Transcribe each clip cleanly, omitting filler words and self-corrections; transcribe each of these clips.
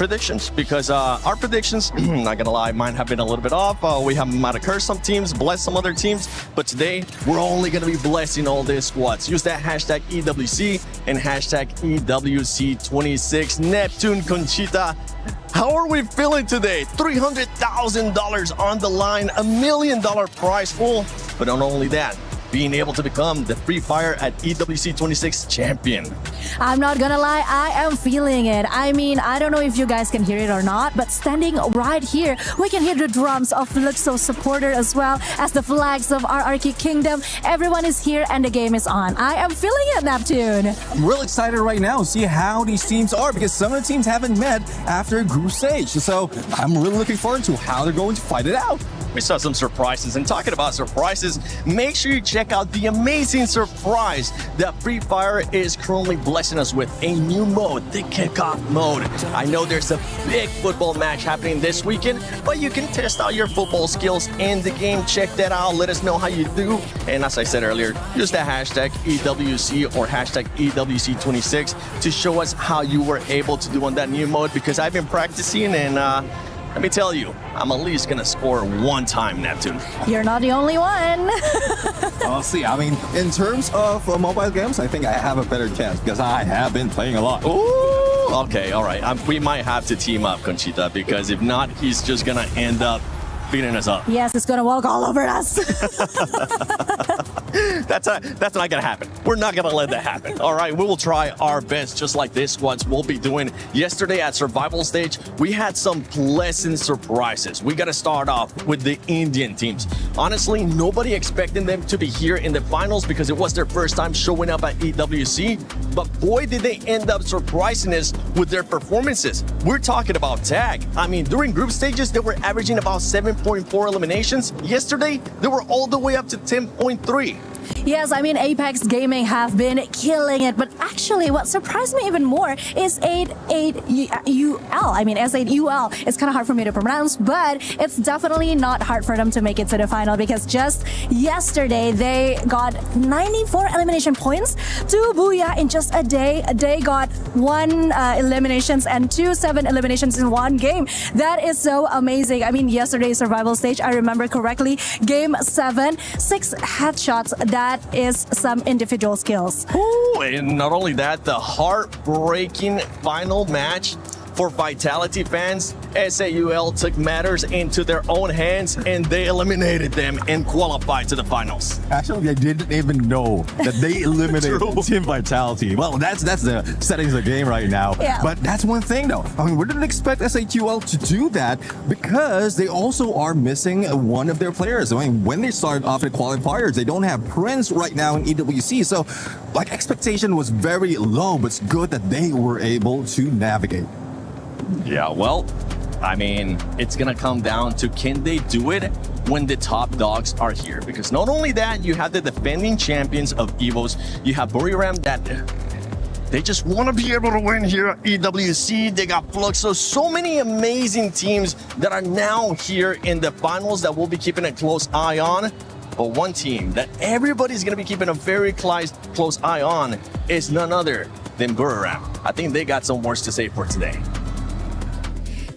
predictions because our predictions, not gonna lie, mine have been a little bit off. We have might have cursed some teams, blessed some other teams, but today we're only gonna be blessing all these squads. Use that hashtag EWC and hashtag EWC26. Neptune Conchita, how are we feeling today? $300,000 on the line, $1 million prize pool, but not only that, being able to become the Free Fire at EWC 26 champion. I'm not gonna lie, I am feeling it. I mean, I don't know if you guys can hear it or not, but standing right here, we can hear the drums of Luxo supporter as well as the flags of RRQ Kingdom. Everyone is here and the game is on. I am feeling it, Neptune. I'm real excited right now to see how these teams are because some of the teams haven't met after group stage. So I'm really looking forward to how they're going to fight it out. We saw some surprises, and talking about surprises, make sure you check out the amazing surprise that Free Fire is currently blessing us with, a new mode, the kickoff mode. I know there's a big football match happening this weekend, but you can test out your football skills in the game. Check that out, let us know how you do, and as I said earlier, use the hashtag EWC or hashtag EWC26 to show us how you were able to do on that new mode, because I've been practicing and let me tell you, I'm at least gonna score one time, Neptune. You're not the only one. I'll see. I mean, in terms of mobile games, I think I have a better chance because I have been playing a lot. Ooh, okay, all right. We might have to team up, Conchita, because if not, he's just gonna end up beating us up. Yes, it's gonna walk all over us. That's not gonna happen. We're not gonna let that happen. All right, we will try our best, just like this squads will be doing. Yesterday at survival stage, we had some pleasant surprises. We gotta start off with the Indian teams. Honestly, nobody expected them to be here in the finals because it was their first time showing up at EWC. But boy, did they end up surprising us with their performances. We're talking about tag. I mean, during group stages, they were averaging about 7.4 eliminations. Yesterday, they were all the way up to 10.3. Yes, I mean, Apex Gaming have been killing it, but actually what surprised me even more is 8-8-UL. I mean, S8UL. It's kind of hard for me to pronounce, but it's definitely not hard for them to make it to the final because just yesterday they got 94 elimination points to Booyah in just a day. They got 1 eliminations and 7 eliminations in one game. That is so amazing. I mean, yesterday's survival stage, I remember correctly, game 7, 6 headshots. That is some individual skills. Ooh, and not only that, the heartbreaking final match for Vitality fans. SAUL took matters into their own hands and they eliminated them and qualified to the finals. Actually, I didn't even know that they eliminated Team Vitality. Well, that's the settings of the game right now. Yeah. But that's one thing though. I mean, we didn't expect SAQL to do that because they also are missing one of their players. I mean, when they started off the qualifiers, they don't have Prince right now in EWC. So, like, expectation was very low, but it's good that they were able to navigate. Yeah, well, I mean, it's gonna come down to can they do it when the top dogs are here? Because not only that, you have the defending champions of EVOs, you have Buriram that they just want to be able to win here at EWC. They got Fluxo, so many amazing teams that are now here in the finals that we'll be keeping a close eye on. But one team that everybody's gonna be keeping a very close eye on is none other than Buriram. I think they got some words to say for today.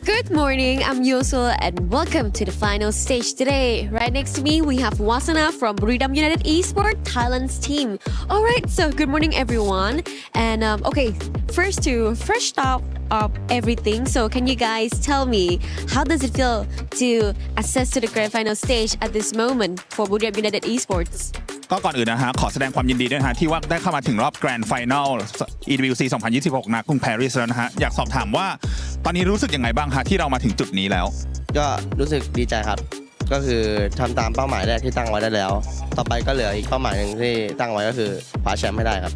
Good morning, I'm Yosul and welcome to the final stage today. Right next to me, we have Wasana from Buriram United Esports, Thailand's team. Alright, so good morning everyone. And okay, first to fresh start of everything. So can you guys tell me, how does it feel to access to the grand final stage at this moment for Buriram United Esports? ก็ก่อนอื่นนะฮะขอแสดงความยินดีด้วยนะฮะที่ว่าได้เข้ามาถึงรอบแกรนด์ไฟนอล EWC 2026 นะกรุงปารีสแล้วนะฮะอยากสอบถามว่าตอนนี้รู้สึกยังไงบ้างฮะที่เรามาถึงจุดนี้แล้วก็รู้สึกดีใจครับก็คือทำตามเป้าหมายแรกที่ตั้งไว้ได้แล้วต่อไปก็เหลืออีกเป้าหมายหนึ่งที่ตั้งไว้ก็คือคว้าแชมป์ให้ได้ครับ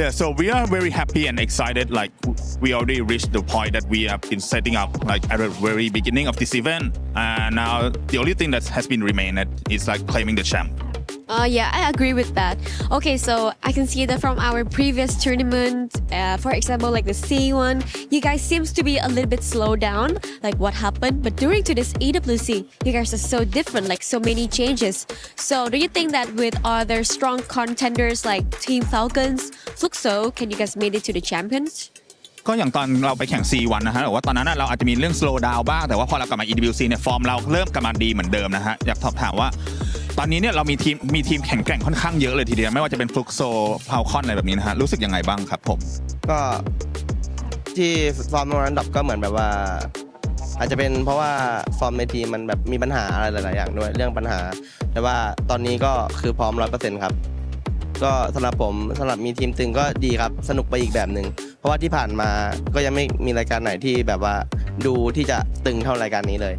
Yeah, so we are very happy and excited. Like we already reached the point that we have been setting up like at the very beginning of this event, and now the only thing that has been remained is like claiming the champ. Yeah, I agree with that. Okay, so I can see that from our previous tournament, for example, like the C one, you guys seems to be a little bit slowed down, like what happened. But during to this EWC, you guys are so different, like so many changes. So do you think that with other strong contenders like Team Falcons, Fluxo, can you guys made it to the champions? ก็อย่างตอนเราไปแข่ง C1 นะฮะหรือว่าตอนนั้นเราอาจจะมีเรื่อง slow down บ้างแต่ว่าพอเรากลับมา EWC เนี่ยฟอร์มเราเริ่มกลับมาดีเหมือนเดิมนะฮะอยากสอบถามว่าตอนนี้เนี่ยเรามีทีมแข็งแกร่งค่อนข้างเยอะเลยทีเดียวไม่ว่าจะเป็นฟลุกโซพาวคอนอะไรแบบนี้นะฮะรู้สึกยังไงบ้างครับผม ก็ที่ฟอร์มตรงนั้นดับก็เหมือนแบบว่า อาจจะเป็นเพราะว่าฟอร์มในทีมมันแบบมีปัญหาอะไรหลายๆอย่างด้วยเรื่องปัญหาแต่ว่าตอนนี้ก็คือพร้อม 100% ครับก็สำหรับผมสำหรับมีทีมตึงก็ดีครับสนุกไปอีกแบบหนึ่งเพราะว่าที่ผ่านมาก็ยังไม่มีรายการไหนที่แบบว่าดูที่จะตึงเท่ารายการนี้เลย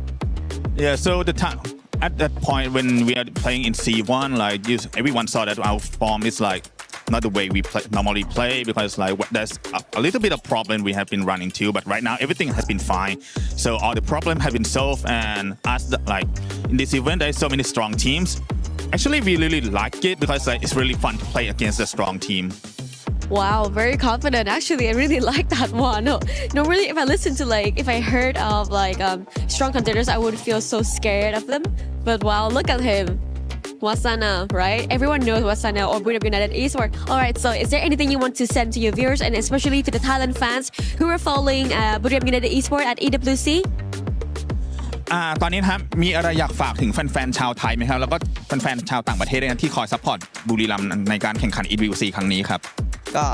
Yeah, so the time at that point when we are playing in C1, like everyone saw that our form is like not the way we normally play because like there's a little bit of problem we have been running to, but right now everything has been fine. So all the problem have been solved, and as like in this event, there's so many strong teams. Actually, we really like it because like it's really fun to play against a strong team. Wow, very confident. Actually, I really like that one. No, normally if I listen to like if I heard of like strong contenders, I would feel so scared of them. But wow, look at him. Wasana, right? Everyone knows Wasana or Buddha United Esports. All right, so is there anything you want to send to your viewers and especially to the Thailand fans who are following Buddha United Esports at EWC? ตอนนี้นะครับมีอะไรอยากฝากถึงแฟนๆชาวไทยไหมครับแล้วก็แฟนๆชาวต่างประเทศด้วยนะที่คอยซัพพอร์ตบุรีรัมย์ในการแข่งขัน EWC ครั้งนี้ครับก็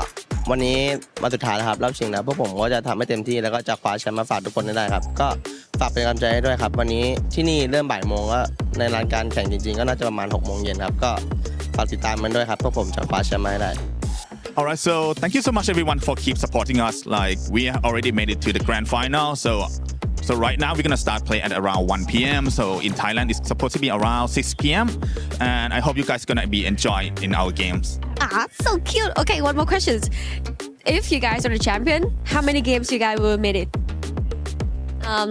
วันนี้มาสุดท้ายแล้วครับรอบชิงนะพวกผมก็จะทำให้เต็มที่แล้วก็จะคว้าแชมป์มาฝากทุกคนได้ครับก็ฝากเป็นกำลังใจให้ด้วยครับวันนี้ที่นี่เริ่มบ่ายโมงก็ในรายการแข่งจริงๆก็น่าจะประมาณ6 โมงเย็นครับก็ฝากติดตามมันด้วยครับพวกผมจะคว้าแชมป์มาให้ได้ Alright, so thank you so much everyone for keep supporting us. Like we already made it to the grand final, so right now we're gonna start play at around 1 p.m. So in Thailand it's supposed to be around 6 p.m. and I hope you guys gonna be enjoying in our games. So cute. Okay, one more question. If you guys are the champion, how many games you guys will make it?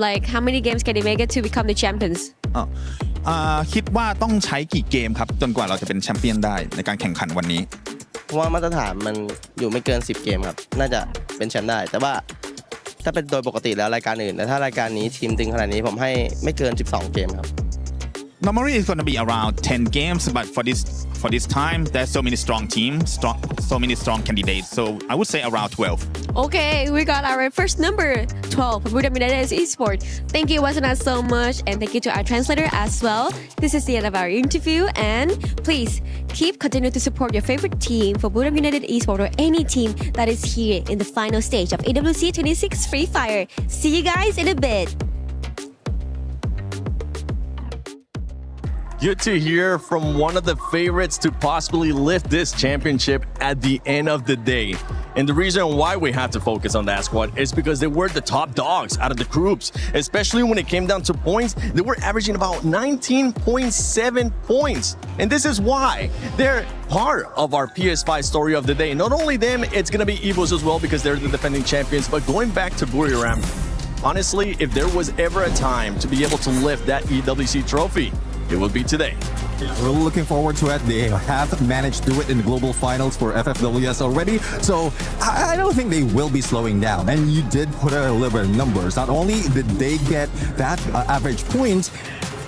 Like how many games can you make it to become the champions? คิดว่าต้องใช้กี่เกมครับจนกว่าเราจะเป็นแชมเปี้ยนได้ในการแข่งขันวันนี้เพราะว่ามาตรฐานมันอยู่ไม่เกิน10 เกมครับน่าจะเป็นแชมป์ได้แต่ว่าถ้าเป็นโดยปกติแล้วรายการอื่นแต่ถ้ารายการนี้ทีมตึงขนาดนี้ผมให้ไม่เกิน12 เกมครับ Normally it's gonna be around 10 games, but for this time, there's so many strong teams, so many strong candidates. So I would say around 12. Okay, we got our first number 12 for Buddha United Esports. Thank you, Wasana, so much, and thank you to our translator as well. This is the end of our interview, and please continue to support your favorite team for Buddha United Esports or any team that is here in the final stage of AWC 26 Free Fire. See you guys in a bit. Good to hear from one of the favorites to possibly lift this championship at the end of the day. And the reason why we have to focus on that squad is because they were the top dogs out of the groups, especially when it came down to points. They were averaging about 19.7 points. And this is why they're part of our PS5 story of the day. Not only them, it's going to be Evos as well because they're the defending champions. But going back to Buriram, honestly, if there was ever a time to be able to lift that EWC trophy, it will be today. We're looking forward to it. They have managed to do it in the global finals for FFWS already. So I don't think they will be slowing down. And you did put a little bit of numbers. Not only did they get that average points,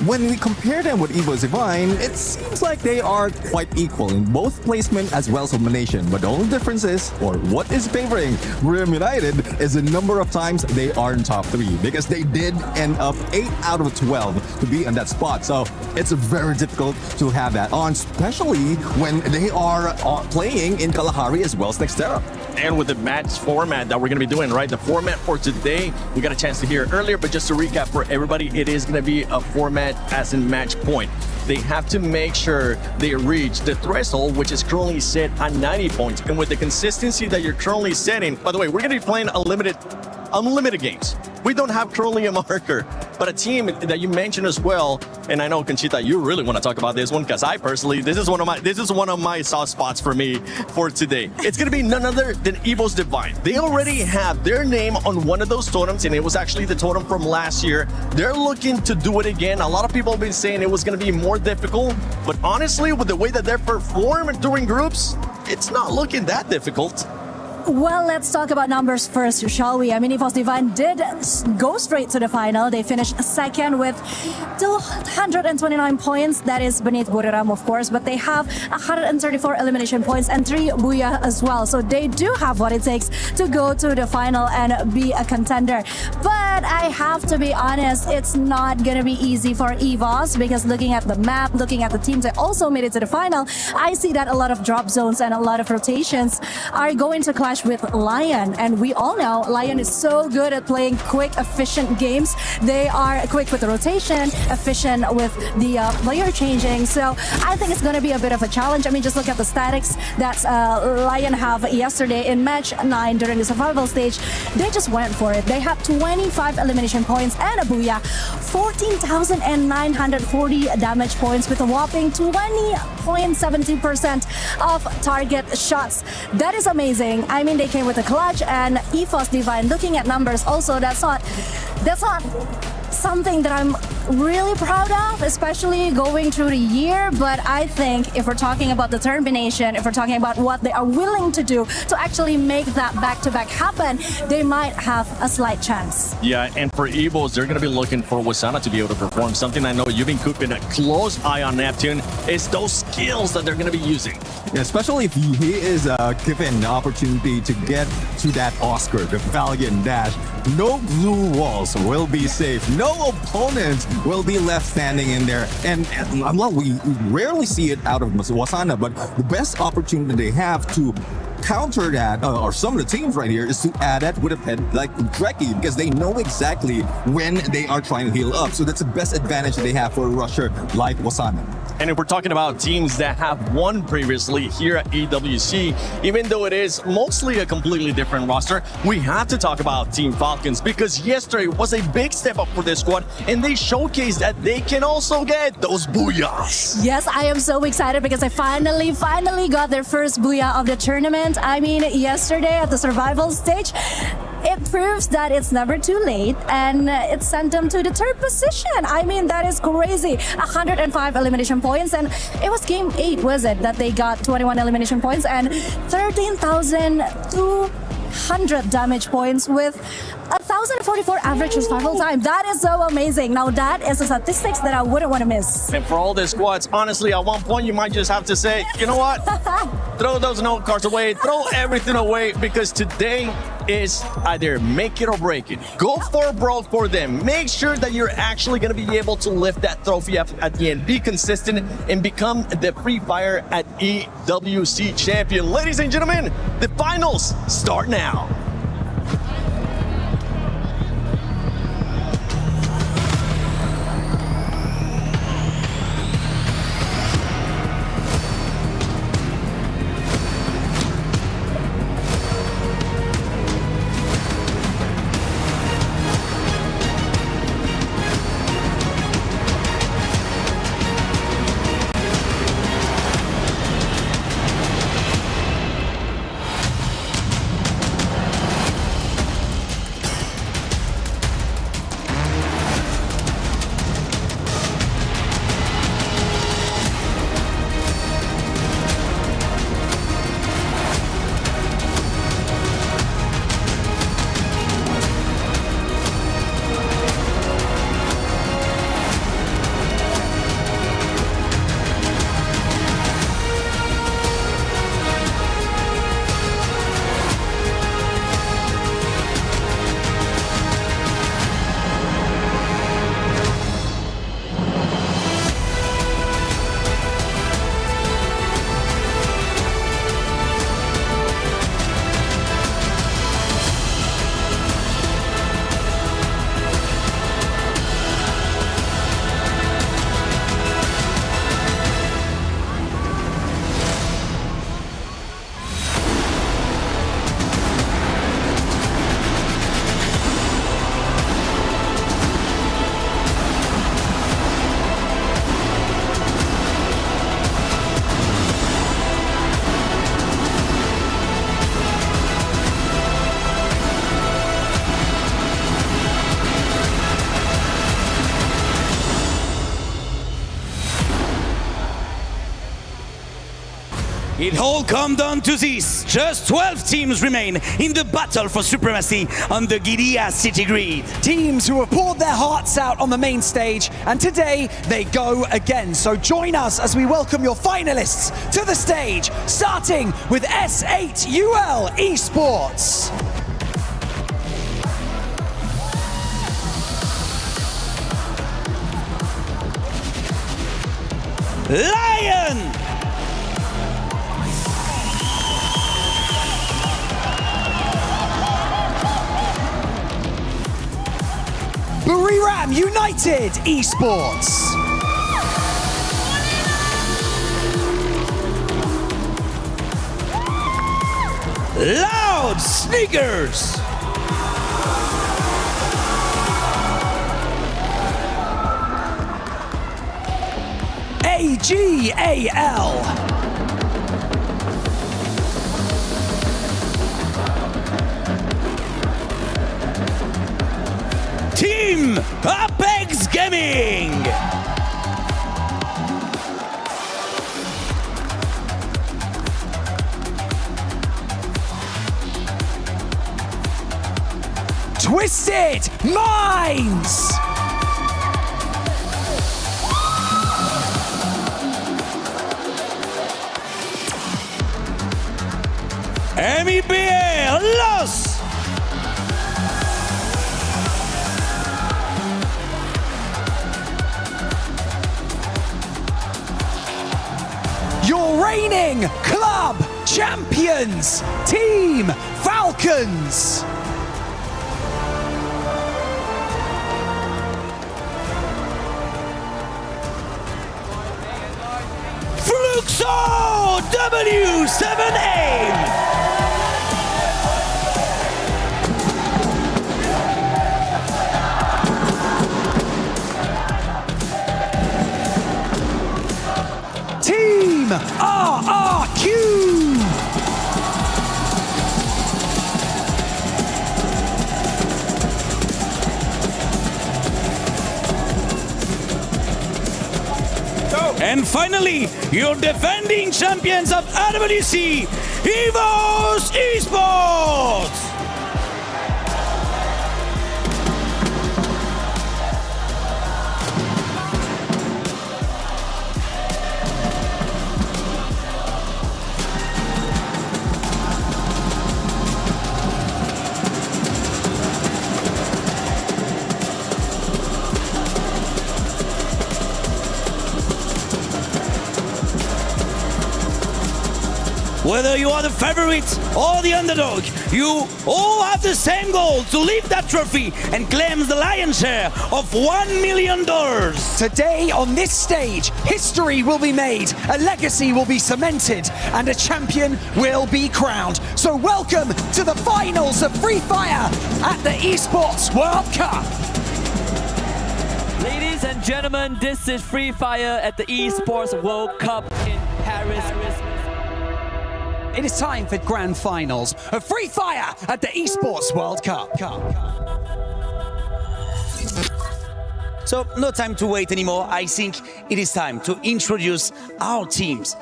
when we compare them with Evo Divine, it seems like they are quite equal in both placement as well as elimination. But the only difference is, or what is favoring Buriram United, is the number of times they are in top 3. Because they did end up 8 out of 12 to be in that spot. So it's very difficult to have that on, especially when they are playing in Kalahari as well as Nextera. And with the match format that we're going to be doing, right? The format for today, we got a chance to hear it earlier, but just to recap for everybody, it is going to be a format as in match point. They have to make sure they reach the threshold, which is currently set at 90 points. And with the consistency that you're currently setting, by the way, we're going to be playing unlimited games. We don't have currently a marker, but a team that you mentioned as well. And I know, Conchita, you really want to talk about this one because I personally, this is one of my soft spots for me for today. It's going to be none other than Evo's Divine. They already have their name on one of those totems, and it was actually the totem from last year. They're looking to do it again. A lot of people have been saying it was going to be more difficult, but honestly, with the way that they're performing during groups, it's not looking that difficult. Well, let's talk about numbers first, shall we? I mean, EVOS Divine did go straight to the final. They finished second with 229 points. That is beneath Buriram, of course, but they have 134 elimination points and 3 Booyah as well. So they do have what it takes to go to the final and be a contender. But I have to be honest, it's not going to be easy for EVOS because looking at the map, looking at the teams that also made it to the final, I see that a lot of drop zones and a lot of rotations are going to clash with Lion, and we all know Lion is so good at playing quick, efficient games. They are quick with the rotation, efficient with the player changing. So I think it's going to be a bit of a challenge. I mean, just look at the statics that Lion have yesterday in match 9 during the survival stage. They just went for it. They had 25 elimination points and a Booyah, 14,940 damage points with a whopping 20.70% of target shots. That is amazing. I mean, they came with a clutch, and EVOS Divine, looking at numbers also, that's not something that I'm really proud of, especially going through the year. But I think if we're talking about determination, if we're talking about what they are willing to do to actually make that back-to-back happen, they might have a slight chance. Yeah, and for EVOS, they're going to be looking for Wasana to be able to perform. Something I know you've been keeping a close eye on Neptune is those skills that they're going to be using. Yeah, especially if he is given the opportunity to get to that Oscar, the Valiant Dash. No blue walls will be safe. No opponents will be left standing in there. And well, we rarely see it out of Wasana, but the best opportunity they have to counter that, or some of the teams right here, is to add that with a pet like Dreki, because they know exactly when they are trying to heal up. So that's the best advantage they have for a rusher like Wasana. And if we're talking about teams that have won previously here at EWC, even though it is mostly a completely different roster, we have to talk about Team Falcons, because yesterday was a big step up for this squad, and they showcased that they can also get those booyahs. Yes, I am so excited because I finally got their first Booyah of the tournament. I mean, yesterday at the survival stage, it proves that it's never too late, and it sent them to the 3rd position. I mean, that is crazy. 105 elimination points, and it was game 8, was it, that they got 21 elimination points and 13,200 damage points with 1,044 average survival time. That is so amazing. Now that is a statistics that I wouldn't want to miss. And for all the squads, honestly, at one point you might just have to say, you know what? Throw those note cards away, throw everything away, because today is either make it or break it. Go for broke for them. Make sure that you're actually going to be able to lift that trophy up at the end. Be consistent and become the Free Fire at EWC champion. Ladies and gentlemen, the finals start now. It all come down to this. Just 12 teams remain in the battle for supremacy on the Garena city grid. Teams who have poured their hearts out on the main stage, and today they go again. So join us as we welcome your finalists to the stage, starting with S8UL Esports. Lion! Buriram United Esports. Loud Sneakers! AGAL. Team Apex Gaming! Twisted Minds. MEBA Los! Your reigning club champions, Team Falcons. Fluxo W7A! Team RRQ. And finally, your defending champions of RWC, EVOS Esports! Whether you are the favorite or the underdog, you all have the same goal to lift that trophy and claim the lion's share of $1 million. Today on this stage, history will be made, a legacy will be cemented, and a champion will be crowned. So welcome to the finals of Free Fire at the Esports World Cup. Ladies and gentlemen, this is Free Fire at the Esports World Cup in Paris. It is time for grand finals of Free Fire at the Esports World Cup. So no time to wait anymore. I think it is time to introduce our teams.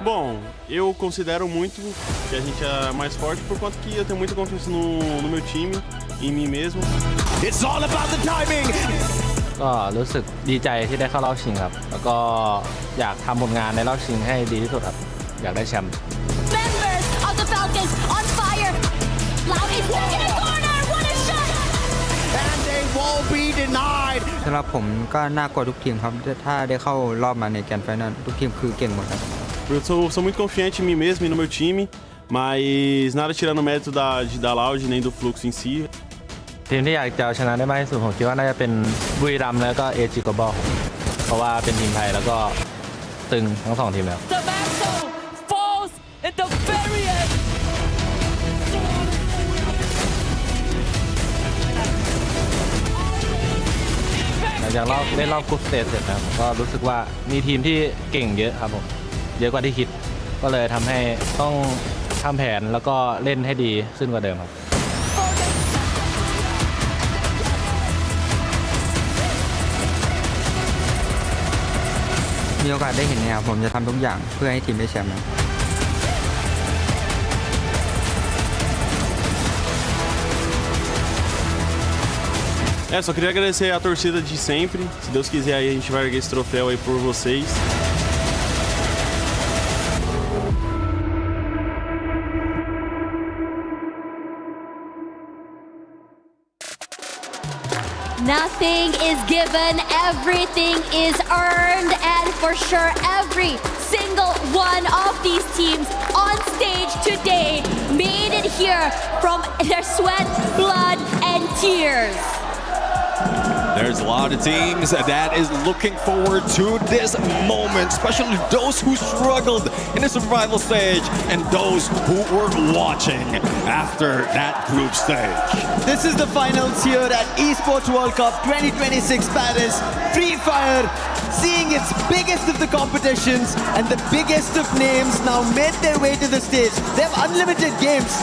Bom, eu considero muito que a gente é mais forte por conta que eu tenho muita confiança no meu time, em mim mesmo. It's all about the timing. ก็รู้สึกดีใจที่ได้เข้ารอบชิงครับแล้วก็อยากทำผลงานในรอบชิงให้ดีที่สุดครับอยากได้แชมป์ Members of the Falcons on fire. Loud is stuck in a corner. What a shot! And they won't be denied. สำหรับผมก็น่ากลัวทุกทีมครับถ้าได้เข้ารอบมาในแกรนด์ไฟนอลทุกทีมคือเก่งหมดครับ Eu sou muito confiante em mim mesmo e no meu time, mas nada tirando o mérito da Loud nem do Fluxo em si. ทีมที่อยากจะเอาชนะได้มากที่สุดผมคิดว่าน่าจะเป็นบุรีรัมย์แล้วก็เอจิโกบอลเพราะว่าเป็นทีมไทยแล้วก็ตึงทั้งสองทีมแล้ว The mantle falls at the very end. หลังจากเล่นรอบกรุ๊ปสเตจเสร็จนะผมก็รู้สึกว่ามีทีมที่เก่งเยอะครับผมเยอะกว่าที่คิดก็เลยทำให้ต้องทำแผนแล้วก็เล่นให้ดีขึ้นกว่าเดิมครับ Team มีโอกาสได้เห็นเนี่ยผมจะทำทุกอย่างเพื่อให้ทีมได้แชมป์ Só queria agradecer a torcida de sempre. Se Deus quiser aí a gente vai erguer esse troféu aí por vocês. Nothing is given, everything is earned, and for sure every single one of these teams on stage today made it here from their sweat, blood, and tears. There's a lot of teams that is looking forward to this moment, especially those who struggled in the survival stage and those who were watching after that group stage. This is the finals here at Esports World Cup 2026 Paris. Free Fire seeing its biggest of the competitions and the biggest of names now made their way to the stage. They have unlimited games,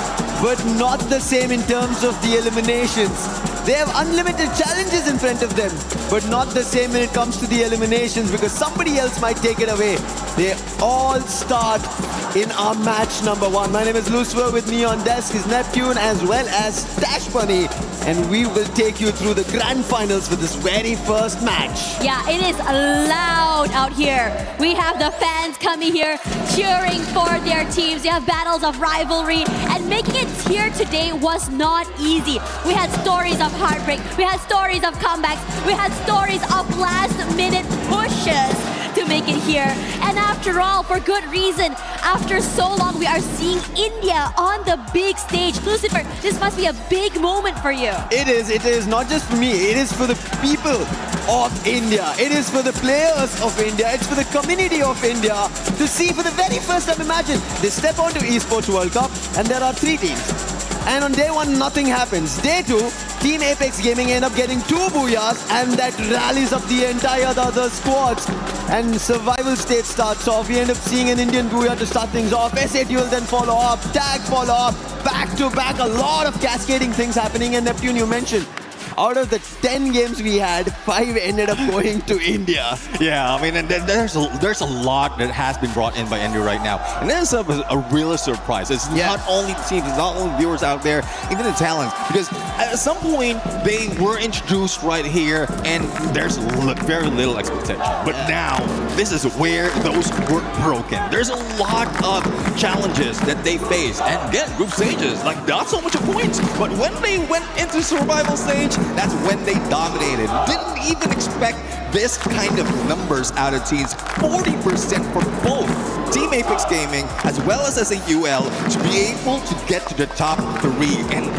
but not the same in terms of the eliminations. They have unlimited challenges in front of them, but not the same when it comes to the eliminations because somebody else might take it away. They all start in our match number 1. My name is Lucifer. With me on desk is Neptune as well as Dash Bunny, and we will take you through the grand finals for this very first match. Yeah, it is loud out here. We have the fans coming here cheering for their teams. We have battles of rivalry, and making it here today was not easy. We had stories of heartbreak, we had stories of comebacks, we had stories of last-minute pushes to make it here. And after all, for good reason, after so long, we are seeing India on the big stage. Lucifer, this must be a big moment for you. It is not just for me, it is for the people of India. It is for the players of India. It's for the community of India to see for the very first time. Imagine, they step onto Esports World Cup and there are 3 teams. And on day 1, nothing happens. Day 2, Team Apex Gaming end up getting 2 booyahs and that rallies up the entire other squads. And survival state starts off. We end up seeing an Indian booyah to start things off. SAT will then follow up, tag follow up, back to back. A lot of cascading things happening. And Neptune, you mentioned, out of the 10 games we had, 5 ended up going to India. Yeah, I mean, and there's a lot that has been brought in by India right now. And this is a real surprise. It's not only the teams, it's not only viewers out there, even the talents. Because at some point, they were introduced right here, and there's very little expectation. But now, this is where those were broken. There's a lot of challenges that they face. And again, group stages, like not so much of points. But when they went into survival stage, that's when they dominated. Didn't even expect this kind of numbers out of teams. 40% for both Team Apex Gaming as well as SAUL to be able to get to the top 3. And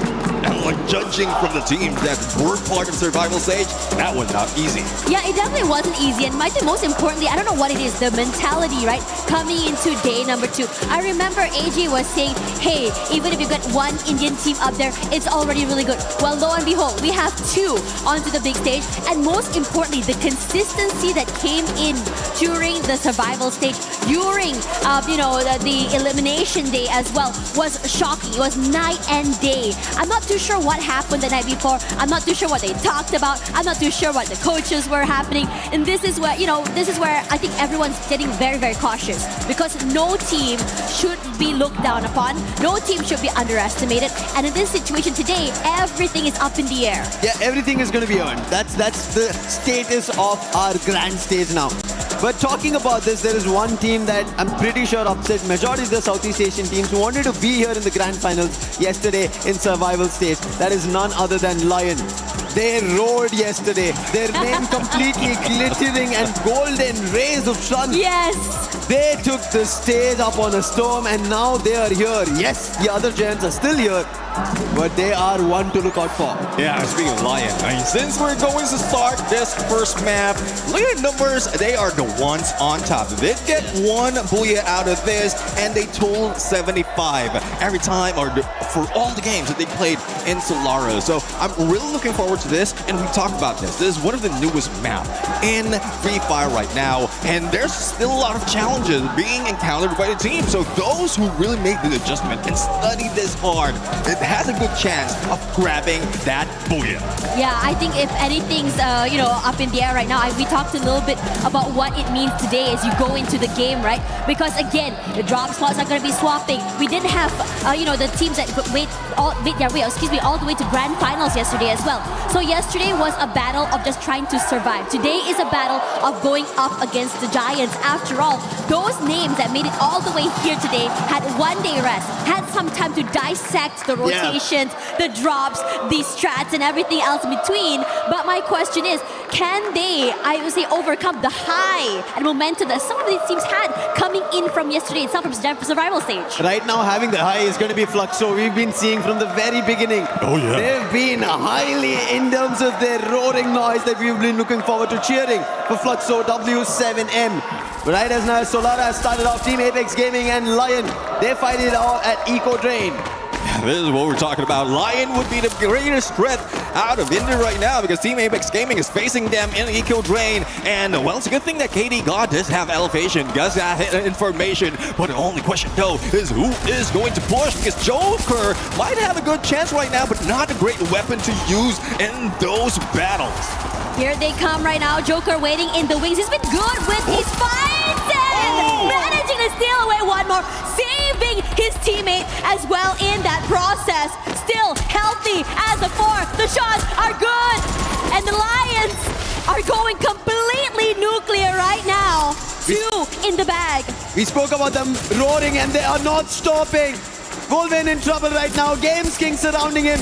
like judging from the teams that were part of survival stage, that was not easy. Yeah, it definitely wasn't easy, and might be most importantly, I don't know what it is, the mentality, right? Coming into day number 2. I remember AJ was saying, hey, even if you got 1 Indian team up there, it's already really good. Well, lo and behold, we have 2 onto the big stage, and most importantly, the consistency that came in during the survival stage, during the elimination day as well, was shocking. It was night and day. I'm not too sure what happened the night before. I'm not too sure what they talked about. I'm not too sure what the coaches were happening. And this is where, I think everyone's getting very, very cautious because no team should be looked down upon. No team should be underestimated. And in this situation today, everything is up in the air. Yeah, everything is going to be earned. That's the status of our grand stage now. But talking about this, there is one team that I'm pretty sure upset majority of the Southeast Asian teams who wanted to be here in the grand finals yesterday in survival stage. That is none other than Lion. They roared yesterday. Their name completely glittering and golden rays of sun. Yes. They took the stage up on a storm and now they are here. Yes, the other giants are still here, but they are one to look out for. Yeah, speaking of Lion, I mean, since we're going to start this first map, look at the numbers. They are the ones on top. They get 1 booyah out of this, and they total 75 every time, or for all the games that they played in Solaro. So I'm really looking forward to this, and we talked about this. This is one of the newest maps in Free Fire right now, and there's still a lot of challenges being encountered by the team. So those who really made the adjustment and studied this hard, has a good chance of grabbing that booyah. Yeah, I think if anything's up in the air right now, we talked a little bit about what it means today as you go into the game, right? Because again, the drop spots are going to be swapping. We didn't have the teams that made their way, all the way to grand finals yesterday as well. So yesterday was a battle of just trying to survive. Today is a battle of going up against the Giants. After all, those names that made it all the way here today had 1 day rest, had some time to dissect the rotations, the drops, the strats, and everything else in between. But my question is, can they, I would say, overcome the high and momentum that some of these teams had coming in from yesterday itself from survival stage? Right now, having the high is going to be Fluxo. We've been seeing from the very beginning. Oh, yeah. They've been highly in terms of their roaring noise that we've been looking forward to cheering for Fluxo W7M. Right as now, Solara has started off Team Apex Gaming and Lion. They fight it out at Eco Drain. This is what we're talking about. Lion would be the greatest threat out of India right now because Team Apex Gaming is facing them in Eco Drain. And well, it's a good thing that KD God does have elevation, does have information. But the only question though is who is going to push, because Joker might have a good chance right now, but not a great weapon to use in those battles. Here they come right now. Joker waiting in the wings. He's been good with his fights and managing to steal away one more, saving his teammate as well in that process. Still healthy as a 4. The shots are good. And the Lions are going completely nuclear right now. 2 in the bag. We spoke about them roaring and they are not stopping. Golden in trouble right now. Games King surrounding him,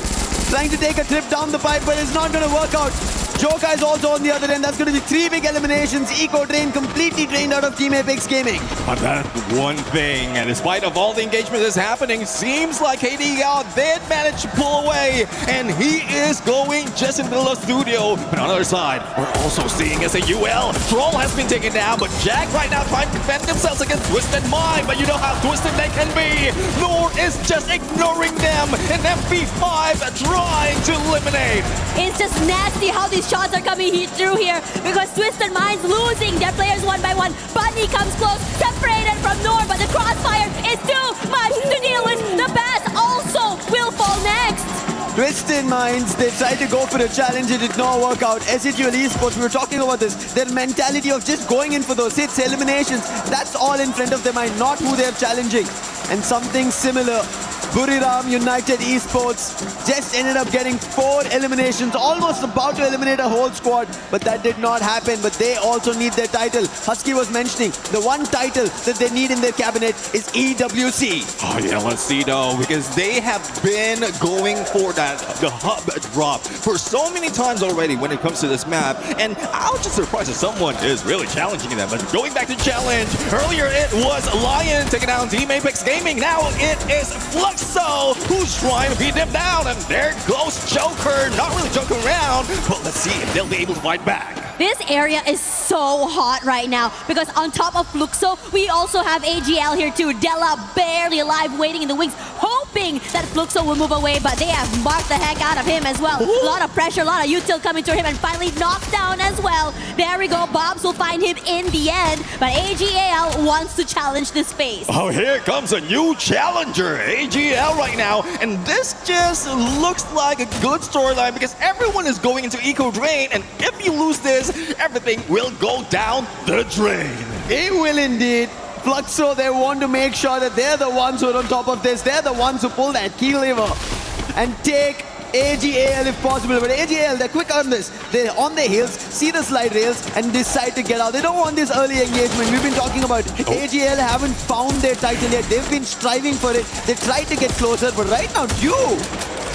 trying to take a trip down the pipe, but it's not going to work out. Joker is also on the other end. That's going to be 3 big eliminations. Eco Drain completely drained out of Team Apex Gaming. But that's one thing, and in spite of all the engagement that's happening, seems like KD God did manage to pull away, and he is going just in the middle of the studio. But on the other side, we're also seeing as a UL. Troll has been taken down, but Jack right now trying to defend themselves against Twisted Mind. But you know how twisted they can be. Nor is just ignoring them, and MP5 trying to eliminate. It's just nasty how these shots are coming through here because Twisted Minds losing their players one by one. Bunny comes close, separated from Nor, but the crossfire is too much to deal with. The Bass also will fall next. Twisted Minds, they tried to go for a challenge, it did not work out. SHL Esports, we were talking about this, their mentality of just going in for those hits, eliminations, that's all in front of their mind, not who they're challenging. And something similar, Buriram United Esports just ended up getting 4 eliminations, almost about to eliminate a whole squad, but that did not happen. But they also need their title. Husky was mentioning the one title that they need in their cabinet is EWC. Oh yeah, let's see though, because they have been going for the hub drop for so many times already when it comes to this map, and I was just surprised that someone is really challenging them. But going back to challenge, earlier it was Lion taking down Team Apex Gaming, now it is Fluxo who's trying to beat them down, and there goes Joker, not really joking around, but let's see if they'll be able to fight back. This area is so hot right now because on top of Fluxo, we also have AGL here too. Della barely alive, waiting in the wings, hoping that Fluxo will move away, but they have marked the heck out of him as well. A lot of pressure, a lot of util coming to him, and finally knocked down as well. There we go, Bobs will find him in the end, but AGL wants to challenge this space. Oh, here comes a new challenger, AGL right now, and this just looks like a good storyline because everyone is going into Eco Drain, and if you lose this, everything will go down the drain. It will indeed. Fluxo, they want to make sure that they're the ones who are on top of this. They're the ones who pull that key lever and take AGL if possible. But AGL, they're quick on this. They're on their heels, see the slide rails, and decide to get out. They don't want this early engagement. We've been talking about AGL haven't found their title yet. They've been striving for it. They tried to get closer, but right now,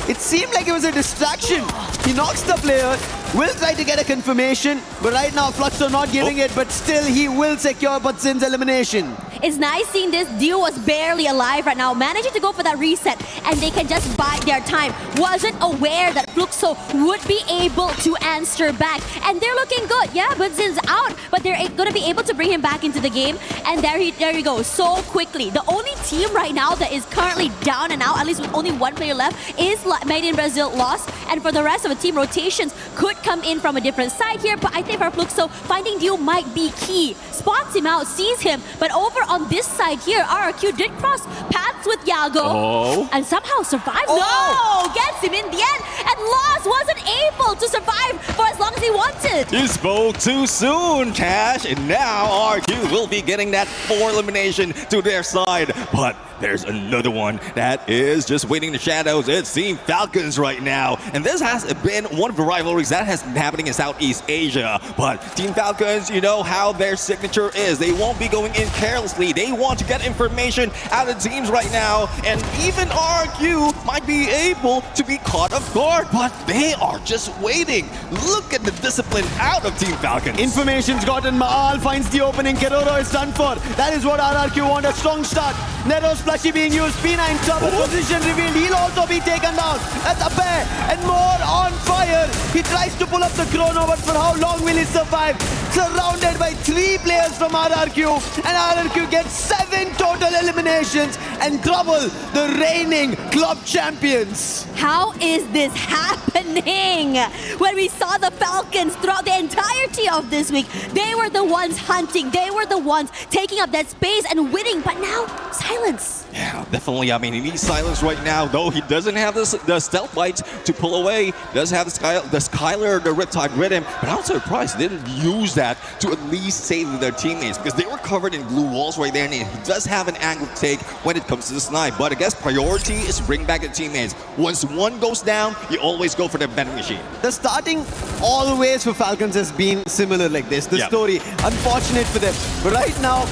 it seemed like it was a distraction. He knocks the player, will try to get a confirmation, but right now Fluxo not giving it, but still he will secure Butsin's elimination. It's nice seeing this. Dio was barely alive right now, managing to go for that reset, and they can just bide their time. Wasn't aware that Fluxo would be able to answer back, and they're looking good. Yeah, Butsin's out, but they're going to be able to bring him back into the game, and there you go, so quickly. The only team right now that is currently down and out, at least with only one player left, is Made in Brazil lost, and for the rest of the team, rotations could come in from a different side here, but I think for Fluxo, finding Dio might be key. Spots him out, sees him, but over on this side here, RRQ did cross paths attacks with Yago and somehow survived. No, gets him in the end, and Lost wasn't able to survive for as long as he wanted. You spoke too soon, Cash, and now RQ will be getting that 4 elimination to their side. But there's another one that is just waiting in the shadows. It's Team Falcons right now. And this has been one of the rivalries that has been happening in Southeast Asia. But Team Falcons, you know how their signature is. They won't be going in carelessly. They want to get information out of teams right now. And even RQ might be able to be caught off guard, but they are just waiting. Look at the discipline out of Team Falcons. Information's gotten. Maal finds the opening. Keroro is done for. That is what RRQ want. A strong start. Nero's plushie being used. P9 trouble. Position revealed. He'll also be taken down. That's a pair. And more on fire. He tries to pull up the chrono, but for how long will he survive? Surrounded by 3 players from RRQ. And RRQ gets 7 total eliminations and trouble the reigning club champions. How is this happening? When we saw the Falcons throughout the entirety of this week, they were the ones hunting. They were the ones taking up that space and winning. But now, silence. Yeah, definitely. I mean, he needs silence right now, though he doesn't have the stealth bites to pull away. Doesn't have the Skylar, the Riptide with him. But I'm surprised they didn't use that to at least save their teammates, because they were covered in blue walls right there, and he does have an angle take when it comes to the snipe. But I guess priority is to bring back the teammates. Once one goes down, you always go for the vending machine. The starting always for Falcons has been similar like this. The story, unfortunate for them. But right now,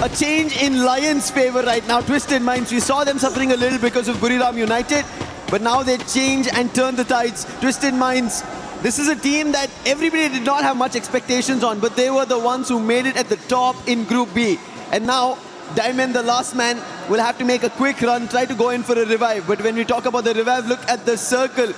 a change in Lions' favor right now. Twisted Minds, we saw them suffering a little because of Buriram United, but now they change and turn the tides. Twisted Minds, this is a team that everybody did not have much expectations on, but they were the ones who made it at the top in Group B. And now, Diamond, the last man, will have to make a quick run, try to go in for a revive. But when we talk about the revive, look at the circle.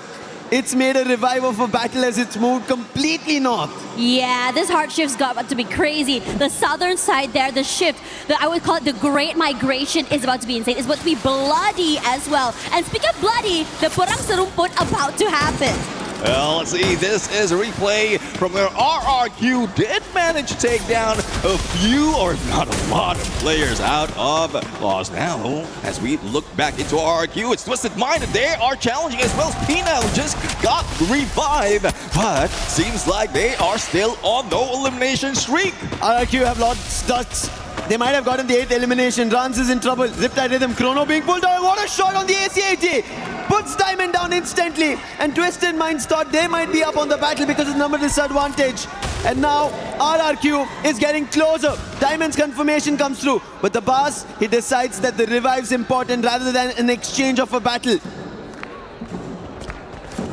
It's made a revive of a battle as it's moved completely north. Yeah, this hard shift's got to be crazy. The southern side there, the shift, I would call it the Great Migration, is about to be insane. It's about to be bloody as well. And speaking of bloody, the Perang Serumput about to happen. Well, let's see, this is a replay from where RRQ did manage to take down a few, or if not a lot, of players out of Lost. Now, as we look back into RRQ, it's Twisted Mind, and they are challenging as well as Pino just got revived, but seems like they are still on no elimination streak. RRQ have lost stats. They might have gotten the 8th elimination. Rans is in trouble. Riptide Rhythm. Chrono being pulled down. What a shot on the ACAT. Puts Diamond down instantly. And Twisted Minds thought they might be up on the battle because of number disadvantage. And now RRQ is getting closer. Diamond's confirmation comes through. But the boss, he decides that the revive's important rather than an exchange of a battle.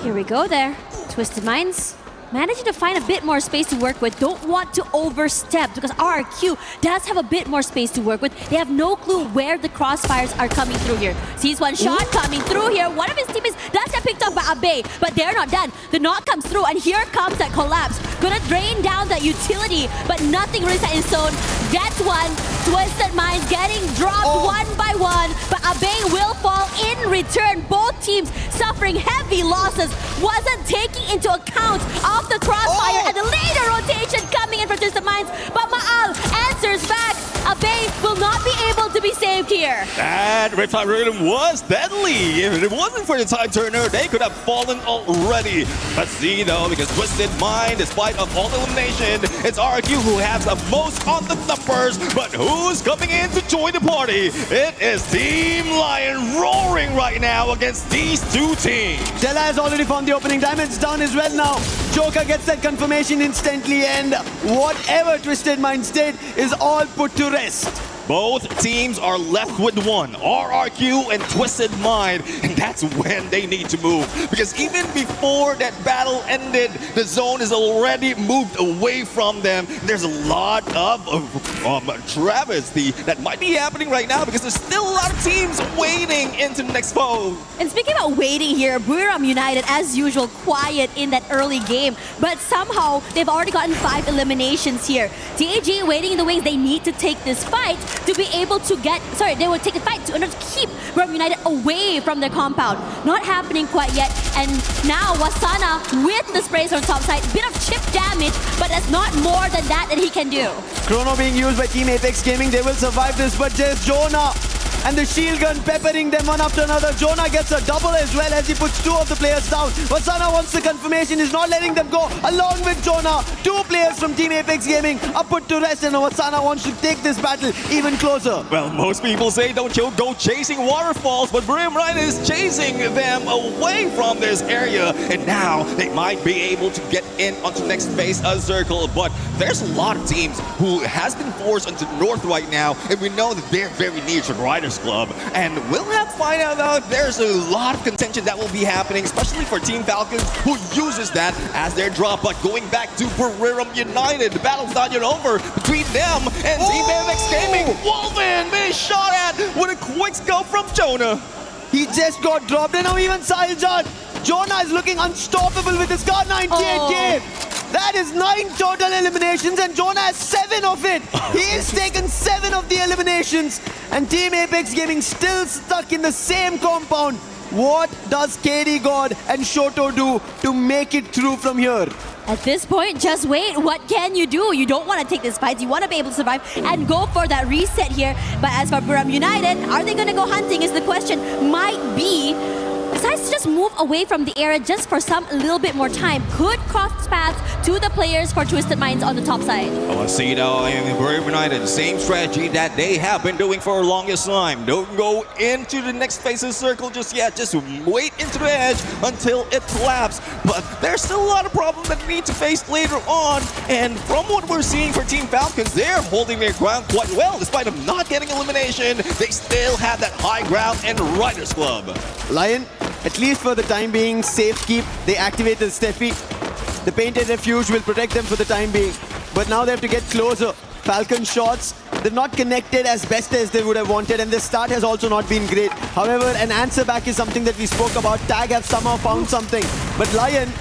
Here we go there. Twisted Minds managing to find a bit more space to work with. Don't want to overstep because RRQ does have a bit more space to work with. They have no clue where the crossfires are coming through here. Sees one shot coming through here. One of his teammates does get picked up by Abe, but they're not done. The knock comes through, and here comes that collapse. Gonna drain down that utility, but nothing really set in stone. Gets one. Twisted Minds getting dropped one by one, but Abe will fall in return. Both teams suffering heavy losses. Wasn't taking into account of the crossfire and the later rotation coming in for Twisted Minds, but Maal answers back. Abe will not be able to be saved here. That Riptide Rhythm was deadly. If it wasn't for the time turner, they could have fallen already. Let's see though, because Twisted Mind, despite of all the elimination, it's RRQ who has the most on the numbers, but who's coming in to join the party? It is Team Lion roaring right now against these two teams. Stella has already found the opening. Diamond's down as well now. Joker gets that confirmation instantly, and whatever Twisted Minds did is all put to rest. Both teams are left with one, RRQ and Twisted Mind, and that's when they need to move. Because even before that battle ended, the zone is already moved away from them. There's a lot of travesty that might be happening right now because there's still a lot of teams waiting into the next foe. And speaking about waiting here, Buriram United, as usual, quiet in that early game, but somehow they've already gotten 5 eliminations here. TAG waiting in the wings, they need to take this fight to be able to get, they will take a fight to keep Buriram United away from their compound. Not happening quite yet, and now Wasana with the sprays on top side, bit of chip damage, but that's not more than that he can do. Chrono being used by Team Apex Gaming, they will survive this, but there's Jonah. and the shield gun peppering them one after another. Jonah gets a double as well as he puts 2 of the players down. Wasana wants the confirmation, is not letting them go. Along with Jonah, 2 players from Team Apex Gaming are put to rest, and Wasana wants to take this battle even closer. Well, most people say don't go chasing waterfalls, but Brimride is chasing them away from this area, and now they might be able to get in onto the next phase of Circle, but there's a lot of teams who has been forced into North right now, and we know that they're very near to Riders Club, and we'll have to find out though, there's a lot of contention that will be happening, especially for Team Falcons, who uses that as their drop. But going back to Buriram United, the battle's not yet over between them and Team Apex Gaming. Wolven being shot at with a quick scope from Jonah. He just got dropped, and now even Sailjan. Jonah is looking unstoppable with his car 98k. That is 9 total eliminations, and Jonah has 7 of it. He has taken 7 of the eliminations, and Team Apex Gaming still stuck in the same compound. What does KD God and Shoto do to make it through from here? At this point, just wait. What can you do? You don't want to take this fight. You want to be able to survive and go for that reset here. But as for Buriram United, are they going to go hunting is the question. Might be. Decides to just move away from the area just for a little bit more time. Could cross paths to the players for Twisted Minds on the top side. I want to see though in Buriram United, same strategy that they have been doing for the longest time. Don't go into the next phase of Circle just yet. Just wait into the edge until it collapses. But there's still a lot of problems that we need to face later on. And from what we're seeing for Team Falcons, they're holding their ground quite well. Despite them not getting elimination, they still have that high ground in Riders Club. Lion, at least for the time being, safe keep. They activated Steffi. The painted refuge will protect them for the time being. But now they have to get closer. Falcon shots, they're not connected as best as they would have wanted, and the start has also not been great. However, an answer back is something that we spoke about. Tag have somehow found something. But Lion,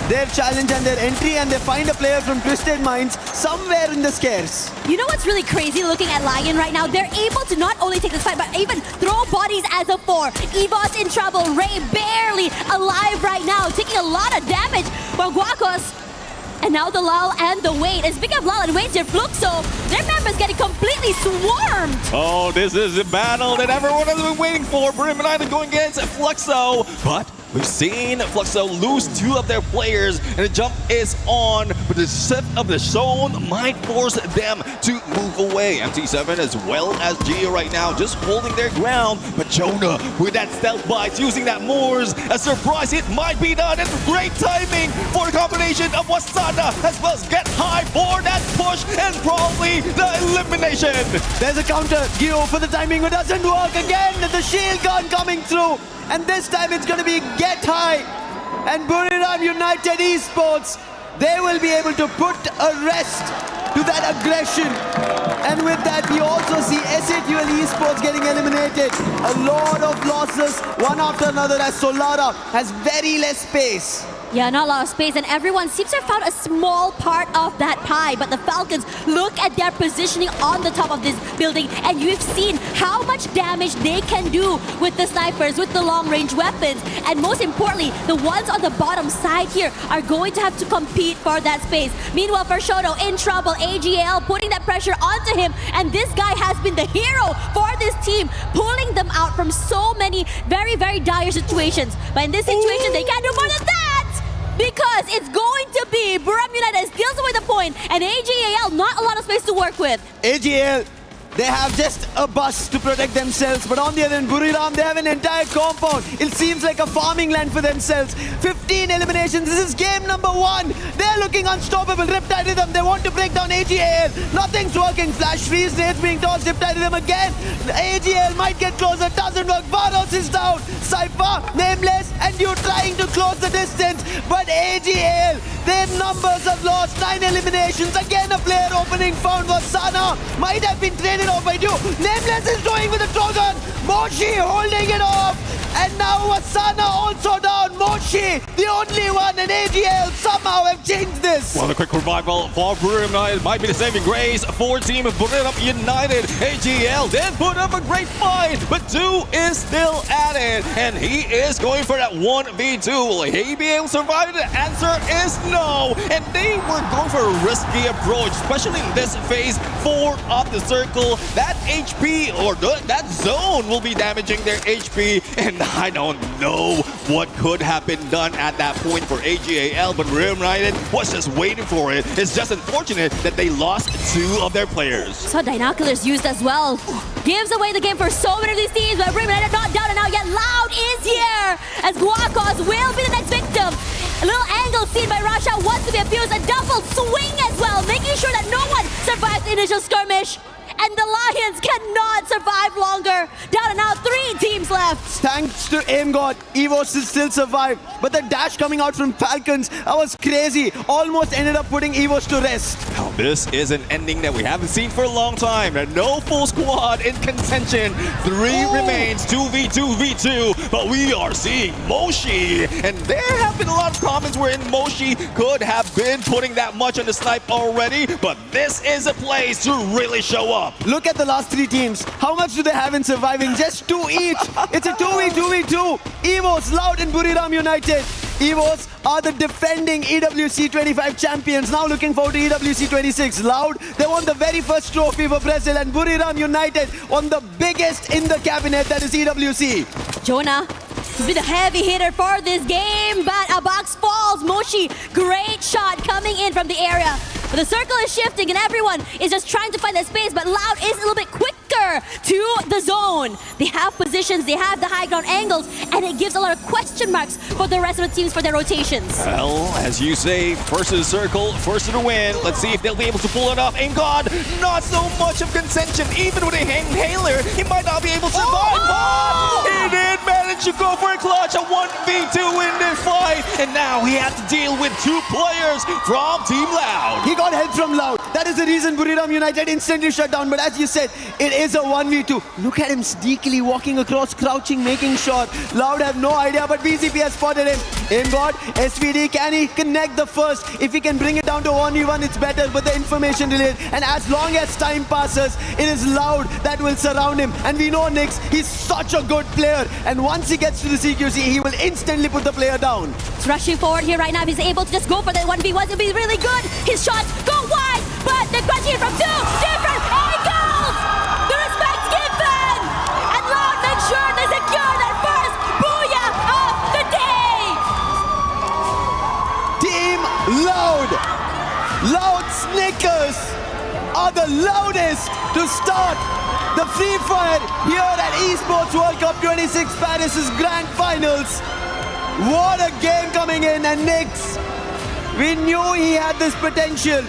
their challenge and their entry, and they find a player from Twisted Minds somewhere in the scarce. You know what's really crazy looking at Lion right now? They're able to not only take this fight, but even throw bodies as a 4. Evo's in trouble. Ray barely alive right now, taking a lot of damage from Guacos. And now the lull and the wait. And speaking of lull and wait, Fluxo, their members getting completely swarmed. Oh, this is the battle that everyone has been waiting for. Brim United going against Fluxo, but we've seen Fluxo lose 2 of their players, and the jump is on, but the shift of the zone might force them to move away. MT7 as well as Gio right now just holding their ground, but Jonah with that stealth bites, using that Moors, a surprise hit might be done, and great timing for the combination of Wasana as well as Get High for that push and probably the elimination. There's a counter, Gio for the timing, but doesn't work again. The shield gun coming through. And this time it's going to be Get High. And Buriram United Esports, they will be able to put a rest to that aggression. And with that, we also see SATUL Esports getting eliminated. A lot of losses, one after another, as Solara has very less space. Yeah, not a lot of space, and everyone seems to have found a small part of that pie. But the Falcons, look at their positioning on the top of this building, and you've seen how much damage they can do with the snipers, with the long-range weapons. And most importantly, the ones on the bottom side here are going to have to compete for that space. Meanwhile, for Shoto, in trouble, AGL putting that pressure onto him, and this guy has been the hero for this team, pulling them out from so many very, very dire situations. But in this situation, they can't do more than that! Because it's going to be Buriram United steals away the point, and AGL not a lot of space to work with. AGL, they have just a bus to protect themselves, but on the other end, Buriram, they have an entire compound. It seems like a farming land for themselves. 15 eliminations, this is game number 1. They're looking unstoppable. Riptide Rhythm, they want to break down AGL. Nothing's working. Flash freeze, nades being tossed. Riptide Rhythm again. AGL might get closer, doesn't work. Varos is down. Cypher, Nameless, and you trying to close the distance. But AGL, their numbers have lost. 9 eliminations. Again, a player opening found. Wasana might have been traded off by you. Nameless is doing with the Trojan. Moshi holding it off. And now Wasana also down. Moshi, the only one, and AGL somehow have changed this. Well, the quick revival for Buriram United might be the saving grace for Team Buriram United. AGL did put up a great fight, but 2 is still at it, and he is going for that 1v2. Will he be able to survive? The answer is no, and they were going for a risky approach, especially in this phase 4 of the circle. That HP or that zone will be damaging their HP, and I don't know what could have been done at that point for AGAL, but Buriram United was just waiting for it. It's just unfortunate that they lost 2 of their players. So Binoculars used as well. Gives away the game for so many of these teams, but Buriram United not down and out yet. Loud is here as Guacos will be the next victim. A little angle seen by Rasha wants to be abused. A double swing as well, making sure that no one survives the initial skirmish. And the Lions cannot survive longer. Down and out, 3 teams left. Thanks to Aim God, Evos has still survived. But the dash coming out from Falcons, that was crazy. Almost ended up putting Evos to rest. Now, this is an ending that we haven't seen for a long time. No full squad in contention. 3 remains, 2v2v2. But we are seeing Moshi. And there have been a lot of comments wherein Moshi could have been putting that much on the snipe already. But this is a place to really show up. Look at the last 3 teams. How much do they have in surviving? Just 2 each. It's a 2v2v2. Evos, Loud and Buriram United. Evos are the defending EWC 25 champions. Now looking forward to EWC 26. Loud, they won the very first trophy for Brazil, and Buriram United won the biggest in the cabinet, that is EWC. Jonah has been a heavy hitter for this game, but a box falls. Moshi, great shot coming in from the area. But the circle is shifting and everyone is just trying to find that space, but Loud is a little bit quicker to the zone. They have positions, they have the high ground angles, and it gives a lot of question marks for the rest of the teams for their rotations. Well, as you say, first to the circle, first to the win. Let's see if they'll be able to pull it off. Aim God, not so much of contention. Even with a inhaler, he might not be able to survive. But he did manage to go for a clutch, a 1v2 in this fight. And now he has to deal with 2 players from Team Loud. He got help from Loud. That is the reason Buriram United instantly shut down. But as you said, it is a 1v2. Look at him sneakily walking across, crouching, making shot. Loud have no idea, but BCP has spotted him. Aim God, SVD, can he connect the first? If he can bring it down to 1v1, it's better, but the information delayed. And as long as time passes, it is Loud that will surround him. And we know Nix, he's such a good player. And once he gets to the CQC, he will instantly put the player down. He's rushing forward here right now. If he's able to just go for that 1v1, it'll be really good. His shots go wide, but they're crunching it from 2 different angles. The respect's given. And Loud makes sure they secure that first booyah of the day. Team Loud. Loud Snickers are the loudest to start the Free Fire here at Esports World Cup 26 Paris' Grand Finals. What a game coming in, and Nix, we knew he had this potential.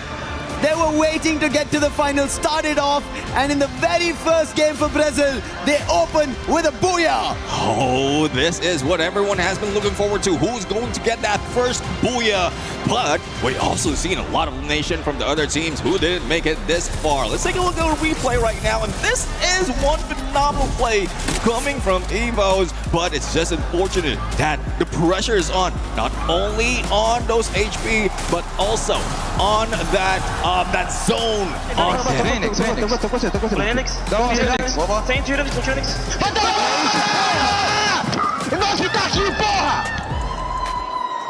They were waiting to get to the final, started off, and in the very first game for Brazil, they opened with a booyah. Oh, this is what everyone has been looking forward to. Who's going to get that first booyah? But we also seen a lot of elimination from the other teams who didn't make it this far. Let's take a look at a replay right now, and this is one phenomenal play coming from Evos, but it's just unfortunate that the pressure is on, not only on those HP, but also on that zone.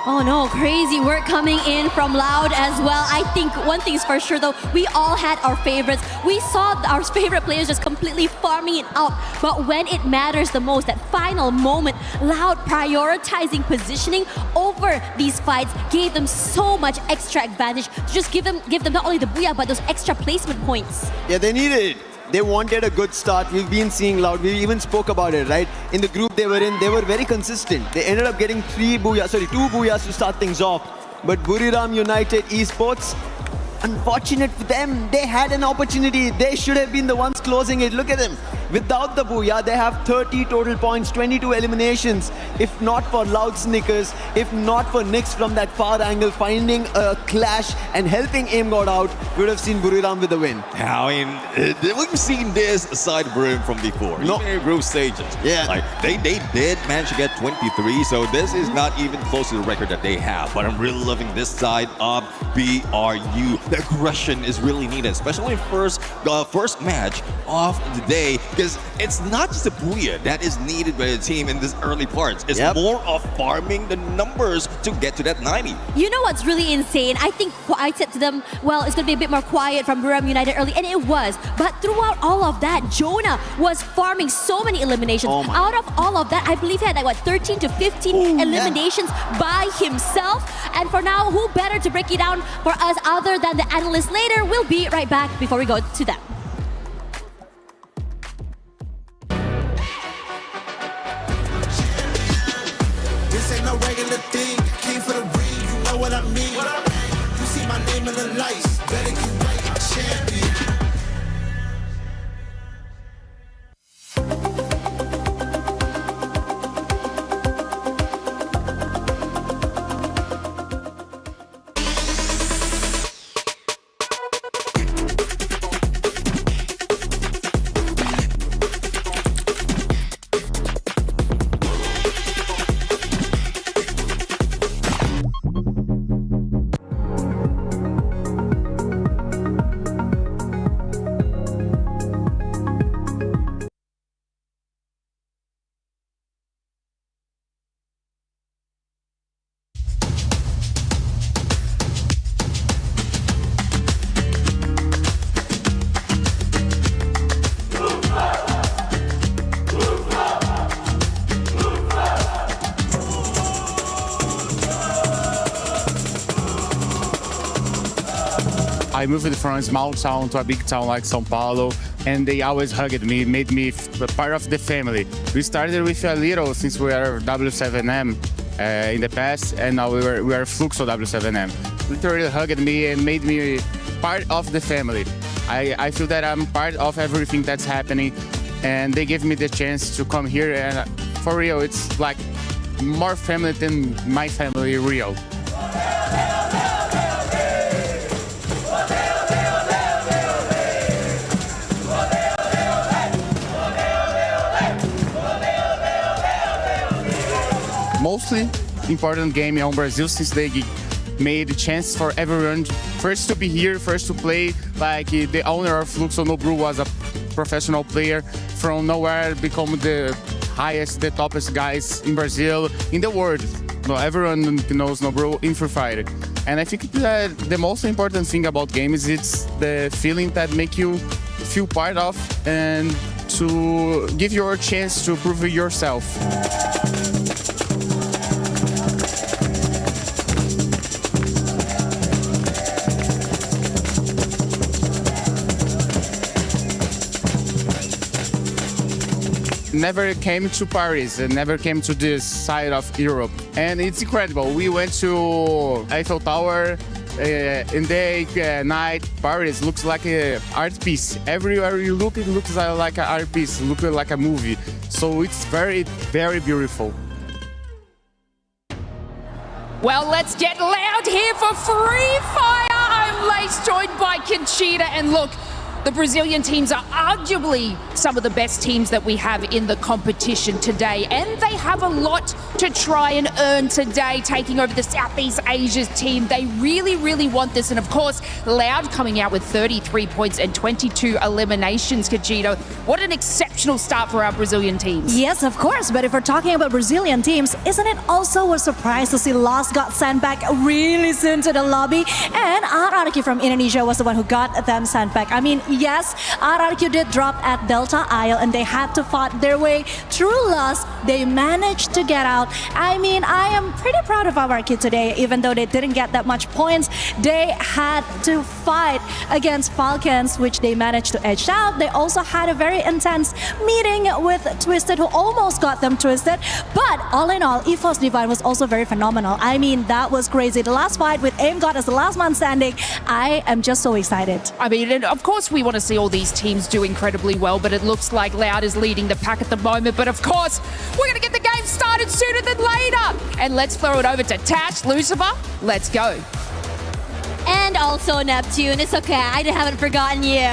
Oh no, crazy work coming in from Loud as well. I think one thing's for sure though, we all had our favorites. We saw our favorite players just completely farming it out. But when it matters the most, that final moment, Loud prioritizing positioning over these fights gave them so much extra advantage to just give them not only the booyah, but those extra placement points. Yeah, they needed it. They wanted a good start. We've been seeing Loud. We even spoke about it, right? In the group they were in, they were very consistent. They ended up getting 2 booyahs to start things off. But Buriram United Esports, unfortunate for them, they had an opportunity. They should have been the ones closing it. Look at them. Without the Booyah, they have 30 total points, 22 eliminations. If not for Loud Snickers, if not for Nyx from that far angle finding a clash and helping Aim God out, we would have seen Buriram with the win. I mean, we've seen this side of Buriram from before. No. Even in group stages. Yeah. Like, they did manage to get 23, so this is not even close to the record that they have. But I'm really loving this side of BRU. The aggression is really needed, especially in first match of the day, because it's not just a Booyah that is needed by the team in this early parts. It's more of farming the numbers to get to that 90. You know what's really insane? I think I said to them, well, it's going to be a bit more quiet from Buriram United early, and it was. But throughout all of that, Jonah was farming so many eliminations. Out of all of that, I believe he had like, 13 to 15 eliminations by himself. And for now, who better to break it down for us other than the analyst later? We'll be right back before we go to that. This ain't no regular thing. Came for the ring, you know what I mean. You see my name in the lights, better get right, champion. I moved from a small town to a big town like São Paulo, and they always hugged me, made me part of the family. We started with a little since we were W7M in the past, and now we are Fluxo W7M. Literally hugged me and made me part of the family. I feel that I'm part of everything that's happening, and they gave me the chance to come here, and for real, it's like more family than my family real. Mostly important game on Brazil since they made a chance for everyone first to be here, first to play. Like the owner of Fluxo Nobru was a professional player from nowhere, become the highest, the toppest guys in Brazil, in the world. No, everyone knows Nobru in Free Fire. And I think that the most important thing about games is it's the feeling that make you feel part of and to give you a chance to prove yourself. Never came to Paris and never came to this side of Europe, and it's incredible. We went to Eiffel Tower in day, night. Paris looks like an art piece. Everywhere you look, it looks like an art piece, looks like a movie. So it's very, very beautiful. Well, let's get loud here for Free Fire. I'm Lace, joined by Conchita, and look, the Brazilian teams are arguably some of the best teams that we have in the competition today, and they have a lot to try and earn today, taking over the Southeast Asia's team. They really, really want this, and of course, Loud coming out with 33 points and 22 eliminations. Kajito, what an exceptional start for our Brazilian teams. Yes, of course, but if we're talking about Brazilian teams, isn't it also a surprise to see Lost got sent back really soon to the lobby, and RRQ from Indonesia was the one who got them sent back? I mean, yes, RRQ did drop at Delta Isle and they had to fight their way through Lost they managed to get out. I mean, I am pretty proud of our kid today, even though they didn't get that much points. They had to fight against Falcons, which they managed to edge out. They also had a very intense meeting with Twisted, who almost got them twisted. But all in all, EFOS Divine was also very phenomenal. I mean, that was crazy. The last fight with Aim God as the last man standing, I am just so excited. I mean, of course we want to see all these teams do incredibly well, but it looks like Loud is leading the pack at the moment. But of course, we're going to get the game started sooner than later. And let's throw it over to Tash, Lucifer. Let's go. And also Neptune, it's okay, I haven't forgotten you.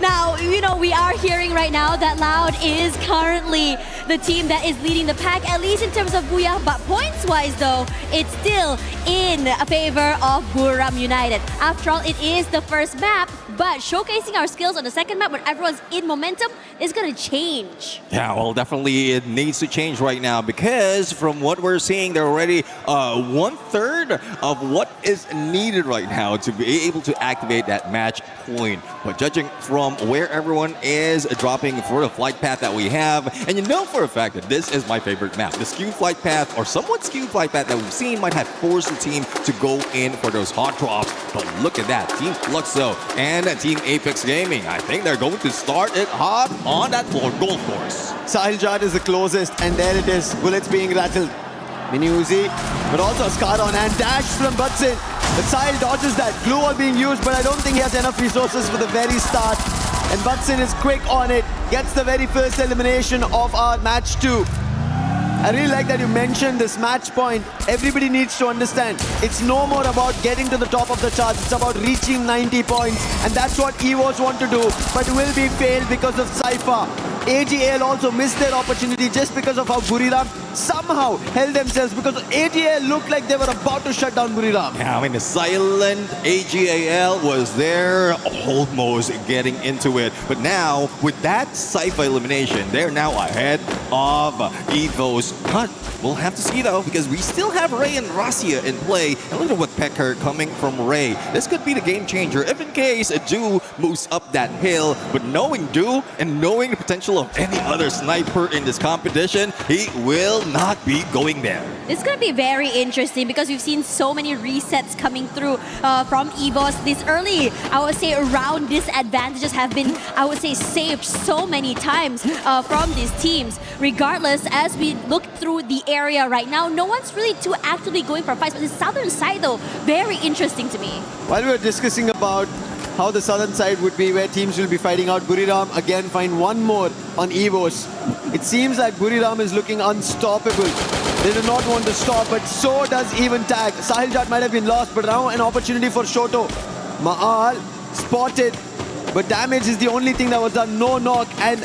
Now, you know, we are hearing right now that Loud is currently the team that is leading the pack, at least in terms of Booyah, but points-wise though, it's still in favor of Buriram United. After all, it is the first map, but showcasing our skills on the second map when everyone's in momentum is gonna change. Yeah, well, definitely it needs to change right now because from what we're seeing, they're already 1/3 of what is needed right now to be able to activate that match point. But judging from where everyone is dropping for the flight path that we have, and you know for a fact that this is my favorite map. The skewed flight path, or somewhat skewed flight path that we've seen, might have forced the team to go in for those hot drops. But look at that, Team Fluxo and Team Apex Gaming. I think they're going to start it hot on that golf course. Sahil Jad is the closest, and there it is, bullets being rattled. Mini Uzi, but also Scar on and dash from Butson. But Sahil dodges that. Glue all being used, but I don't think he has enough resources for the very start. And Butson is quick on it, gets the very first elimination of our match 2. I really like that you mentioned this match point. Everybody needs to understand, it's no more about getting to the top of the charts, it's about reaching 90 points, and that's what EVOS want to do, but will be failed because of Cypher. AGL also missed their opportunity just because of how Buriram somehow held themselves, because AGL looked like they were about to shut down Buriram. Yeah, I mean, the silent AGAL was there, almost getting into it. But now, with that Cypher elimination, they're now ahead of EVOS. But we'll have to see, though, because we still have Ray and Rasia in play. And look at what Pecker coming from Ray. This could be the game changer if in case Do moves up that hill. But knowing Do and knowing the potential of any other sniper in this competition, he will not be going there. It's going to be very interesting because we've seen so many resets coming through from EVOS this early. I would say round disadvantages have been, I would say, saved so many times from these teams. Regardless, as we look through the area right now, no one's really too actively going for fights. But the southern side, though, very interesting to me. While we were discussing about how the southern side would be, where teams will be fighting out, Buriram again find one more on EVOS. It seems like Buriram is looking unstoppable. They do not want to stop, but so does even Tag. Sahil Jat might have been lost, but now an opportunity for Shoto. Ma'al spotted, but damage is the only thing that was done. No knock, and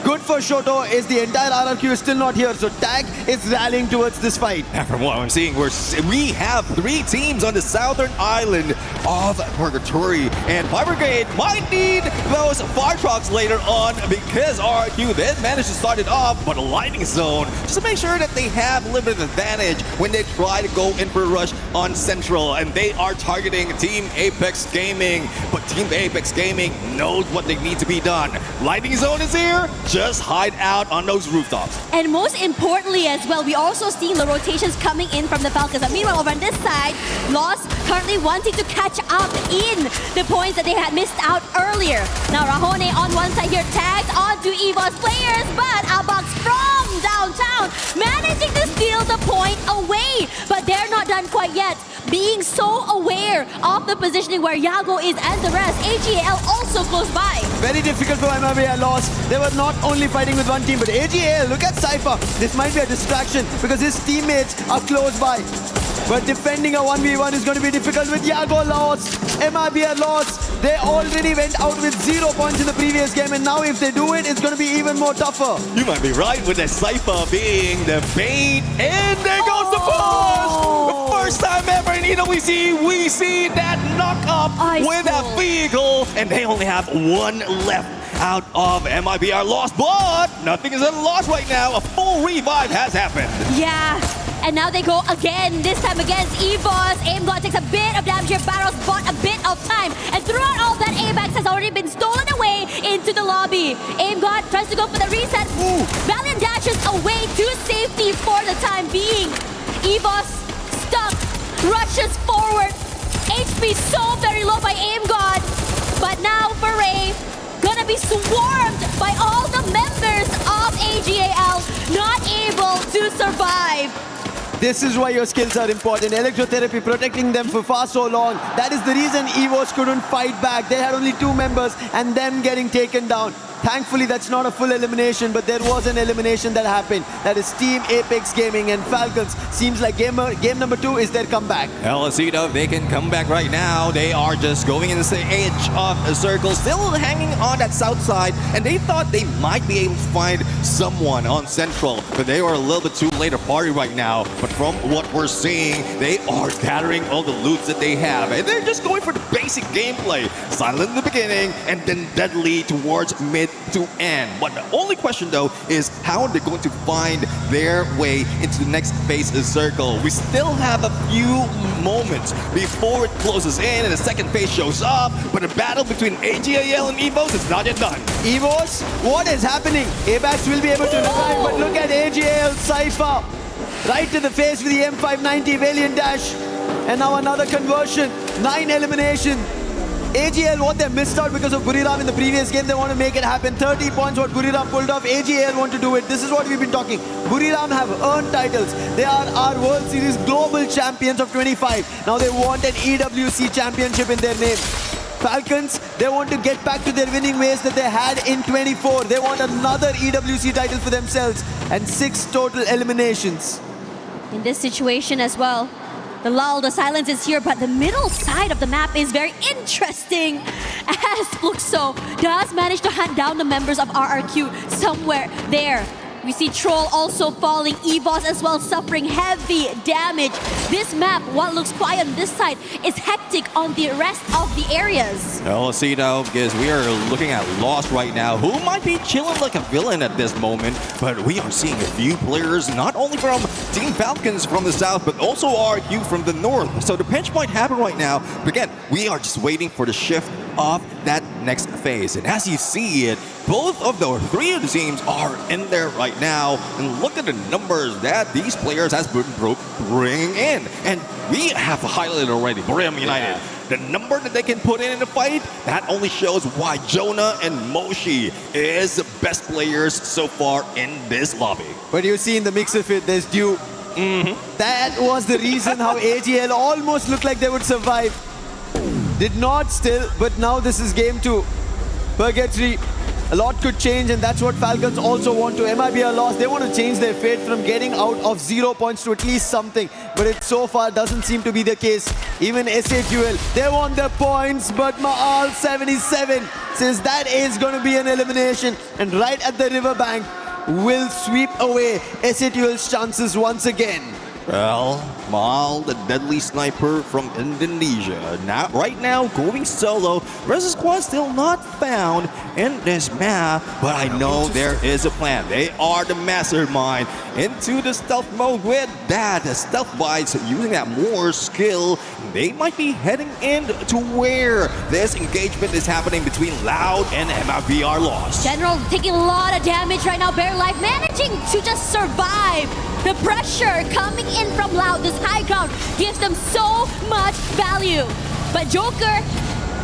good for Shoto is the entire RRQ is still not here, so Tag is rallying towards this fight. And from what I'm seeing, we have 3 teams on the southern island of Purgatory, and Fire Brigade might need those fire trucks later on because RRQ then managed to start it off, but a lightning zone just to make sure that they have limited advantage when they try to go in for a rush on Central, and they are targeting Team Apex Gaming, but Team Apex Gaming knows what they need to be done. Lightning zone is here. Just hide out on those rooftops. And most importantly as well, we also seeing the rotations coming in from the Falcons. But meanwhile, over on this side, Lost currently wanting to catch up in the points that they had missed out earlier. Now Rahone on one side here, tagged onto EVOS players, but Abax from downtown managing to steal the point away. But they're not done quite yet. Being so aware of the positioning where Yago is and the rest. AGL also close by. Very difficult for MIBR loss. They were not only fighting with one team, but AGL, look at Cypher. This might be a distraction because his teammates are close by. But defending a 1v1 is going to be difficult with Yago lost. MIBR lost. They already went out with 0 points in the previous game, and now if they do it, it's going to be even more tougher. You might be right with the Cypher being the bait, and there goes the push! The first time ever in EWC, we see that knock up with a vehicle, and they only have 1 left out of MIBR lost, but nothing is lost right now. A full revive has happened. Yeah. And now they go again, this time against EVOS. AimGod takes a bit of damage here. Barros bought a bit of time. And throughout all that, ABAX has already been stolen away into the lobby. AimGod tries to go for the reset. Valiant dash rushes away to safety for the time being. EVOS stuck, rushes forward. HP so very low by Aim God. But now Foray gonna be swarmed by all the members of AGAL, not able to survive. This is why your skills are important. Electrotherapy protecting them for far so long. That is the reason EVOS couldn't fight back. They had only 2 members and them getting taken down. Thankfully, that's not a full elimination, but there was an elimination that happened. That is Team Apex Gaming and Falcons. Seems like game number 2 is their comeback. LSEDO, they can come back right now. They are just going in the edge of a circle, still hanging on that south side, and they thought they might be able to find someone on central, but they were a little bit too late to party right now. But from what we're seeing, they are gathering all the loots that they have, and they're just going for the basic gameplay. Silent in the beginning, and then deadly towards mid to end. But the only question though is how are they going to find their way into the next phase of the circle? We still have a few moments before it closes in and the second phase shows up, but the battle between AGAL and EVOS is not yet done. EVOS, what is happening? Apex will be able to revive, but look at AGAL Cypher. Right to the face with the M590 Valiant Dash. And now another conversion, 9 elimination. AGL, what they missed out because of Buriram in the previous game, they want to make it happen. 30 points, what Buriram pulled off. AGL want to do it. This is what we've been talking. Buriram have earned titles. They are our World Series global champions of 25. Now they want an EWC championship in their name. Falcons, they want to get back to their winning ways that they had in 24. They want another EWC title for themselves and 6 total eliminations. In this situation as well, the lull, the silence is here, but the middle side of the map is very interesting as Fluxo does manage to hunt down the members of RRQ somewhere there. We see Troll also falling, EVOS as well suffering heavy damage. This map, what looks quiet on this side, is hectic on the rest of the areas. LSEDO, because we are looking at Lost right now, who might be chilling like a villain at this moment, but we are seeing a few players, not only from Team Falcons from the south, but also RQ from the north. So the pinch might happen right now, but again, we are just waiting for the shift of that next phase. And as you see it, both of the 3 of the teams are in there right now. And look at the numbers that these players has been bringing in. And we have highlighted already, Brim United. The number that they can put in the fight, that only shows why Jonah and Moshi is the best players so far in this lobby. But you see in the mix of it, there's Dew. That was the reason how AGL almost looked like they would survive. Did not still, but now this is game 2. Purgatory, a lot could change, and that's what Falcons also want to. MIB are lost. They want to change their fate from getting out of 0 points to at least something. But it so far doesn't seem to be the case. Even SAQL, they want their points, but Maal 77 says that is going to be an elimination. And right at the riverbank will sweep away SAQL's chances once again. Well, Maal, the deadly sniper from Indonesia, right now going solo. Rest squad still not found in this map, but I know there is a plan. They are the mastermind into the stealth mode with that. The stealth bites using that more skill. They might be heading in to where this engagement is happening between Loud and MIBR Lost. General taking a lot of damage right now. Bare Life managing to just survive. The pressure coming in from Loud, this high ground, gives them so much value. But Joker,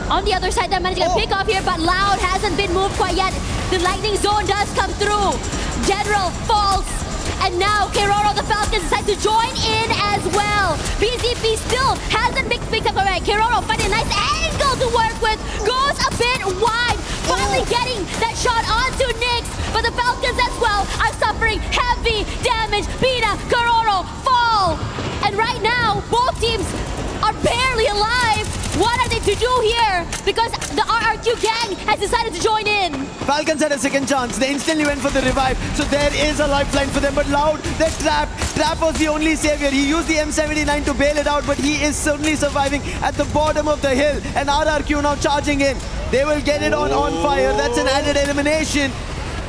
on the other side, they're managing to pick off here, but Loud hasn't been moved quite yet. The lightning zone does come through. General falls, and now Keroro, the Falcons, decide to join in as well. BZP still hasn't been picked up already. Keroro finding a nice angle to work with, goes a bit wide, finally getting that shot onto Nyx, but the Falcons as well are suffering heavy damage. Pina, Keroro fall, and right now both teams are barely alive. What are they to do here? Because the RRQ gang has decided to join in. Falcons had a second chance. They instantly went for the revive. So there is a lifeline for them. But Loud, they're trapped. Trap was the only savior. He used the M79 to bail it out, but he is certainly surviving at the bottom of the hill. And RRQ now charging in. They will get it on fire. That's an added elimination.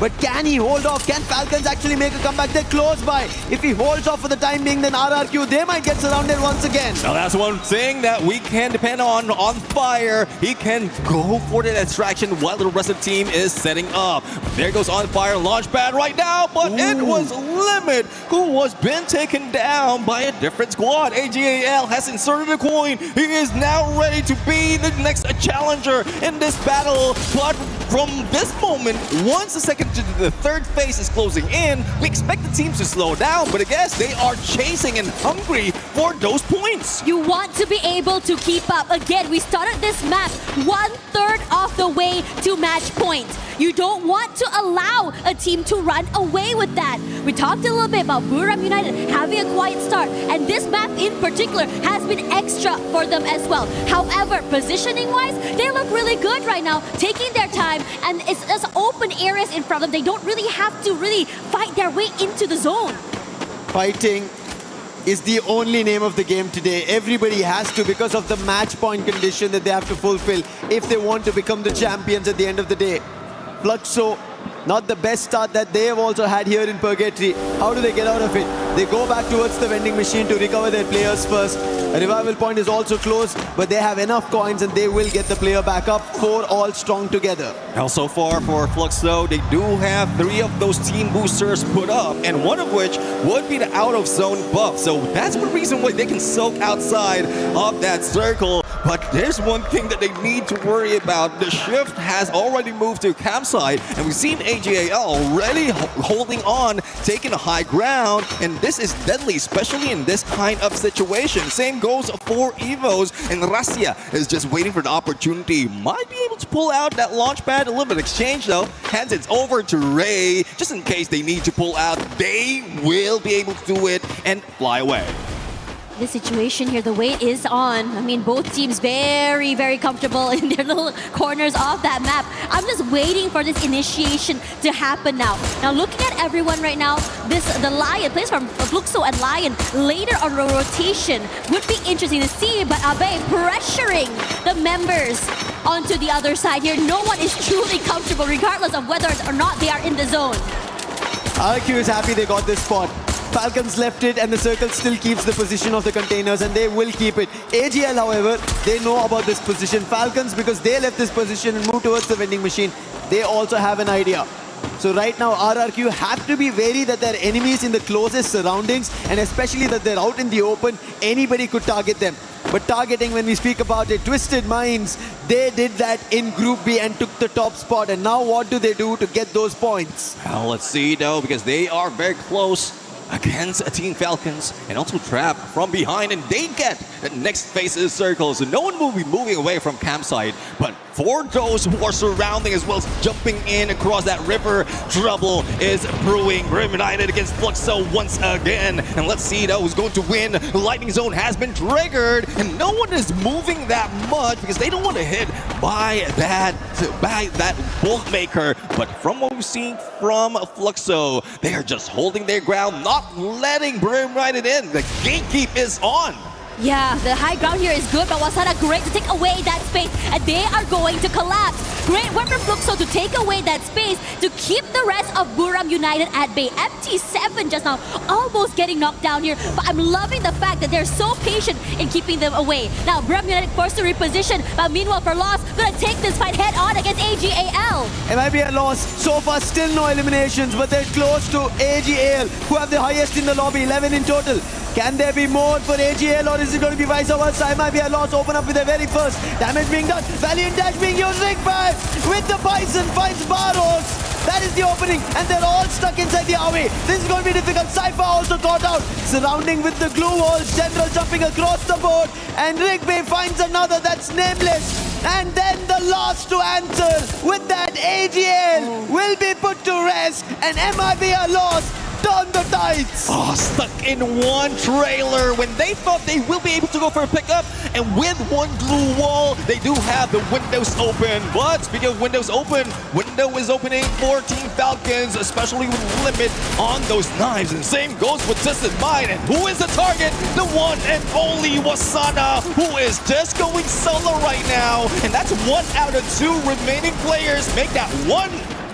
But can he hold off? Can Falcons actually make a comeback? They're close by. If he holds off for the time being, then RRQ, they might get surrounded once again. Now that's one thing that we can depend on Fire. He can go for the distraction while the rest of the team is setting up. There goes On Fire launchpad right now, but it was Limit who was been taken down by a different squad. AGAL has inserted a coin. He is now ready to be the next challenger in this battle. But from this moment, once the second to the third phase is closing in, we expect the teams to slow down, but I guess they are chasing and hungry for those points. You want to be able to keep up. Again, we started this map 1/3 of the way to match point. You don't want to allow a team to run away with that. We talked a little bit about Buriram United having a quiet start, and this map in particular has been extra for them as well. However, positioning-wise, they look really good right now, taking their time, and it's just open areas in front of them. They don't really have to really fight their way into the zone. Fighting is the only name of the game today. Everybody has to, because of the match point condition that they have to fulfill if they want to become the champions at the end of the day. Fluxo, not the best start that they have also had here in Purgatory. How do they get out of it? They go back towards the vending machine to recover their players first. A revival point is also close, but they have enough coins and they will get the player back up. 4 all strong together. Now so far for Fluxo, they do have 3 of those team boosters put up, and one of which would be the out of zone buff. So that's one reason why they can soak outside of that circle. But there's one thing that they need to worry about. The shift has already moved to campsite, and we've seen AGAL already holding on, taking a high ground, and this is deadly, especially in this kind of situation. Same goes for Evos, and Russia is just waiting for the opportunity. Might be able to pull out that launch pad. A little bit of exchange though. Hands it over to Ray, just in case they need to pull out. They will be able to do it and fly away. The situation here, the weight is on. I mean, both teams very, very comfortable in their little corners of that map. I'm just waiting for this initiation to happen now. Now, looking at everyone right now, the Lion, plays from Fluxo and Lion later on the rotation would be interesting to see, but Abe pressuring the members onto the other side here. No one is truly comfortable, regardless of whether or not they are in the zone. RQ is happy they got this spot. Falcons left it and the circle still keeps the position of the containers and they will keep it. AGL, however, they know about this position. Falcons, because they left this position and moved towards the vending machine, they also have an idea. So right now, RRQ have to be wary that their enemies in the closest surroundings, and especially that they're out in the open, anybody could target them. But targeting, when we speak about it, Twisted Minds, they did that in Group B and took the top spot. And now what do they do to get those points? Well, let's see though, because they are very close against Team Falcons, and also trapped from behind, and they get the next phase's circle, so no one will be moving away from campsite. But for those who are surrounding as well as jumping in across that river, trouble is brewing. Buriram United against Fluxo once again, and let's see though who's going to win. The lightning zone has been triggered, and no one is moving that much because they don't want to hit by that bolt maker. But from what we've seen from Fluxo, they are just holding their ground, not letting Buriram United in. The gatekeep is on. Yeah, the high ground here is good, but Wasana great to take away that space, and they are going to collapse. Great work from Fluxo to take away that space to keep the rest of Buriram United at bay. MT7 just now almost getting knocked down here, but I'm loving the fact that they're so patient in keeping them away. Now, Buriram United forced to reposition, but meanwhile for Lost, gonna take this fight head on against AGAL. It might be a loss. So far, still no eliminations, but they're close to AGAL, who have the highest in the lobby, 11 in total. Can there be more for AGL, or is it going to be vice versa? It might be a loss. Open up with their very first. Damage being done. Valiant dash being used. Rigby with the Bison finds Barros. That is the opening, and they're all stuck inside the away. This is going to be difficult. Cypher also caught out. Surrounding with the glue walls. General jumping across the board, and Rigby finds another that's nameless. And then the last to answer with that AGL will be put to rest, and MIB a loss. Turn the tides. Oh, stuck in one trailer when they thought they will be able to go for a pickup, and with one glue wall, they do have the windows open. But speaking of windows open, window is opening for Team Falcons, especially with Limit on those knives. And same goes with Twisted Mind. And who is the target? The one and only Wasana, who is just going solo right now. And that's 1 out of 2 remaining players. Make that 1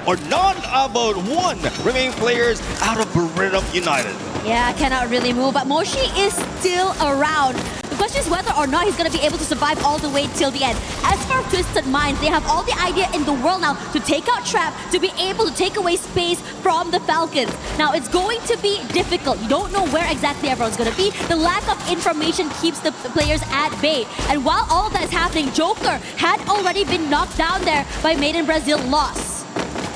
or none about one remaining players out of Buridam United. Yeah, cannot really move, but Moshi is still around. The question is whether or not he's going to be able to survive all the way till the end. As for Twisted Minds, they have all the idea in the world now to take out Trap, to be able to take away space from the Falcons. Now, it's going to be difficult. You don't know where exactly everyone's going to be. The lack of information keeps the players at bay. And while all of that is happening, Joker had already been knocked down there by Made in Brazil loss.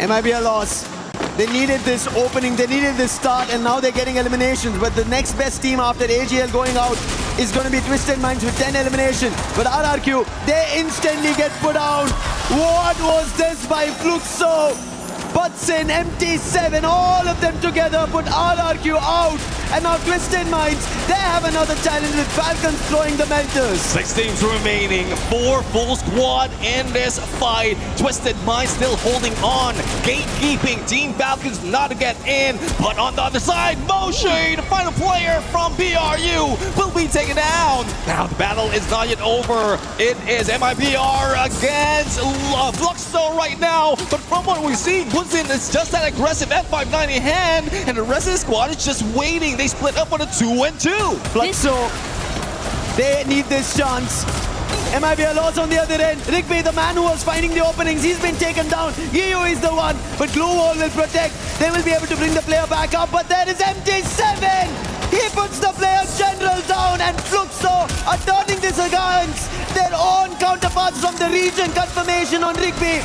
It might be a loss. They needed this opening, they needed this start, and now they're getting eliminations. But the next best team after AGL going out is going to be Twisted Minds with 10 eliminations. But RRQ, they instantly get put out. What was this by Fluxo? Butson, MT7, all of them together put RRQ out. And now Twisted Minds, they have another challenge with Falcons throwing the melters. 6 teams remaining, 4 full squad in this fight. Twisted Minds still holding on, gatekeeping Team Falcons not to get in. But on the other side, Moshe, the final player from BRU, will be taken down. Now the battle is not yet over. It is MIBR against Fluxo right now. But from what we see, Bunzin is just that aggressive F590 hand, and the rest of the squad is just waiting. They split up on a 2-2. Fluxo, they need this chance. MIBR loss on the other end. Rigby, the man who was finding the openings, he's been taken down. Giyu is the one, but Glue Wall will protect. They will be able to bring the player back up, but there is MT7. He puts the player general down, and Fluxo are turning this against their own counterparts from the region. Confirmation on Rigby.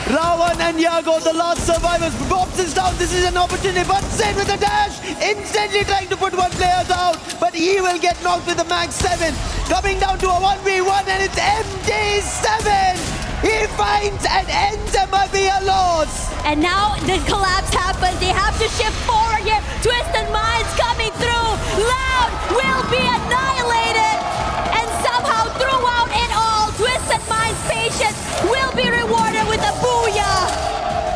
Rawan and Yago, the last survivors. Box is down. This is an opportunity. But Sid with a dash, instantly trying to put one player down. But he will get knocked with the Max 7. Coming down to a 1v1, and it's MT7. He finds and ends MIBR loss. And now the collapse happens. They have to shift forward here. Twisted Minds coming through. Loud will be annihilated. And somehow throughout it all, Twisted Minds' patience will be rewarded with a booyah.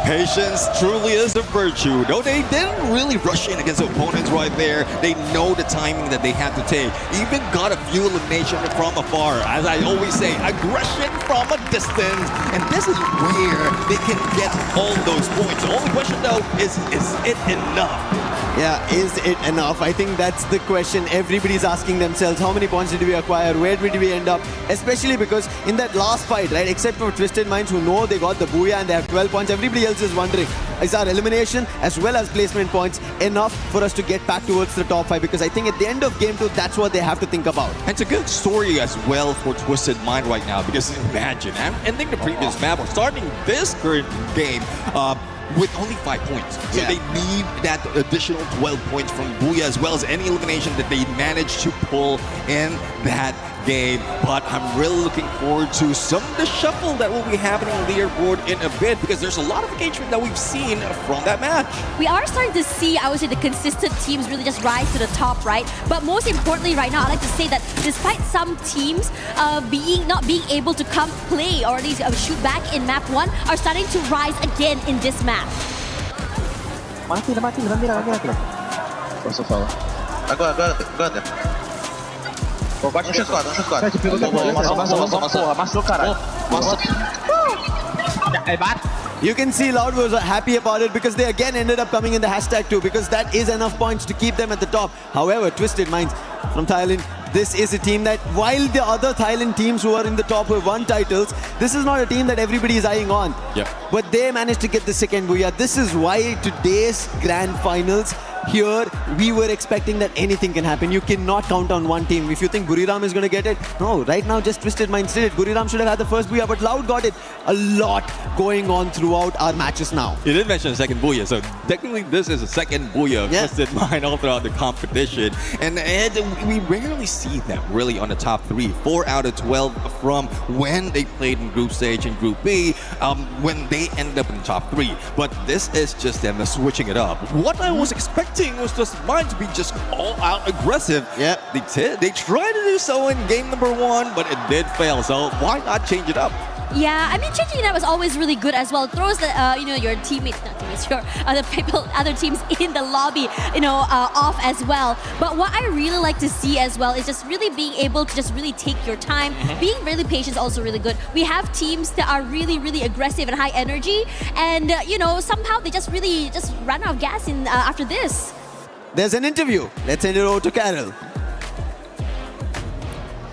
Patience truly is a virtue. Though they didn't really rush in against opponents right there, they know the timing that they have to take. Even got a few eliminations from afar. As I always say, aggression from a distance. And this is where they can get all those points. The only question though is it enough? Yeah, is it enough? I think that's the question everybody's asking themselves. How many points did we acquire? Where did we end up? Especially because in that last fight, right, except for Twisted Minds who know they got the booyah and they have 12 points, everybody else is wondering, is our elimination as well as placement points enough for us to get back towards the top 5? Because I think at the end of game 2, that's what they have to think about. And it's a good story as well for Twisted Mind right now, because imagine, ending the previous map or starting this current game, with only 5 points. So they need that additional 12 points from Booyah as well as any elimination that they managed to pull in that game. But I'm really looking forward to some of the shuffle that will be happening on the leaderboard in a bit, because there's a lot of engagement that we've seen from that match. We are starting to see, I would say, the consistent teams really just rise to the top, right? But most importantly right now, I'd like to say that despite some teams not being able to come play or at least shoot back in map 1, are starting to rise again in this map. Mati, nanti. Posso falar. Agora. Don't shoot squad. Masuk, caralho. You can see Loud was happy about it because they again ended up coming in the hashtag 2, because that is enough points to keep them at the top. However, Twisted Minds from Thailand, this is a team that, while the other Thailand teams who are in the top who have won titles, this is not a team that everybody is eyeing on. But they managed to get the second booyah. This is why today's grand finals, here we were expecting that anything can happen. You cannot count on one team. If you think Buriram is going to get it, no, right now just Twisted Minds did it. Buriram should have had the first booyah, but Loud got it. A lot going on throughout our matches now. You did mention a second booyah, so technically this is a second booyah of Twisted Mind all throughout the competition. And we rarely see them really on the top 3. 4 out of 12 from when they played in group stage and group B, when they ended up in the top 3. But this is just them switching it up. What I was expecting was just Mind to be just all out aggressive. They tried to do so in game number 1, but it did fail. So why not change it up? Yeah, I mean, changing it up is always really good as well. It throws the, your teammates, not teammates, your other people, other teams in the lobby, off as well. But what I really like to see as well is just really being able to just really take your time. Being really patient is also really good. We have teams that are really, really aggressive and high energy, and somehow they just really just run out of gas in after this. There's an interview. Let's send it over to Carol.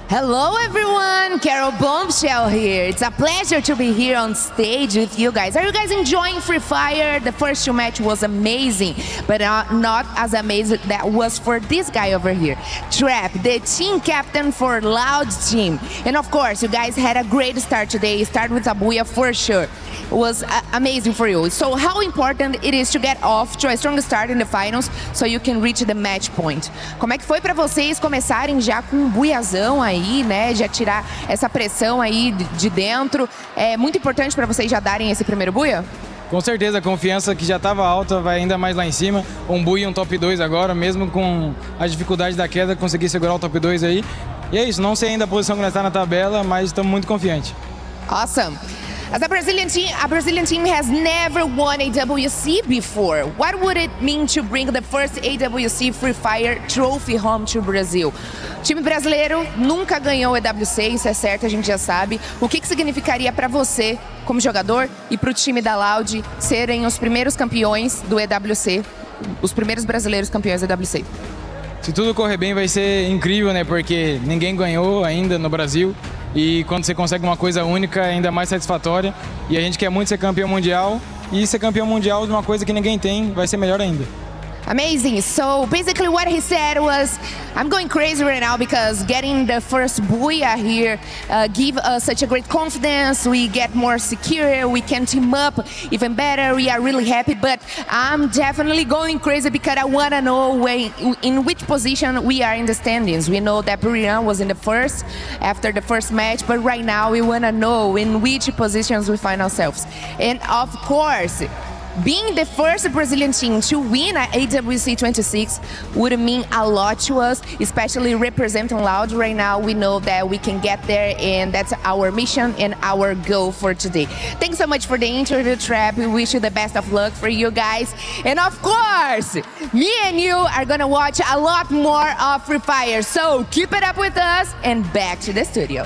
Hello everyone, Carol Bombshell here. It's a pleasure to be here on stage with you guys. Are you guys enjoying Free Fire? The first 2 match was amazing, but not as amazing that was for this guy over here. Trap, the team captain for Loud team. And of course, you guys had a great start today. Start with a booyah for sure. It was amazing for you. So how important it is to get off to a strong start in the finals so you can reach the match point. Como é que foi para vocês começarem já com um buiazão aí, né? Já tirar essa pressão aí de dentro. É muito importante para vocês já darem esse primeiro buia? Com certeza, a confiança que já estava alta vai ainda mais lá em cima. Um buia e um top 2 agora, mesmo com as dificuldades da queda, conseguir segurar o top 2 aí. E é isso, não sei ainda a posição que nós está na tabela, mas estamos muito confiantes. Awesome. As a Brazilian team has never won AWC before. What would it mean to bring the first AWC Free Fire trophy home to Brazil? O time brasileiro nunca ganhou EWC, isso é certo, a gente já sabe. O que significaria para você, como jogador, e para o time da Loud serem os primeiros campeões do EWC, os primeiros brasileiros campeões do EWC? Se tudo correr bem vai ser incrível, né? Porque ninguém ganhou ainda no Brasil. E quando você consegue uma coisa única, é ainda mais satisfatória. E a gente quer muito ser campeão mundial. E ser campeão mundial de uma coisa que ninguém tem vai ser melhor ainda. Amazing. So basically what he said was, I'm going crazy right now because getting the first booyah here give us such a great confidence. We get more secure. We can team up even better. We are really happy, but I'm definitely going crazy because I want to know in which position we are in the standings. We know that Buriram was in the first after the first match, but right now we want to know in which positions we find ourselves. And of course, being the first Brazilian team to win at AWC 26 would mean a lot to us, especially representing Loud right now. We know that we can get there, and that's our mission and our goal for today. Thanks so much for the interview, Trap. We wish you the best of luck for you guys. And of course, me and you are gonna watch a lot more of Free Fire. So keep it up with us and back to the studio.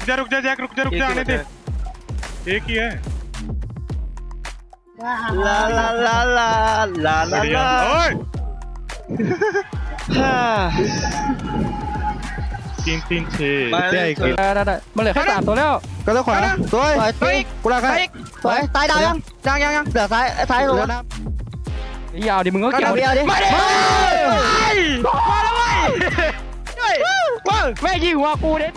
रुक जा Jack रुक जा आने दे एक ही है ला ला ला ला ला ला ला ओए 3-3-6ได้มันเหลือแค่3ตัวแล้วก็ต้องขวาสวยกูรักให้สวยตายดาวยังเหลือซ้ายตัวนะยาวดิมึงก็เกี่ยวดิมาดิมาแล้วเว้ยแม่ยิงหัวกูเด็ด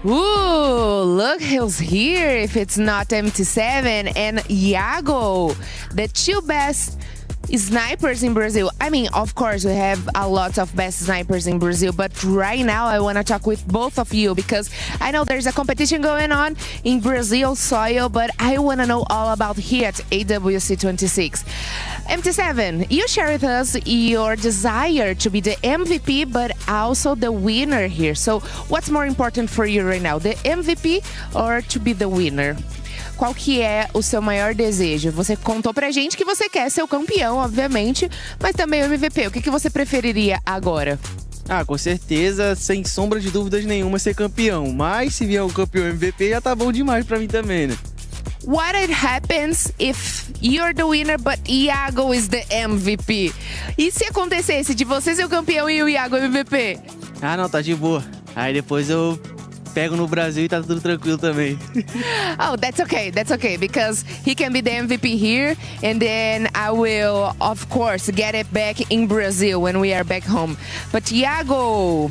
Ooh, look who's here if it's not MT7 and Iago, the two best snipers in Brazil. I mean, of course, we have a lot of best snipers in Brazil, but right now I want to talk with both of you because I know there's a competition going on in Brazil soil, but I want to know all about here at AWC 26. MT7, you share with us your desire to be the MVP, but also the winner here. So what's more important for you right now, the MVP or to be the winner? Qual que é o seu maior desejo? Você contou pra gente que você quer ser o campeão, obviamente, mas também o MVP. O que você preferiria agora? Ah, com certeza, sem sombra de dúvidas nenhuma, ser campeão. Mas se vier o campeão MVP, já tá bom demais pra mim também, né? what it happens if you're the winner but Iago is the MVP? E se acontecesse de você ser o campeão e o Iago MVP? Ah, não, tá de boa. Aí depois eu pego no Brasil e tá tudo tranquilo também. Oh, that's okay, because he can be the MVP here, and then I will, of course, get it back in Brazil when we are back home. But Iago,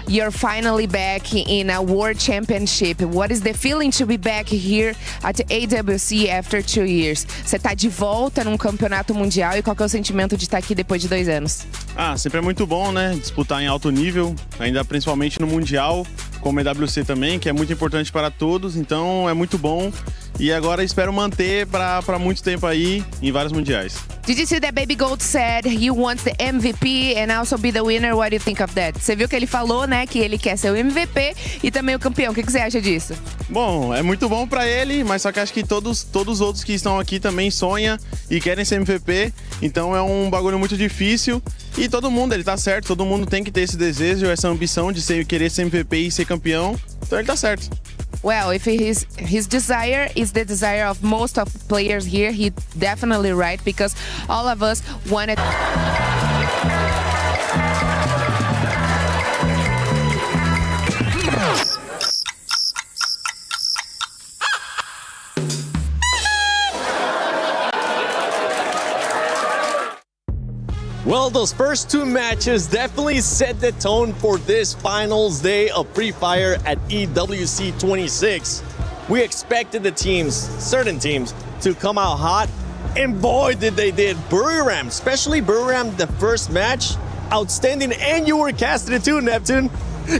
you're finally back in a World Championship. What is the feeling to be back here at the AWC after 2 years? Você tá de volta num campeonato mundial e qual que é o sentimento de estar aqui depois de 2 anos? Ah, sempre é muito bom, né? Disputar em alto nível, ainda principalmente no Mundial, como EWC também, que é muito importante para todos, então é muito bom. E agora espero manter para muito tempo aí em vários mundiais. Did you see that Baby Gold said he wants the MVP and also be the winner? What do you think of that? Você viu que ele falou, né, que ele quer ser o MVP e também o campeão. O que você acha disso? Bom, é muito bom para ele, mas só que acho que todos os outros que estão aqui também sonham e querem ser MVP, então é um bagulho muito difícil. E todo mundo, ele tá certo, todo mundo tem que ter esse desejo, essa ambição de querer ser MVP e ser campeão, então ele tá certo. Well, if his desire is the desire of most of players here, he definitely right, because all of us wanted. Well, those first 2 matches definitely set the tone for this finals day of Free Fire at EWC 26. We expected the teams, certain teams, to come out hot, and boy did they did. Buriram, especially Buriram, the first match, outstanding, and you were casting it too, Neptune.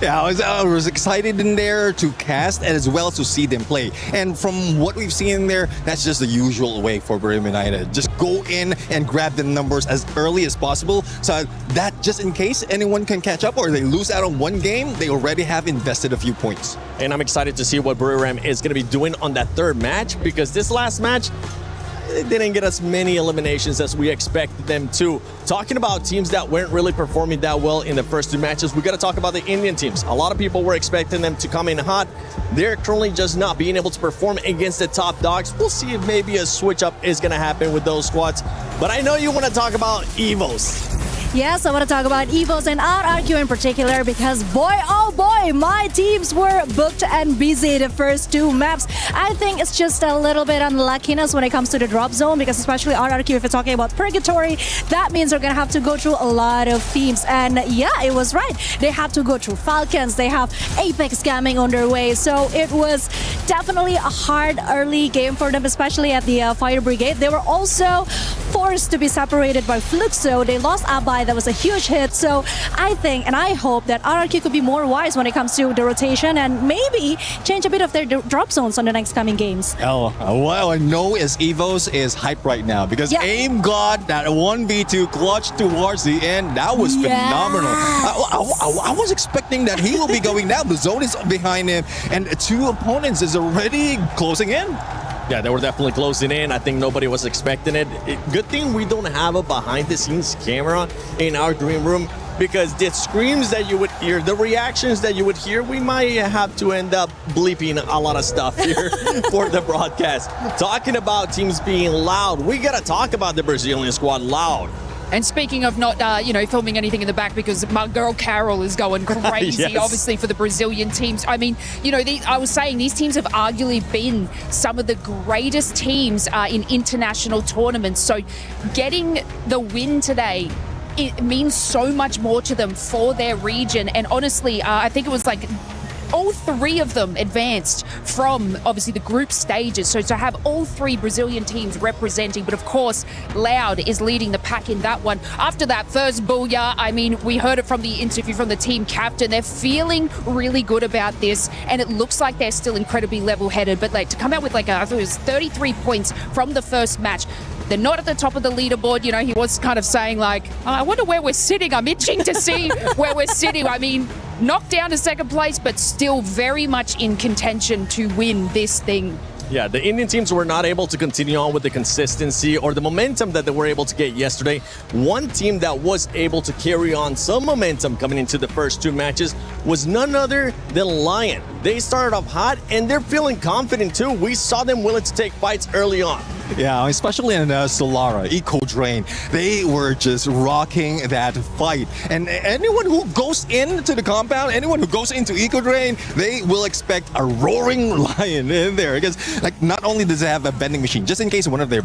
Yeah, I was excited in there to cast and as well to see them play. And from what we've seen in there, that's just the usual way for Buriram United. Just go in and grab the numbers as early as possible, so that just in case anyone can catch up or they lose out on one game, they already have invested a few points. And I'm excited to see what Buriram is going to be doing on that 3rd match, because this last match, they didn't get as many eliminations as we expected them to. Talking about teams that weren't really performing that well in the first 2 matches, we got to talk about the Indian teams. A lot of people were expecting them to come in hot. They're currently just not being able to perform against the top dogs. We'll see if maybe a switch up is going to happen with those squads. But I know you want to talk about Evos. Yes, I want to talk about Evos and RRQ in particular because boy, oh boy, my teams were booked and busy the first 2 maps. I think it's just a little bit unluckiness when it comes to the drop zone, because especially RRQ, if you're talking about Purgatory, that means they're going to have to go through a lot of teams. And yeah, it was right. They have to go through Falcons. They have Apex scamming on their way. So it was definitely a hard early game for them, especially at the Fire Brigade. They were also forced to be separated by Fluxo. They lost Abai. That was a huge hit. So I think and I hope that RRQ could be more wise when it comes to the rotation and maybe change a bit of their drop zones on the next coming games. Oh, what I know is Evos is hype right now because AIM got that 1v2 clutch towards the end. That was phenomenal. I was expecting that he will be going down. The zone is behind him and 2 opponents is already closing in. Yeah, they were definitely closing in. I think nobody was expecting it. Good thing we don't have a behind-the-scenes camera in our green room, because the screams that you would hear, the reactions that you would hear, we might have to end up bleeping a lot of stuff here for the broadcast. Talking about teams being loud, we got to talk about the Brazilian squad loud. And speaking of not, filming anything in the back, because my girl Carol is going crazy, Yes. obviously, for the Brazilian teams. I mean, I was saying these teams have arguably been some of the greatest teams in international tournaments. So getting the win today, it means so much more to them for their region. And honestly, I think it was like all 3 of them advanced from obviously the group stages. So to have all 3 Brazilian teams representing, but of course Loud is leading the pack in that one. After that first booyah, I mean, we heard it from the interview from the team captain. They're feeling really good about this, and it looks like they're still incredibly level-headed. But like to come out with I thought it was 33 points from the first match. They're not at the top of the leaderboard. He was kind of saying like, I wonder where we're sitting. I'm itching to see where we're sitting. I mean, knocked down to 2nd place, but still very much in contention to win this thing. Yeah, the Indian teams were not able to continue on with the consistency or the momentum that they were able to get yesterday. One team that was able to carry on some momentum coming into the first two matches was none other than Lion. They started off hot and they're feeling confident too. We saw them willing to take fights early on. Yeah, especially in Solara, Eco Drain, they were just rocking that fight. And anyone who goes into the compound, anyone who goes into Eco Drain, they will expect a roaring lion in there. Because like not only does it have a vending machine, just in case one of their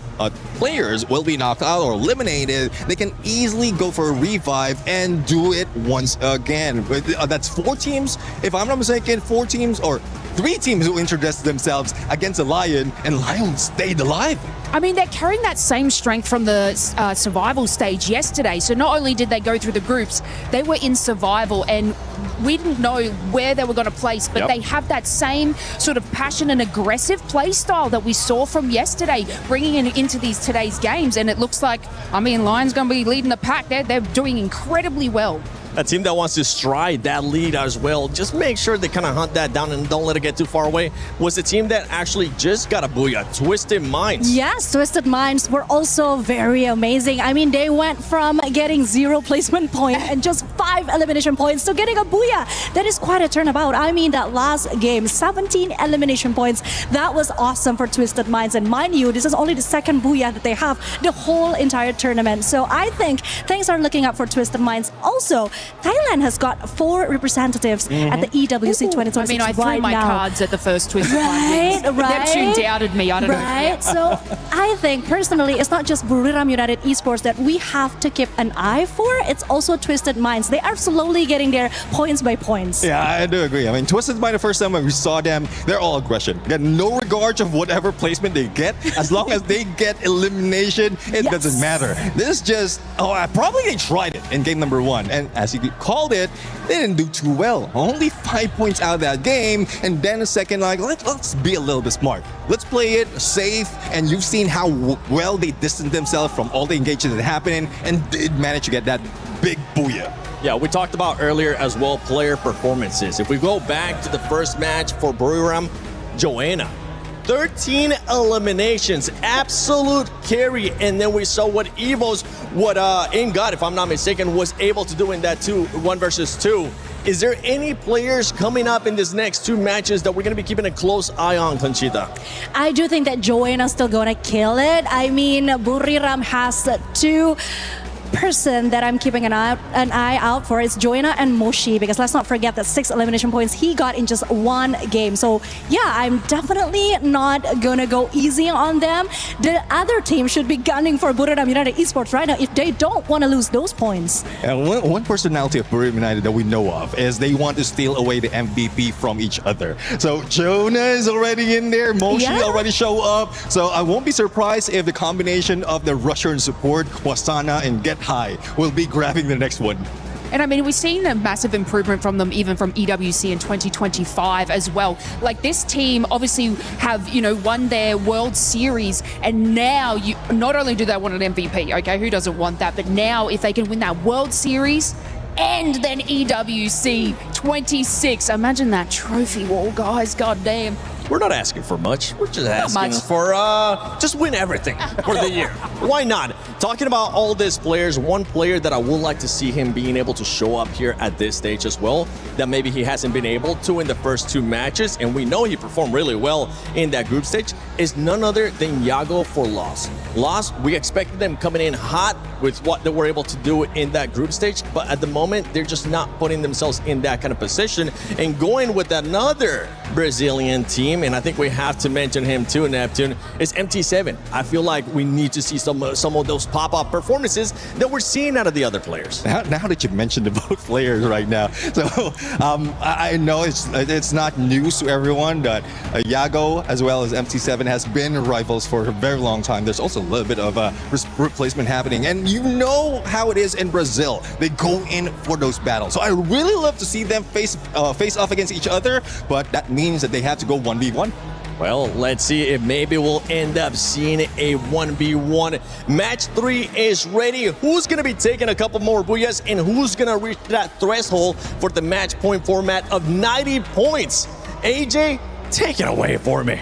players will be knocked out or eliminated, they can easily go for a revive and do it once again. That's 4 teams, if I'm not mistaken, 4 teams or 3 teams who introduced themselves against a lion, and lion stayed alive. I mean, they're carrying that same strength from the survival stage yesterday. So not only did they go through the groups, they were in survival and we didn't know where they were going to place, but they have that same sort of passion and aggressive play style that we saw from yesterday, bringing it into today's games. And it looks like, I mean, Lion's going to be leading the pack. They're doing incredibly well. A team that wants to stride that lead as well, just make sure they kind of hunt that down and don't let it get too far away, was the team that actually just got a booyah, Twisted Minds. Yes, Twisted Minds were also very amazing. I mean, they went from getting 0 placement point and just 5 elimination points to getting a booyah. That is quite a turnabout. I mean, that last game, 17 elimination points. That was awesome for Twisted Minds. And mind you, this is only the second booyah that they have the whole entire tournament. So I think things are looking up for Twisted Minds. Also, Thailand has got 4 representatives at the EWC 2026 I mean, I threw my cards at the first Twisted Minds. Right. Neptune doubted me. I don't know. Right. So I think personally, it's not just Buriram United Esports that we have to keep an eye for. It's also Twisted Minds. They are slowly getting there points by points. Yeah, I do agree. I mean, Twisted Mind, the first time when we saw them, they're all aggression. They got no regard of whatever placement they get. As long as they get elimination, it doesn't matter. This just, probably they tried it in game number 1. And as you called it, they didn't do too well. Only 5 points out of that game. And then a second, like, let's be a little bit smart. Let's play it safe. And you've seen how well they distanced themselves from all the engagement that happened and did manage to get that big booyah. Yeah, we talked about earlier as well player performances. If we go back to the first match for Buriram, Joanna, 13 eliminations, absolute carry. And then we saw what Evo's, Ingot, if I'm not mistaken, was able to do in that 1 versus 2. Is there any players coming up in these next 2 matches that we're going to be keeping a close eye on, Conchita? I do think that Joanna's still going to kill it. I mean, Buriram has 2 person that I'm keeping an eye out for is Joanna and Moshi, because let's not forget that 6 elimination points he got in just 1 game. So yeah, I'm definitely not gonna go easy on them. The other team should be gunning for Buriram United Esports right now if they don't want to lose those points. And one personality of Buriram United that we know of is they want to steal away the MVP from each other. So Jonah is already in there, Moshi already show up. So I won't be surprised if the combination of the Russian support, Wasana and Get High will be grabbing the next one. And I mean, we've seen a massive improvement from them, even from EWC in 2025 as well. Like this team obviously have, won their World Series, and now not only do they want an MVP, okay, who doesn't want that, but now if they can win that World Series and then EWC 26, imagine that trophy wall, guys, goddamn. We're not asking for much. We're just asking for just win everything for the year. Why not? Talking about all these players, one player that I would like to see him being able to show up here at this stage as well, that maybe he hasn't been able to in the first 2 matches, and we know he performed really well in that group stage, is none other than Yago for Lost. Lost, we expected them coming in hot with what they were able to do in that group stage, but at the moment, they're just not putting themselves in that kind of position and going with another Brazilian team, and I think we have to mention him too, Neptune, is MT7. I feel like we need to see some of those pop-up performances that we're seeing out of the other players. Now that you mentioned the both players right now, so I know it's not news to everyone that Yago as well as MT7 has been rivals for a very long time. There's also a little bit of replacement happening, and you know how it is in Brazil. They go in for those battles. So I really love to see them face off against each other, but that means that they have to go 1v1. Well, let's see if maybe we'll end up seeing a 1v1. Match 3 is ready. Who's going to be taking a couple more booyahs, and who's going to reach that threshold for the match point format of 90 points? AJ, take it away for me.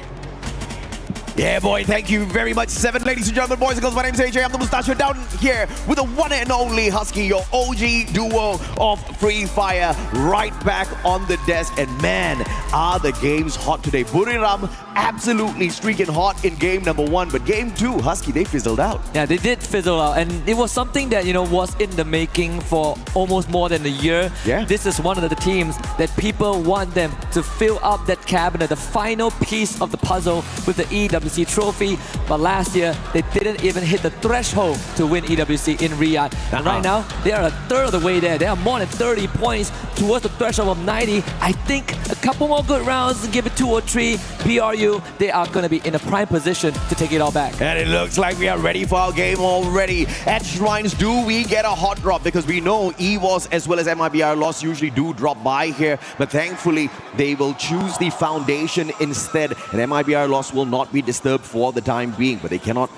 Yeah, boy, thank you very much. 7, ladies and gentlemen, boys and girls, my name's AJ. I'm the Mustachio down here with the one and only Husky, your OG duo of Free Fire, right back on the desk. And man, are the games hot today. Buriram absolutely streaking hot in game number 1, but game 2, Husky, they fizzled out. Yeah, they did fizzle out, and it was something that, you know, was in the making for almost more than a year. Yeah. This is one of the teams that people want them to fill up that cabinet, the final piece of the puzzle with the EWC trophy. But last year, they didn't even hit the threshold to win EWC in Riyadh. And right now, they are a third of the way there. They are more than 30 points towards the threshold of 90. I think a couple more good rounds, give it 2 or 3, BRU, they are going to be in a prime position to take it all back. And it looks like we are ready for our game already. At Shrines, do we get a hot drop? Because we know EVOS as well as MIBR Loss usually do drop by here, but thankfully they will choose the Foundation instead, and MIBR Loss will not be disturbed for the time being, but they cannot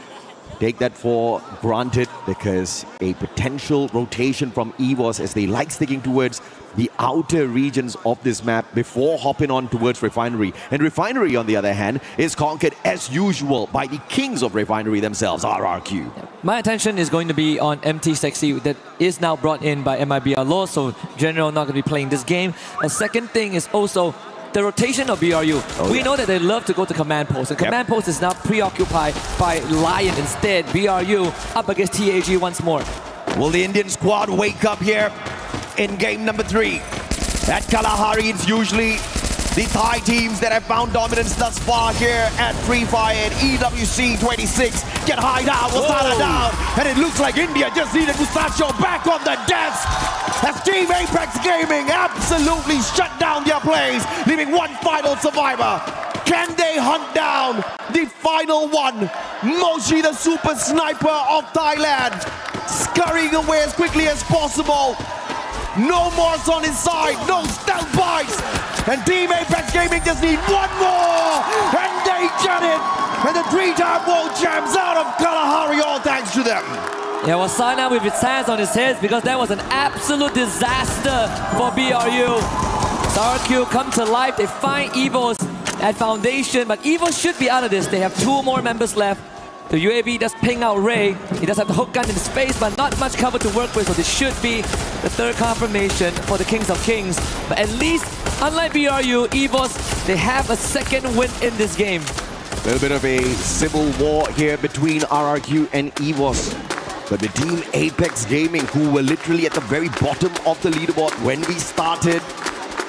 take that for granted because a potential rotation from EVOS, as they like sticking towards the outer regions of this map before hopping on towards Refinery. And Refinery, on the other hand, is conquered as usual by the kings of Refinery themselves, RRQ. My attention is going to be on MT Sexy, that is now brought in by MIBR Law, so General not going to be playing this game. A second thing is also the rotation of BRU. We know that they love to go to command post, and command post is now preoccupied by Lion instead. BRU up against TAG once more. Will the Indian squad wake up here in game number 3? At Kalahari, it's usually the Thai teams that have found dominance thus far here at Free Fire and EWC 26. Get high down, Wasana down, and it looks like India just needed Mustachio back on the desk as Team Apex Gaming absolutely shut down their plays, leaving one final survivor. Can they hunt down the final one? Moshi, the super sniper of Thailand, scurrying away as quickly as possible. No Morse on his side, no stealth bites. And Team Apex Gaming just need one more, and they get it. And the 3-time world champs out of Kalahari, all thanks to them. Yeah, Wasana with his hands on his head because that was an absolute disaster for BRU. RRQ come to life, they find EVOS at Foundation, but EVOS should be out of this. They have 2 more members left. The UAV does ping out Ray. He does have the hook gun in his face, but not much cover to work with, so this should be the 3rd confirmation for the Kings of Kings. But at least, unlike BRU, EVOS, they have a 2nd win in this game. A little bit of a civil war here between RRQ and EVOS. But the Team Apex Gaming, who were literally at the very bottom of the leaderboard when we started,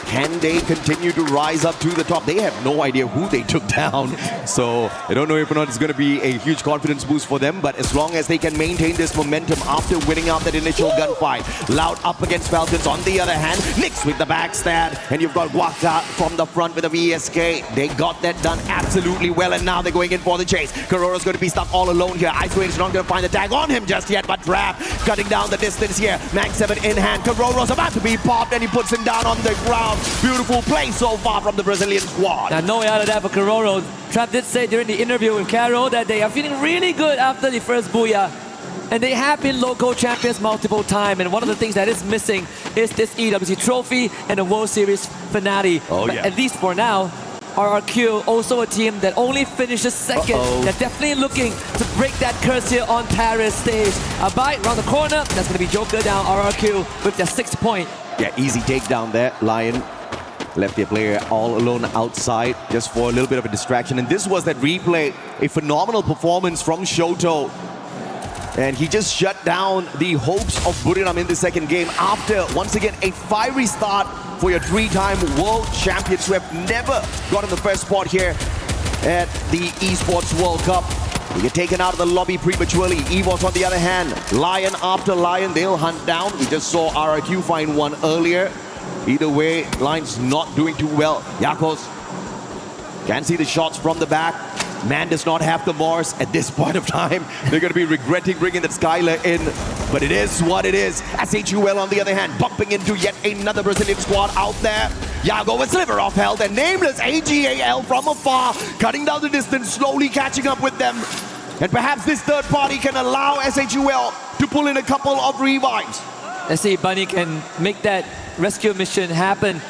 can they continue to rise up to the top? They have no idea who they took down. So I don't know if or not it's going to be a huge confidence boost for them, but as long as they can maintain this momentum after winning out that initial gunfight. Loud up against Falcons. On the other hand, Nix with the backstab, and you've got Waka from the front with a VSK. They got that done absolutely well, and now they're going in for the chase. Kororo's going to be stuck all alone here. Icewave's not going to find the tag on him just yet, but Trap cutting down the distance here. Mag 7 in hand. Kororo's about to be popped, and he puts him down on the ground. Beautiful play so far from the Brazilian squad. Now, no way out of that for Kororo. Trap did say during the interview with Carol that they are feeling really good after the first Booyah. And they have been local champions multiple times. And one of the things that is missing is this EWC trophy and the World Series finale. Oh, but yeah. at least for now, RRQ, also a team that only finishes 2nd. They're definitely looking to break that curse here on Paris stage. A bite around the corner. That's going to be Joker down RRQ with their 6th point. Yeah, easy takedown there. Lion left their player all alone outside just for a little bit of a distraction. And this was that replay, a phenomenal performance from Shoto. And he just shut down the hopes of Buriram in the 2nd game after, once again, a fiery start for your 3-time world champions who have never gotten the first spot here at the Esports World Cup. They get taken out of the lobby prematurely. EVOS, on the other hand, Lion after Lion, they'll hunt down. We just saw RRQ find one earlier. Either way, Lion's not doing too well. Yakos can see the shots from the back. Man does not have the Morse at this point of time. They're going to be regretting bringing that Skylar in, but it is what it is. SHUL, on the other hand, bumping into yet another Brazilian squad out there. Yago, a sliver of health, and nameless AGAL from afar, cutting down the distance, slowly catching up with them. And perhaps this 3rd party can allow SHUL to pull in a couple of revives. Let's see if Bunny can make that rescue mission happen.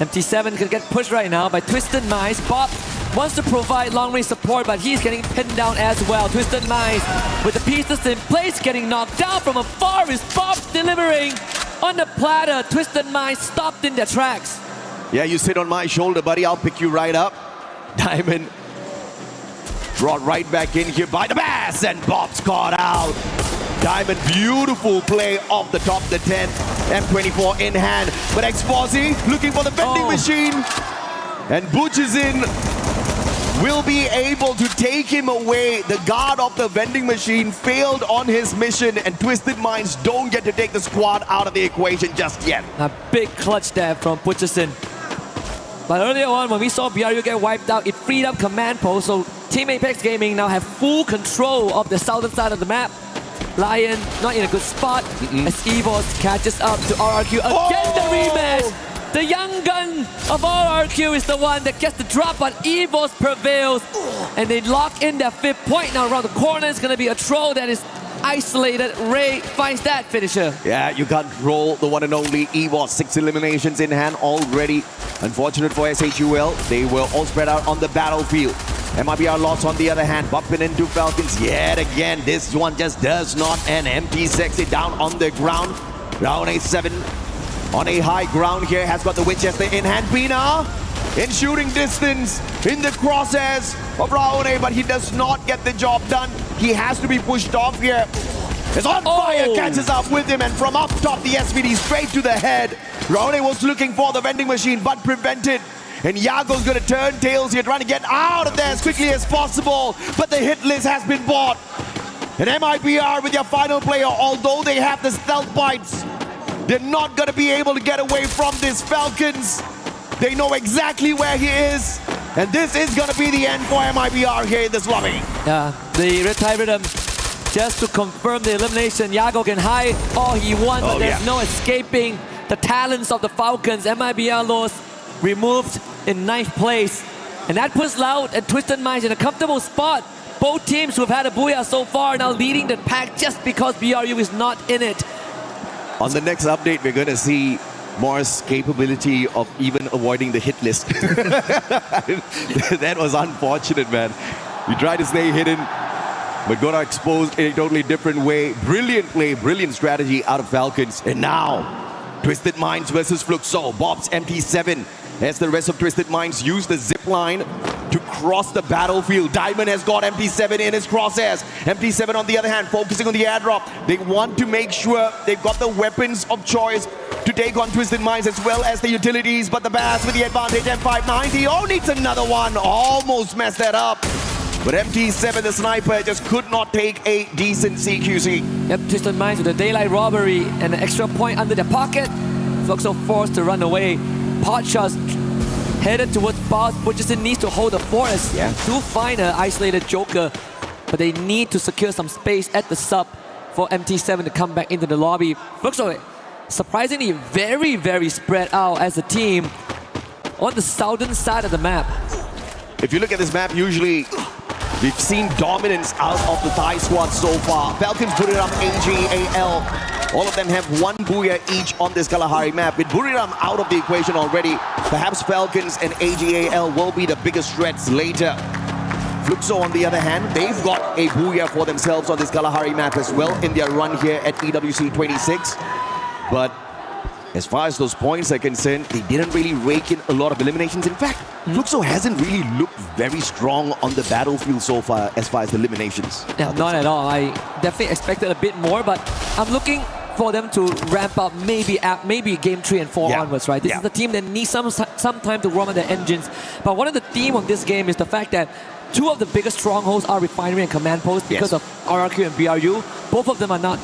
MT7 could get pushed right now by Twisted Mice. Bob wants to provide long-range support, but he's getting pinned down as well. Twisted Minds with the pieces in place, getting knocked down from afar is Bob delivering on the platter. Twisted Minds stopped in their tracks. Yeah, you sit on my shoulder, buddy. I'll pick you right up. Diamond brought right back in here by the Bass, and Bob's caught out. Diamond, beautiful play off the top of the 10. M24 in hand, but Exposy looking for the vending machine, and Butchizin will be able to take him away. The guard of the vending machine failed on his mission, and Twisted Minds don't get to take the squad out of the equation just yet. A big clutch there from Butchizin. But earlier on, when we saw BRU get wiped out, it freed up command post, so Team Apex Gaming now have full control of the southern side of the map. Lion not in a good spot as Evos catches up to RRQ again. The rematch. The young gun of RRQ is the one that gets the drop, but Evos prevails, and they lock in their 5th point. Now around the corner is going to be a troll that is isolated. Ray finds that finisher. Yeah, you can't roll the one and only Evos. 6 eliminations in hand already. Unfortunate for SHUL, they were all spread out on the battlefield. MIBR lost on the other hand, bumping into Falcons yet again. This one just does not end. Empty Sexy down on the ground. Round A7 on a high ground here, has got the Winchester in hand. Pina in shooting distance in the crosshairs of Raone, but he does not get the job done. He has to be pushed off here. It's on fire, catches up with him, and from up top, the SVD straight to the head. Raone was looking for the vending machine, but prevented. And Yago's gonna turn tails here, trying to get out of there as quickly as possible. But the hit list has been bought. And MIBR with their final player, although they have the stealth bites, they're not gonna be able to get away from this. Falcons, they know exactly where he is. And this is gonna be the end for MIBR here in this lobby. Yeah, the Red Tide Rhythm, just to confirm the elimination, Yago can hide all he wants, but there's no escaping the talents of the Falcons. MIBR lost, removed in 9th place, and that puts Loud and Twisted Minds in a comfortable spot. Both teams who have had a booyah so far now leading the pack just because BRU is not in it. On the next update, we're gonna see Morris' capability of even avoiding the hit list. That was unfortunate, man. He tried to stay hidden, but got exposed in a totally different way. Brilliant play, brilliant strategy out of Falcons. And now, Twisted Minds versus Fluxo. Bob's MT7 as the rest of Twisted Minds use the zip line to cross the battlefield. Diamond has got MT7 in his crosshairs. MT7 on the other hand, focusing on the airdrop. They want to make sure they've got the weapons of choice to take on Twisted Minds as well as the utilities, but the Bass with the advantage. M590, oh, needs another one. Almost messed that up. But MT7, the sniper, just could not take a decent CQC. Yep, Twisted Minds with the daylight robbery and an extra point under their pocket. Fluxo forced to run away. Pot shots headed towards Boss. Butchison needs to hold the fort as to find an isolated Joker, but they need to secure some space at the sub for MT7 to come back into the lobby. Fluxo surprisingly very, very spread out as a team on the southern side of the map. If you look at this map, usually we've seen dominance out of the Thai squad so far. Falcons, Buriram, AGAL, all of them have 1 booyah each on this Kalahari map. With Buriram out of the equation already, perhaps Falcons and AGAL will be the biggest threats later. Fluxo, on the other hand, they've got a booyah for themselves on this Kalahari map as well in their run here at EWC 26. But as far as those points are concerned, they didn't really rake in a lot of eliminations. In fact, Fluxo hasn't really looked very strong on the battlefield so far as the eliminations. Yeah, not at all. I definitely expected a bit more, but I'm looking for them to ramp up maybe game 3 and 4 onwards, right? This is the team that needs some time to warm up their engines. But one of the theme of this game is the fact that 2 of the biggest strongholds are Refinery and Command Post because of RRQ and BRU. Both of them are not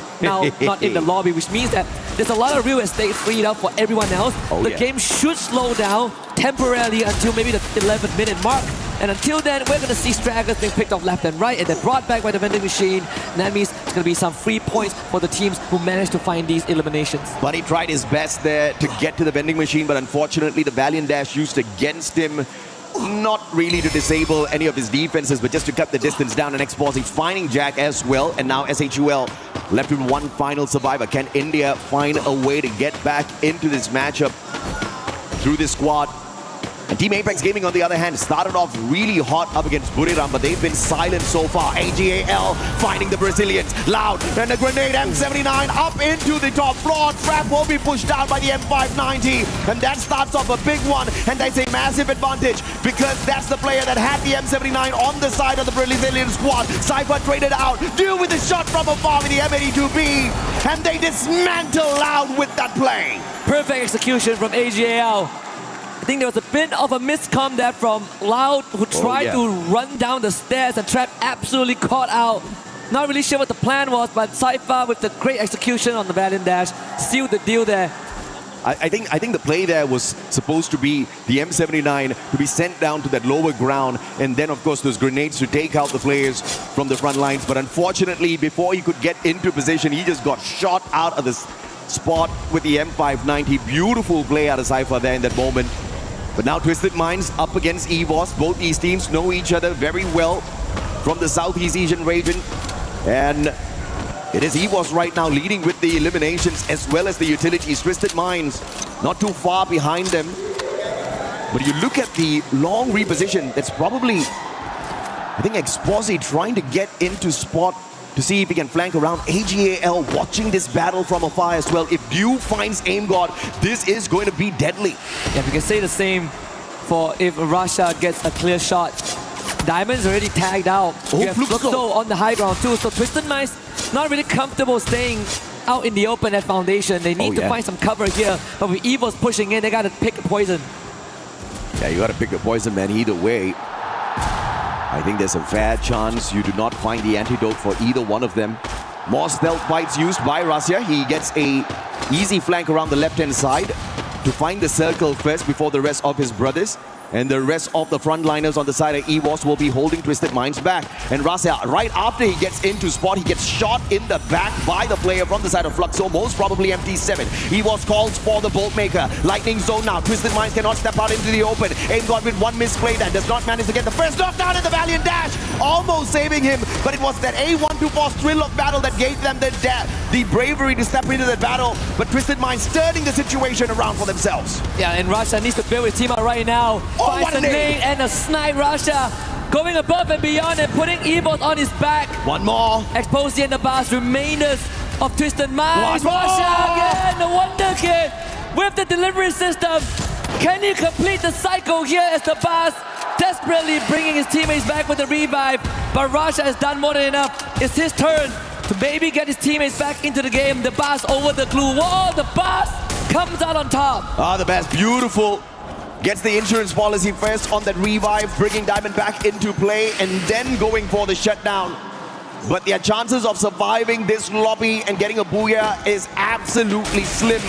in the lobby, which means that there's a lot of real estate freed up for everyone else. The game should slow down temporarily until maybe the 11th minute mark. And until then, we're going to see stragglers being picked off left and right and then brought back by the vending machine. And that means it's going to be some free points for the teams who managed to find these eliminations. But he tried his best there to get to the vending machine, but unfortunately the Valiant Dash used against him. Not really to disable any of his defenses, but just to cut the distance down. And Exposy finding Jack as well. And now SHUL left with 1 final survivor. Can India find a way to get back into this matchup through this squad? And Team Apex Gaming, on the other hand, started off really hot up against Buriram, but they've been silent so far. AGAL finding the Brazilians. Loud, and a grenade M79 up into the top floor. Trap will be pushed down by the M590, and that starts off a big one, and that's a massive advantage because that's the player that had the M79 on the side of the Brazilian squad. Cypher traded out, deal with the shot from afar with the M82B, and they dismantle Loud with that play. Perfect execution from AGAL. I think there was a bit of a miscom there from Loud, who tried to run down the stairs and Trap absolutely caught out. Not really sure what the plan was, but Cypher with the great execution on the Valiant Dash sealed the deal there. I think the play there was supposed to be the M79 to be sent down to that lower ground, and then of course those grenades to take out the players from the front lines. But unfortunately, before he could get into position, he just got shot out of this spot with the M590. Beautiful play out of Cypher there in that moment. But now Twisted Minds up against EVOS. Both these teams know each other very well from the Southeast Asian region. And it is EVOS right now leading with the eliminations as well as the utilities. Twisted Minds not too far behind them. But you look at the long reposition, that's probably, I think, Exposi trying to get into spot to see if he can flank around. AGAL watching this battle from afar as well. If Dew finds Aim God, this is going to be deadly. Yeah, we can say the same for if Russia gets a clear shot. Diamond's already tagged out. Oh, you have Fluxo on the high ground too, so Twisted Minds not really comfortable staying out in the open at Foundation. They need to find some cover here, but with EVOS pushing in, they gotta pick a poison. Yeah, you gotta pick a poison, man, either way. I think there's a fair chance you do not find the antidote for either one of them. More stealth bites used by Russia. He gets a easy flank around the left-hand side to find the circle first before the rest of his brothers. And the rest of the frontliners on the side of EVOS will be holding Twisted Minds back. And Russia, right after he gets into spot, he gets shot in the back by the player from the side of Fluxo, most probably MT7. EVOS calls for the Bolt Maker. Lightning zone now. Twisted Minds cannot step out into the open. Aim God with one misplay that does not manage to get the first knockdown in the Valiant Dash. Almost saving him, but it was that A124 thrill of battle that gave them the bravery to step into the battle. But Twisted Minds turning the situation around for themselves. Yeah, and Russia needs to build his team out right now. Oh, Finds a nade and a snipe. Russia going above and beyond and putting EVOS on his back. One more. Exposi and the Bars, remainders of Twisted Minds. One Russia more. again, the Wonder Kid with the delivery system. Can he complete the cycle here as the Bars desperately bringing his teammates back with the revive? But Russia has done more than enough. It's his turn to maybe get his teammates back into the game. The Bars over the glue. Whoa, the Bars comes out on top. Ah, the Bars, beautiful. Gets the insurance policy first on that revive, bringing Diamond back into play and then going for the shutdown. But their chances of surviving this lobby and getting a booyah is absolutely slim.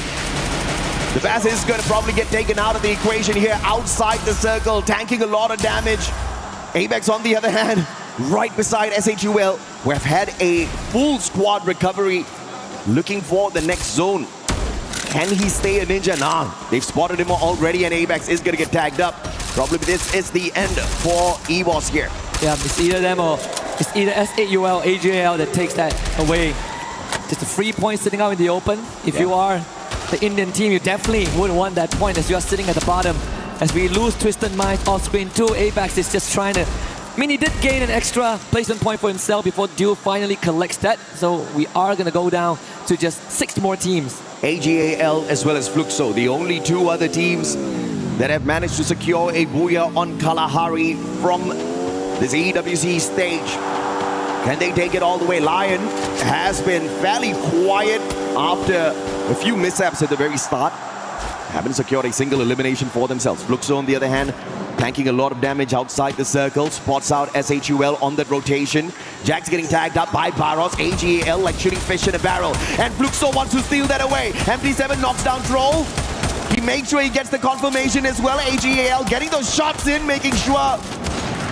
The Bass is going to probably get taken out of the equation here outside the circle, tanking a lot of damage. Apex, on the other hand, right beside SHUL, who have had a full squad recovery, looking for the next zone. Can he stay a ninja? Nah, they've spotted him already, and Apex is going to get tagged up. Probably this is the end for EVOS here. Yeah, it's either them or it's either SAUL, AGAL that takes that away. Just a free point sitting out in the open. If you are the Indian team, you definitely would want that point as you are sitting at the bottom. As we lose Twisted Minds off screen too, Apex is just trying to... I mean, he did gain an extra placement point for himself before Duel finally collects that. So we are going to go down to just 6 more teams. AGAL as well as Fluxo, the only 2 other teams that have managed to secure a booyah on Kalahari from this EWC stage. Can they take it all the way? Lion has been fairly quiet after a few mishaps at the very start. Haven't secured a single elimination for themselves. Fluxo, on the other hand, tanking a lot of damage outside the circle. Spots out SHUL on that rotation. Jack's getting tagged up by Baros. AGAL like shooting fish in a barrel. And Fluxo wants to steal that away. MT7 knocks down Troll. He makes sure he gets the confirmation as well. AGAL getting those shots in, making sure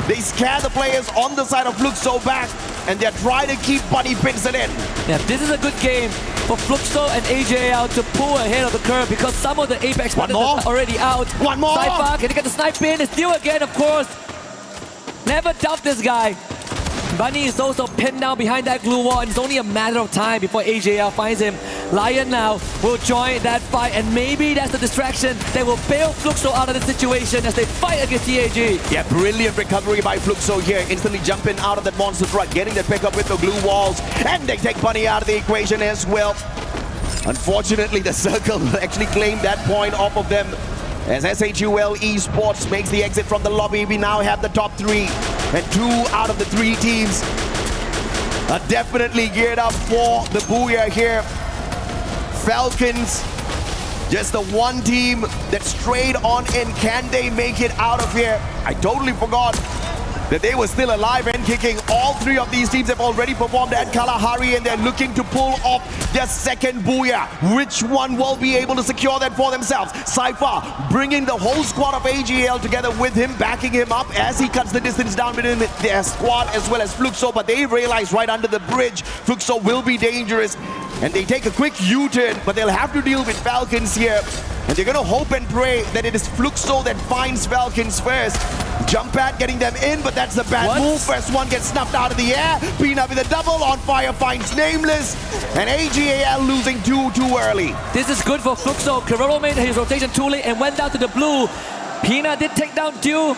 they scare the players on the side of Fluxo back. And they're trying to keep Buddy Pinson in. Yeah, this is a good game for Fluxo and AGAL to pull ahead of the curve because some of the Apex players are already out. One more. Cypher, can he get the snipe in? It's Dew again, of course. Never doubt this guy. Bunny is also pinned down behind that glue wall, and it's only a matter of time before AGAL finds him. Lion now will join that fight, and maybe that's the distraction that will bail Fluxo out of the situation as they fight against TAG. Yeah, brilliant recovery by Fluxo here, instantly jumping out of that monster truck, getting the pickup with the glue walls, and they take Bunny out of the equation as well. Unfortunately, the Circle actually claimed that point off of them. As SHUL Esports makes the exit from the lobby, we now have the top 3, and 2 out of the 3 teams are definitely geared up for the Booyah here. Falcons, just the one team that strayed on in. Can they make it out of here? I totally forgot that they were still alive and kicking. All 3 of these teams have already performed at Kalahari, and they're looking to pull off their second Booyah. Which one will be able to secure that for themselves? Cypher bringing the whole squad of AGL together with him, backing him up as he cuts the distance down between their squad as well as Fluxo, but they realize right under the bridge, Fluxo will be dangerous, and they take a quick U-turn, but they'll have to deal with Falcons here. And they're going to hope and pray that it is Fluxo that finds Falcons first. Jump pad getting them in, but that's a bad move. First one gets snuffed out of the air. Pina with a double. On fire finds Nameless. And AGAL losing 2 too early. This is good for Fluxo. Carrero made his rotation too late and went down to the blue. Pina did take down Dew,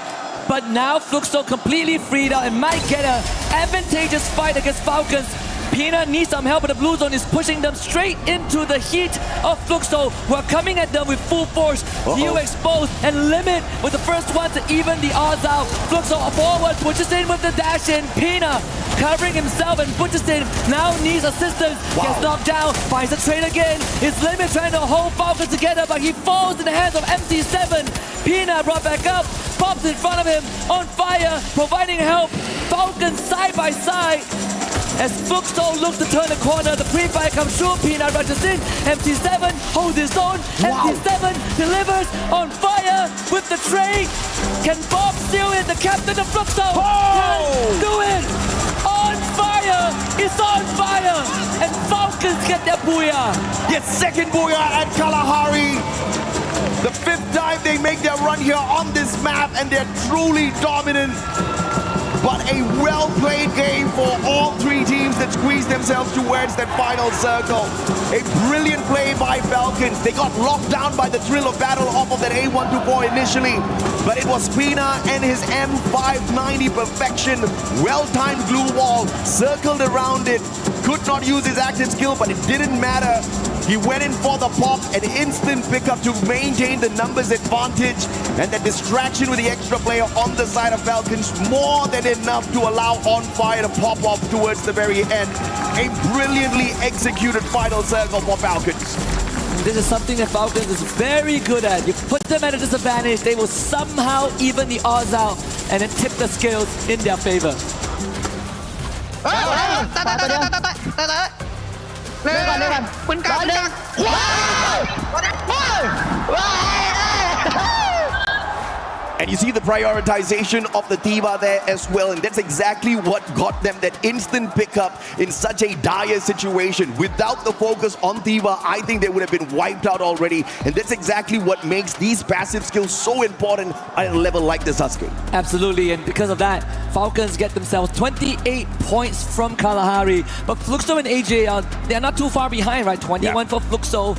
but now Fluxo completely freed out and might get an advantageous fight against Falcons. Pina needs some help, but the blue zone is pushing them straight into the heat of Fluxo, who are coming at them with full force. Dew exposed and Limit with the first one to even the odds out. Fluxo forward, pushes in with the dash in. Pina covering himself and pushes in, now needs assistance. Gets knocked down, finds the trade again. It's Limit trying to hold Falcons together, but he falls in the hands of MC7. Pina brought back up, pops in front of him, on fire, providing help. Falcons side by side. As Fluxo looks to turn the corner, the pre-fire comes through, Pina rushes in, MC7 holds his own, MC7 delivers on fire with the trade. Can Bob steal it? The captain of Fluxo can do it! On fire! It's on fire! And Falcons get their Booyah! Yes, second Booyah at Kalahari. The 5th time they make their run here on this map, and they're truly dominant. But a well-played game for all 3 teams that squeeze themselves towards that final circle. A brilliant play by Falcons. They got locked down by the thrill of battle off of that A124 initially, but it was Pina and his M590 perfection. Well-timed glue wall, circled around it. Could not use his active skill, but it didn't matter. He went in for the pop, an instant pickup to maintain the numbers advantage, and the distraction with the extra player on the side of Falcons, more than enough to allow On Fire to pop off towards the very end. A brilliantly executed final circle for Falcons. This is something that Falcons is very good at. You put them at a disadvantage, they will somehow even the odds out and then tip the scales in their favor. And you see the prioritization of the Tiva there as well, and that's exactly what got them that instant pickup in such a dire situation. Without the focus on Tiva, I think they would have been wiped out already, and that's exactly what makes these passive skills so important at a level like this, Sasuke. Absolutely, and because of that, Falcons get themselves 28 points from Kalahari, but Fluxo and AJL, they're not too far behind, right? 21 for Fluxo,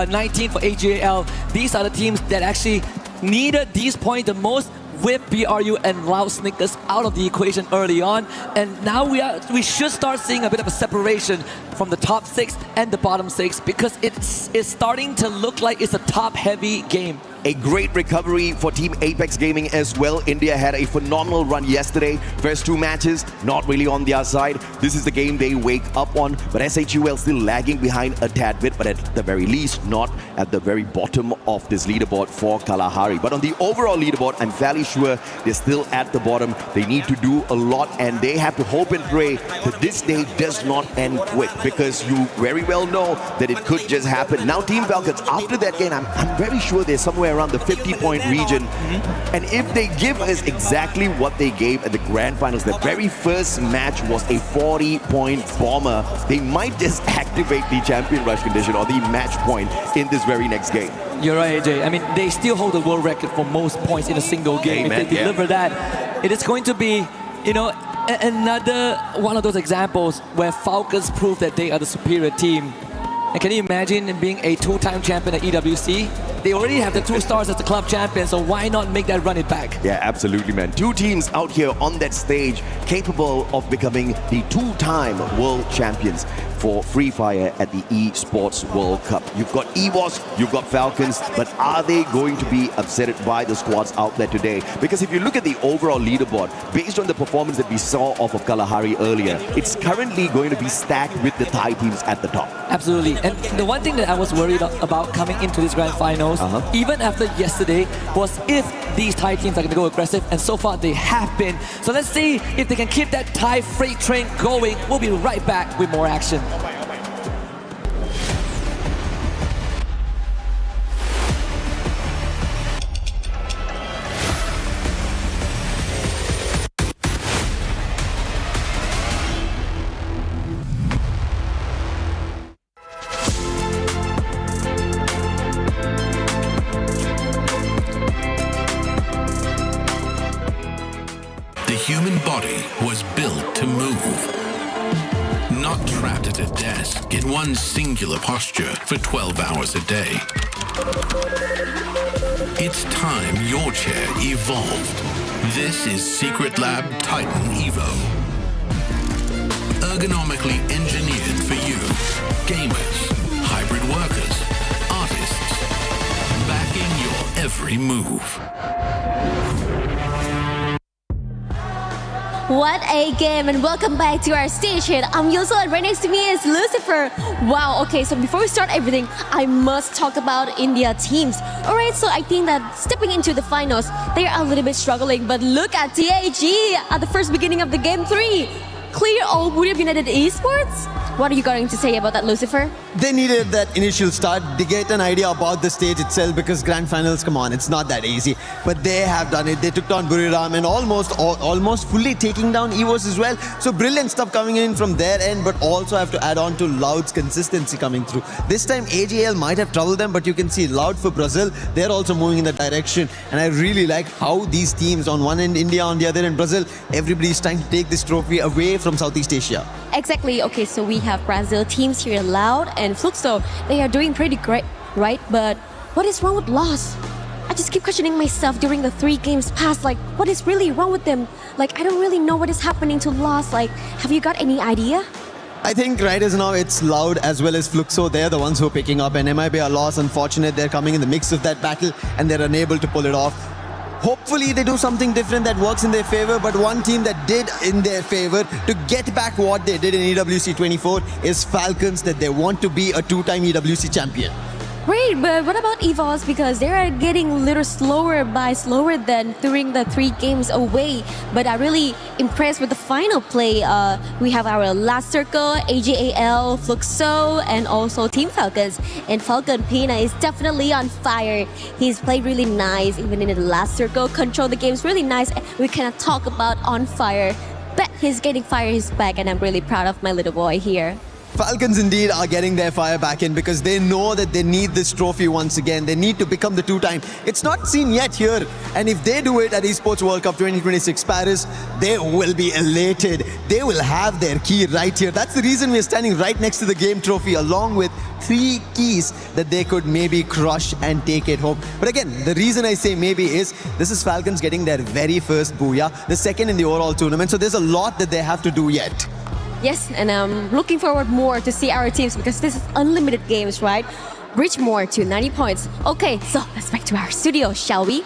19 for AJL. These are the teams that actually needed these points the most, with BRU and Loud Snickers out of the equation early on, and now we should start seeing a bit of a separation from the top 6 and the bottom 6, because it's starting to look like it's a top-heavy game. A great recovery for Team Apex Gaming as well. India had a phenomenal run yesterday. First 2 matches, not really on their side. This is the game they wake up on, but SHUL still lagging behind a tad bit, but at the very least, not at the very bottom of this leaderboard for Kalahari. But on the overall leaderboard, I'm fairly sure they're still at the bottom. They need to do a lot, and they have to hope and pray that this day does not end quick, because you very well know that it could just happen. Now Team Falcons, after that game, I'm very sure they're somewhere around the 50-point region. And if they give us exactly what they gave at the grand finals, the very first match was a 40-point bomber, they might just activate the champion rush condition or the match point in this very next game. You're right, AJ. I mean, they still hold the world record for most points in a single game. Amen, if they deliver that, it is going to be, you know, another one of those examples where Falcons prove that they are the superior team. And can you imagine being a two-time champion at EWC? They already have the 2 stars as the club champion, so why not make that run it back? Yeah, absolutely, man. 2 teams out here on that stage capable of becoming the 2-time world champions for Free Fire at the Esports World Cup. You've got EVOS, you've got Falcons, but are they going to be upset by the squads out there today? Because if you look at the overall leaderboard, based on the performance that we saw off of Kalahari earlier, it's currently going to be stacked with the Thai teams at the top. Absolutely. And the one thing that I was worried about coming into this grand finals, even after yesterday, was if these Thai teams are going to go aggressive, and so far they have been. So let's see if they can keep that Thai freight train going. We'll be right back with more action. The human body was built to move, not trapped at a desk in one singular posture for 12 hours a day. It's time your chair evolved. This is Secret Lab Titan Evo. Ergonomically engineered for you, gamers, hybrid workers, artists, backing your every move. What a game, and welcome back to our stage here. I'm Yoso, and right next to me is Lucifer. Wow, okay, so before we start everything, I must talk about India teams. Alright, so I think that stepping into the finals, they are a little bit struggling, but look at TAG at the first beginning of the game 3. Clear all Buriram United Esports? What are you going to say about that, Lucifer? They needed that initial start to get an idea about the stage itself, because grand finals, come on, it's not that easy. But they have done it. They took down Buriram and almost fully taking down EVOS as well. So brilliant stuff coming in from their end, but also have to add on to Loud's consistency coming through. This time AJL might have troubled them, but you can see Loud for Brazil, they're also moving in that direction. And I really like how these teams, on one end India, on the other end Brazil, everybody's trying to take this trophy away from Southeast Asia. Exactly. Okay, so we have Brazil teams here, Loud and Fluxo. They are doing pretty great, right? But what is wrong with Lost? I just keep questioning myself during the 3 games past, like, what is really wrong with them? Like, I don't really know what is happening to Lost. Like, have you got any idea? I think right as now it's Loud as well as Fluxo. They're the ones who are picking up, and MIB are lost. Unfortunate, they're coming in the mix of that battle and they're unable to pull it off. Hopefully they do something different that works in their favor, but one team that did in their favor to get back what they did in EWC 24 is Falcons, that they want to be a 2-time EWC champion. Great, but what about EVOS? Because they are getting a little slower than during the 3 games away. But I'm really impressed with the final play. We have our last circle, AJAL, Fluxo, and also Team Falcons. And Falcon Pina is definitely on fire. He's played really nice, even in the last circle. Control the games really nice. We cannot talk about on fire, but he's getting fire his back, and I'm really proud of my little boy here. Falcons indeed are getting their fire back in, because they know that they need this trophy once again. They need to become the 2-time. It's not seen yet here. And if they do it at Esports World Cup 2026 Paris, they will be elated. They will have their key right here. That's the reason we're standing right next to the game trophy, along with 3 keys that they could maybe crush and take it home. But again, the reason I say maybe is this is Falcons getting their very first booyah, the second in the overall tournament. So there's a lot that they have to do yet. Yes, and I'm looking forward more to see our teams, because this is unlimited games, right? Reach more to 90 points. Okay, so let's back to our studio, shall we?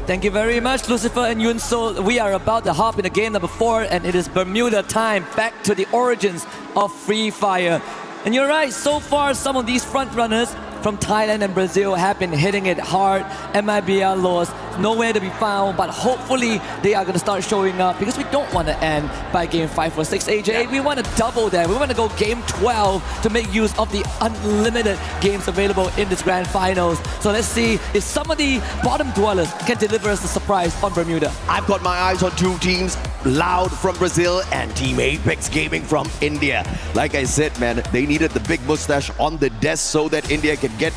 Thank you very much, Lucifer and Yun. So we are about to hop into game number 4, and it is Bermuda time, back to the origins of Free Fire. And you're right, so far some of these front runners from Thailand and Brazil have been hitting it hard. MIB are lost, nowhere to be found, but hopefully they are going to start showing up, because we don't want to end by game 5 or 6, AJ. We want to double that. We want to go game 12 to make use of the unlimited games available in this grand finals. So let's see if some of the bottom dwellers can deliver us a surprise on Bermuda. I've got my eyes on 2 teams, Loud from Brazil and Team Apex Gaming from India. Like I said, man, they needed the big mustache on the desk so that India can get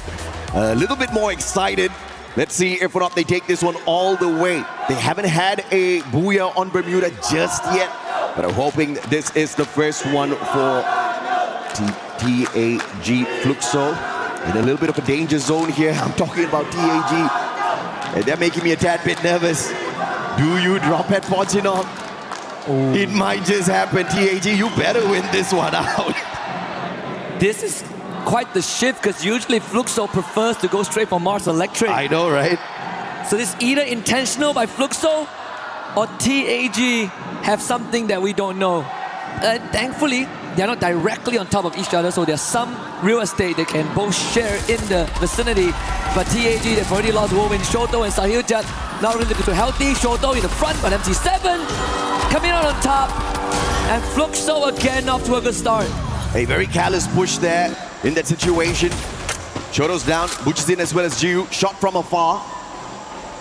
a little bit more excited. Let's see if or not they take this one all the way. They haven't had a booyah on Bermuda just yet, but I'm hoping this is the first one for TAG Fluxo in a little bit of a danger zone here. I'm talking about TAG. And they're making me a tad bit nervous. Do you drop at Fortunov? It might just happen. TAG, you better win this one out. This is quite the shift because usually Fluxo prefers to go straight for Mars Electric. I know, right? So this either intentional by Fluxo or TAG have something that we don't know. Thankfully, they're not directly on top of each other, so there's some real estate they can both share in the vicinity. But TAG, they've already lost Woven, Shoto and Sahil Jat. Not really looking too healthy. Shoto in the front, but MC7 coming out on top. And Fluxo again off to a good start. A very callous push there in that situation. Shoto's down, Butch is in as well as Jiu. Shot from afar.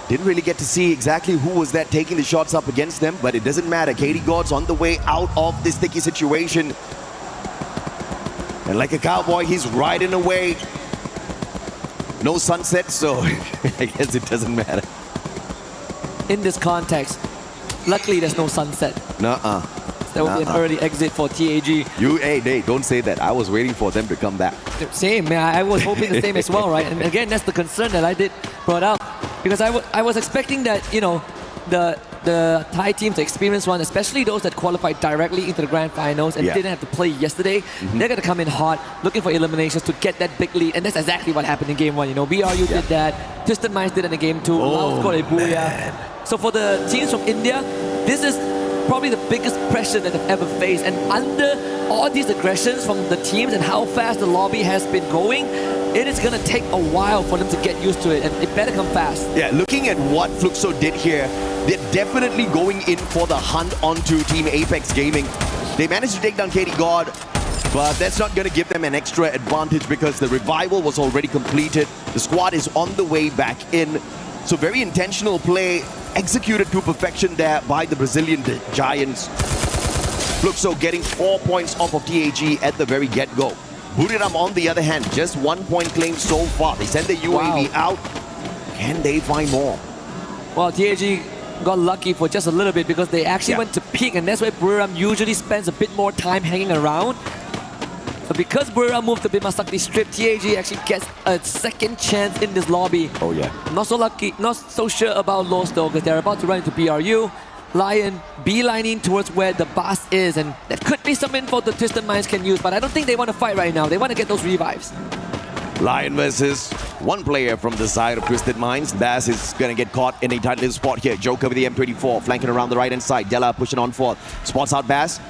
Didn't really get to see exactly who was that taking the shots up against them, but it doesn't matter. Katie God's on the way out of this sticky situation. And like a cowboy, he's riding away. No sunset, so I guess it doesn't matter. In this context, luckily there's no sunset. Nuh-uh. There will be an early exit for TAG. Hey, don't say that. I was waiting for them to come back. Same, man. I was hoping the same as well, right? And again, that's the concern that I did brought up. Because I was expecting that, you know, the Thai teams, the experienced one, especially those that qualified directly into the grand finals and didn't have to play yesterday, they're going to come in hot, looking for eliminations to get that big lead. And that's exactly what happened in game 1. You know, BRU did that, Twisted Minds did it in game 2, Laos got a booyah. So for the teams from India, this is probably the biggest pressure that they've ever faced. And under all these aggressions from the teams and how fast the lobby has been going, it is going to take a while for them to get used to it, and it better come fast. Yeah, looking at what Fluxo did here, they're definitely going in for the hunt onto Team Apex Gaming. They managed to take down Katie God, but that's not going to give them an extra advantage because the revival was already completed. The squad is on the way back in. So very intentional play, executed to perfection there by the Brazilian Giants. Fluxo getting 4 points off of TAG at the very get-go. Buriram, on the other hand, just 1 point claim so far. They send the UAV out. Can they find more? Well, TAG got lucky for just a little bit because they actually went to peak, and that's why Buriram usually spends a bit more time hanging around. So because Buriram moved to Bimasakti Strip, TAG actually gets a second chance in this lobby. Oh yeah. Not so lucky, not so sure about Los though, because they're about to run into BRU. Lion beelining towards where the boss is, and that could be some info the Twisted Minds can use, but I don't think they want to fight right now. They want to get those revives. Lion versus one player from the side of Twisted Minds. Bass is going to get caught in a tight little spot here. Joker with the M24, flanking around the right-hand side. Della pushing on forth. Spots out Bass.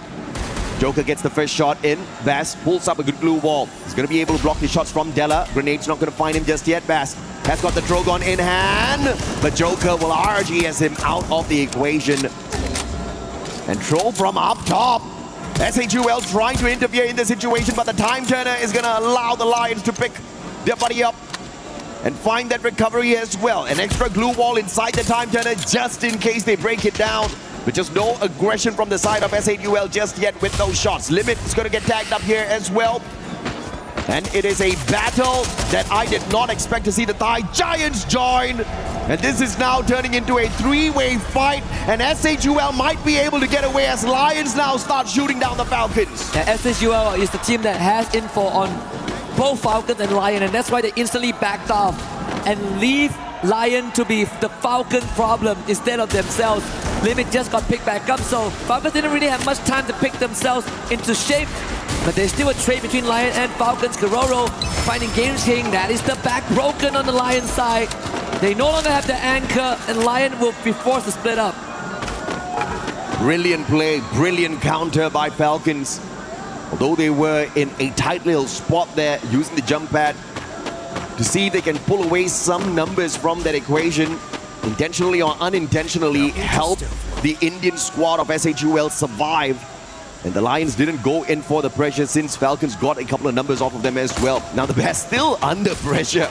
Joker gets the first shot in. Bass pulls up a good glue wall. He's going to be able to block the shots from Della. Grenade's not going to find him just yet. Bass has got the Drogon in hand, but Joker will RGS him out of the equation. And Troll from up top. SHUL trying to interfere in the situation, but the time turner is going to allow the Lions to pick their buddy up and find that recovery as well. An extra glue wall inside the time turner just in case they break it down. But just no aggression from the side of SHUL just yet with those shots. Limit is going to get tagged up here as well. And it is a battle that I did not expect to see the Thai Giants join. And this is now turning into a three-way fight. And SHUL might be able to get away as Lions now start shooting down the Falcons. Yeah, SHUL is the team that has info on both Falcons and Lion, and that's why they instantly backed off and leave Lion to be the Falcon problem instead of themselves. Limit just got picked back up, so Falcons didn't really have much time to pick themselves into shape. But there's still a trade between Lion and Falcons. Karoro finding Games King. That is the back broken on the Lion side. They no longer have the anchor, and Lion will be forced to split up. Brilliant play, brilliant counter by Falcons. Although they were in a tight little spot there, using the jump pad to see if they can pull away some numbers from that equation, intentionally or unintentionally help the Indian squad of SHUL survive. And the Lions didn't go in for the pressure since Falcons got a couple of numbers off of them as well. Now the Bears still under pressure.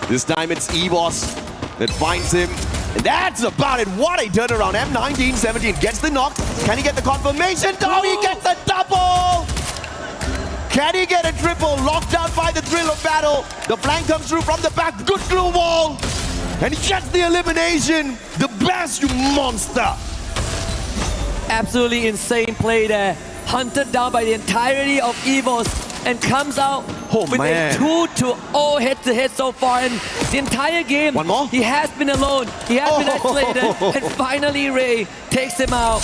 This time it's Evos that finds him. And that's about it. What a turnaround. M1917 gets the knock. Can he get the confirmation? Oh, he gets the double! Can he get a triple? Locked down by the thrill of battle. The flank comes through from the back. Good glue wall. And he gets the elimination. The best, you monster. Absolutely insane play there. Hunted down by the entirety of Evos. and comes out with man. a 2-0 head-to-head so far. And the entire game, One more? he has been alone. He has been isolated. And finally, Ray takes him out.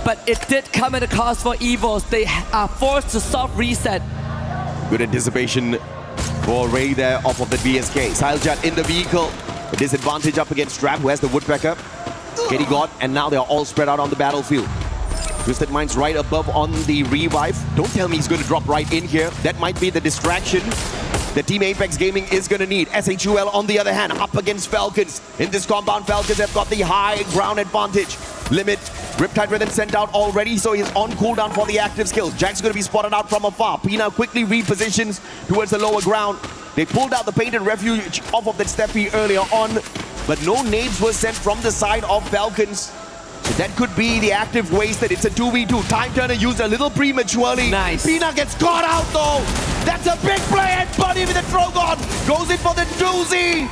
But it did come at a cost for Evos. They are forced to soft reset. Good anticipation for Ray there off of the BSK. Silejet in the vehicle. A disadvantage up against Strap, who has the Woodpecker. Katie God, and now they're all spread out on the battlefield. Twisted Minds right above on the revive. Don't tell me he's going to drop right in here. That might be the distraction that Team Apex Gaming is going to need. SHUL, on the other hand, up against Falcons. In this compound, Falcons have got the high ground advantage. Limit, Riptide Rhythm sent out already, so he's on cooldown for the active skills. Jack's going to be spotted out from afar. Pina quickly repositions towards the lower ground. They pulled out the Painted Refuge off of that Steffi earlier on, but no nades were sent from the side of Falcons. So that could be the active wasted. It's a 2v2. Time Turner used a little prematurely. Nice. Pina gets caught out though. That's a big play, and Buddy with the Trogon goes in for the doozy.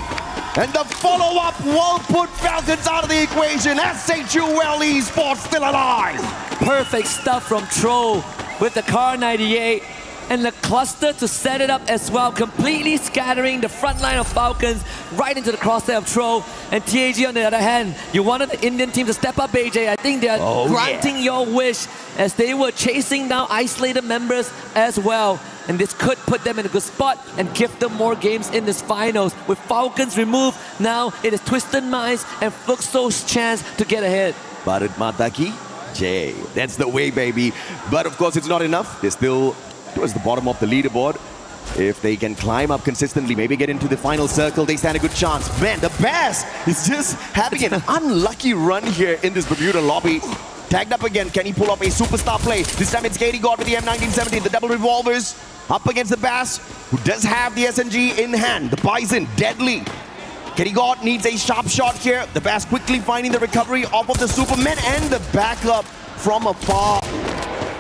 And the follow-up will put Falcons out of the equation. SHUL Esports still alive. Perfect stuff from Tro with the Car 98. And the cluster to set it up as well, completely scattering the front line of Falcons right into the crosshair of Tro. And TAG on the other hand, you wanted the Indian team to step up, AJ. I think they're granting your wish as they were chasing down isolated members as well. And this could put them in a good spot and give them more games in this finals. With Falcons removed, now it is Twisted Minds and Fluxo's chance to get ahead. Bharat Mataki, Jay. That's the way, baby. But of course, it's not enough. They're still towards the bottom of the leaderboard. If they can climb up consistently, maybe get into the final circle, they stand a good chance. Man, the Bass is just having an unlucky run here in this Bermuda lobby. Tagged up again, can he pull off a superstar play? This time it's Katie God with the M1970, the double revolvers up against the Bass, who does have the SMG in hand. The Bison, deadly. Katie God needs a sharp shot here. The Bass quickly finding the recovery off of the Superman and the backup from afar.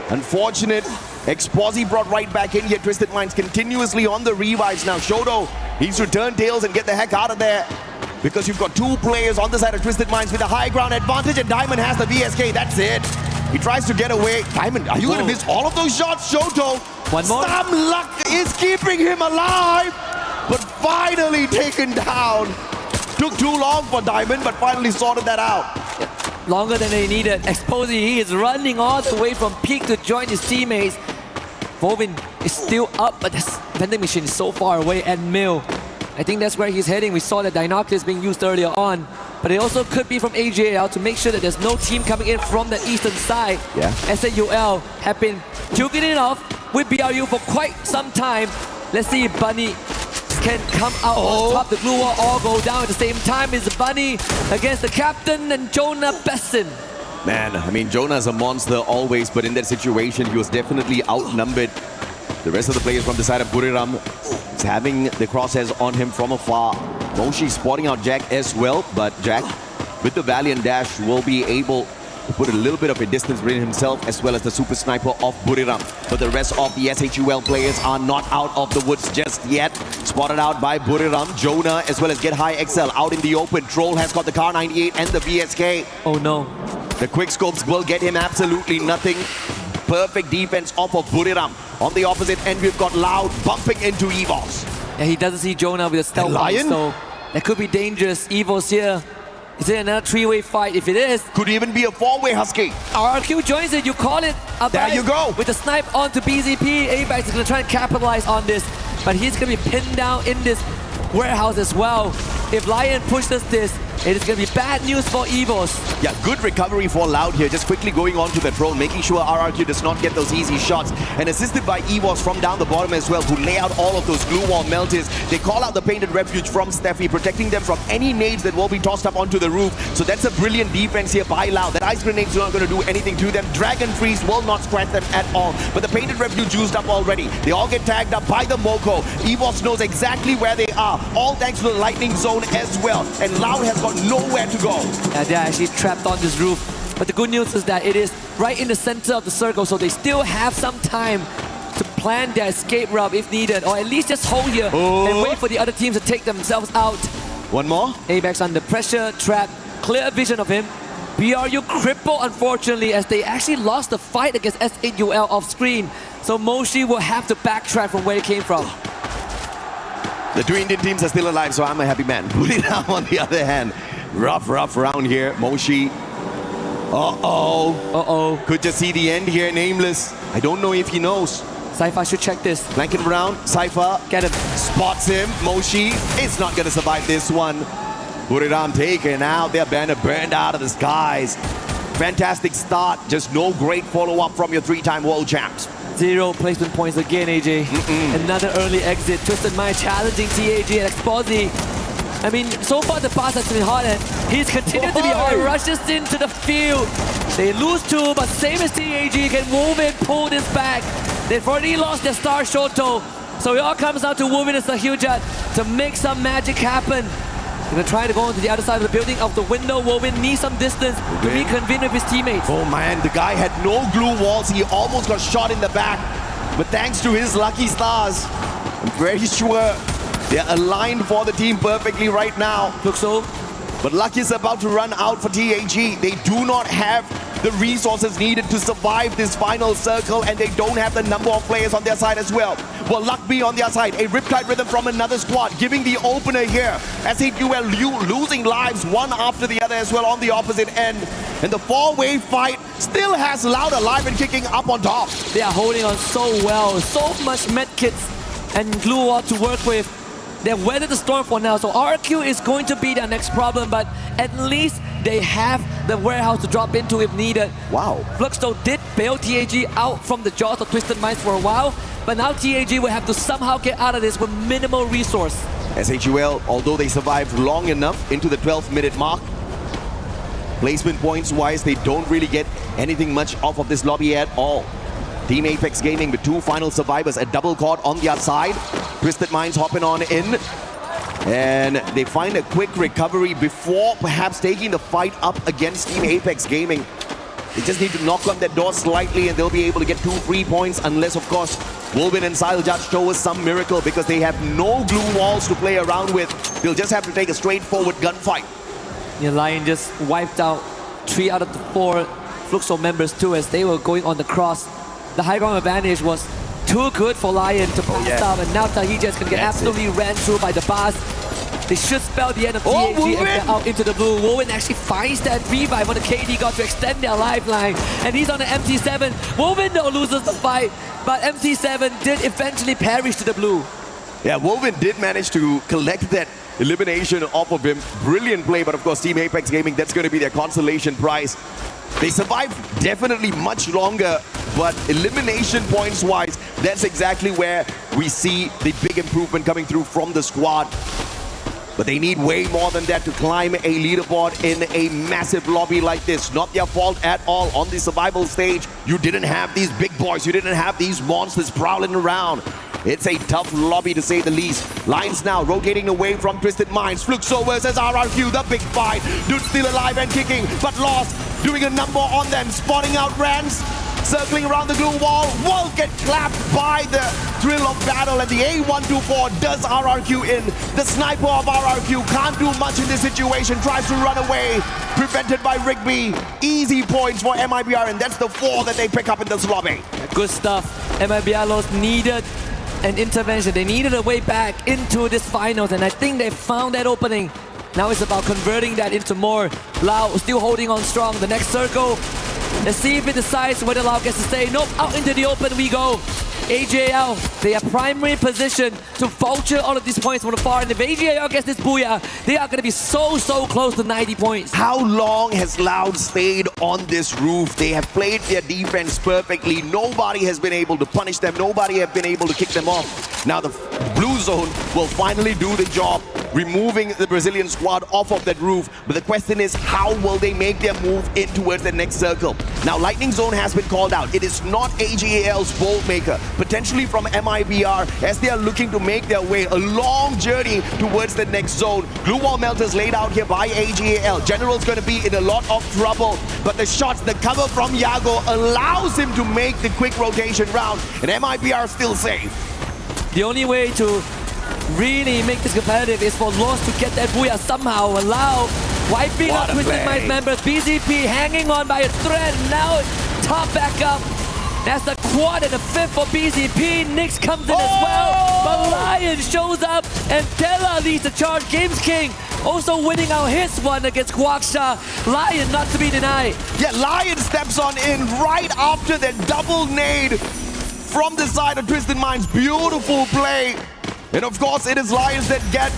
Unfortunate. Exposi brought right back in here. Twisted Minds continuously on the revives now. Shoto needs to turn tails and get the heck out of there, because you've got two players on the side of Twisted Minds with a high ground advantage, and Diamond has the VSK. That's it. He tries to get away. Diamond, are you going to miss all of those shots? Shoto, one more. Some luck is keeping him alive, but finally taken down. Took too long for Diamond, but finally sorted that out. Longer than they needed. Exposi, he is running all the way from peak to join his teammates. Vovin is still up, but this vending machine is so far away. And Mill, I think that's where he's heading. We saw the Dinoculus being used earlier on, but it also could be from AJL to make sure that there's no team coming in from the eastern side. Yeah. SAUL have been duking it off with BRU for quite some time. Let's see if Bunny can come out on top. The blue wall all go down at the same time. Is Bunny against the captain and Jonah Besson. Man, I mean, Jonah's a monster always, but in that situation, he was definitely outnumbered. The rest of the players from the side of Buriram is having the crosshairs on him from afar. Moshi spotting out Jack as well, but Jack, with the Valiant Dash, will be able to put a little bit of a distance between himself as well as the Super Sniper of Buriram. But the rest of the SHUL players are not out of the woods just yet. Spotted out by Buriram. Jonah as well as Get High XL out in the open. Troll has got the Car 98 and the VSK. Oh no. The quick scopes will get him absolutely nothing. Perfect defense off of Buriram. On the opposite end, we've got Loud bumping into Evos. Yeah, he doesn't see Jonah with a stealth Lion? so that could be dangerous. Evos here. Is it another three-way fight? If it is, could even be a four-way, Husky. RRQ joins it. You call it. There you go. With the snipe onto BZP. Apex is going to try and capitalize on this, but he's going to be pinned down in this warehouse as well. If Lion pushes this, it is going to be bad news for Evos. Yeah, good recovery for Loud here. Just quickly going on to the troll, making sure RRQ does not get those easy shots. And assisted by Evos from down the bottom as well, who lay out all of those glue wall melters. They call out the Painted Refuge from Steffi, protecting them from any nades that will be tossed up onto the roof. So that's a brilliant defense here by Loud. That ice grenade's not going to do anything to them. Dragon Freeze will not scratch them at all. But the Painted Refuge used up already. They all get tagged up by the Moko. Evos knows exactly where they are. All thanks to the lightning zone as well. And Loud has got nowhere to go. Yeah, they're actually trapped on this roof. But the good news is that it is right in the center of the circle, so they still have some time to plan their escape route if needed, or at least just hold here and wait for the other teams to take themselves out. One more. Apex under pressure, trap, clear vision of him. BRU crippled, unfortunately, as they actually lost the fight against S8UL off screen. So Moshi will have to backtrack from where he came from. The two Indian teams are still alive, so I'm a happy man. Buridam on the other hand, rough round here. Moshi. Uh-oh. Could just see the end here, Nameless. I don't know if he knows. Cypher should check this. Flanking around, Cypher. Get him. Spots him. Moshi is not going to survive this one. Buridam taken out. Their banner burned out of the skies. Fantastic start. Just no great follow-up from your three-time world champs. 0 placement points again, AJ. Another early exit. Twisted Mind challenging TAG and Exposi. I mean, so far the pass has been hot and he's continued to be hot. Rushes into the field. They lose 2, but same as TAG, can Wolvin pull this back? They've already lost their star Shoto. So it all comes down to Wolvin and Sahyujat to make some magic happen. Gonna try to go into the other side of the building, out the window. Wolvin needs some distance to reconvene with his teammates. Oh man, the guy had no glue walls. He almost got shot in the back. But thanks to his lucky stars, I'm very sure they're aligned for the team perfectly right now. Looks so. But luck is about to run out for TAG. They do not have the resources needed to survive this final circle, and they don't have the number of players on their side as well. Will luck be on their side? A Riptide Rhythm from another squad, giving the opener here. S8UL losing lives one after the other as well on the opposite end. And the four-way fight still has Loud alive and kicking up on top. They are holding on so well. So much medkits and glue wall to work with. They've weathered the storm for now, so RRQ is going to be their next problem, but at least they have the warehouse to drop into if needed. Wow. Fluxo did bail TAG out from the jaws of Twisted Minds for a while, but now TAG will have to somehow get out of this with minimal resource. S8UL, although they survived long enough into the 12th minute mark, placement points wise, they don't really get anything much off of this lobby at all. Team Apex Gaming with 2 final survivors, a double caught on the outside. Twisted Minds hopping on in. And they find a quick recovery before perhaps taking the fight up against Team Apex Gaming. They just need to knock on that door slightly and they'll be able to get 2 free points, unless, of course, Wolvin and Sahyujat show us some miracle because they have no glue walls to play around with. They'll just have to take a straightforward gunfight. The Lion just wiped out 3 out of the 4 Fluxo members too as they were going on the cross. The high ground advantage was too good for Lion to pass up, and now Tahija is going to get absolutely ran through by the bars. They should spell the end of TAG and get out into the blue. Wolvin actually finds that revive on the KD God to extend their lifeline, and he's on the MT7. Wolvin though loses the fight, but MT7 did eventually perish to the blue. Yeah, Wolvin did manage to collect that elimination off of him. Brilliant play, but of course Team Apex Gaming, that's going to be their consolation prize. They survived definitely much longer, but elimination points wise, that's exactly where we see the big improvement coming through from the squad. But they need way more than that to climb a leaderboard in a massive lobby like this. Not their fault at all. On the survival stage, you didn't have these big boys, you didn't have these monsters prowling around. It's a tough lobby to say the least. Lions now rotating away from Twisted Minds. Fluxo versus RRQ, the big fight. Dude still alive and kicking, but lost. Doing a number on them, spotting out Rans. Circling around the glue wall, will get clapped by the thrill of battle, and the A124 does RRQ in. The sniper of RRQ can't do much in this situation, tries to run away, prevented by Rigby. Easy points for MIBR, and that's the 4 that they pick up in this lobby. Good stuff. MIBR needed an intervention. They needed a way back into this finals, and I think they found that opening. Now it's about converting that into more. Lau still holding on strong. The next circle, let's see if it decides whether Lau gets to stay. Nope, out into the open we go. AJL, they are primary position to vulture all of these points from the far. And if AJL gets this booyah, they are going to be so close to 90 points. How long has Loud stayed on this roof? They have played their defense perfectly. Nobody has been able to punish them. Nobody has been able to kick them off. Now the blue zone will finally do the job, removing the Brazilian squad off of that roof. But the question is, how will they make their move in towards the next circle? Now Lightning Zone has been called out. It is not AGAL's Bolt Maker. Potentially from MIBR as they are looking to make their way a long journey towards the next zone. Glue wall melters laid out here by AGAL. General's going to be in a lot of trouble, but the shots, the cover from Yago allows him to make the quick rotation round, and MIBR still safe. The only way to really make this competitive is for Lost to get that booyah somehow. Allow Wiping out Twisted Minds members. BZP hanging on by a thread. Now top back up. That's the quad and the fifth for BZP. Nyx comes in as well. But Lion shows up and Della leads the charge. Games King also winning out his one against Guaksha. Lion not to be denied. Yeah, Lion steps on in right after that double nade from the side of Twisted Minds. Beautiful play. And of course, it is Lions that get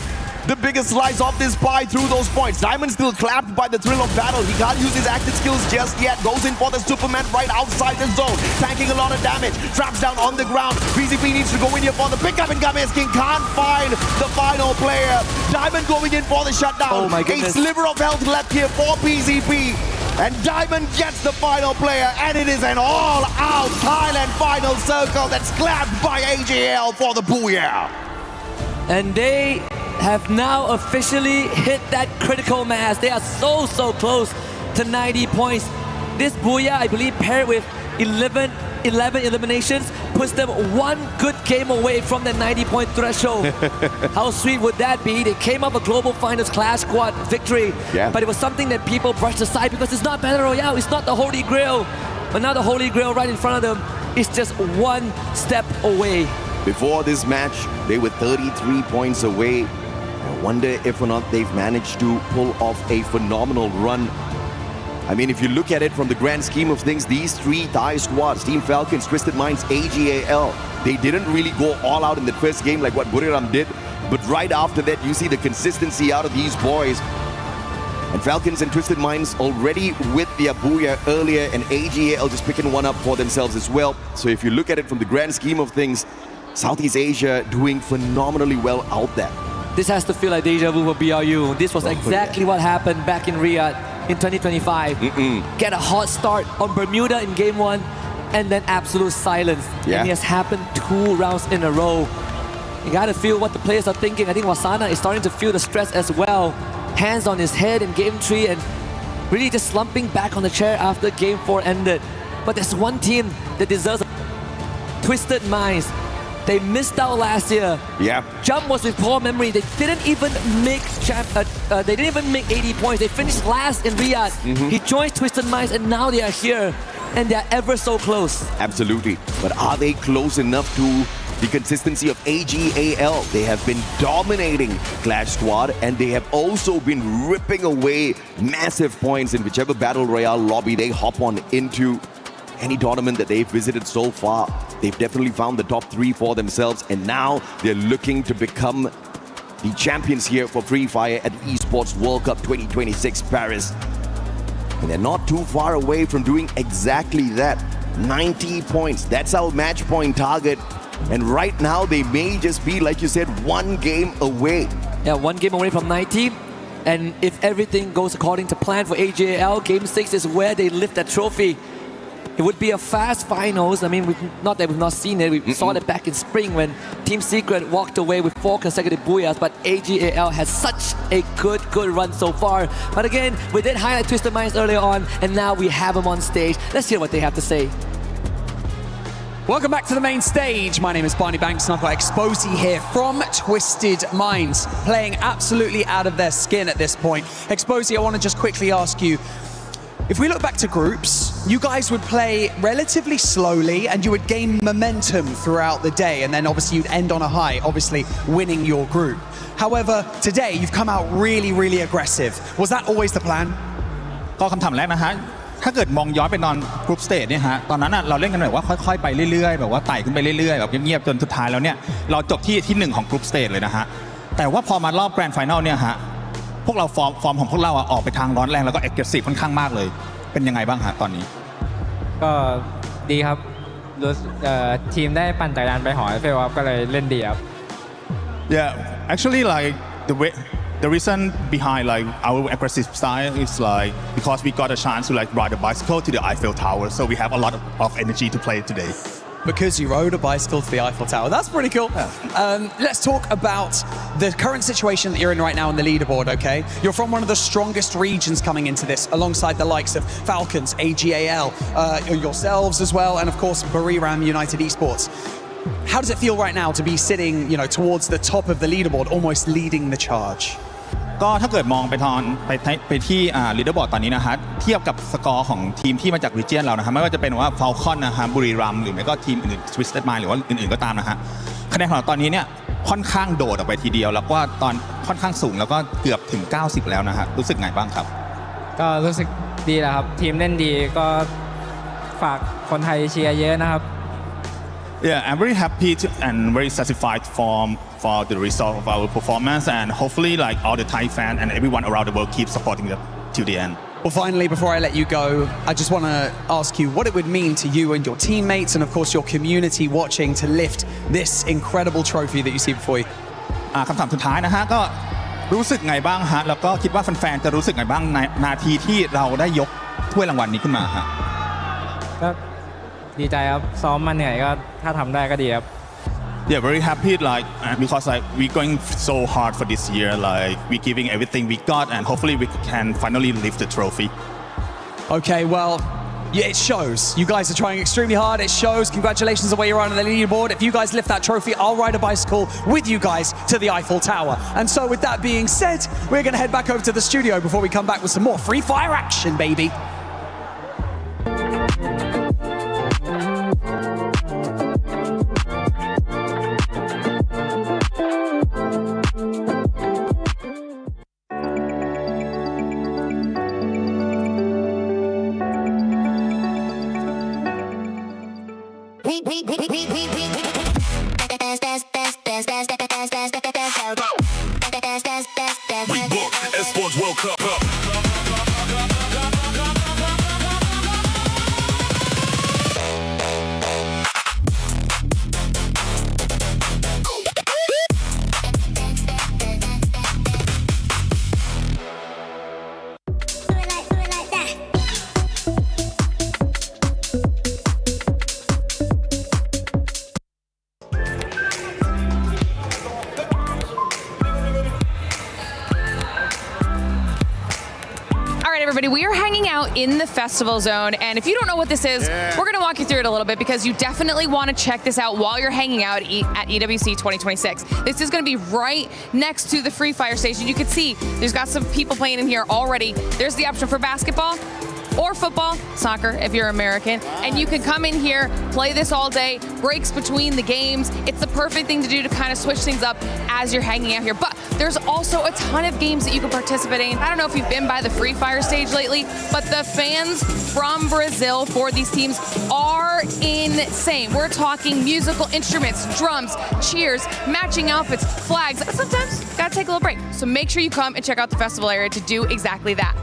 the biggest slice of this pie through those points. Diamond still clapped by the thrill of battle. He can't use his active skills just yet. Goes in for the Superman right outside the zone. Tanking a lot of damage. Traps down on the ground. BZP needs to go in here for the pickup, and Games King can't find the final player. Diamond going in for the shutdown. Oh my goodness. A sliver of health left here for BZP. And Diamond gets the final player, and it is an all-out Thailand final circle that's clapped by AJL for the Booyah. And they have now officially hit that critical mass. They are so close to 90 points. This Booyah, I believe, paired with 11 eliminations, puts them one good game away from the 90-point threshold. How sweet would that be? They came up a Global Finals Clash Squad victory, but it was something that people brushed aside because it's not Battle Royale, it's not the Holy Grail. But now the Holy Grail right in front of them is just one step away. Before this match, they were 33 points away. I wonder if or not they've managed to pull off a phenomenal run. I mean, if you look at it from the grand scheme of things, these three Thai squads, Team Falcons, Twisted Minds, AGAL, they didn't really go all out in the first game like what Buriram did. But right after that, you see the consistency out of these boys. And Falcons and Twisted Minds already with their Booyah earlier, and AGAL just picking one up for themselves as well. So if you look at it from the grand scheme of things, Southeast Asia doing phenomenally well out there. This has to feel like deja vu for BRU. This was exactly what happened back in Riyadh in 2025. Get a hot start on Bermuda in game one, and then absolute silence. And it has happened 2 rounds in a row. You gotta feel what the players are thinking. I think Wasana is starting to feel the stress as well. Hands on his head in game 3 and really just slumping back on the chair after game 4 ended. But there's one team that deserves Twisted Minds. They missed out last year. Jump was with poor memory. They didn't even make 80 points. They finished last in Riyadh. He joined Twisted Minds, and now they are here, and they're ever so close. Absolutely. But are they close enough to the consistency of AGAL? They have been dominating Clash Squad, and they have also been ripping away massive points in whichever Battle Royale lobby they hop on into. Any tournament that they've visited so far, they've definitely found the top 3 for themselves, and now they're looking to become the champions here for Free Fire at the Esports World Cup 2026 Paris. And they're not too far away from doing exactly that. 90 points, that's our match point target. And right now they may just be, like you said, 1 game away. Yeah, 1 game away from 90. And if everything goes according to plan for AJL, Game 6 is where they lift that trophy. It would be a fast finals. I mean, not that we've not seen it. We saw it back in spring when Team Secret walked away with 4 consecutive Booyahs, but AGAL has such a good run so far. But again, we did highlight Twisted Minds earlier on, and now we have them on stage. Let's hear what they have to say. Welcome back to the main stage. My name is Barney Banks and I've got Exposy here from Twisted Minds, playing absolutely out of their skin at this point. Exposy, I want to just quickly ask you, if we look back to groups, you guys would play relatively slowly and you would gain momentum throughout the day, and then obviously you'd end on a high, obviously winning your group. However, today you've come out really aggressive. Was that always the plan? ก็คำถามแรกนะฮะ ถ้าเกิดมองย้อนไปตอนกรุ๊ปสเตจเนี่ยฮะ ตอนนั้นเราเล่นกันแบบว่าค่อยๆไปเรื่อยๆแบบว่าไต่ขึ้นไปเรื่อยๆแบบเงียบๆจนสุดท้ายแล้วเนี่ยเราจบที่1ของกรุ๊ปสเตจเลยนะฮะ แต่ว่าพอมารอบแกรนด์ไฟนอลเนี่ยฮะ พวกเราฟอร์มของพวกเราออกไปทางร้อนแรงแล้วก็ aggressive ค่อนข้างมากเลย เป็นยังไงบ้างฮะตอนนี้ ก็ดีครับทีมได้ปั่นจักรยานไปหอไอเฟลครับก็เลยเล่นดีครับ Yeah, actually like the reason behind like our aggressive style is like because we got a chance to like ride a bicycle to the Eiffel Tower, so we have a lot of energy to play today. Because you rode a bicycle to the Eiffel Tower. That's pretty cool. Let's talk about the current situation that you're in right now on the leaderboard, okay? You're from one of the strongest regions coming into this, alongside the likes of Falcons, AGAL, yourselves as well, and of course, Buriram United Esports. How does it feel right now to be sitting, towards the top of the leaderboard, almost leading the charge? ก็ถ้าเกิดมองไปที่ลีดเดอร์บอร์ดตอนนี้นะฮะเทียบกับสกอร์ของทีมที่มาจากรีเจียนเรานะฮะไม่ว่าจะเป็นว่าฟาลคอนนะฮะบุรีรัมย์หรือไม่ก็ทีมอื่นสวิสเตอร์มายหรือว่าอื่นๆก็ตามนะฮะคะแนนของเราตอนนี้เนี่ยค่อนข้างโดดออกไปทีเดียวแล้วก็ตอนค่อนข้างสูงแล้วก็เกือบถึง90แล้วนะฮะรู้สึกไงบ้างครับก็รู้สึกดีแหละครับทีมเล่นดีก็ฝากคนไทยเชียร์เยอะนะครับ Yeah, I'm very happy and very satisfied for the result of our performance, and hopefully, like all the Thai fans and everyone around the world keep supporting them till the end. Well, finally, before I let you go, I just want to ask you what it would mean to you and your teammates, and of course your community watching, to lift this incredible trophy that you see before you. คำถามสุดท้ายนะฮะก็รู้สึกไงบ้างฮะแล้วก็คิดว่าแฟนๆจะรู้สึกไงบ้างในนาทีที่เราได้ยกถ้วยรางวัลนี้ขึ้นมาฮะก็ดีใจครับซ้อมมาเหนื่อยก็ถ้าทำได้ก็ดีครับ Yeah, very happy because we're going so hard for this year, we're giving everything we got, and hopefully we can finally lift the trophy. Okay, well, yeah, it shows. You guys are trying extremely hard. It shows. Congratulations on where you're on the leaderboard. If you guys lift that trophy, I'll ride a bicycle with you guys to the Eiffel Tower. And so with that being said, we're going to head back over to the studio before we come back with some more free fire action, baby. Esports World Cup. Everybody, we are hanging out in the festival zone, and if you don't know what this is, we're going to walk you through it a little bit because you definitely want to check this out while you're hanging out at EWC 2026. This is going to be right next to the Free Fire station. You can see there's got some people playing in here already. There's the option for basketball or football, soccer if you're American, and you can come in here, play this all day, breaks between the games. It's the perfect thing to do to kind of switch things up as you're hanging out here. But there's also a ton of games that you can participate in. I don't know if you've been by the Free Fire stage lately, but the fans from Brazil for these teams are insane. We're talking musical instruments, drums, cheers, matching outfits, flags. Sometimes gotta take a little break. So make sure you come and check out the festival area to do exactly that.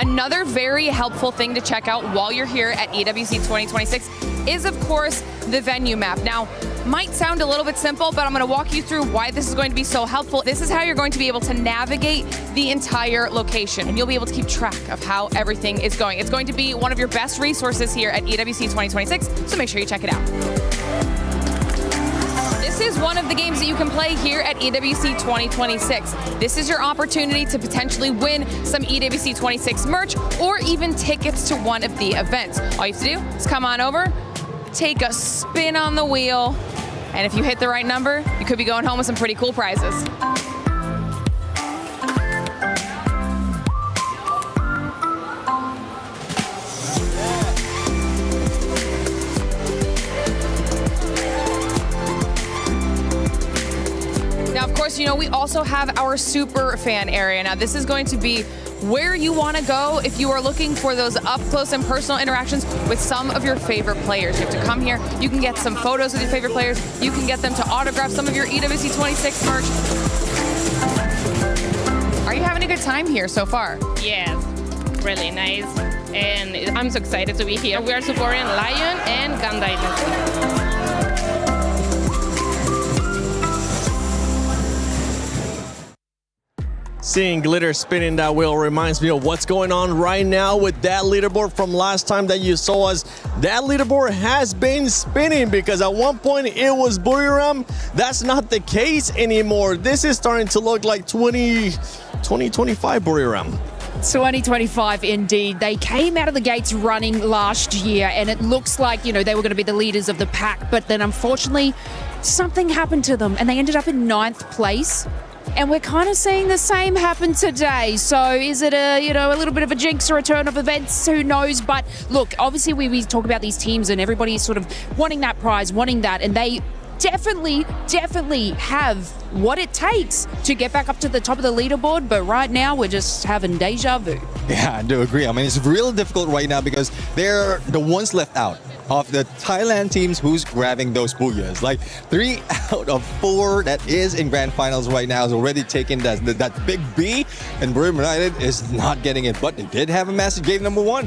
Another very helpful thing to check out while you're here at EWC 2026 is, of course, the venue map. Now, might sound a little bit simple, but I'm going to walk you through why this is going to be so helpful. This is how you're going to be able to navigate the entire location, and you'll be able to keep track of how everything is going. It's going to be one of your best resources here at EWC 2026, so make sure you check it out. This is one of the games that you can play here at EWC 2026. This is your opportunity to potentially win some EWC 26 merch or even tickets to one of the events. All you have to do is come on over, take a spin on the wheel, and if you hit the right number, you could be going home with some pretty cool prizes. Now, of course, you know, we also have our super fan area. Now, this is going to be where you want to go if you are looking for those up close and personal interactions with some of your favorite players. You have to come here. You can get some photos with your favorite players. You can get them to autograph some of your EWC 26 merch. Are you having a good time here so far? Yes, really nice. And I'm so excited to be here. We are supporting Lion and Gun Dynasty. Seeing glitter spinning that wheel reminds me of what's going on right now with that leaderboard from last time that you saw us. That leaderboard has been spinning because at one point it was Buriram. That's not the case anymore. This is starting to look like 2025 Buriram. 2025 indeed. They came out of the gates running last year, and it looks like, you know, they were going to be the leaders of the pack, but then unfortunately something happened to them and they ended up in 9th place. And we're kind of seeing the same happen today. So is it a little bit of a jinx or a turn of events? Who knows? But look, obviously we talk about these teams and everybody's sort of wanting that prize, wanting that, and they definitely have what it takes to get back up to the top of the leaderboard. But right now we're just having deja vu. Yeah, I do agree. I mean, it's real difficult right now because they're the ones left out of the Thailand teams who's grabbing those booyahs. Like 3 out of 4 that is in grand finals right now is already taking that big B, and Brim United is not getting it. But they did have a massive game number 1.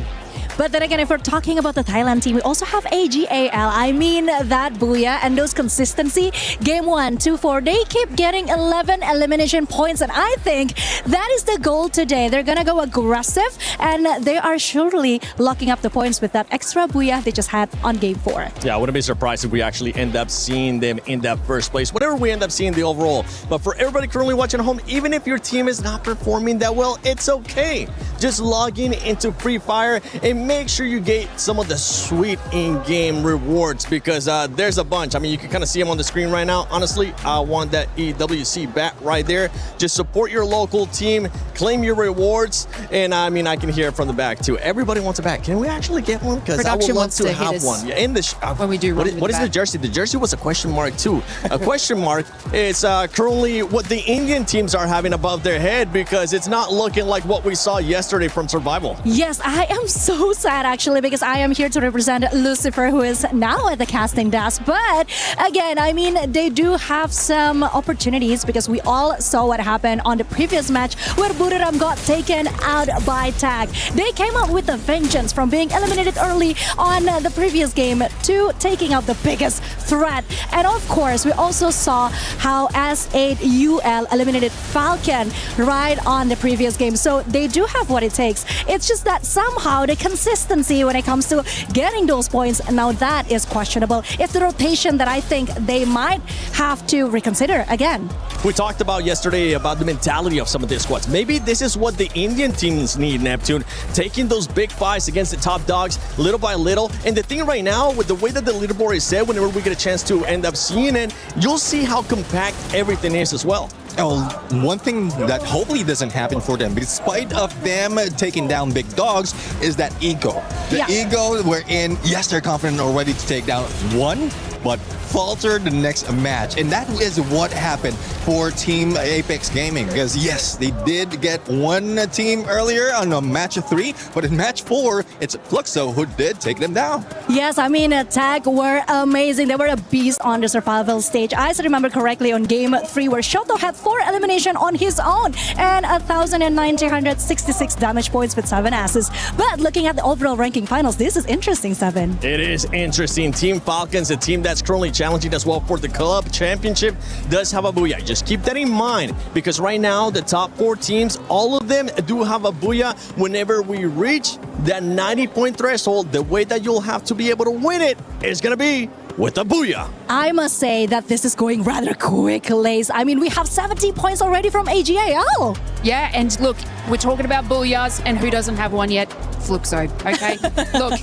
But then again, if we're talking about the Thailand team, we also have AGAL. I mean, that booyah and those consistency. Game 1, 2, 4, they keep getting 11 elimination points. And I think that is the goal today. They're going to go aggressive, and they are surely locking up the points with that extra booyah they just had on Game 4. Yeah, I wouldn't be surprised if we actually end up seeing them in that first place, whatever we end up seeing the overall. But for everybody currently watching at home, even if your team is not performing that well, it's okay. Just log into Free Fire and make sure you get some of the sweet in-game rewards, because there's a bunch. I mean, you can kind of see them on the screen right now. Honestly, I want that EWC bat right there. Just support your local team, claim your rewards, and I mean, I can hear it from the back too. Everybody wants a bat. Can we actually get one? Because I would love to have one. Yeah, in the when we do. What is the jersey? The jersey was a question mark too. A question mark is currently what the Indian teams are having above their head, because it's not looking like what we saw yesterday from Survival. Yes, I am so sad actually, because I am here to represent Lucifer, who is now at the casting desk. But again, I mean, they do have some opportunities, because we all saw what happened on the previous match where Buriram got taken out by Tag. They came out with a vengeance from being eliminated early on the previous game to taking out the biggest threat. And of course, we also saw how S8UL eliminated Falcon right on the previous game. So they do have what it takes. It's just that somehow the consistency when it comes to getting those points, now that is questionable. It's the rotation that I think they might have to reconsider again. We talked about yesterday about the mentality of some of these squads. Maybe this is what the Indian teams need, Neptune. Taking those big fights against the top dogs little by little. And the thing right now, with the way that the leaderboard is set, whenever we get a chance to end up seeing it, you'll see how compact everything is as well. Oh, one thing that hopefully doesn't happen for them, despite of them taking down big dogs, is that ego. The ego wherein, yes, they're confident already to take down one, but falter the next match. And that is what happened for Team Apex Gaming, because yes, they did get one team earlier on a match of 3, but in match 4, it's Fluxo who did take them down. Yes, I mean, Tag were amazing. They were a beast on the survival stage. I still remember correctly on Game 3 where Shoto had 4 elimination on his own and 1,966 damage points with 7 assists. But looking at the overall ranking finals, this is interesting, 7. It is interesting. Team Falcons, a team that's currently challenging as well for the club championship, does have a booyah. Just keep that in mind, because right now the top 4 teams, all of them do have a booyah. Whenever we reach that 90-point threshold, the way that you'll have to be able to win it is going to be with a booyah. I must say that this is going rather quick, Lace. I mean, we have 70 points already from AGAL. Yeah, and look, we're talking about booyahs, and who doesn't have one yet? Fluxo, okay? Look,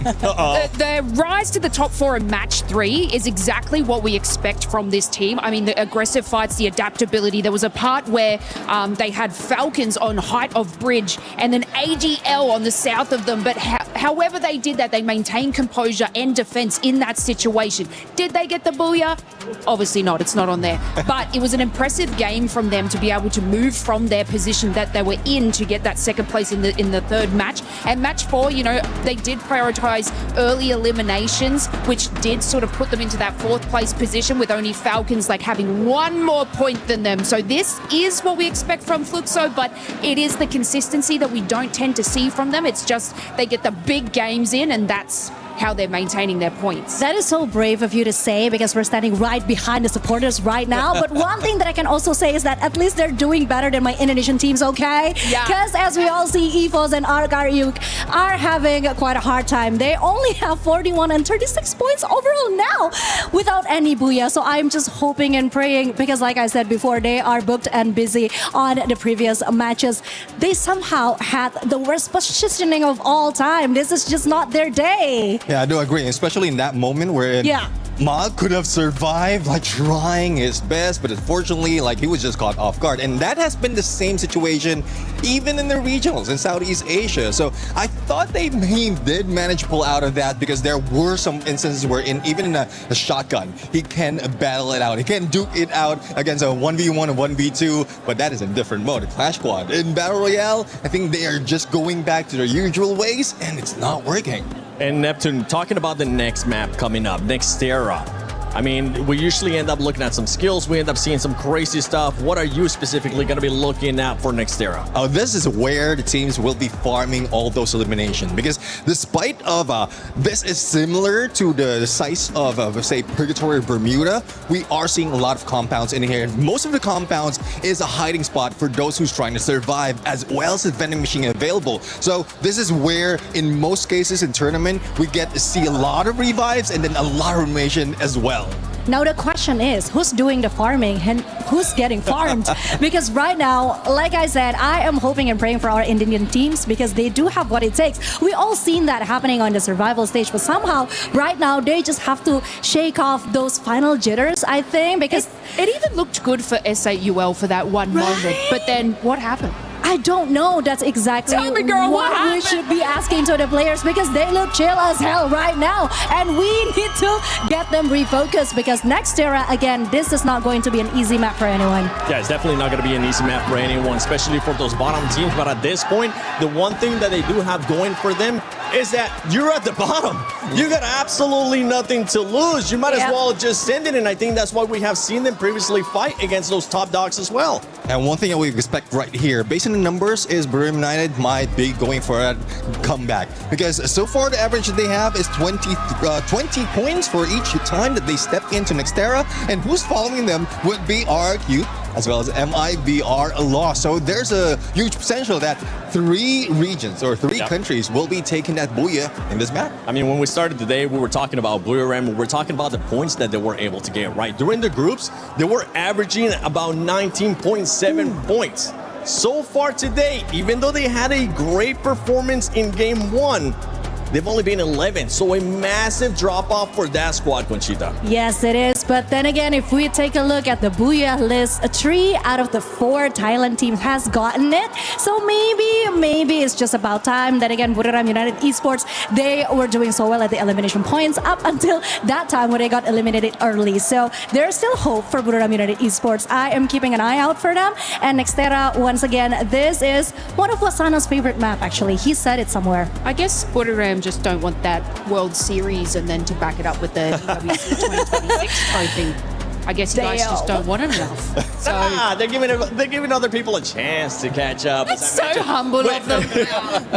the rise to the top 4 in match 3 is exactly what we expect from this team. I mean, the aggressive fights, the adaptability. There was a part where they had Falcons on height of bridge and then AGL on the south of them, but however they did that, they maintained composure and defense in that situation. Did they get the booyah? Obviously not, it's not on there. But it was an impressive game from them to be able to move from their position that they were in to get that second place in the third match. And match 4, you know, they did prioritize early eliminations, which did sort of put them into that 4th place position, with only Falcons like having 1 more point than them. So this is what we expect from Fluxo, but it is the consistency that we don't tend to see from them. It's just they get the big games in, and that's how they're maintaining their points. That is so brave of you to say, because we're standing right behind the supporters right now. But one thing that I can also say is that at least they're doing better than my Indonesian teams, okay? Yeah. Because as we all see, EVOS and Arkaryuk are having quite a hard time. They only have 41 and 36 points overall now without any booyah. So I'm just hoping and praying, because like I said before, they are booked and busy on the previous matches. They somehow had the worst positioning of all time. This is just not their day. Yeah, I do agree, especially in that moment where Ma could have survived, like trying his best, but unfortunately, like he was just caught off guard. And that has been the same situation even in the regionals in Southeast Asia. So I thought he did manage to pull out of that because there were some instances where even in a shotgun, he can battle it out. He can duke it out against a 1v1 and 1v2, but that is a different mode, a Clash Squad. In Battle Royale, I think they are just going back to their usual ways and it's not working. And Neptune, talking about the next map coming up, Nextera. I mean, we usually end up looking at some skills. We end up seeing some crazy stuff. What are you specifically going to be looking at for Nextera? Oh, this is where the teams will be farming all those eliminations because despite of this is similar to the size of say Purgatory or Bermuda, we are seeing a lot of compounds in here. Most of the compounds is a hiding spot for those who's trying to survive as well as the vending machine available. So this is where in most cases in tournament, we get to see a lot of revives and then a lot of elimination as well. Now the question is, who's doing the farming and who's getting farmed? Because right now, like I said, I am hoping and praying for our Indian teams because they do have what it takes. We all seen that happening on the survival stage, but somehow right now they just have to shake off those final jitters, I think, because it even looked good for SAUL for that one moment. But then what happened? I don't know. That's exactly Tell me, girl, what we should be asking to the players because they look chill as hell right now. And we need to get them refocused because Nextera, again, this is not going to be an easy map for anyone. Yeah, it's definitely not going to be an easy map for anyone, especially for those bottom teams. But at this point, the one thing that they do have going for them is that you're at the bottom. You got absolutely nothing to lose. You might as well just send it. And I think that's why we have seen them previously fight against those top dogs as well. And one thing that we expect right here, based on the numbers, is Buriram United might be going for a comeback. Because so far the average that they have is 20 points for each time that they step into Nextera. And who's following them would be RRQ as well as MIBR loss. So there's a huge potential that 3 regions or 3 countries will be taking that booyah in this map. I mean, when we started today, we were talking about Buriram. We were talking about the points that they were able to get, right? During the groups, they were averaging about 19.7 points. So far today, even though they had a great performance in game 1, they've only been 11, so a massive drop-off for that squad, Conchita. Yes, it is. But then again, if we take a look at the Booyah list, 3 out of the 4 Thailand teams has gotten it. So maybe it's just about time. Then again, Buriram United Esports, they were doing so well at the elimination points up until that time when they got eliminated early. So there's still hope for Buriram United Esports. I am keeping an eye out for them. And Nextera, once again, this is one of Wasana's favorite map, actually. He said it somewhere. I guess Buriram just don't want that World Series and then to back it up with the EWC 2026 trophy. I guess you guys just don't want it enough. So they're giving other people a chance to catch up. That's so humble of them.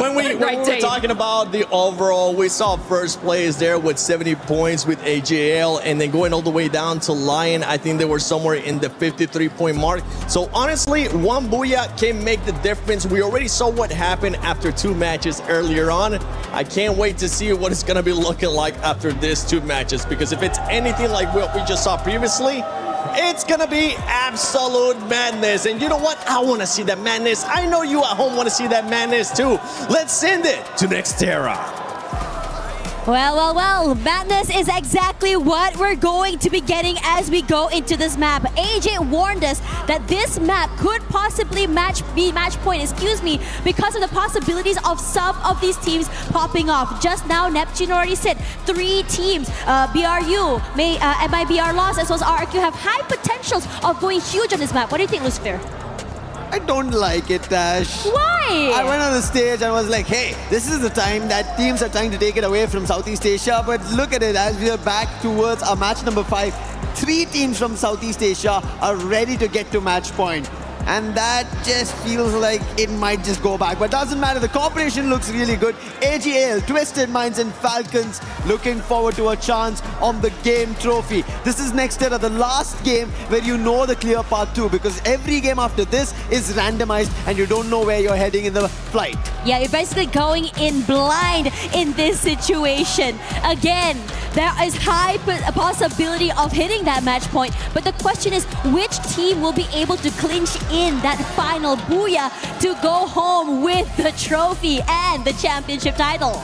When we were talking about the overall, we saw first place there with 70 points with AJL, and then going all the way down to Lion, I think they were somewhere in the 53-point mark. So honestly, one booyah can make the difference. We already saw what happened after 2 matches earlier on. I can't wait to see what it's going to be looking like after these 2 matches, because if it's anything like what we just saw previously, it's gonna be absolute madness. And you know what? I want to see that madness. I know you at home want to see that madness too. Let's send it to Nextera. Well, madness is exactly what we're going to be getting as we go into this map. AJ warned us that this map could possibly be match point, because of the possibilities of some of these teams popping off. Just now, Neptune already said 3 teams, BRU, MIBR lost, as well as RRQ, have high potentials of going huge on this map. What do you think, Lucifer? I don't like it, Tash. Why? I went on the stage and was like, hey, this is the time that teams are trying to take it away from Southeast Asia. But look at it, as we are back towards our match number 5, 3 teams from Southeast Asia are ready to get to match point. And that just feels like it might just go back. But doesn't matter, the cooperation looks really good. AGL, Twisted Minds and Falcons looking forward to a chance on the game trophy. This is Nextera, the last game where you know the clear path to, because every game after this is randomized and you don't know where you're heading in the flight. Yeah, you're basically going in blind in this situation. Again, there is high possibility of hitting that match point, but the question is which team will be able to clinch in that final booyah to go home with the trophy and the championship title.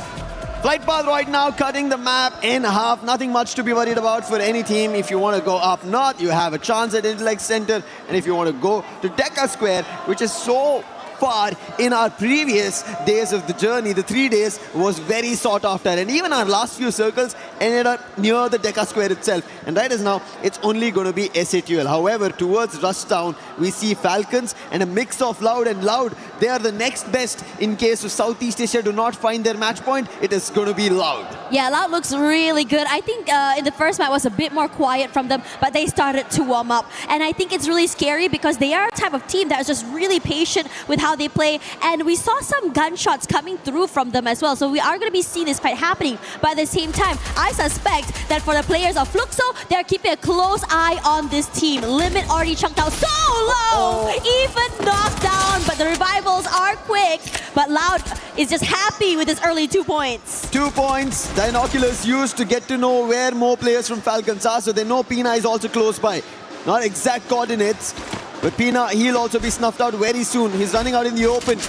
Flight path right now cutting the map in half. Nothing much to be worried about for any team. If you want to go up north, you have a chance at Intellect Center. And if you want to go to Deca Square, which is so far in our previous days of the journey, the 3 days was very sought after, and even our last few circles ended up near the Deca Square itself. And right as now, it's only going to be SATUL. However, towards Rush Town, we see Falcons and a mix of Loud and Loud. They are the next best in case of Southeast Asia do not find their match point. It is going to be Loud. Yeah, Loud looks really good. I think in the first match was a bit more quiet from them, but they started to warm up. And I think it's really scary because they are a type of team that is just really patient with how they play. And we saw some gunshots coming through from them as well. So we are going to be seeing this fight happening. But at the same time, I suspect that for the players of Fluxo, they're keeping a close eye on this team. Limit already chunked out so low, even knocked down. But the revivals are quick. But Loud is just happy with his early 2 points. 2 points. Binoculars used to get to know where more players from Falcons are, so they know Pina is also close by. Not exact coordinates, but Pina, he'll also be snuffed out very soon. He's running out in the open.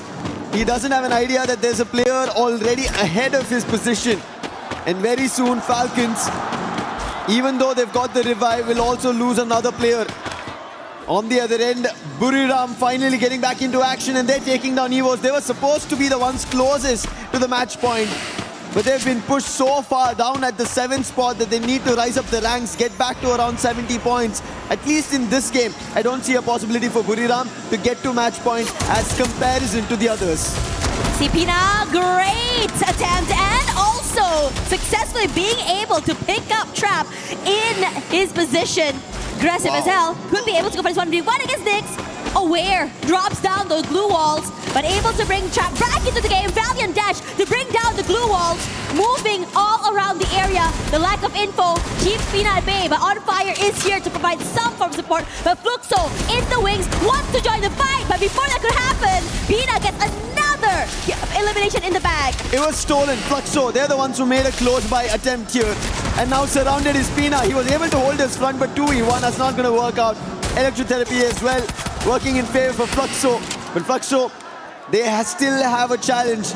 He doesn't have an idea that there's a player already ahead of his position. And very soon, Falcons, even though they've got the revive, will also lose another player. On the other end, Buriram finally getting back into action, and they're taking down Evos. They were supposed to be the ones closest to the match point, but they've been pushed so far down at the 7th spot that they need to rise up the ranks, get back to around 70 points. At least in this game, I don't see a possibility for Buriram to get to match point as comparison to the others. Pina, great attempt, and also successfully being able to pick up Trap in his position. Aggressive as hell. Could be able to go for this 1v1 against Nyx. Aware, drops down those glue walls, but able to bring Trap back into the game. Valiant dash to bring down the glue walls, moving all around the area. The lack of info keeps Pina at bay, but On Fire is here to provide some form of support. But Fluxo in the wings wants to join the fight, but before that could happen, Pina gets another elimination in the bag. It was stolen. Fluxo, they're the ones who made a close-by attempt here. And now surrounded is Pina. He was able to hold his front, but 2v1, that's not going to work out. Electrotherapy as well, working in favor for Fluxo. But Fluxo, they still have a challenge.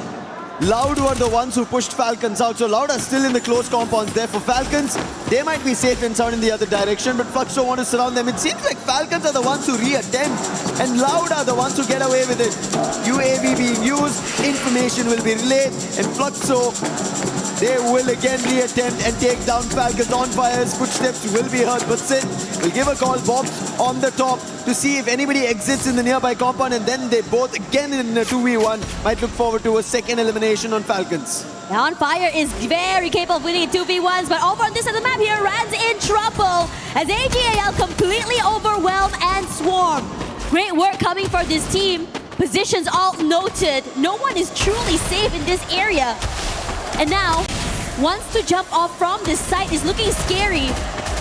Loud were the ones who pushed Falcons out, so Loud are still in the close compounds there. For Falcons, they might be safe and sound in the other direction, but Fluxo want to surround them. It seems like Falcons are the ones who re-attempt, and Loud are the ones who get away with it. UAV being used, information will be relayed, and Fluxo, they will again re-attempt and take down Falcons. On Fire's footsteps will be heard, but Sid will give a call, Bob, on the top to see if anybody exits in the nearby compound, and then they both again in a 2v1 might look forward to a second elimination on Falcons. Now On Fire is very capable of winning 2v1s, but over on this side of the map here, Rand's in trouble as AGAL completely overwhelm and swarm. Great work coming for this team. Positions all noted. No one is truly safe in this area. And now, wants to jump off from this site is looking scary.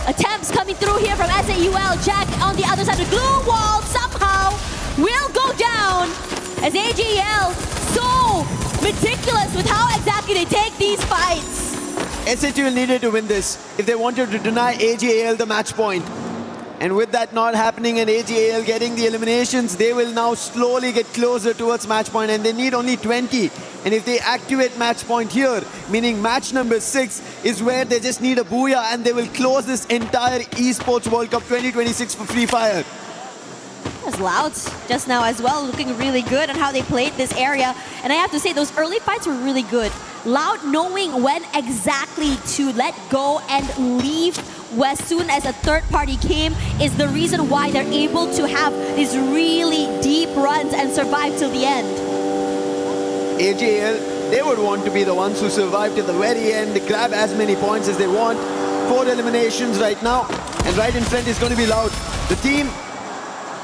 Attempts coming through here from SAUL. Jack on the other side of the glue wall somehow will go down as AGL so meticulous with how exactly they take these fights. SATUL needed to win this if they wanted to deny AGAL the match point. And with that not happening and AGAL getting the eliminations, they will now slowly get closer towards match point, and they need only 20. And if they activate match point here, meaning match number 6 is where they just need a booyah and they will close this entire Esports World Cup 2026 for Free Fire. As Loud just now as well, looking really good on how they played this area. And I have to say, those early fights were really good. Loud knowing when exactly to let go and leave as soon as a third party came is the reason why they're able to have these really deep runs and survive till the end. AGL, they would want to be the ones who survive to the very end, grab as many points as they want. 4 eliminations right now, and right in front is going to be Loud. The team,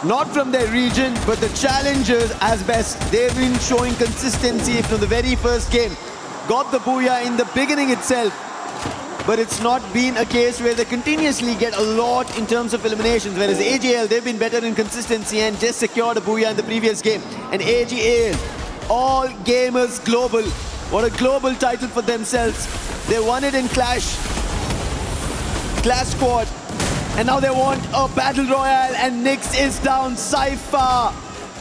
not from their region, but the challengers as best. They've been showing consistency from the very first game. Got the booyah in the beginning itself, but it's not been a case where they continuously get a lot in terms of eliminations, whereas AGL, they've been better in consistency and just secured a booyah in the previous game. And AGL, all gamers global. What a global title for themselves. They won it in Clash Squad, and now they want a Battle Royale, and Nyx is down. Cypher.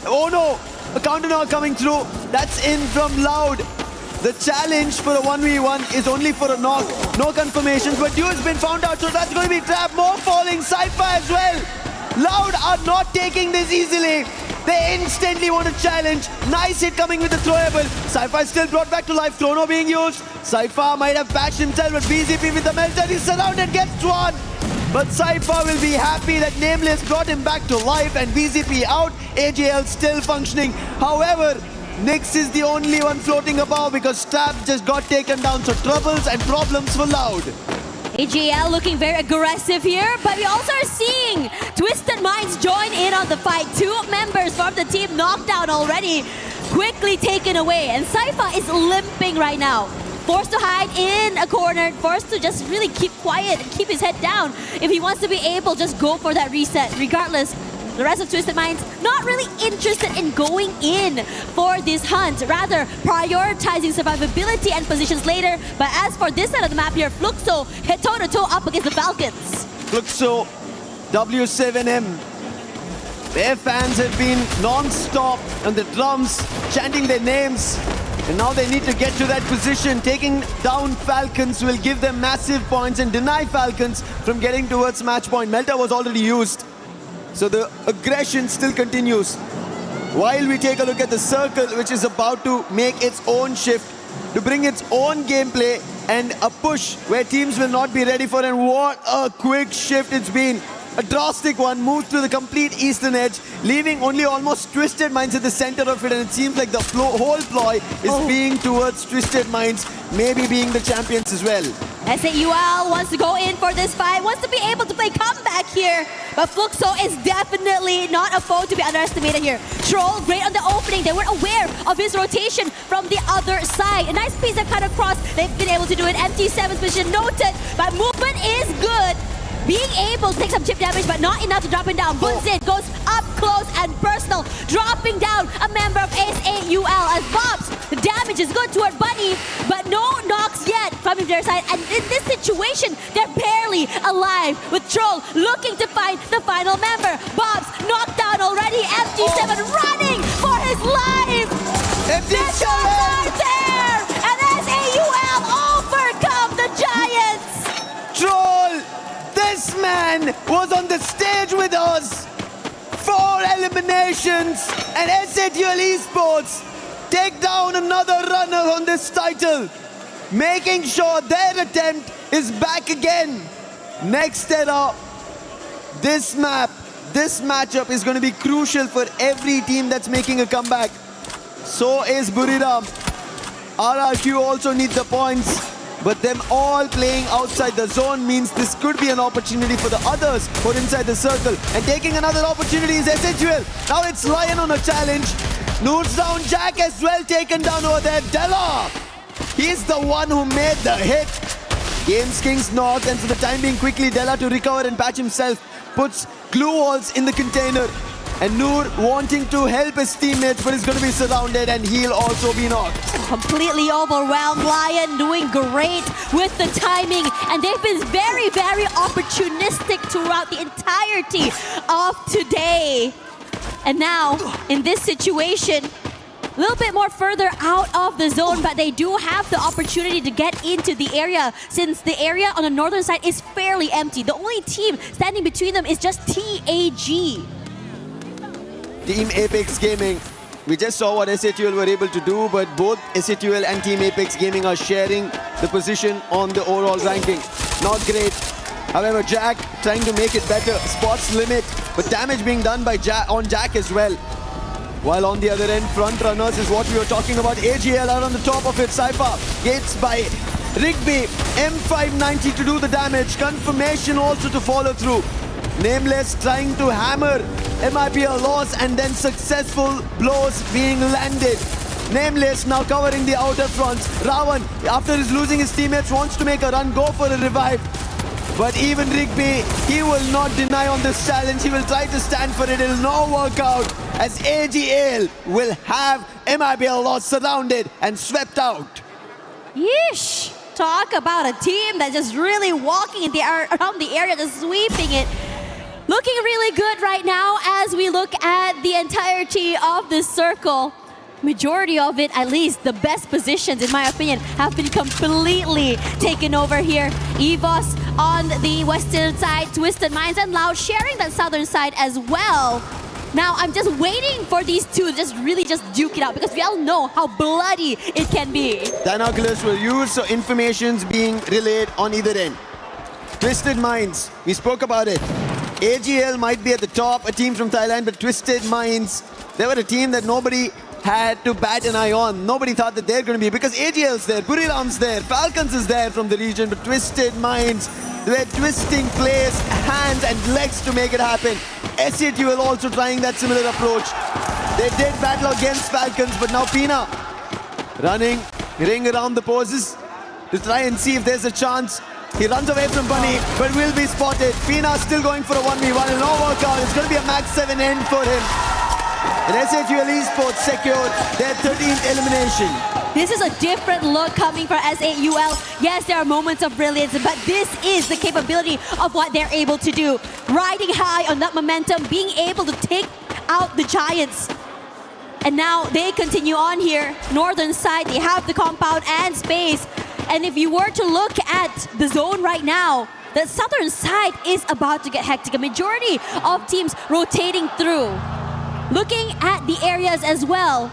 Oh no, a counter knock coming through. That's in from Loud. The challenge for a 1v1 is only for a knock. No confirmations, but Dew has been found out, so that's going to be trapped. More falling. Cypher as well. Loud are not taking this easily. They instantly want to challenge. Nice hit coming with the throwable. Cypher is still brought back to life. Chrono being used. Cypher might have patched himself, but BZP with the melter. He's surrounded, gets one. But Cypher will be happy that Nameless brought him back to life and BZP out. AJL still functioning. However, Nyx is the only one floating above because Strap just got taken down. So troubles and problems for Loud. AJL looking very aggressive here, but we also are seeing Twisted Minds join in on the fight. 2 members from the team knocked down already, quickly taken away, and Cypher is limping right now. Forced to hide in a corner, forced to just really keep quiet and keep his head down. If he wants to be able, just go for that reset. Regardless, the rest of Twisted Minds not really interested in going in for this hunt, rather prioritizing survivability and positions later. But as for this side of the map here, Fluxo head toe-to-toe up against the Falcons. Fluxo, W7M. Their fans have been non-stop on the drums, chanting their names. And now they need to get to that position. Taking down Falcons will give them massive points and deny Falcons from getting towards match point. Melta was already used. So the aggression still continues. While we take a look at the Circle, which is about to make its own shift, to bring its own gameplay and a push where teams will not be ready for. And what a quick shift it's been. A drastic one, moves to the complete eastern edge, leaving only almost Twisted Minds at the center of it, and it seems like the whole ploy is being towards Twisted Minds, maybe being the champions as well. SAUL wants to go in for this fight, wants to be able to play comeback here, but Fluxo is definitely not a foe to be underestimated here. Troll, great on the opening, they weren't aware of his rotation from the other side. A nice piece that cut across, they've been able to do it. MT7's position noted, but movement is good. Being able to take some chip damage, but not enough to drop him down. Bunzin goes up close and personal, dropping down a member of SAUL as Bobs. The damage is good toward Bunny, but no knocks yet from their side. And in this situation, they're barely alive, with Troll looking to find the final member. Bobs knocked down already. MT7 running for his life. The shots are there, and SAUL overcome the Giants. Troll! This man was on the stage with us. 4 eliminations, and SAUL Esports take down another runner on this title, making sure their attempt is back again. Next era, this matchup is going to be crucial for every team that's making a comeback. So is Buriram. RRQ also needs the points. But them all playing outside the zone means this could be an opportunity for the others who are inside the circle. And taking another opportunity is SHUL. Now it's Lion on a challenge. Noors down, Jack as well taken down over there. Della, he's the one who made the hit. Games Kings knocked, and for the time being quickly Della to recover and patch himself. Puts glue walls in the container. And Noor wanting to help his teammates, but he's going to be surrounded and he'll also be knocked. Completely overwhelmed. Lion doing great with the timing, and they've been very, very opportunistic throughout the entirety of today. And now, in this situation, a little bit more further out of the zone, but they do have the opportunity to get into the area, since the area on the northern side is fairly empty. The only team standing between them is just TAG. Team Apex Gaming. We just saw what SAUL were able to do, but both SAUL and Team Apex Gaming are sharing the position on the overall ranking. Not great. However, Jack trying to make it better. Spots limit, but damage being done by Jack as well. While on the other end, front runners is what we were talking about. AGL are on the top of it. Cypher gates by Rigby. M590 to do the damage. Confirmation also to follow through. Nameless trying to hammer MIPL loss, and then successful blows being landed. Nameless now covering the outer fronts. Ravan, after his losing his teammates, wants to make a run, go for a revive. But even Rigby, he will not deny on this challenge. He will try to stand for it. It will not work out, as AGL will have MIPL loss surrounded and swept out. Yeesh! Talk about a team that's just really walking in the around the area, just sweeping it. Looking really good right now as we look at the entirety of this circle. majority of it, at least the best positions in my opinion, have been completely taken over here. EVOS on the western side, Twisted Minds and Loud sharing that southern side as well. Now I'm just waiting for these two to just duke it out because we all know how bloody it can be. Binoculars were used, so information's being relayed on either end. Twisted Minds, we spoke about it. AGL might be at the top, a team from Thailand, but Twisted Minds, they were a team that nobody had to bat an eye on. Nobody thought that they're going to be, because AGL's there, Buriram's there, Falcons is there from the region, but Twisted Minds, they were twisting players, hands and legs to make it happen. SATUL also trying that similar approach. They did battle against Falcons, but now Pina running, ring around the poses to try and see if there's a chance. He runs away from Bunny, but will be spotted. Pina still going for a 1v1. It'll not work out. It's going to be a max 7 end for him. And SATUL Esports secured their 13th elimination. This is a different look coming for SAUL. Yes, there are moments of brilliance, but this is the capability of what they're able to do. Riding high on that momentum, being able to take out the Giants. And now they continue on here. Northern side, they have the compound and space. And if you were to look at the zone right now, the southern side is about to get hectic. A majority of teams rotating through. Looking at the areas as well,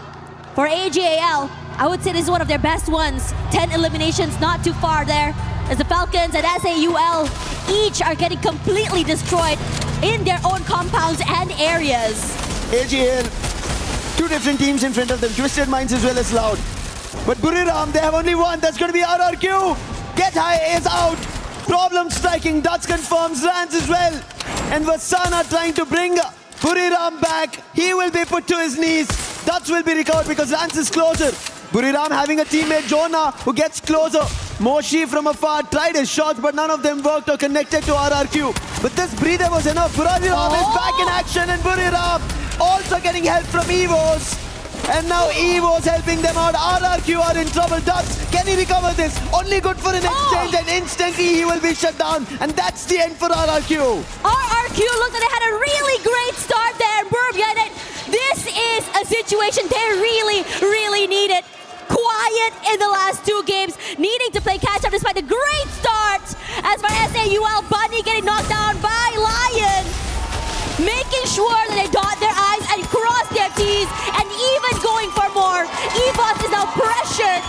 for AGAL, I would say this is one of their best ones. 10 eliminations, not too far there. As the Falcons and SAUL each are getting completely destroyed in their own compounds and areas. AGL, two different teams in front of them, Twisted Minds as well as Loud. But Buriram, they have only one. That's going to be RRQ. Get High is out. Problem striking. Dutch confirms Rans as well. And Vasana trying to bring Buriram back. He will be put to his knees. Dutch will be recovered because Rans is closer. Buriram having a teammate, Jonah, who gets closer. Moshi from afar tried his shots, but none of them worked or connected to RRQ. But this breather was enough. Buriram is back in action, and Buriram also getting help from EVOS. And now EVO's helping them out. RRQ are in trouble. Dutch, can he recover this? Only good for an exchange, and instantly he will be shut down. And that's the end for RRQ. RRQ looked like they had a really great start there. Burb, this is a situation they really needed. Quiet in the last two games, needing to play catch up despite the great start. As for SAUL, Bunny getting knocked down by Lion. Making sure that they dot their I's and cross their T's, and even going for more. EVOS is now pressured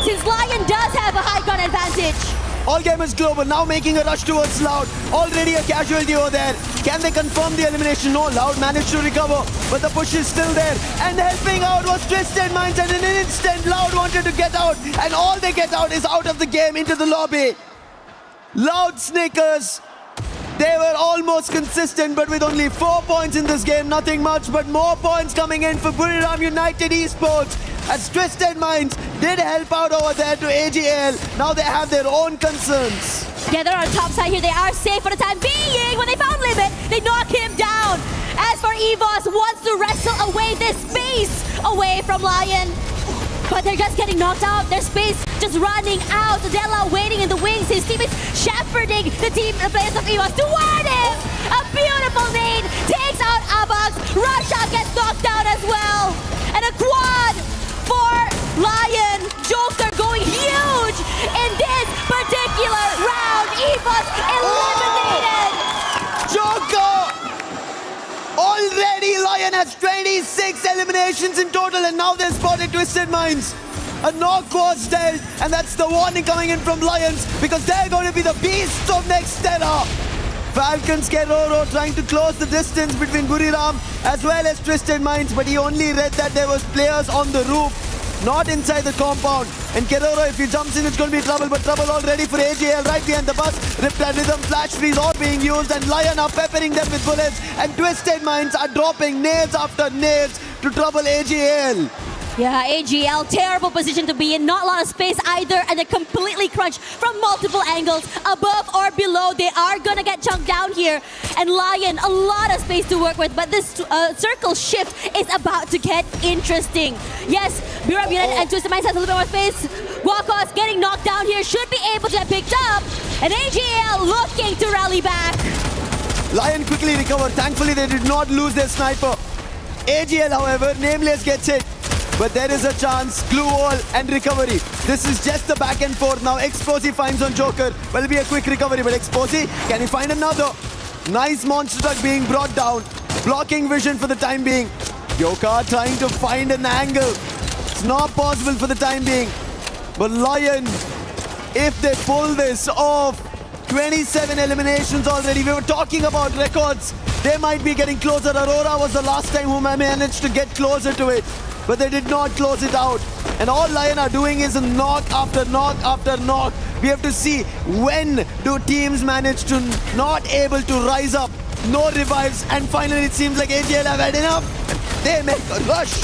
since Lion does have a high gun advantage. All Gamers Global now making a rush towards Loud. Already a casualty over there. Can they confirm the elimination? No, Loud managed to recover, but the push is still there. And helping out was Twisted Minds, and in an instant, Loud wanted to get out, and all they get out is out of the game into the lobby. Loud Snickers. They were almost consistent, but with only 4 points in this game, nothing much, but more points coming in for Buriram United Esports. As Twisted Minds did help out over there to AGL. Now they have their own concerns. Yeah, they're on top side here. They are safe for the time being. When they found Limit, they knock him down. As for EVOS, wants to wrestle away this space away from Lion. But they're just getting knocked out. Their space just running out. Della waiting in the wings. His teammates shepherding the players of EVOS toward him. A beautiful nade takes out Abax. Russia gets knocked out as well. And a quad for Lion. Joker going huge in this particular round. EVOS eliminated. Joker! Already Lion has 26 eliminations in total, and now they've spotted Twisted Minds. A knock was dealt, and that's the warning coming in from Lions, because they're going to be the beasts of next era. Falcons Keroro trying to close the distance between Buriram as well as Twisted Minds, but he only read that there was players on the roof, not inside the compound. And Keroro, if he jumps in, it's going to be trouble, but trouble already for AGL right behind the bus. Riptide Rhythm, Flash Freeze all being used, and Lion are peppering them with bullets, and Twisted Minds are dropping nails after nails to trouble AGL. Yeah, AGL, terrible position to be in. Not a lot of space either, and they're completely crunched from multiple angles, above or below. They are gonna get chunked down here. And Lion, a lot of space to work with, but this circle shift is about to get interesting. Yes, Buriram United and Twisted Minds has a little bit more space. Wakos getting knocked down here, should be able to get picked up. And AGL looking to rally back. Lion quickly recovered. Thankfully, they did not lose their sniper. AGL, however, Nameless gets hit. but there is a chance. Glue wall and recovery. This is just the back and forth. Now Explosive finds on Joker. Will be a quick recovery, but Explosive, can he find another? Nice monster truck being brought down. Blocking vision for the time being. Joker trying to find an angle. It's not possible for the time being. But Lion, if they pull this off, 27 eliminations already. We were talking about records. They might be getting closer. Aurora was the last time who managed to get closer to it. But they did not close it out. And all Lion are doing is knock after knock after knock. We have to see when do teams manage to not able to rise up. No revives. And finally it seems like AGL have had enough. They make a rush.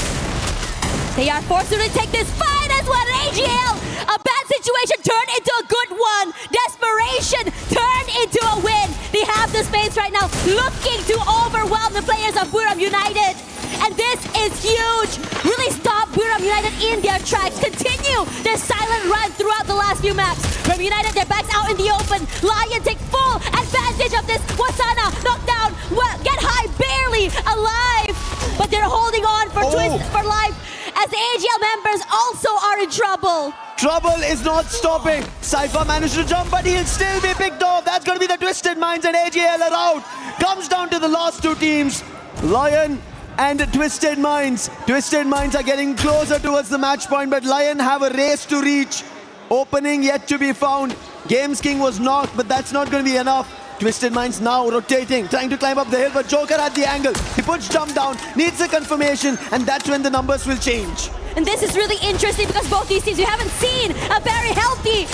They are forced to retake this fight as well. AGL, a bad situation turned into a good one. Desperation turned into a win. They have the space right now, looking to overwhelm the players of Buriram United. And this is huge. Really stop Buriram United in their tracks. Continue their silent run throughout the last few maps. Buriram United, their backs out in the open. Lion take full advantage of this. Wasana knocked down. Well, get high, barely alive. But they're holding on for Twist for life, as the AGL members also are in trouble. Trouble is not stopping. Cypher managed to jump, but he'll still be picked off. That's going to be the Twisted Minds, and AGL are out. Comes down to the last two teams. Lion and Twisted Minds. Twisted Minds are getting closer towards the match point, but Lion have a race to reach. Opening yet to be found. Games King was knocked, but that's not going to be enough. Twisted Minds now rotating, trying to climb up the hill, but Joker at the angle. He puts jump down, needs a confirmation, and that's when the numbers will change. And this is really interesting because both these teams, we haven't seen a very healthy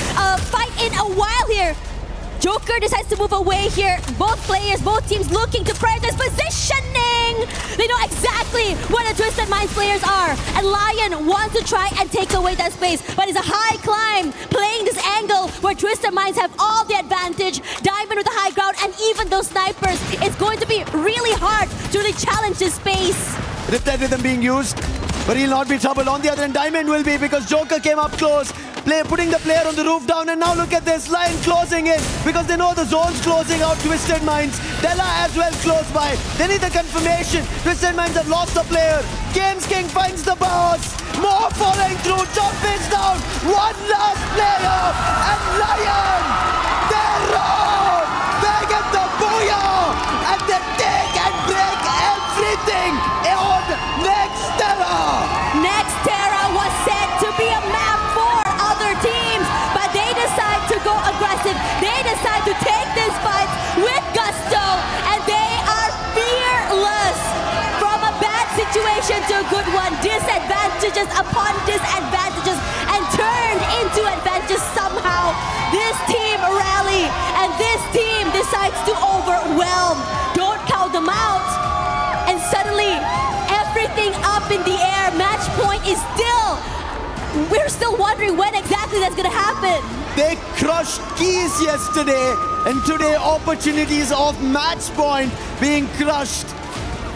fight in a while here. Joker decides to move away here. Both players, both teams looking to prioritize positioning. They know exactly what the Twisted Minds players are. And Lion wants to try and take away that space. But it's a high climb, playing this angle where Twisted Minds have all the advantage. Diamond with the high ground, and even those snipers. It's going to be really hard to really challenge this space. Riptide Rhythm being used, but he'll not be troubled. On the other end, Diamond will be, because Joker came up close. Putting the player on the roof down, and now look at this, Lion closing in because they know the zone's closing out Twisted Minds. Della as well close by. They need the confirmation. Twisted Minds have lost the player. Games King finds the boss. More following through. Jump is down. One last player, and Lion, they roll. They get the booyah, and they take and break everything on Next Terra. Next Terra was said to be a map for other teams, but they decide to go aggressive. They decide to take this fight with gusto, and they are fearless. From a bad situation to a good one, disadvantages upon disadvantages, and turned into advantages somehow. This team rally, and this team decides to overwhelm. Don't count them out. And suddenly, everything up in the air. Match point is still, we're still wondering when exactly that's gonna happen. They crushed Keys yesterday, and today opportunities of match point being crushed.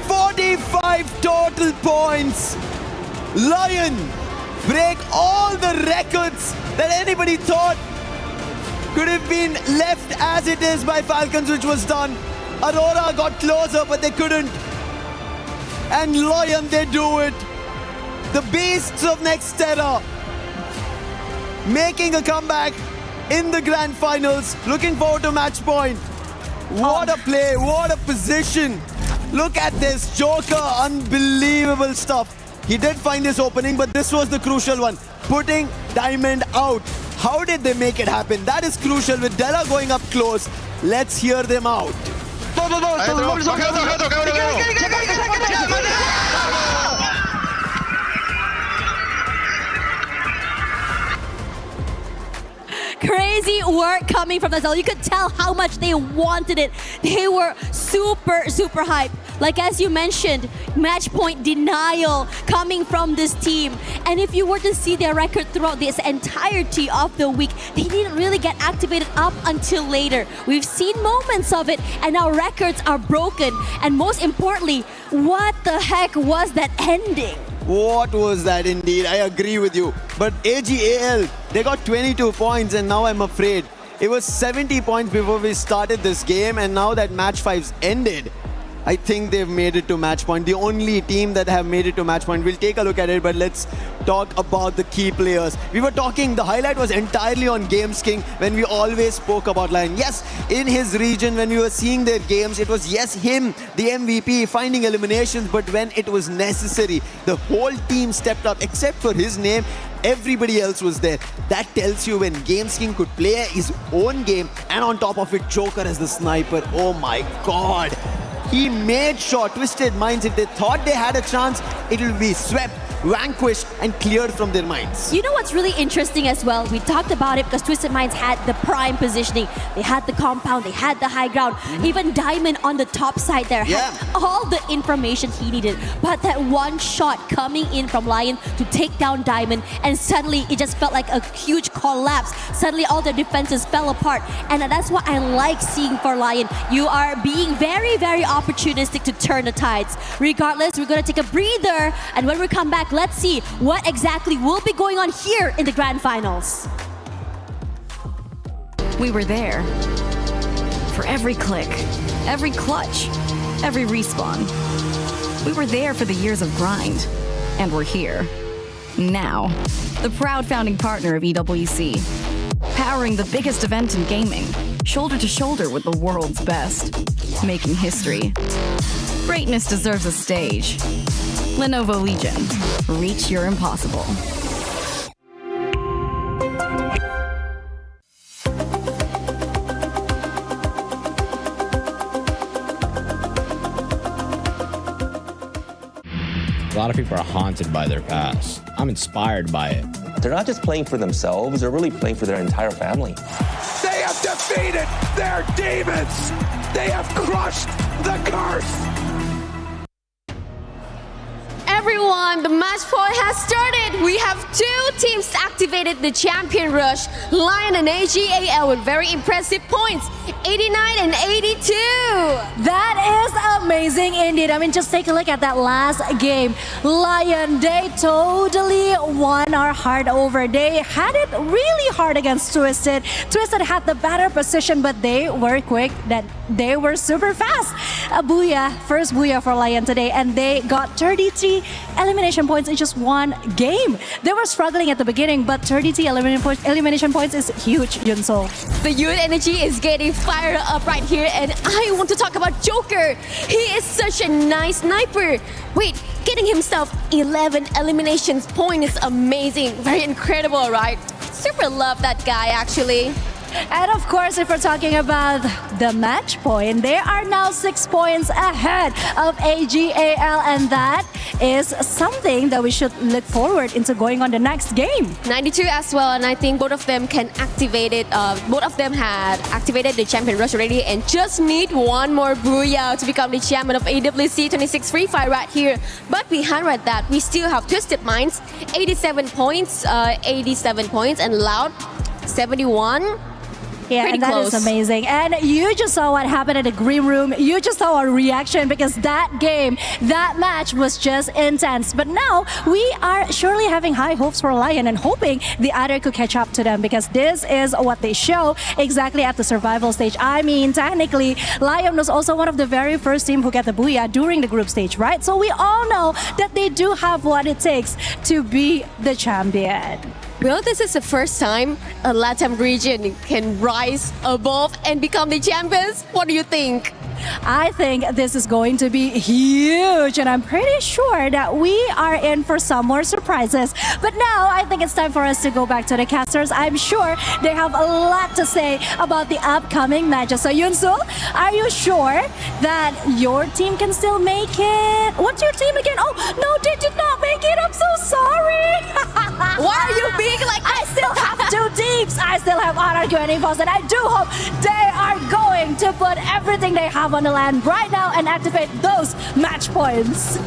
45 total points. Lion break all the records that anybody thought could have been left as it is by Falcons, which was done. Aurora got closer, but they couldn't. And Lion, they do it. The beasts of Next Terra making a comeback in the grand finals. Looking forward to match point. What a play, what a position. Look at this, Joker, unbelievable stuff. He did find this opening, but this was the crucial one. Putting Diamond out. How did they make it happen? That is crucial with Della going up close. Let's hear them out. Crazy work coming from the Zell. You could tell how much they wanted it. They were super hyped. Like as you mentioned, match point denial coming from this team. And if you were to see their record throughout this entirety of the week, they didn't really get activated up until later. We've seen moments of it, and now records are broken. And most importantly, what the heck was that ending? What was that indeed? I agree with you. But AGAL, they got 22 points, and now I'm afraid. It was 70 points before we started this game, and now that match 5's ended, I think they've made it to match point. The only team that have made it to match point. We'll take a look at it, but let's talk about the key players. We were talking, the highlight was entirely on Games King when we always spoke about Lion. Yes, in his region, when we were seeing their games, it was, yes, him, the MVP, finding eliminations, but when it was necessary, the whole team stepped up, except for his name. Everybody else was there. That tells you when Games King could play his own game, and on top of it, Joker as the sniper. Oh my God. He made sure Twisted Minds, if they thought they had a chance, it will be swept, vanquished, and cleared from their minds. You know what's really interesting as well? We talked about it because Twisted Minds had the prime positioning. They had the compound, they had the high ground. Even Diamond on the top side there had all the information he needed. But that one shot coming in from Lion to take down Diamond, and suddenly it just felt like a huge collapse. Suddenly all their defenses fell apart. And that's what I like seeing for Lion. You are being very, very opportunistic to turn the tides. Regardless, we're going to take a breather, and when we come back, let's see what exactly will be going on here in the grand finals. We were there for every click, every clutch, every respawn. We were there for the years of grind, and we're here now. The proud founding partner of EWC, powering the biggest event in gaming, shoulder to shoulder with the world's best, making history. Greatness deserves a stage. Lenovo Legion, reach your impossible. A lot of people are haunted by their past. I'm inspired by it. They're not just playing for themselves, they're really playing for their entire family. They have defeated their demons! They have crushed the curse! Everyone, the match point has started. We have two teams activated the champion rush. Lion and AGAL with very impressive points, 89 and 82. That is amazing indeed. I mean, just take a look at that last game. Lion, they totally won our heart over. They had it really hard against Twisted. Twisted had the better position, but they were quick. That they were super fast. A booyah, first booyah for Lion today, and they got 33 elimination points in just one game. They were struggling at the beginning, but 33 elimination points is huge, Yunsol. The youth energy is getting fired up right here, and I want to talk about Joker. He is such a nice sniper. Wait, getting himself 11 eliminations point is amazing. Very incredible, right? Super love that guy, actually. And of course, if we're talking about the match point, they are now 6 points ahead of AGAL, and that is something that we should look forward into going on the next game. 92 as well, and I think both of them can activate it. Both of them had activated the champion rush already and just need one more booyah to become the champion of AWC 26 Free Fire right here. But behind right that, we still have Twisted Minds, 87 points, and Loud, 71. Yeah, Pretty and that close. is amazing. And you just saw what happened in the green room. You just saw our reaction because that game, that match was just intense. But now we are surely having high hopes for Lion and hoping the other could catch up to them, because this is what they show exactly at the survival stage. I mean, technically, Lion was also one of the very first team who got the booyah during the group stage, right? So we all know that they do have what it takes to be the champion. Well, this is the first time a LATAM region can rise above and become the champions. What do you think? I think this is going to be huge, and I'm pretty sure that we are in for some more surprises. But now I think it's time for us to go back to the casters. I'm sure they have a lot to say about the upcoming matches. So Yunsul, are you sure that your team can still make it? What's your team again? Oh, no, they did not make it. I'm so sorry. Why are you being like I still have 2 teams. I still have RRQ and EVOS, and I do hope they are going to put everything they have on the land right now and activate those match points.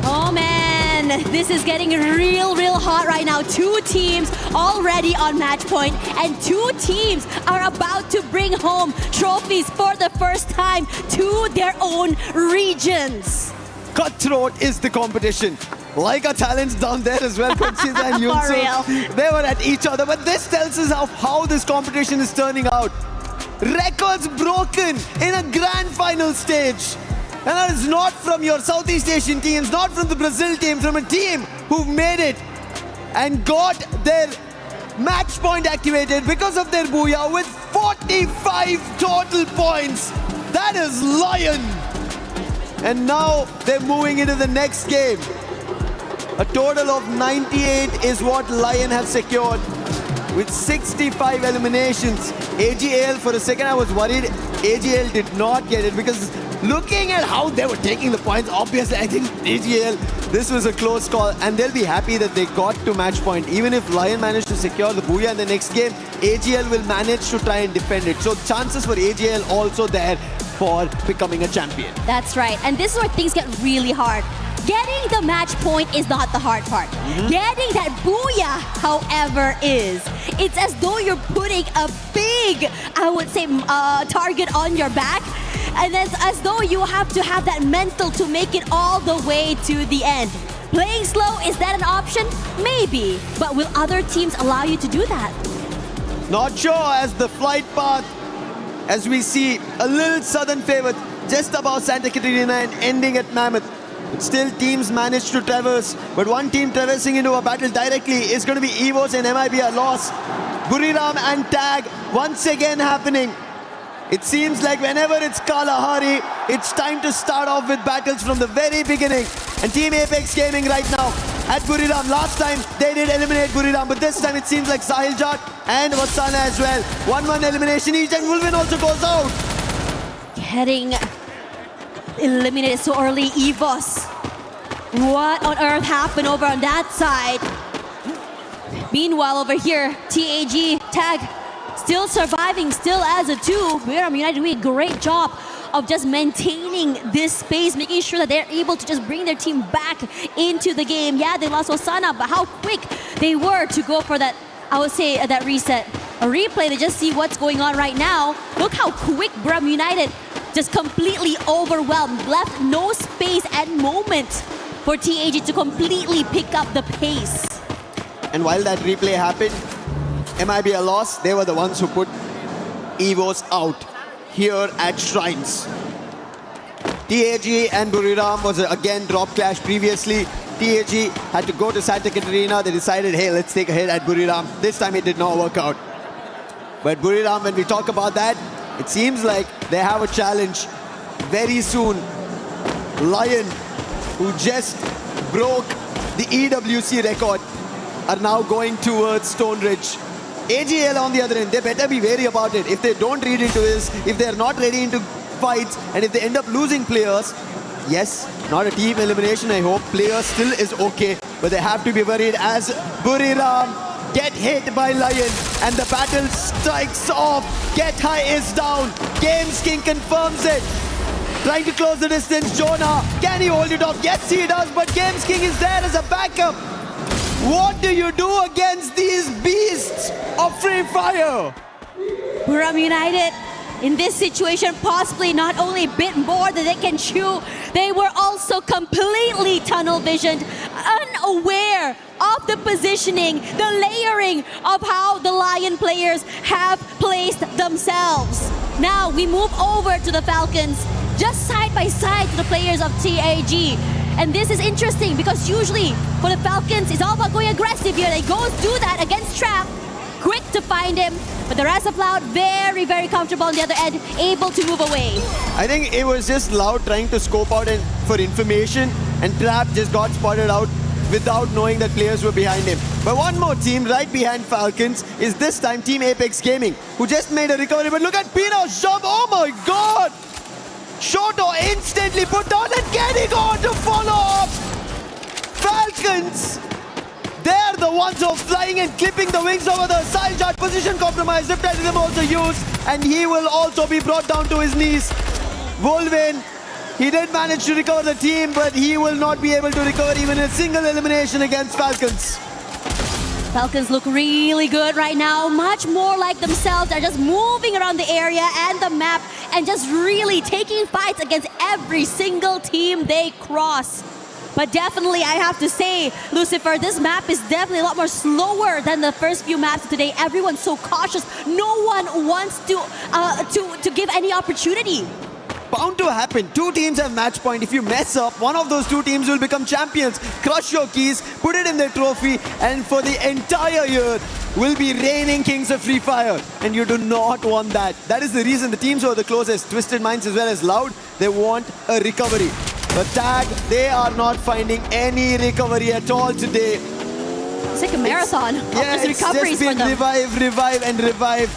Oh man, this is getting real hot right now. 2 teams already on match point, and 2 teams are about to bring home trophies for the first time to their own regions. Cutthroat is the competition. Like our talents down there as well, Conchita and Yunsu. They were at each other, but this tells us how this competition is turning out. records broken in a grand final stage. And that is not from your Southeast Asian teams, not from the Brazil team, from a team who've made it and got their match point activated because of their Booyah with 45 total points. That is Lion. And now they're moving into the next game. A total of 98 is what Lion have secured with 65 eliminations. AGL, for a second I was worried AGL did not get it because looking at how they were taking the points, obviously I think AGL, this was a close call and they'll be happy that they got to match point. Even if Lion managed to secure the Booyah in the next game, AGL will manage to try and defend it. So chances for AGL also there for becoming a champion. That's right. And this is where things get really hard. Getting the match point is not the hard part. Getting that Booyah, however, is. It's as though you're putting a big, I would say, target on your back. And it's as though you have to have that mental to make it all the way to the end. Playing slow, is that an option? Maybe. But will other teams allow you to do that? Not sure, as the flight path, as we see a little southern favor just above Santa Catarina and ending at Mammoth. But still teams manage to traverse. But one team traversing into a battle directly is going to be EVOS and MIB a loss. Buriram and Tag once again happening. It seems like whenever it's Kalahari, it's time to start off with battles from the very beginning. And Team Apex Gaming right now at Buriram. Last time they did eliminate Buriram, but this time it seems like Sahil Jat and Vatsana as well. 1-1 elimination each, and Wolvin also goes out. Getting eliminated so early, EVOS. What on earth happened over on that side? Meanwhile, over here, TAG, Tag, still surviving, still as a 2. Buriram United doing a great job of just maintaining this space, making sure that they're able to just bring their team back into the game. Yeah, they lost Osana, but how quick they were to go for that, I would say, that reset. A replay to just see what's going on right now. Look how quick Buriram United just completely overwhelmed, left no space and moment for TAG to completely pick up the pace. And while that replay happened, MIB a loss, they were the ones who put EVOS out here at Shrines. TAG and Buriram was again drop clash previously. TAG had to go to Santa Catarina. They decided, hey, let's take a hit at Buriram. This time it did not work out. But Buriram, when we talk about that, it seems like they have a challenge very soon. Lion, who just broke the EWC record, are now going towards Stone Ridge. AGL on the other end, they better be wary about it. If they don't read into this, if they're not ready into fights, and if they end up losing players, yes, not a team elimination, I hope. Players still is okay, but they have to be worried as Buriram get hit by Lion and the battle strikes off. Get High is down. Games King confirms it. Trying to close the distance, Jonah. Can he hold it off? Yes, he does, but Games King is there as a backup. What do you do against these beasts of Free Fire? Buriram United, in this situation, possibly not only a bit more than they can chew, they were also completely tunnel visioned, unaware of the positioning, the layering of how the Lion players have placed themselves. Now we move over to the Falcons, just side by side to the players of TAG. And this is interesting because usually for the Falcons, it's all about going aggressive here. They go do that against Trap, quick to find him. But the rest of Loud, very, very comfortable on the other end, able to move away. I think it was just Loud trying to scope out for information, and Trap just got spotted out without knowing that players were behind him. But one more team right behind Falcons is this time Team Apex Gaming, who just made a recovery. But look at Pino's jump, oh my god! Shoto instantly put down and getting on to follow up! Falcons! They're the ones who are flying and clipping the wings over the Saljat position compromise. Riptide Rhythm also used, and he will also be brought down to his knees. Wolvin, he did manage to recover the team, but he will not be able to recover even a single elimination against Falcons. Falcons look really good right now, much more like themselves. They're just moving around the area and the map and just really taking fights against every single team they cross. But definitely, I have to say, Lucifer, this map is definitely a lot more slower than the first few maps today. Everyone's so cautious. No one wants to give any opportunity. Bound to happen. Two teams have match point. If you mess up, one of those two teams will become champions. Crush your keys, put it in their trophy, and for the entire year, will be reigning kings of Free Fire. And you do not want that. That is the reason the teams who are the closest, Twisted Minds as well as Loud, they want a recovery. But Tag, they are not finding any recovery at all today. It's like a marathon of just recoveries for them. Revive, and revive.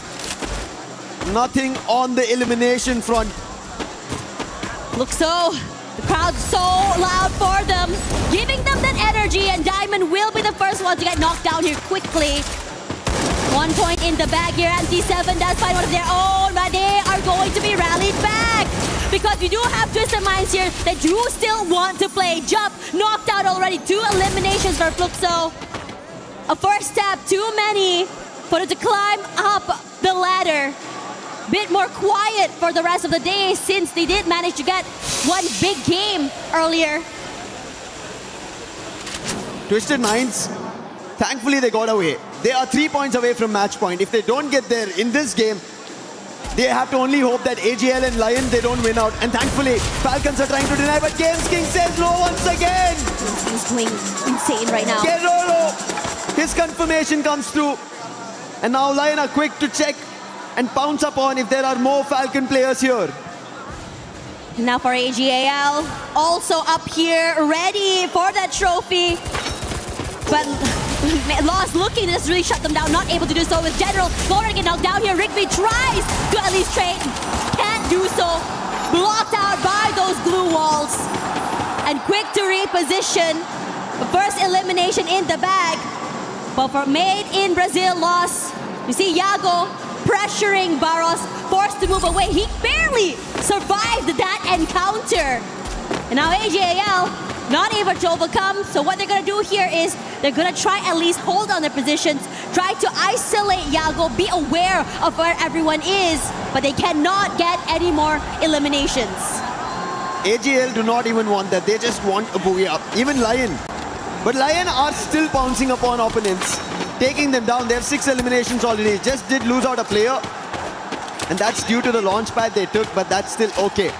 Nothing on the elimination front. Fluxo, the crowd's so loud for them, giving them that energy, and Diamond will be the first one to get knocked down here quickly. 1 point in the bag here. MT7 does find one of their own, but they are going to be rallied back. Because we do have Twisted Minds here that do still want to play. Jump, knocked out already. 2 eliminations for Fluxo. A first step, too many for them to climb up the ladder. Bit more quiet for the rest of the day since they did manage to get one big game earlier. Twisted Minds, thankfully they got away. They are 3 points away from match point. If they don't get there in this game, they have to only hope that AGL and Lion, they don't win out. And thankfully, Falcons are trying to deny, but Games King says no once again. He's going insane right now. Gerolo, his confirmation comes through. And now Lion are quick to check and pounce upon if there are more Falcon players here. Now for AGAL, also up here, ready for that trophy. But Lost looking to just really shut them down, not able to do so with General. Going to get knocked down here. Rigby tries to at least trade, can't do so. Blocked out by those glue walls. And quick to reposition. First elimination in the bag. But for Made in Brazil loss, you see Yago pressuring Barros, forced to move away. He barely survived that encounter. And now AJAL not able to overcome. So what they're going to do here is they're going to try at least hold on their positions, try to isolate Yago, be aware of where everyone is, but they cannot get any more eliminations. AGL do not even want that. They just want a booyah. Even Lion. But Lion are still pouncing upon opponents, taking them down. They have 6 eliminations already. Just did lose out a player. And that's due to the launch pad they took, but that's still okay.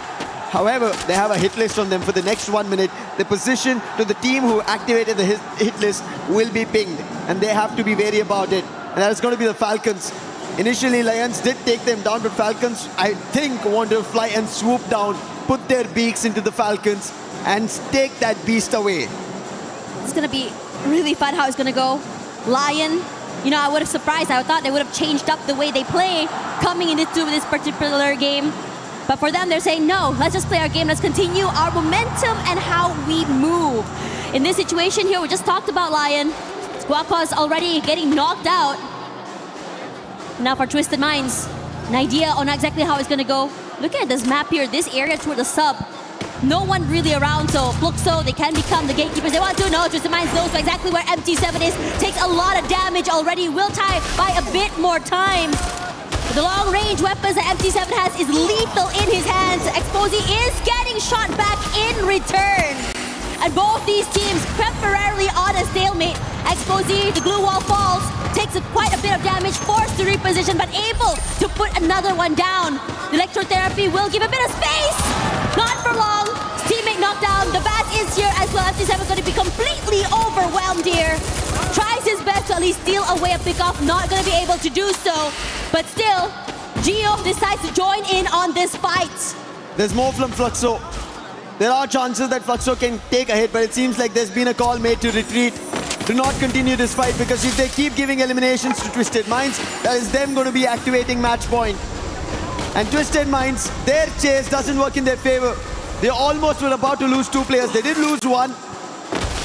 However, they have a hit list on them for the next 1 minute. The position to the team who activated the hit list will be pinged. And they have to be wary about it. And that is going to be the Falcons. Initially, Lions did take them down, but Falcons, I think, want to fly and swoop down, put their beaks into the Falcons, and take that beast away. It's going to be really fun how it's going to go. Lion, you know, I would have surprised. I thought they would have changed up the way they play coming into this particular game. But for them, they're saying, no, let's just play our game. Let's continue our momentum and how we move. In this situation here, we just talked about Lion. Squawka's already getting knocked out. Now for Twisted Minds, an idea on exactly how it's going to go. Look at this map here, this area toward the sub. No one really around, so Fluxo, they can become the gatekeepers they want to. No, Twisted Minds knows exactly where MT7 is. Takes a lot of damage already. Will tie by a bit more time. The long-range weapons that MT7 has is lethal in his hands. Exposy is getting shot back in return. And both these teams temporarily on a stalemate. Exposy, the glue wall falls, takes quite a bit of damage, forced to reposition, but able to put another one down. The electrotherapy will give a bit of space. Not for long. Teammate knocked down. The bat is here as well. MT7 is going to be completely overwhelmed here. Tries his best to at least steal away a pickoff. Not going to be able to do so. But still, Gio decides to join in on this fight. There's more from Fluxo. There are chances that Fluxo can take a hit, but it seems like there's been a call made to retreat. Do not continue this fight, because if they keep giving eliminations to Twisted Minds, that is them going to be activating match point. And Twisted Minds, their chase doesn't work in their favor. They almost were about to lose 2 players. They did lose 1.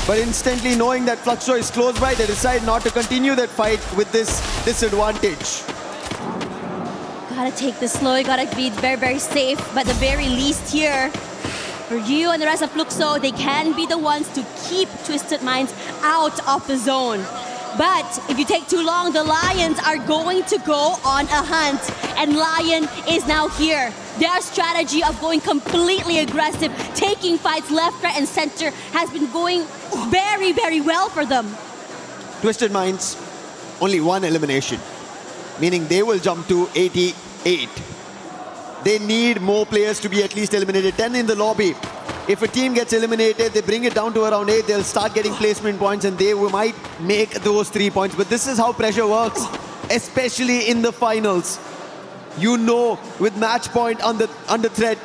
But instantly knowing that Fluxo is close by, they decide not to continue that fight with this disadvantage. Gotta take this slow, you gotta be very, very safe. But the very least here, for you and the rest of Fluxo, they can be the ones to keep Twisted Minds out of the zone. But if you take too long, the Lions are going to go on a hunt. And Lion is now here. Their strategy of going completely aggressive, taking fights left, right, and center has been going very, very well for them. Twisted Minds, only one elimination, meaning they will jump to 88. They need more players to be at least eliminated. 10 in the lobby. If a team gets eliminated, they bring it down to around 8, they'll start getting placement points and they might make those 3 points. But this is how pressure works, especially in the finals. You know, with match point under threat,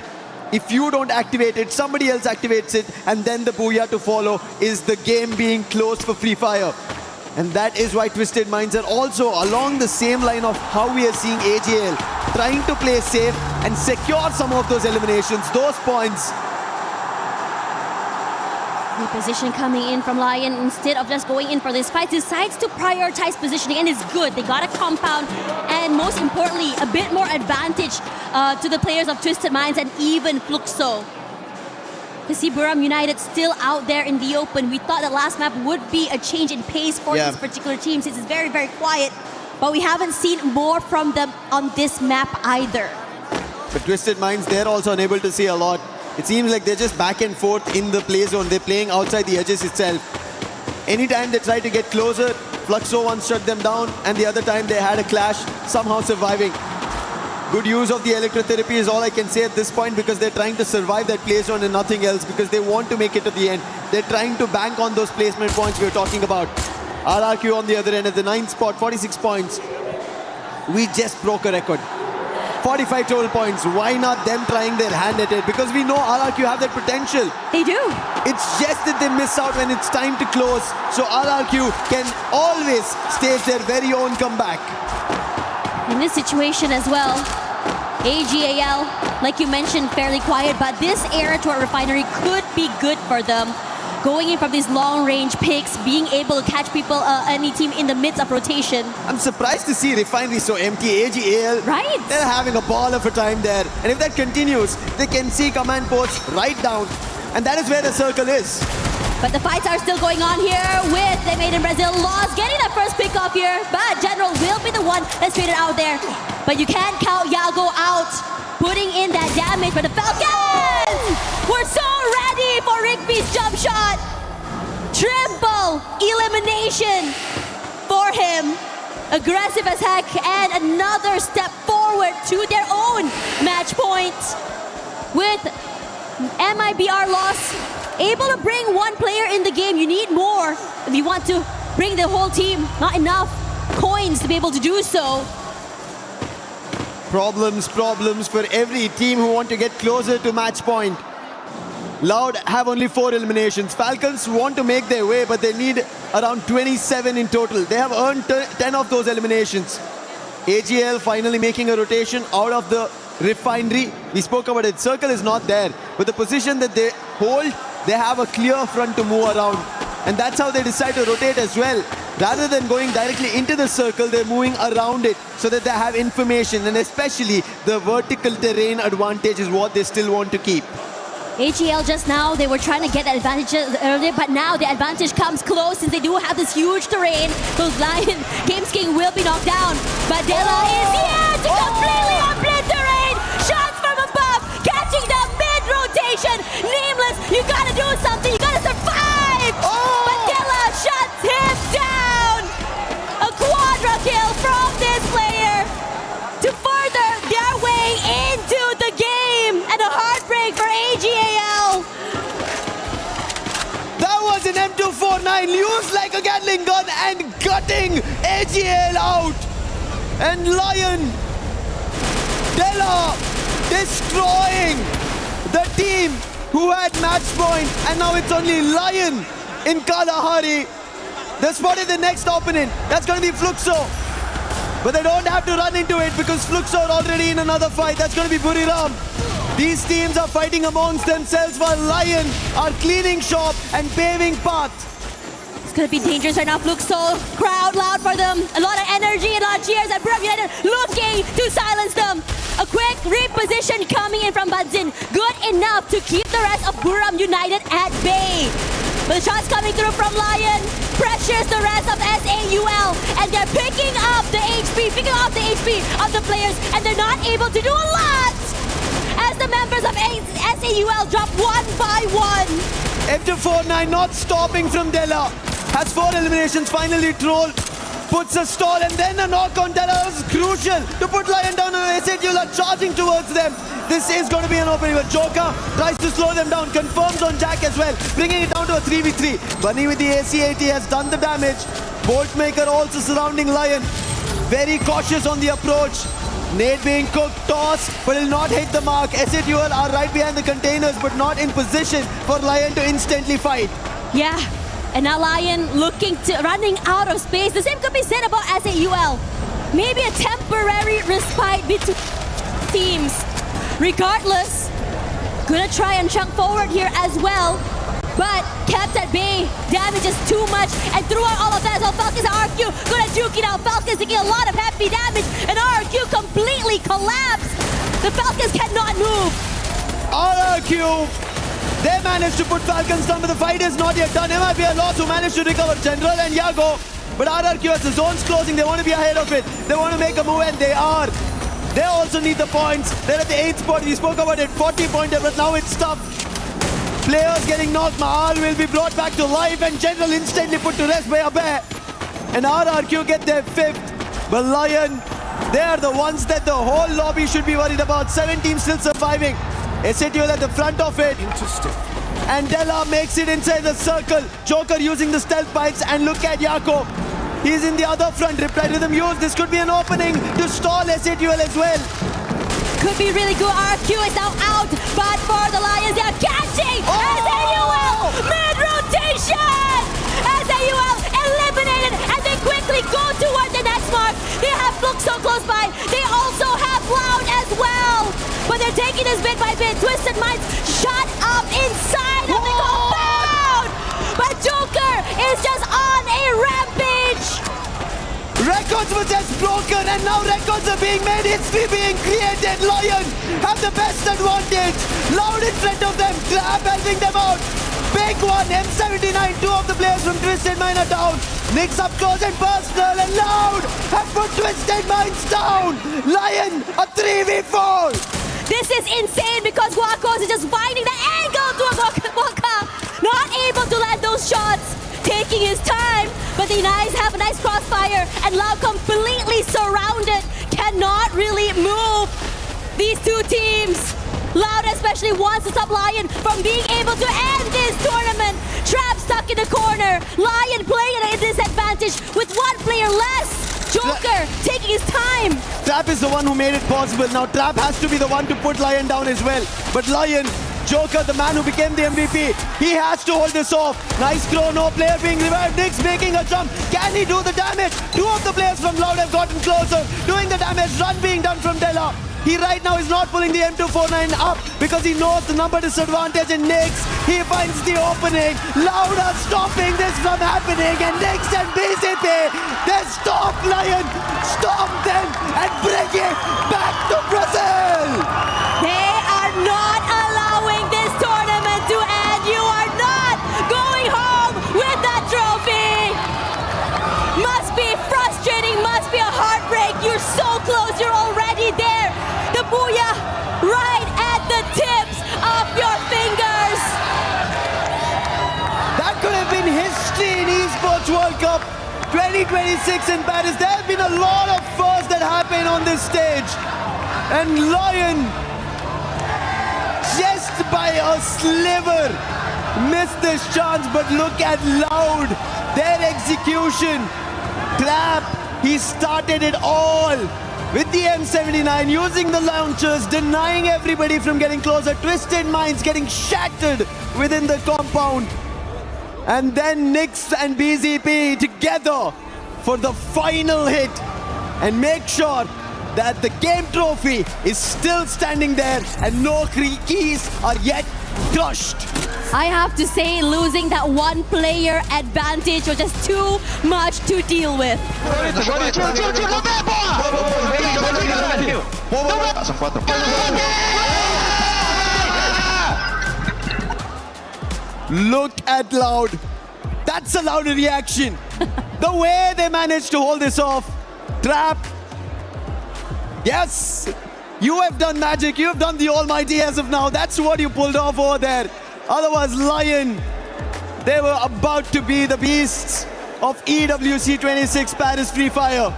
if you don't activate it, somebody else activates it, and then the booyah to follow is the game being closed for Free Fire. And that is why Twisted Minds are also along the same line of how we are seeing AGL trying to play safe and secure some of those eliminations, those points. The position coming in from Lion, instead of just going in for this fight, decides to prioritize positioning, and it's good. They got a compound, and most importantly, a bit more advantage to the players of Twisted Minds and even Fluxo. To see Buriram United still out there in the open, we thought the last map would be a change in pace for this particular team since it's very, very quiet. But we haven't seen more from them on this map either. But Twisted Minds, they're also unable to see a lot. It seems like they're just back and forth in the play zone. They're playing outside the edges itself. Anytime they try to get closer, Fluxo once shut them down, and the other time they had a clash, somehow surviving. Good use of the electrotherapy is all I can say at this point, because they're trying to survive that play zone and nothing else, because they want to make it to the end. They're trying to bank on those placement points we were talking about. RRQ on the other end at the 9th spot, 46 points. We just broke a record. 45 total points. Why not them trying their hand at it? Because we know RRQ have that potential. They do. It's just that they miss out when it's time to close. So RRQ can always stage their very own comeback. In this situation as well, AGAL, like you mentioned, fairly quiet, but this era to a refinery could be good for them. Going in from these long-range picks, being able to catch people, any team in the midst of rotation. I'm surprised to see refinery so empty. AGAL, right? They're having a ball of a time there. And if that continues, they can see command posts right down. And that is where the circle is. But the fights are still going on here with the Made in Brazil loss, getting that first pick off here. But General will be the one that's faded out there. But you can't count Yago out, putting in that damage. But the Falcons, we're so ready for Rigby's jump shot. Triple elimination for him. Aggressive as heck, and another step forward to their own match point. With MIBR loss, able to bring one player in the game. You need more if you want to bring the whole team. Not enough coins to be able to do so. Problems for every team who want to get closer to match point. Loud have only 4 eliminations. Falcons want to make their way, but they need around 27 in total. They have earned 10 of those eliminations. AGL finally making a rotation out of the refinery. We spoke about it. Circle is not there. But the position that they hold, they have a clear front to move around. And that's how they decide to rotate as well. Rather than going directly into the circle, they're moving around it so that they have information. And especially the vertical terrain advantage is what they still want to keep. AGL just now, they were trying to get the advantage earlier, but now the advantage comes close since they do have this huge terrain. Those Lion Games King will be knocked down. But Della is here to completely obliterate. Shots from above, catching the mid-rotation. Nameless, you gotta do something, you gotta survive. But Della shuts him down. A quadra kill from this player to further their way into the game, and a heartbreak for AGAL. That was an M249 used like a Gatling gun and gutting AGL out. And Lion, Della destroying the team who had match point, and now it's only Lion in Kalahari. They spotted the next opponent. That's going to be Fluxo. But they don't have to run into it because Fluxo are already in another fight. That's going to be Buriram. These teams are fighting amongst themselves while Lion are cleaning shop and paving path. It's going to be dangerous right now. Fluxo, crowd loud for them. A lot of energy, a lot of cheers. And Buriram United looking to silence them. A quick reposition coming in from Badzin. Good enough to keep the rest of Buriram United at bay. But the shots coming through from Lion pressures the rest of SAUL, and they're picking up the HP of the players, and they're not able to do a lot as the members of SAUL drop one by one. M249 not stopping from Della. Has 4 eliminations, finally trolled. Puts a stall and then a knock on Della was crucial to put Lion down, and SAUL are charging towards them. This is going to be an opening, but Joker tries to slow them down, confirms on Jack as well, bringing it down to a 3v3. Bunny with the AC-80 has done the damage. Boltmaker also surrounding Lion. Very cautious on the approach. Nade being cooked, tossed, but will not hit the mark. SAUL are right behind the containers, but not in position for Lion to instantly fight. Yeah, and now Lion running out of space. The same could be said about SAUL. Maybe a temporary respite between teams. Regardless, gonna try and chunk forward here as well, but kept at bay. Damage is too much, and throughout all of that as well, Falcons and RQ gonna duke it out. Falcons taking a lot of heavy damage, and RQ completely collapsed. The Falcons cannot move. RRQ, they managed to put Falcons down, but the fight is not yet done. MIP lost who managed to recover General and Yago, but RRQ as the zone's closing, they want to be ahead of it. They want to make a move, and they are. They also need the points. They're at the 8th spot. We spoke about it, 40-pointer, but now it's tough. Players getting knocked. Mahal will be brought back to life, and General instantly put to rest by a bear. And RRQ get their 5th. But Lion, they are the ones that the whole lobby should be worried about. 7 teams still surviving. SAUL at the front of it. And Della makes it inside the circle. Joker using the stealth bikes, and look at Yako. He's in the other front. Reply to them use. This could be an opening to stall SAUL as well. Could be really good. RQ is now out, but for the Lions, they are catching SAUL mid-rotation. SAUL eliminated, and they quickly go toward the next mark. They have Flux so close by. They also have Loud as well, but they're taking this bit by bit. Twisted Minds shut up inside of the compound, but Joker is just on a rampage. Records were just broken, and now records are being made. History being created. Lion have the best advantage. Loud in front of them. Trap helping them out. Big one. M79. 2 of the players from Twisted Mind are down. Nick's up close and personal, and Loud have put Twisted Minds down. Lion a 3v4. This is insane because Guacos is just finding the angle to Guaca. Not able to land those shots. Taking his time, but the Knights have a nice crossfire, and Loud completely surrounded, cannot really move. These two teams, Loud especially wants to stop Lion from being able to end this tournament. Trap stuck in the corner, Lion playing at a disadvantage with 1 player less. Joker taking his time. Trap is the one who made it possible. Now Trap has to be the one to put Lion down as well. But Lion, Joker, the man who became the MVP, he has to hold this off. Nice throw, no player being revived. Nick's making a jump. Can he do the damage? 2 of the players from Loud have gotten closer, doing the damage. Run being done from Della. He right now is not pulling the M249 up because he knows the number disadvantage, and Nix, he finds the opening. Loud are stopping this from happening, and Nix and BCP, they stop Lion, stop them, and bring it back to Brazil. They are not allowing this tournament to end. You are not going home with that trophy. Must be frustrating, must be a heartbreak. You're so close, you're already there. The booyah right at the tips of your fingers. That could have been history in Esports World Cup 2026 in Paris. There have been a lot of firsts that happen on this stage. And Lion, just by a sliver, missed this chance. But look at Loud, their execution. Trap, he started it all with the M79, using the launchers, denying everybody from getting closer. Twisted Minds getting shattered within the compound. And then Nix and BZP together for the final hit, and make sure that the game trophy is still standing there and no keys are yet crushed. I have to say, losing that 1 player advantage was just too much to deal with. Look at Loud. That's a Loud reaction. The way they managed to hold this off. Trap. Yes. You have done magic. You have done the almighty as of now. That's what you pulled off over there. Otherwise, Lion, they were about to be the beasts of EWC 26 Paris Free Fire.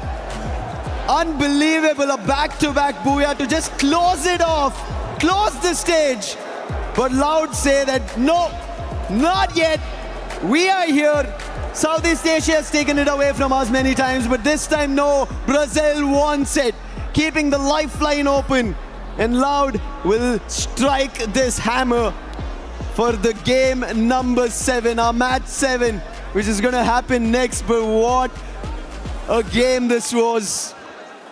Unbelievable, a back-to-back booyah to just close it off, close the stage. But Loud say that no, not yet. We are here. Southeast Asia has taken it away from us many times, but this time no, Brazil wants it. Keeping the lifeline open, and Loud will strike this hammer for the game number 7, our match 7, which is gonna happen next. But what a game this was.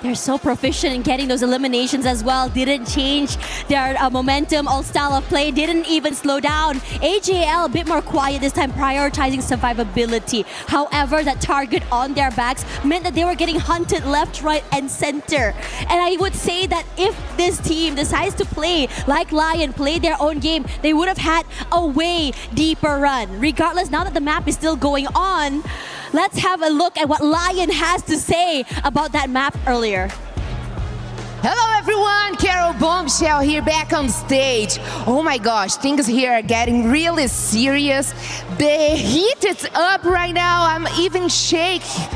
They're so proficient in getting those eliminations as well. Didn't change their momentum or style of play. Didn't even slow down. AJL a bit more quiet this time, prioritizing survivability. However, that target on their backs meant that they were getting hunted left, right, and center. And I would say that if this team decides to play like Lion, play their own game, they would have had a way deeper run. Regardless, now that the map is still going on, let's have a look at what Lion has to say about that map earlier. Hello everyone, Carol Bombshell here back on stage. Oh my gosh, things here are getting really serious. The heat is up right now, I'm even shaking.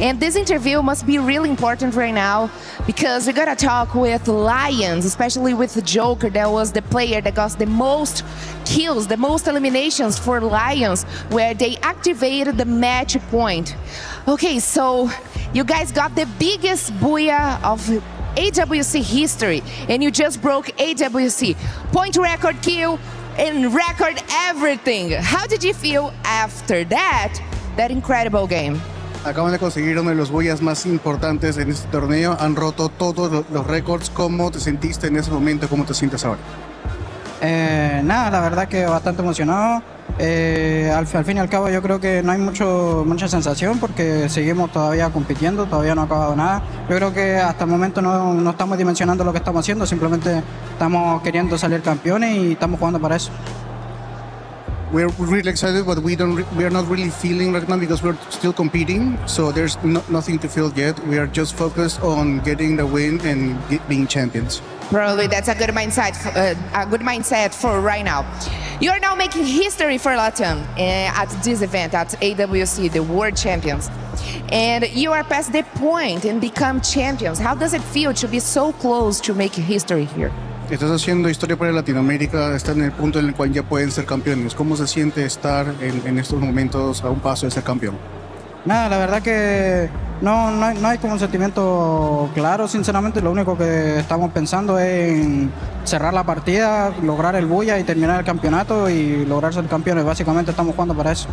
And this interview must be really important right now because we're gonna talk with Lions, especially with the Joker. That was the player that got the most kills, the most eliminations for Lions, where they activated the match point. Okay, so you guys got the biggest booyah of AWC history, and you just broke AWC point record, kill, and record everything. How did you feel after that incredible game? Acaban de conseguir uno de los booyahs más importantes en este torneo. Han roto todos los récords. ¿Cómo te sentiste en ese momento? ¿Cómo te sientes ahora? Nada, la verdad que bastante emocionado. Al fin y al cabo yo creo que no hay mucha sensación porque seguimos todavía compitiendo, todavía no ha acabado nada. Yo creo que hasta el momento no estamos dimensionando lo que estamos haciendo, simplemente estamos queriendo salir campeones y estamos jugando para eso. We're really excited, but we are not really feeling right now because we're still competing. So there's nothing to feel yet. We are just focused on getting the win and being champions. Probably that's a good mindset for right now. You are now making history for Latam at this event at AWC, the World Champions. And you are past the point and become champions. How does it feel to be so close to making history here? Estás haciendo historia para Latinoamérica, estás en el punto en el cual ya pueden ser campeones. ¿Cómo se siente estar en estos momentos a un paso de ser campeón? Nada, la verdad que no hay como un sentimiento claro, sinceramente. Lo único que estamos pensando es en cerrar la partida, lograr el booyah y terminar el campeonato y lograr ser campeones. Básicamente estamos jugando para eso.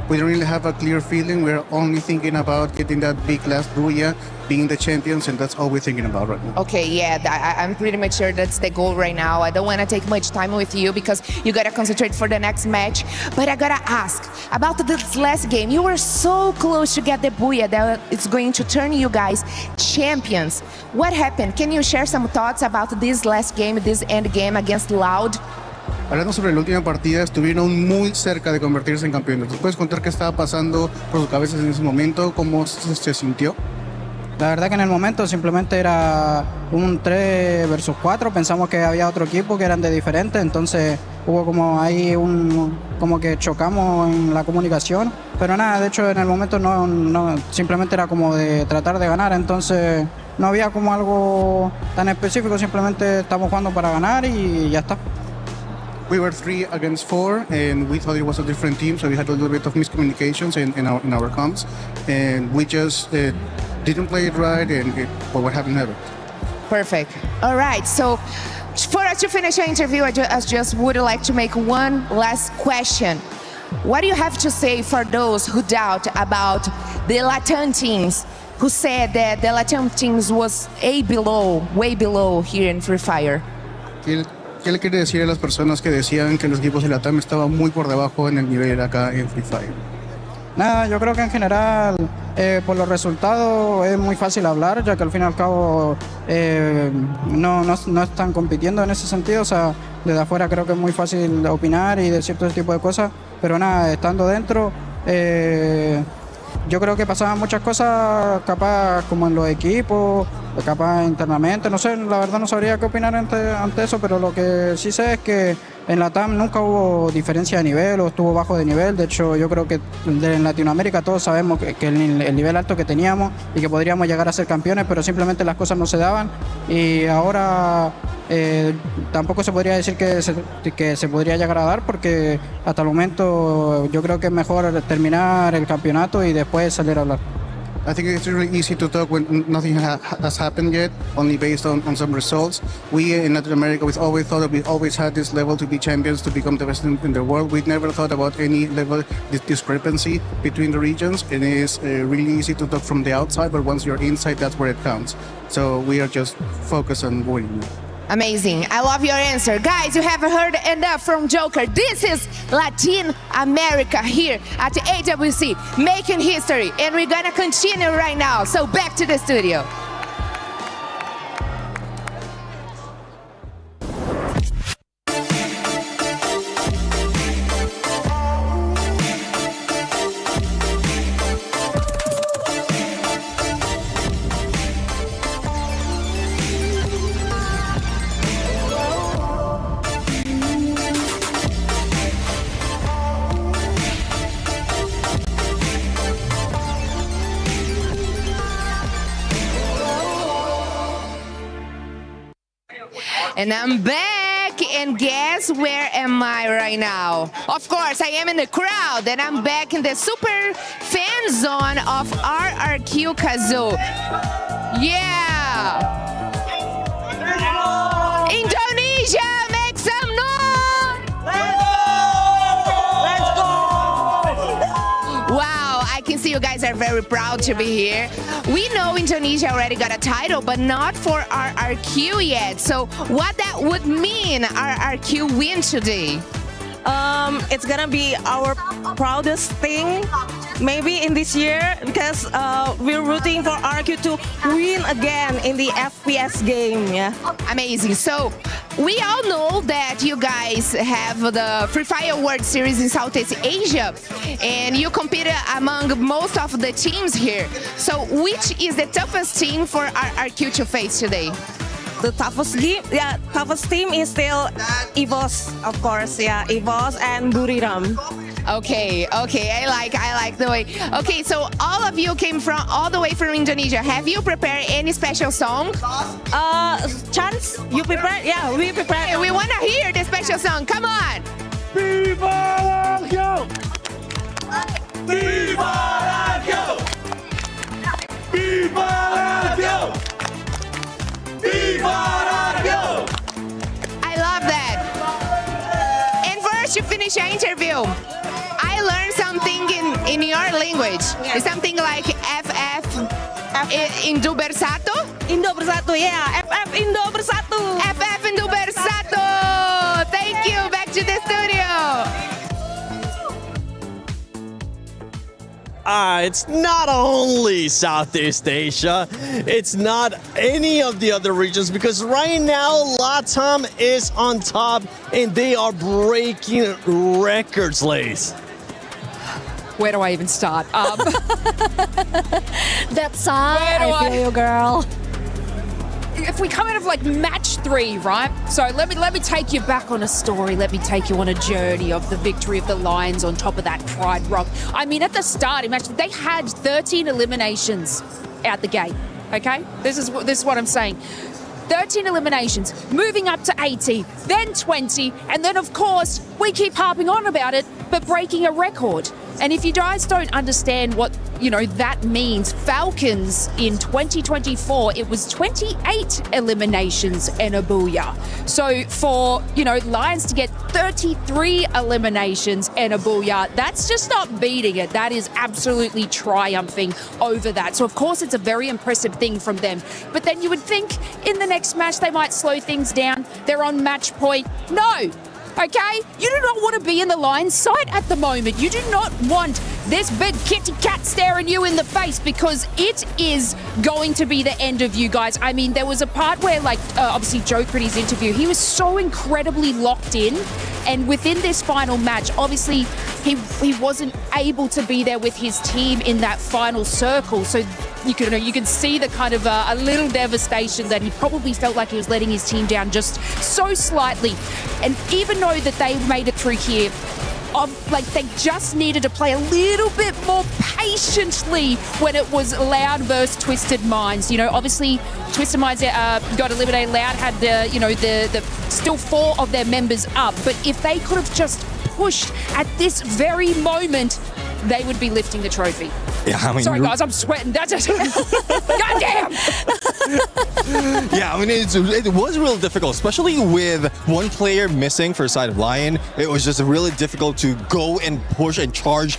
We don't really have a clear feeling. We're only thinking about getting that big last booyah, being the champions, and that's all we're thinking about right now. Okay, yeah, I'm pretty much sure that's the goal right now. I don't want to take much time with you because you got to concentrate for the next match. But I got to ask about this last game. You were so close to get the booyah that it's going to turn you guys champions. What happened? Can you share some thoughts about this last game, this end game against Loud? Hablando sobre la última partida, estuvieron muy cerca de convertirse en campeones. ¿Puedes contar qué estaba pasando por sus cabezas en ese momento? ¿Cómo se sintió? La verdad que en el momento simplemente era un 3 versus 4. Pensamos que había otro equipo que eran de diferente, entonces hubo como ahí como que chocamos en la comunicación. Pero nada, de hecho en el momento no simplemente era como de tratar de ganar, entonces no había como algo tan específico, simplemente estamos jugando para ganar y ya está. We were 3 against 4, and we thought it was a different team, so we had a little bit of miscommunications in our comms, and we just didn't play it right, but what happened happened. Perfect. All right, so for us to finish our interview, I just would like to make one last question. What do you have to say for those who doubt about the Latam teams, who said that the Latam teams was way below here in Free Fire? ¿Qué le quiere decir a las personas que decían que los equipos de Latam estaban muy por debajo en el nivel acá en Free Fire? Nada, yo creo que en general, por los resultados es muy fácil hablar, ya que al fin y al cabo no están compitiendo en ese sentido. O sea, desde afuera creo que es muy fácil opinar y decir todo ese tipo de cosas, pero nada, estando dentro, yo creo que pasaban muchas cosas, capaz como en los equipos, capaz internamente, no sé, la verdad no sabría qué opinar ante eso, pero lo que sí sé es que en la TAM nunca hubo diferencia de nivel o estuvo bajo de nivel. De hecho, yo creo que en Latinoamérica todos sabemos que el nivel alto que teníamos y que podríamos llegar a ser campeones, pero simplemente las cosas no se daban. Y ahora tampoco se podría decir que se podría llegar a dar, porque hasta el momento yo creo que es mejor terminar el campeonato y después salir a hablar. I think it's really easy to talk when nothing has happened yet, only based on some results. We in Latin America, we always thought that we always had this level to be champions, to become the best in the world. We never thought about any level discrepancy between the regions, and it is really easy to talk from the outside, but once you're inside, that's where it counts. So we are just focused on winning. Amazing. I love your answer. Guys, you have heard enough from Joker. This is Latin America here at the AWC, making history. And we're going to continue right now. So back to the studio. And I'm back, and guess where am I right now? Of course, I am in the crowd, and I'm back in the super fan zone of RRQ Kazoo. Yeah! Indonesia, make some noise! Let's go! Wow, I can see you guys are very proud to be here. We know Indonesia already got a title, but not for RRQ yet. So what that would mean RRQ win today? It's gonna be our proudest thing maybe in this year, because we're rooting for RRQ to win again in the FPS game. Yeah. Amazing. So we all know that you guys have the Free Fire World Series in Southeast Asia, and you competed among most of the teams here. So which is the toughest team for RRQ to face today? The toughest team is still EVOS, of course. Yeah, EVOS and Buriram. Okay, I like the way. Okay, so all of you came from all the way from Indonesia. Have you prepared any special song? Chance, you prepared? Yeah, we prepared. Hey, we want to hear the special song. Come on. Viva RRQ! Viva RRQ! Viva RRQ! Viva RRQ! I love that. And first to finish our interview, I learned something in your language. It's something like FF Indo Bersatu? Indo Bersatu, yeah. FF Indo Bersatu. FF Indo Bersatu. Thank you. Back to the studio. It's not only Southeast Asia, it's not any of the other regions, because right now LATAM is on top and they are breaking records, Lace. Where do I even start? That song, I feel you, girl. If we come out of like match 3, right? So let me take you back on a story. Let me take you on a journey of the victory of the Lions on top of that Pride Rock. I mean, at the start, imagine they had 13 eliminations out the gate. Okay, this is what I'm saying. 13 eliminations, moving up to 80, then 20, and then of course we keep harping on about it, but breaking a record. And if you guys don't understand what, that means, Falcons in 2024, it was 28 eliminations and a booyah. So for, Lions to get 33 eliminations and a booyah, that's just not beating it. That is absolutely triumphing over that. So of course it's a very impressive thing from them. But then you would think in the next match they might slow things down. They're on match point. No. Okay? You do not want to be in the Lions side at the moment. You do not want this big kitty cat staring you in the face, because it is going to be the end of you guys. I mean, there was a part where, like, obviously Joe Critty's interview, he was so incredibly locked in. And within this final match, obviously, he wasn't able to be there with his team in that final circle. So you can see the kind of a little devastation that he probably felt like he was letting his team down just so slightly. And even though that they made it through here, they just needed to play a little bit more patiently when it was Loud versus Twisted Minds. You know, obviously Twisted Minds got eliminated. Loud had the still 4 of their members up, but if they could have just pushed at this very moment, they would be lifting the trophy. Yeah, I mean, sorry guys, I'm sweating. That's just goddamn. Yeah, I mean, it was real difficult, especially with one player missing for the side of Lion. It was just really difficult to go and push and charge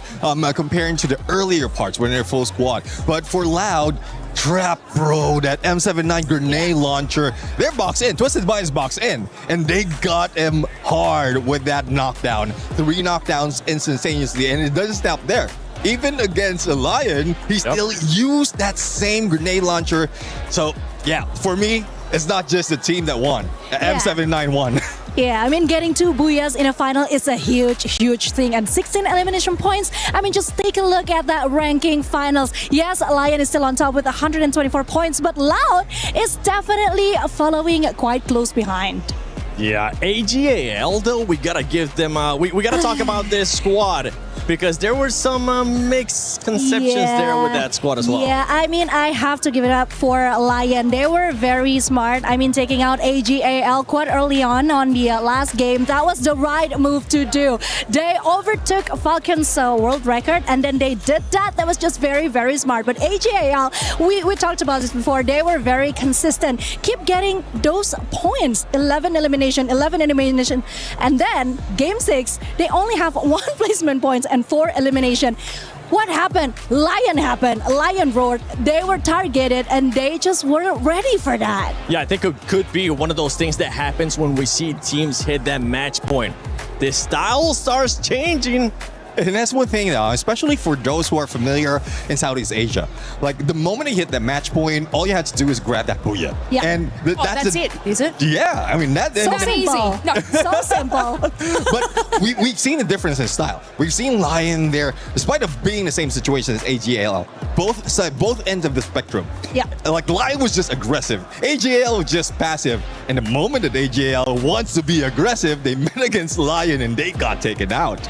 comparing to the earlier parts when they're full squad. But for Loud, Trap Bro, that M79 grenade launcher, they're boxed in. Twisted Minds boxed in, and they got him hard with that knockdown. 3 knockdowns instantaneously, and it doesn't stop there. Even against a Lion, he still used that same grenade launcher. So, yeah, for me, it's not just the team that won. M79 won. Yeah, I mean, getting 2 booyahs in a final is a huge thing. And 16 elimination points, I mean, just take a look at that ranking finals. Yes, Lion is still on top with 124 points, but Loud is definitely following quite close behind. Yeah, AGAL, though, we gotta give them, we gotta talk about this squad, because there were some mixed conceptions there with that squad as well. Yeah, I mean, I have to give it up for Lion. They were very smart. I mean, taking out AGAL quite early on the last game, that was the right move to do. They overtook Falcon's world record, and then they did that. That was just very smart. But AGAL, we talked about this before, they were very consistent. Keep getting those points. 11 elimination, and then game 6, they only have 1 placement points and 4 elimination. What happened? Lion roared. They were targeted, and they just weren't ready for that. Yeah, I think it could be one of those things that happens when we see teams hit that match point. The style starts changing. And that's one thing, though, especially for those who are familiar in Southeast Asia. Like, the moment you hit that match point, all you have to do is grab that booyah. Yeah. And that's it, is it? Yeah, I mean, that's so simple. No, so simple. But we've seen a difference in style. We've seen Lion there, despite of being the same situation as AGAL, both ends of the spectrum. Yeah. Like, Lion was just aggressive. AGAL was just passive. And the moment that AGAL wants to be aggressive, they met against Lion and they got taken out.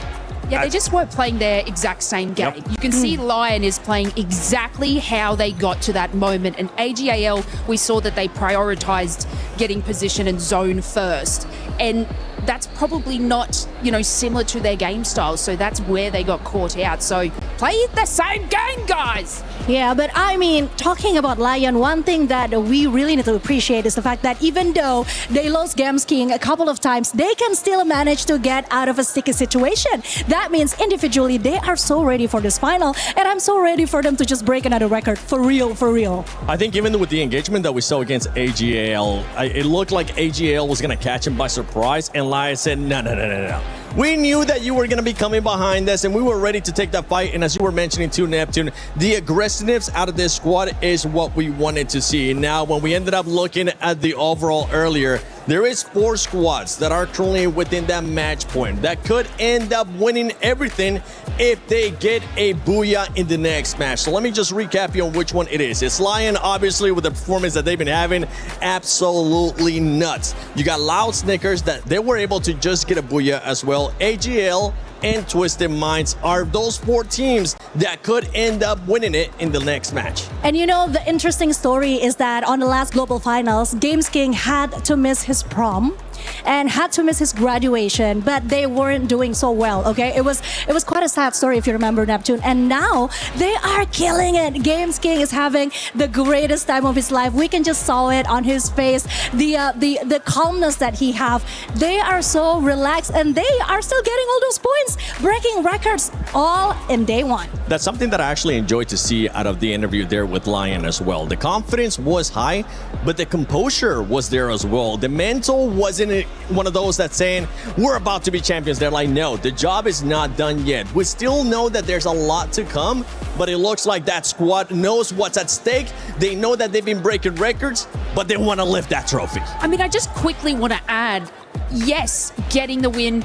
Yeah, they just weren't playing their exact same game. You can see Lion is playing exactly how they got to that moment. And AGAL, we saw that they prioritized getting position and zone first. And that's probably not, similar to their game style. So that's where they got caught out. So play the same game, guys. Yeah, but I mean, talking about Lion, one thing that we really need to appreciate is the fact that even though they lost Games King a couple of times, they can still manage to get out of a sticky situation. That means individually, they are so ready for this final, and I'm so ready for them to just break another record. For real. I think even with the engagement that we saw against AGAL, it looked like AGAL was going to catch him by surprise, and Lion said, no. We knew that you were going to be coming behind us, and we were ready to take that fight. And as you were mentioning too, Neptune, the aggressiveness out of this squad is what we wanted to see. Now, when we ended up looking at the overall earlier, there is 4 squads that are currently within that match point that could end up winning everything if they get a booyah in the next match. So let me just recap you on which one it is. It's Lion, obviously, with the performance that they've been having, absolutely nuts. You got Loud Snickers that they were able to just get a booyah as well. AGL and Twisted Minds are those 4 teams that could end up winning it in the next match. And the interesting story is that on the last global finals, Games King had to miss his prom and had to miss his graduation, but they weren't doing so well, okay? It was quite a sad story if you remember, Neptune. And now they are killing it. Games King is having the greatest time of his life. We can just saw it on his face, the calmness that he have. They are so relaxed, and they are still getting all those points, breaking records all in day 1. That's something that I actually enjoyed to see out of the interview there with Lion as well. The confidence was high, but the composure was there as well. The mental wasn't one of those that's saying, we're about to be champions. They're like, no, the job is not done yet. We still know that there's a lot to come, but it looks like that squad knows what's at stake. They know that they've been breaking records, but they want to lift that trophy. I mean, I just quickly want to add, yes, getting the win,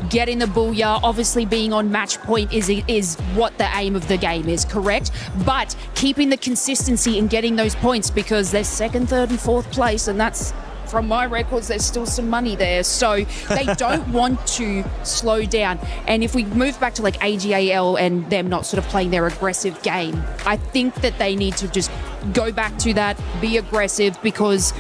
getting the booyah, obviously being on match point is what the aim of the game is, correct? But keeping the consistency and getting those points, because they're second, third and fourth place, and that's, from my records, there's still some money there. So they don't want to slow down. And if we move back to like AGAL and them not sort of playing their aggressive game, I think that they need to just go back to that, be aggressive, because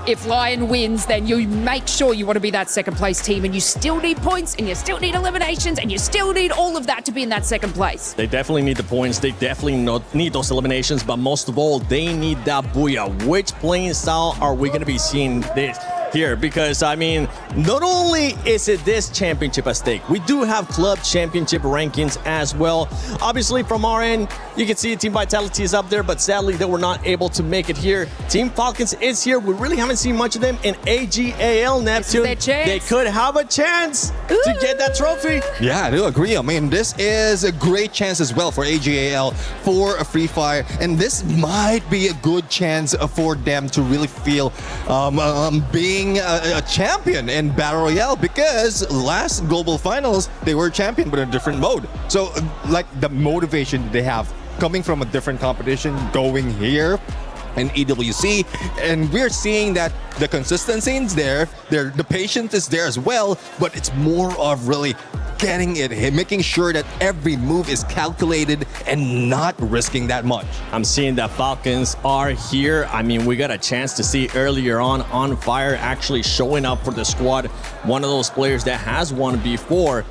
if Lion wins, then you make sure you want to be that second place team, and you still need points, and you still need eliminations, and you still need all of that to be in that second place. They definitely need the points. They definitely need those eliminations, but most of all, they need that booyah. Which playing style are we going to be seeing this here? Because, I mean, not only is it this championship at stake, we do have club championship rankings as well. Obviously, from our end, you can see Team Vitality is up there, but sadly, they were not able to make it here. Team Falcons is here. We really haven't seen much of them in AGAL Neptune. They could have a chance to get that trophy. Yeah, I do agree. I mean, this is a great chance as well for AGAL, for a Free Fire, and this might be a good chance for them to really feel being a champion in Battle Royale, because last global finals, they were champion but in a different mode. So, like, the motivation they have coming from a different competition, going here in EWC, and we're seeing that the consistency is there, the patience is there as well, but it's more of really getting it, making sure that every move is calculated and not risking that much. I'm seeing that Falcons are here. I mean, we got a chance to see earlier on Fire actually showing up for the squad. One of those players that has won before.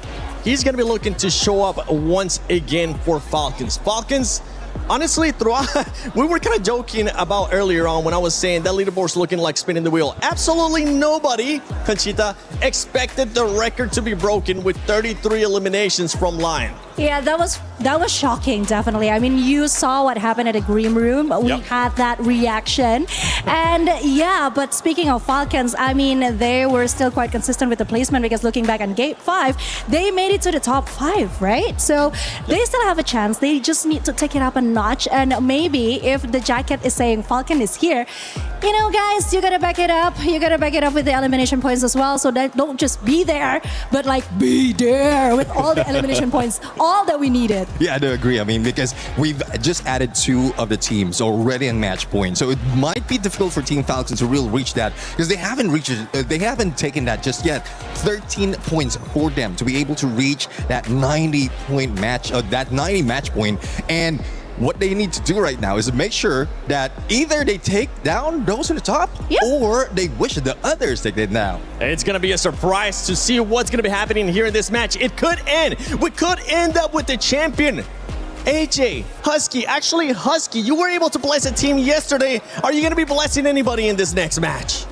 He's going to be looking to show up once again for Falcons. Falcons, honestly, throughout, we were kind of joking about earlier on when I was saying that leaderboard's looking like spinning the wheel. Absolutely nobody, Conchita, expected the record to be broken with 33 eliminations from Lion. Yeah, that was shocking, definitely. I mean, you saw what happened at the green room. We had that reaction. And yeah, but speaking of Falcons, I mean, they were still quite consistent with the placement, because looking back on Gate 5, they made it to the top 5, right? So they still have a chance. They just need to take it up a notch. And maybe if the jacket is saying Falcon is here, you know, guys, you gotta back it up. You gotta back it up with the elimination points as well. So that don't just be there, but like be there with all the elimination points. All that we needed. Yeah, I do agree. I mean, because we've just added 2 of the teams already in match point, so it might be difficult for Team Falcons to really reach that, because they haven't reached it. They haven't taken that just yet. 13 points for them to be able to reach that 90-point match, that 90 match point, and what they need to do right now is to make sure that either they take down those in the top, or they wish the others take it down. It's going to be a surprise to see what's going to be happening here in this match. It could end. We could end up with the champion. AJ, Husky. Actually, Husky, you were able to bless a team yesterday. Are you going to be blessing anybody in this next match?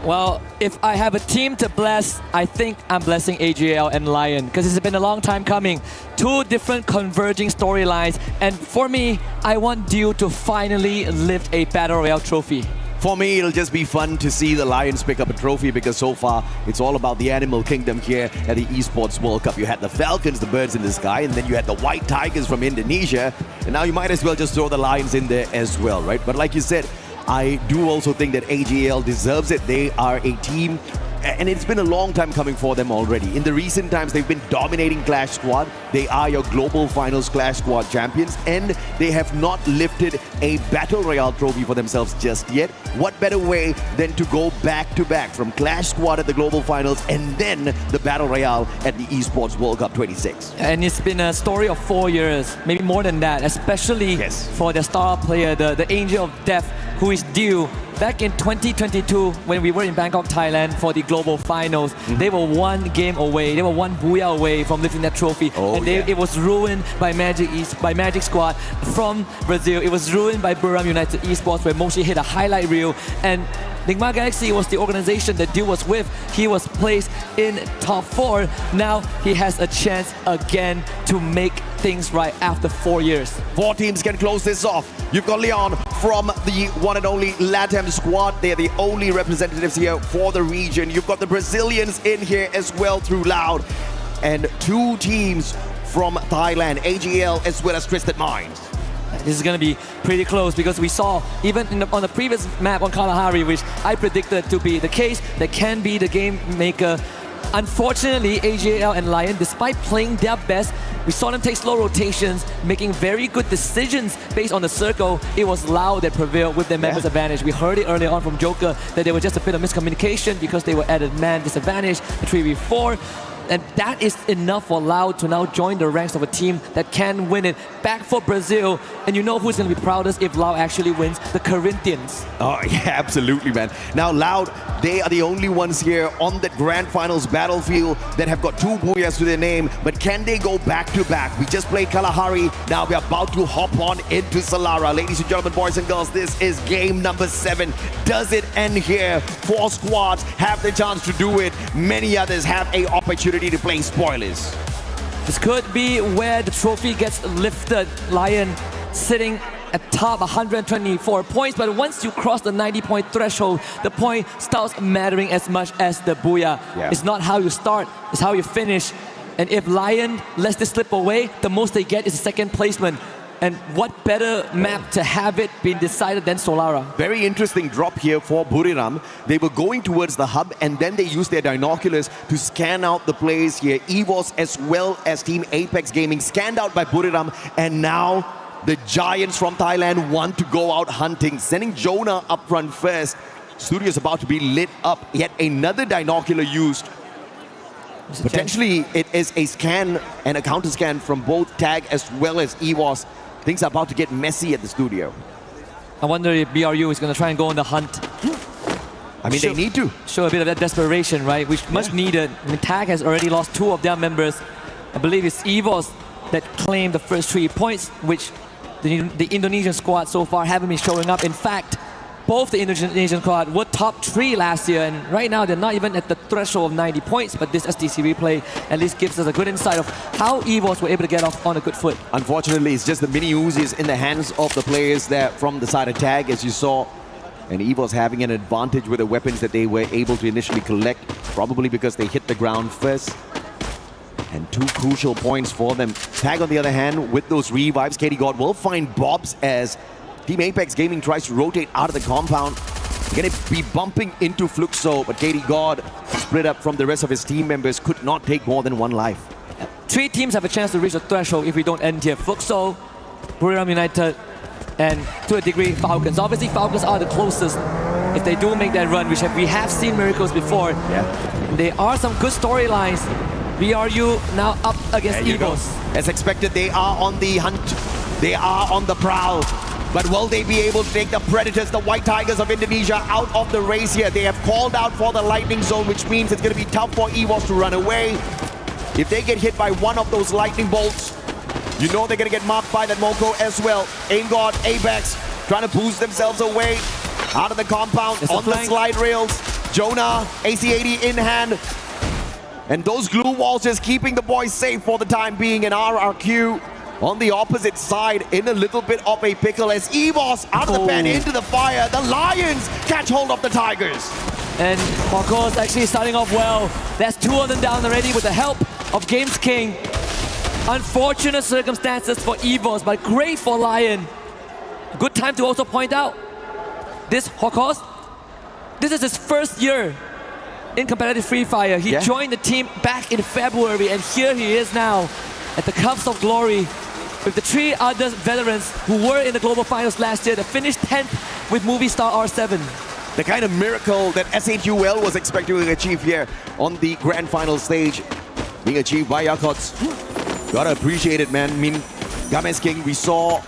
Well, if I have a team to bless, I think I'm blessing AGL and Lion, because it's been a long time coming. 2 different converging storylines, and for me, I want Dew to finally lift a Battle Royale trophy. For me, it'll just be fun to see the Lions pick up a trophy, because so far it's all about the animal kingdom here at the Esports World Cup. You had the Falcons, the birds in the sky, and then you had the white tigers from Indonesia, and now you might as well just throw the Lions in there as well, right? But like you said, I do also think that AGL deserves it. They are a team, and it's been a long time coming for them already. In the recent times, they've been dominating Clash Squad. They are your global finals Clash Squad champions, and they have not lifted a Battle Royale trophy for themselves just yet. What better way than to go back to back from Clash Squad at the global finals and then the Battle Royale at the Esports World Cup 26. And it's been a story of 4 years, maybe more than that, especially for the star player, the Angel of Death, who is Dew. Back in 2022, when we were in Bangkok, Thailand for the global finals, they were 1 game away, they were 1 booyah away from lifting that trophy. It was ruined by Magic Squad from Brazil. It was ruined by Buram United Esports, where Moshi hit a highlight reel. And Nigma Galaxy was the organization that Dew was with. He was placed in top 4. Now he has a chance again to make things right after 4 years. 4 teams can close this off. You've got Leon from the one and only LATAM squad. They're the only representatives here for the region. You've got the Brazilians in here as well through Loud. And 2 teams from Thailand, AGL as well as Twisted Minds. This is going to be pretty close because we saw even on the previous map on Kalahari, which I predicted to be the case, that can be the game maker. Unfortunately, AGL and Lion, despite playing their best, we saw them take slow rotations, making very good decisions based on the circle. It was Loud that prevailed with their members' advantage. We heard it earlier on from Joker that there was just a bit of miscommunication because they were at a man disadvantage, the 3v4. And that is enough for Loud to now join the ranks of a team that can win it. Back for Brazil. And you know who's going to be proudest if Loud actually wins? The Corinthians. Oh, yeah, absolutely, man. Now, Loud, they are the only ones here on the Grand Finals battlefield that have got 2 Booyahs to their name. But can they go back-to-back? We just played Kalahari. Now we're about to hop on into Solara. Ladies and gentlemen, boys and girls, this is game number 7. Does it end here? 4 squads have the chance to do it. Many others have an opportunity to play spoilers. This could be where the trophy gets lifted. Lion sitting at top 124 points, but once you cross the 90-point threshold, the point starts mattering as much as the Booyah. Yeah. It's not how you start, it's how you finish. And if Lion lets this slip away, the most they get is a second placement. And what better map to have it being decided than Solara? Very interesting drop here for Buriram. They were going towards the hub and then they used their binoculars to scan out the plays here. EVOS as well as Team Apex Gaming scanned out by Buriram, and now the Giants from Thailand want to go out hunting, sending Jonah up front first. Studio is about to be lit up. Yet another binocular used. Potentially it is a scan and a counter scan from both Tag as well as EVOS. Things are about to get messy at the studio. I wonder if BRU is going to try and go on the hunt. I mean, they need to. Show a bit of that desperation, right? Which much needed. I mean, Tag has already lost 2 of their members. I believe it's EVOS that claimed the first 3 points, which the Indonesian squad so far haven't been showing up. In fact, both the Indonesian squad were top 3 last year, and right now they're not even at the threshold of 90 points, but this STC replay at least gives us a good insight of how EVOS were able to get off on a good foot. Unfortunately, it's just the mini Uzis in the hands of the players there from the side of Tag, as you saw. And EVOS having an advantage with the weapons that they were able to initially collect, probably because they hit the ground first. And 2 crucial points for them. Tag, on the other hand, with those revives, KD God will find Bobs as Team Apex Gaming tries to rotate out of the compound. They're going to be bumping into Fluxo, but KD God, split up from the rest of his team members, could not take more than 1 life. 3 teams have a chance to reach the threshold if we don't end here. Fluxo, Buriram United, and to a degree, Falcons. Obviously, Falcons are the closest if they do make that run, which we have seen miracles before. Yeah. There are some good storylines. BRU now up against EVOS. As expected, they are on the hunt. They are on the prowl. But will they be able to take the Predators, the White Tigers of Indonesia, out of the race here? They have called out for the lightning zone, which means it's going to be tough for EVOS to run away. If they get hit by one of those lightning bolts, you know they're going to get marked by that Moko as well. Aim God, Apex, trying to boost themselves away out of the compound on the slide rails. Jonah, AC-80 in hand. And those glue walls just keeping the boys safe for the time being. And RRQ on the opposite side in a little bit of a pickle as EVOS out of the pen into the fire. The Lions catch hold of the Tigers. And Marco's actually starting off well. That's 2 of them down already with the help of Games King. Unfortunate circumstances for EVOS, but great for Lion. Good time to also point out, this Hokos, this is his first year in competitive Free Fire. He joined the team back in February, and here he is now at the Cups of Glory with the 3 other veterans who were in the Global Finals last year that finished 10th with Movie Star R7. The kind of miracle that SHUL was expecting to achieve here on the Grand Final stage being achieved by Yakots. Gotta appreciate it, man. I mean, Games King, we saw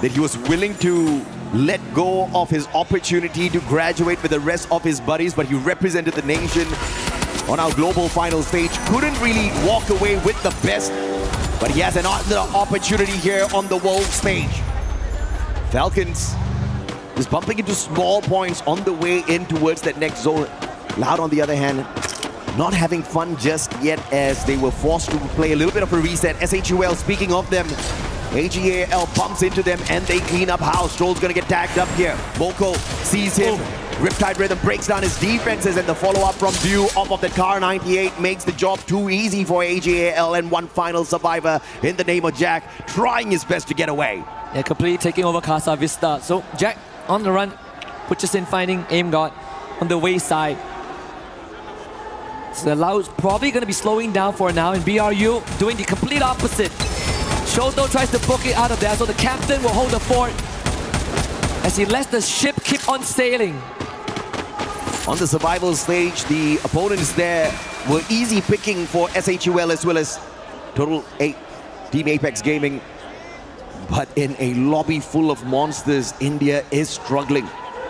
that he was willing to let go of his opportunity to graduate with the rest of his buddies, but he represented the nation on our global final stage. Couldn't really walk away with the best, but he has another opportunity here on the world stage. Falcons is bumping into small points on the way in towards that next zone. Loud, on the other hand, not having fun just yet as they were forced to play a little bit of a reset. SHUL, speaking of them, AGAL bumps into them and they clean up house. Stroll's gonna get tagged up here. Moko sees him. Riptide Rhythm breaks down his defenses, and the follow-up from Dew off of the Car 98 makes the job too easy for AGAL, and one final survivor in the name of Jack, trying his best to get away. Yeah, completely taking over Casa Vista. So Jack on the run, pushes in, finding Aim God on the wayside. So Lau's probably going to be slowing down for now, and BRU doing the complete opposite. Shoto tries to book it out of there, so the captain will hold the fort as he lets the ship keep on sailing. On the survival stage, the opponents there were easy picking for SHUL as well as Total 8 Team Apex Gaming. But in a lobby full of monsters, India is struggling.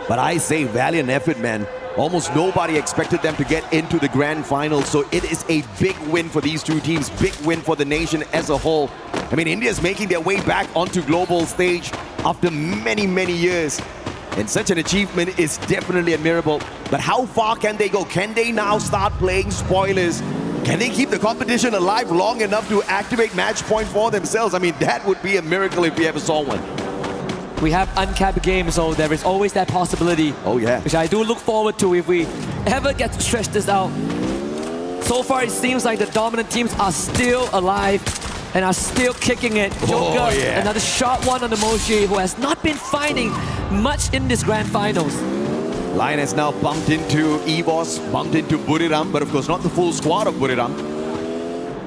But I say valiant effort, man. Almost nobody expected them to get into the grand final, so it is a big win for these two teams, big win for the nation as a whole. I mean, India is making their way back onto global stage after many, many years. And such an achievement is definitely admirable. But how far can they go? Can they now start playing spoilers? Can they keep the competition alive long enough to activate match point for themselves? I mean, that would be a miracle if we ever saw one. We have uncapped games, so there is always that possibility. Oh yeah. Which I do look forward to if we ever get to stretch this out. So far, it seems like the dominant teams are still alive and are still kicking it. Joker, yeah. Another sharp one on the Moshi, who has not been finding much in this grand finals. Lion has now bumped into EVOS, bumped into Buriram, but of course not the full squad of Buriram.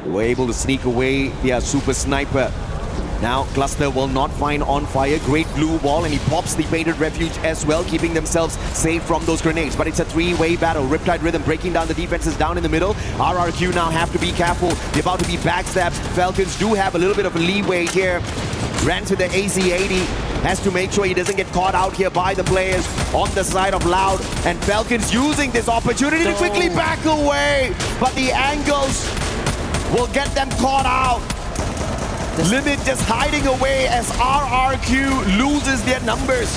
They were able to sneak away via Super Sniper. Now Cluster will not find On Fire. Great blue wall, and he pops the Painted Refuge as well, keeping themselves safe from those grenades. But it's a three-way battle. Riptide Rhythm breaking down the defenses down in the middle. RRQ now have to be careful. They're about to be backstabbed. Falcons do have a little bit of a leeway here. Grants with the AC-80. Has to make sure he doesn't get caught out here by the players on the side of Loud. And Falcons using this opportunity to quickly back away. But the angles will get them caught out. Limit just hiding away as RRQ loses their numbers.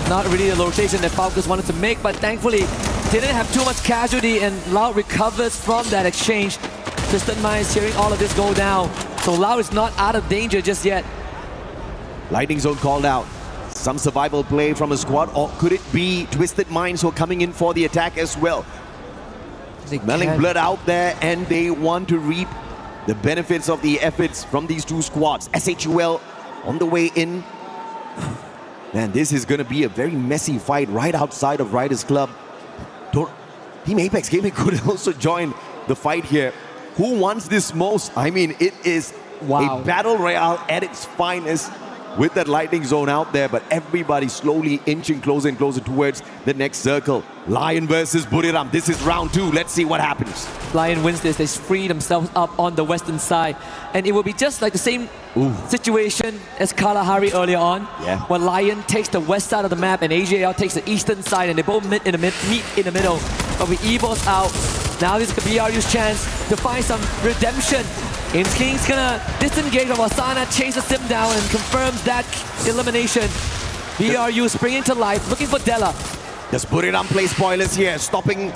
Not really the rotation that Falcons wanted to make, but thankfully didn't have too much casualty, and Lau recovers from that exchange. Twisted Minds hearing all of this go down. So Lau is not out of danger just yet. Lightning Zone called out. Some survival play from a squad, or could it be Twisted Minds who are coming in for the attack as well? Smelling blood out there, and they want to reap the benefits of the efforts from these two squads. SHUL on the way in. Man, this is going to be a very messy fight right outside of Riders Club. Team Apex Gaming could also join the fight here. Who wants this most? I mean, it is a battle royale at its finest with that Lightning Zone out there, but everybody slowly inching closer and closer towards the next circle. Lion versus Buriram. This is round 2. Let's see what happens. Lion wins this. They free themselves up on the western side. And it will be just like the same situation as Kalahari earlier on, where Lion takes the west side of the map and AJL takes the eastern side, and they both meet in the middle. But with EVOS out, now this could be BRU's chance to find some redemption. Ames King's gonna disengage from Wasana, chases him down, and confirms that elimination. BRU springing to life, looking for Della. Does Buriram play spoilers here, stopping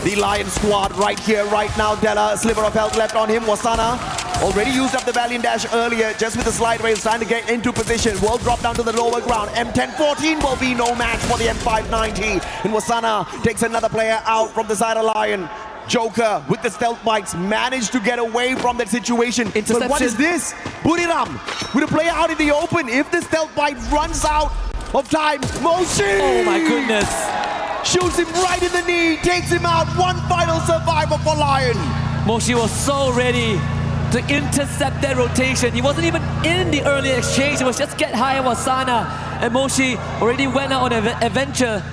the Lion squad right here, right now. Della, a sliver of health left on him. Wasana already used up the Valiant Dash earlier, just with the slide rails, trying to get into position. Will drop down to the lower ground. M1014 will be no match for the M590. And Wasana takes another player out from the side of Lion. Joker with the stealth bikes managed to get away from that situation. But what is this? Buriram with a player out in the open. If the stealth bike runs out of time, Moshi! Oh my goodness. Shoots him right in the knee, takes him out. One final survivor for Lion. Moshi was so ready to intercept that rotation. He wasn't even in the early exchange. It was just get high on Wasana. And Moshi already went out on an adventure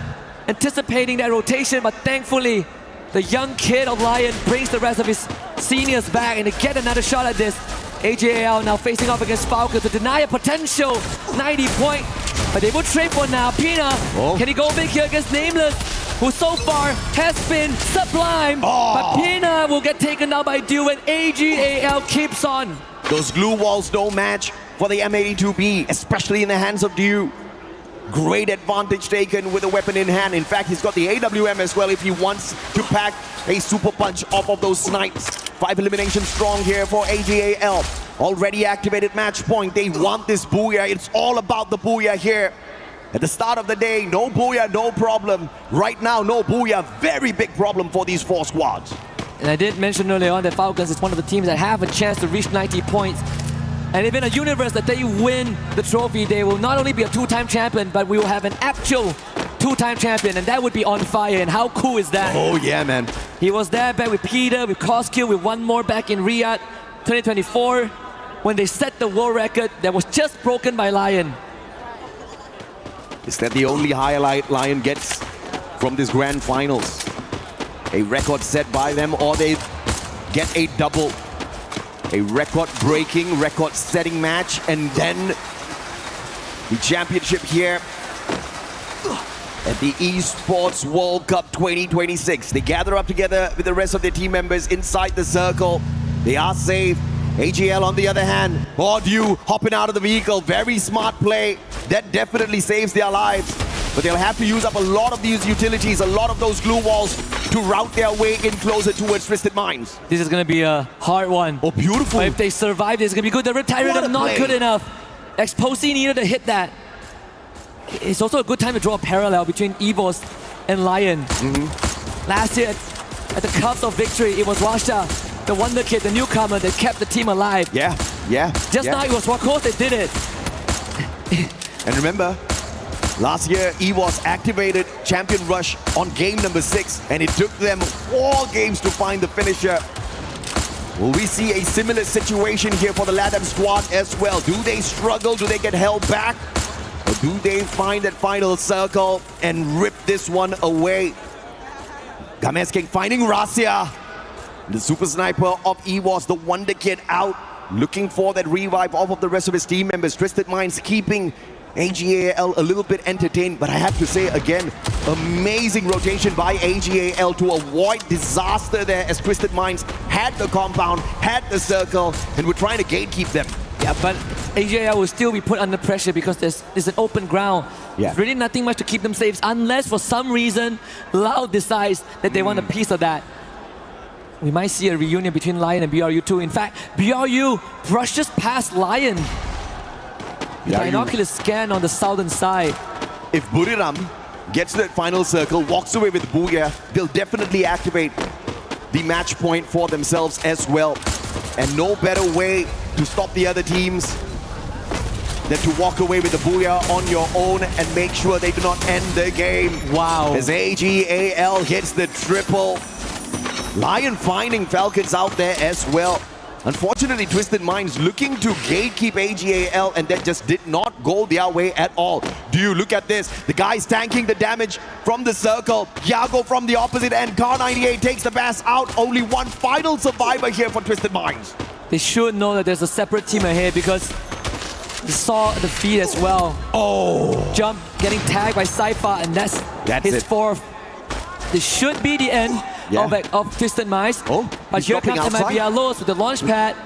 anticipating that rotation, but thankfully the young kid of Lion brings the rest of his seniors back, and to get another shot at this. AJL now facing off against Falcons to deny a potential 90 point. But they will trade for now. Pina, can he go big here against Nameless, who so far has been sublime. But Pina will get taken down by Dew, and AGAL keeps on. Those glue walls don't match for the M82B, especially in the hands of Dew. Great advantage taken with a weapon in hand. In fact, he's got the AWM as well if he wants to pack a super punch off of those snipes. 5 eliminations strong here for AGAL. Already activated match point. They want this booyah. It's all about the booyah here. At the start of the day, no booyah, no problem. Right now, no booyah, very big problem for these 4 squads. And I did mention earlier on that Falcons is one of the teams that have a chance to reach 90 points. And if in a universe that they win the trophy, they will not only be a 2-time champion, but we will have an actual 2-time champion, and that would be on fire. And how cool is that? Oh yeah, man. He was there back with Peter, with Koskill, with one more back in Riyadh 2024, when they set the world record that was just broken by Lion. Is that the only highlight Lion gets from this grand finals? A record set by them, or they get a double. A record-breaking, record-setting match, and then the championship here at the Esports World Cup 2026. They gather up together with the rest of their team members inside the circle. They are safe. AGL on the other hand, Audu hopping out of the vehicle, very smart play. That definitely saves their lives. But they'll have to use up a lot of these utilities, a lot of those glue walls to route their way in closer towards Twisted Minds. This is going to be a hard one. Oh, beautiful. But if they survive, it's going to be good. The Riptide Rhythm not good enough. Exposé needed to hit that. It's also a good time to draw a parallel between EVOS and Lion. Last year, at the cusp of victory, it was Rasha, the wonder kid, the newcomer that kept the team alive. Yeah. Just now it was Wakos that did it. And remember, last year, EVOS activated Champion Rush on game number 6, and it took them 4 games to find the finisher. Will we see a similar situation here for the LATAM squad as well? Do they struggle? Do they get held back? Or do they find that final circle and rip this one away? Games King finding Rasia. The super sniper of EVOS, the wonder kid out, looking for that revive off of the rest of his team members. Twisted Minds keeping AGAL a little bit entertained, but I have to say again, amazing rotation by AGAL to avoid disaster there as Twisted Minds had the compound, had the circle, and were trying to gatekeep them. Yeah, but AGAL will still be put under pressure because there's an open ground. Yeah. There's really nothing much to keep them safe unless for some reason Loud decides that they want a piece of that. We might see a reunion between Lion and BRU2. In fact, BRU brushes past Lion. Binocular scan on the southern side. If Buriram gets to that final circle, walks away with Booyah, they'll definitely activate the match point for themselves as well. And no better way to stop the other teams than to walk away with the Booyah on your own and make sure they do not end the game. Wow. As AGAL hits the triple. Lion finding Falcons out there as well. Unfortunately, Twisted Minds looking to gatekeep AGAL, and that just did not go their way at all. Do you look at this? The guy's tanking the damage from the circle. Yago from the opposite end. Car98 takes the bass out. Only one final survivor here for Twisted Minds. They should know that there's a separate team ahead because they saw the feed as well. Oh! Jump, getting tagged by Saifa, and that's his it. 4th. This should be the end of Twisted Minds. But here comes the Mabialos with the launch pad.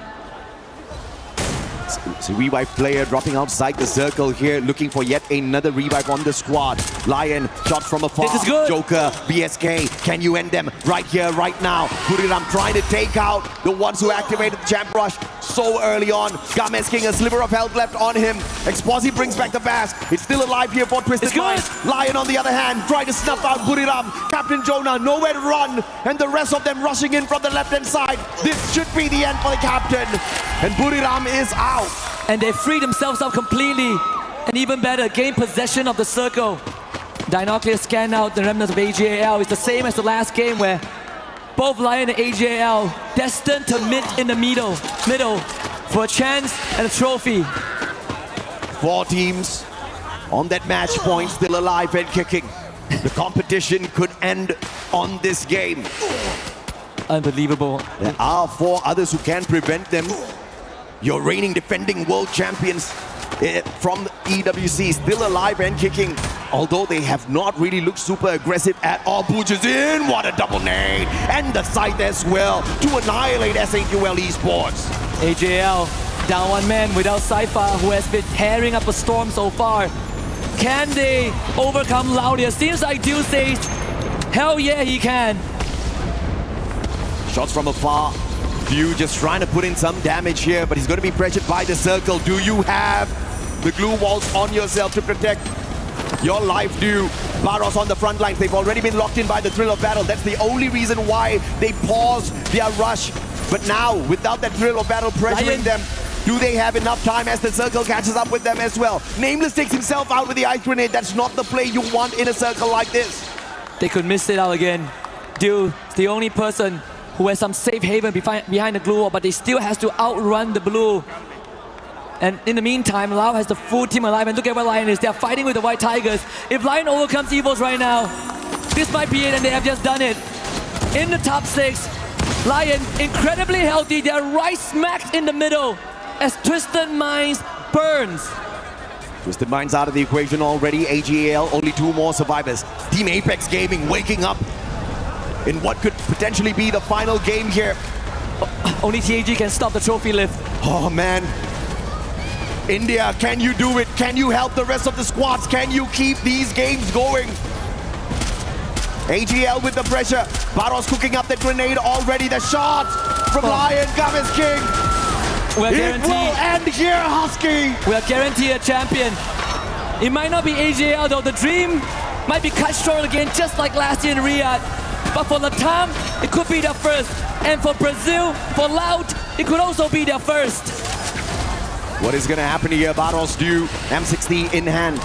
It's a revive player dropping outside the circle here, looking for yet another revive on the squad. Lion, shot from afar. This is good. Joker, BSK, can you end them right here, right now? Buriram trying to take out the ones who activated the Champ Rush so early on. Games King, a sliver of health left on him. Exposé brings back the bass. It's still alive here for Twisted Minds. Lion on the other hand, trying to snuff out Buriram. Captain Jonah, nowhere to run. And the rest of them rushing in from the left-hand side. This should be the end for the captain. And Buriram is out. And they free themselves up completely. And even better, gain possession of the circle. Dinocular scan out the remnants of AGAL. It's the same as the last game where both Lion and AGAL destined to meet in the middle for a chance and a trophy. 4 teams on that match point, still alive and kicking. The competition could end on this game. Unbelievable. There are 4 others who can prevent them. Your reigning defending world champions from EWC still alive and kicking, although they have not really looked super aggressive at all. Butchers in, what a double nade, and the scythe as well to annihilate SAQL Esports. AGL down one man without Saifa, who has been tearing up a storm so far. Can they overcome Lau here? Seems like Dew says, hell yeah, he can. Shots from afar. Dew just trying to put in some damage here, but he's going to be pressured by the circle. Do you have the glue walls on yourself to protect your life, Dew? Barros on the front lines. They've already been locked in by the thrill of battle. That's the only reason why they paused their rush. But now, without that thrill of battle pressuring them, do they have enough time as the circle catches up with them as well? Nameless takes himself out with the ice grenade. That's not the play you want in a circle like this. They could miss it out again. Dew is the only person who has some safe haven behind the glue wall, but they still has to outrun the blue. And in the meantime, Lau has the full team alive, and look at where Lion is. They're fighting with the White Tigers. If Lion overcomes Evils right now, this might be it, and they have just done it. In the top 6, Lion incredibly healthy. They're right smack in the middle as Twisted Minds burns. Twisted Minds out of the equation already. AGAL, only 2 more survivors. Team Apex Gaming waking up in what could potentially be the final game here. Only TAG can stop the trophy lift. Oh man. India, can you do it? Can you help the rest of the squads? Can you keep these games going? AGL with the pressure. Barros cooking up the grenade already. The shot from Lion. Gavis King. We're it guaranteed. will end here, Husky. We're guaranteed a champion. It might not be AGL though. The dream might be cut short again, just like last year in Riyadh. But for Latam, it could be their first. And for Brazil, for Loud, it could also be their first. What is going to happen here? Barros Dew, M60 in hand.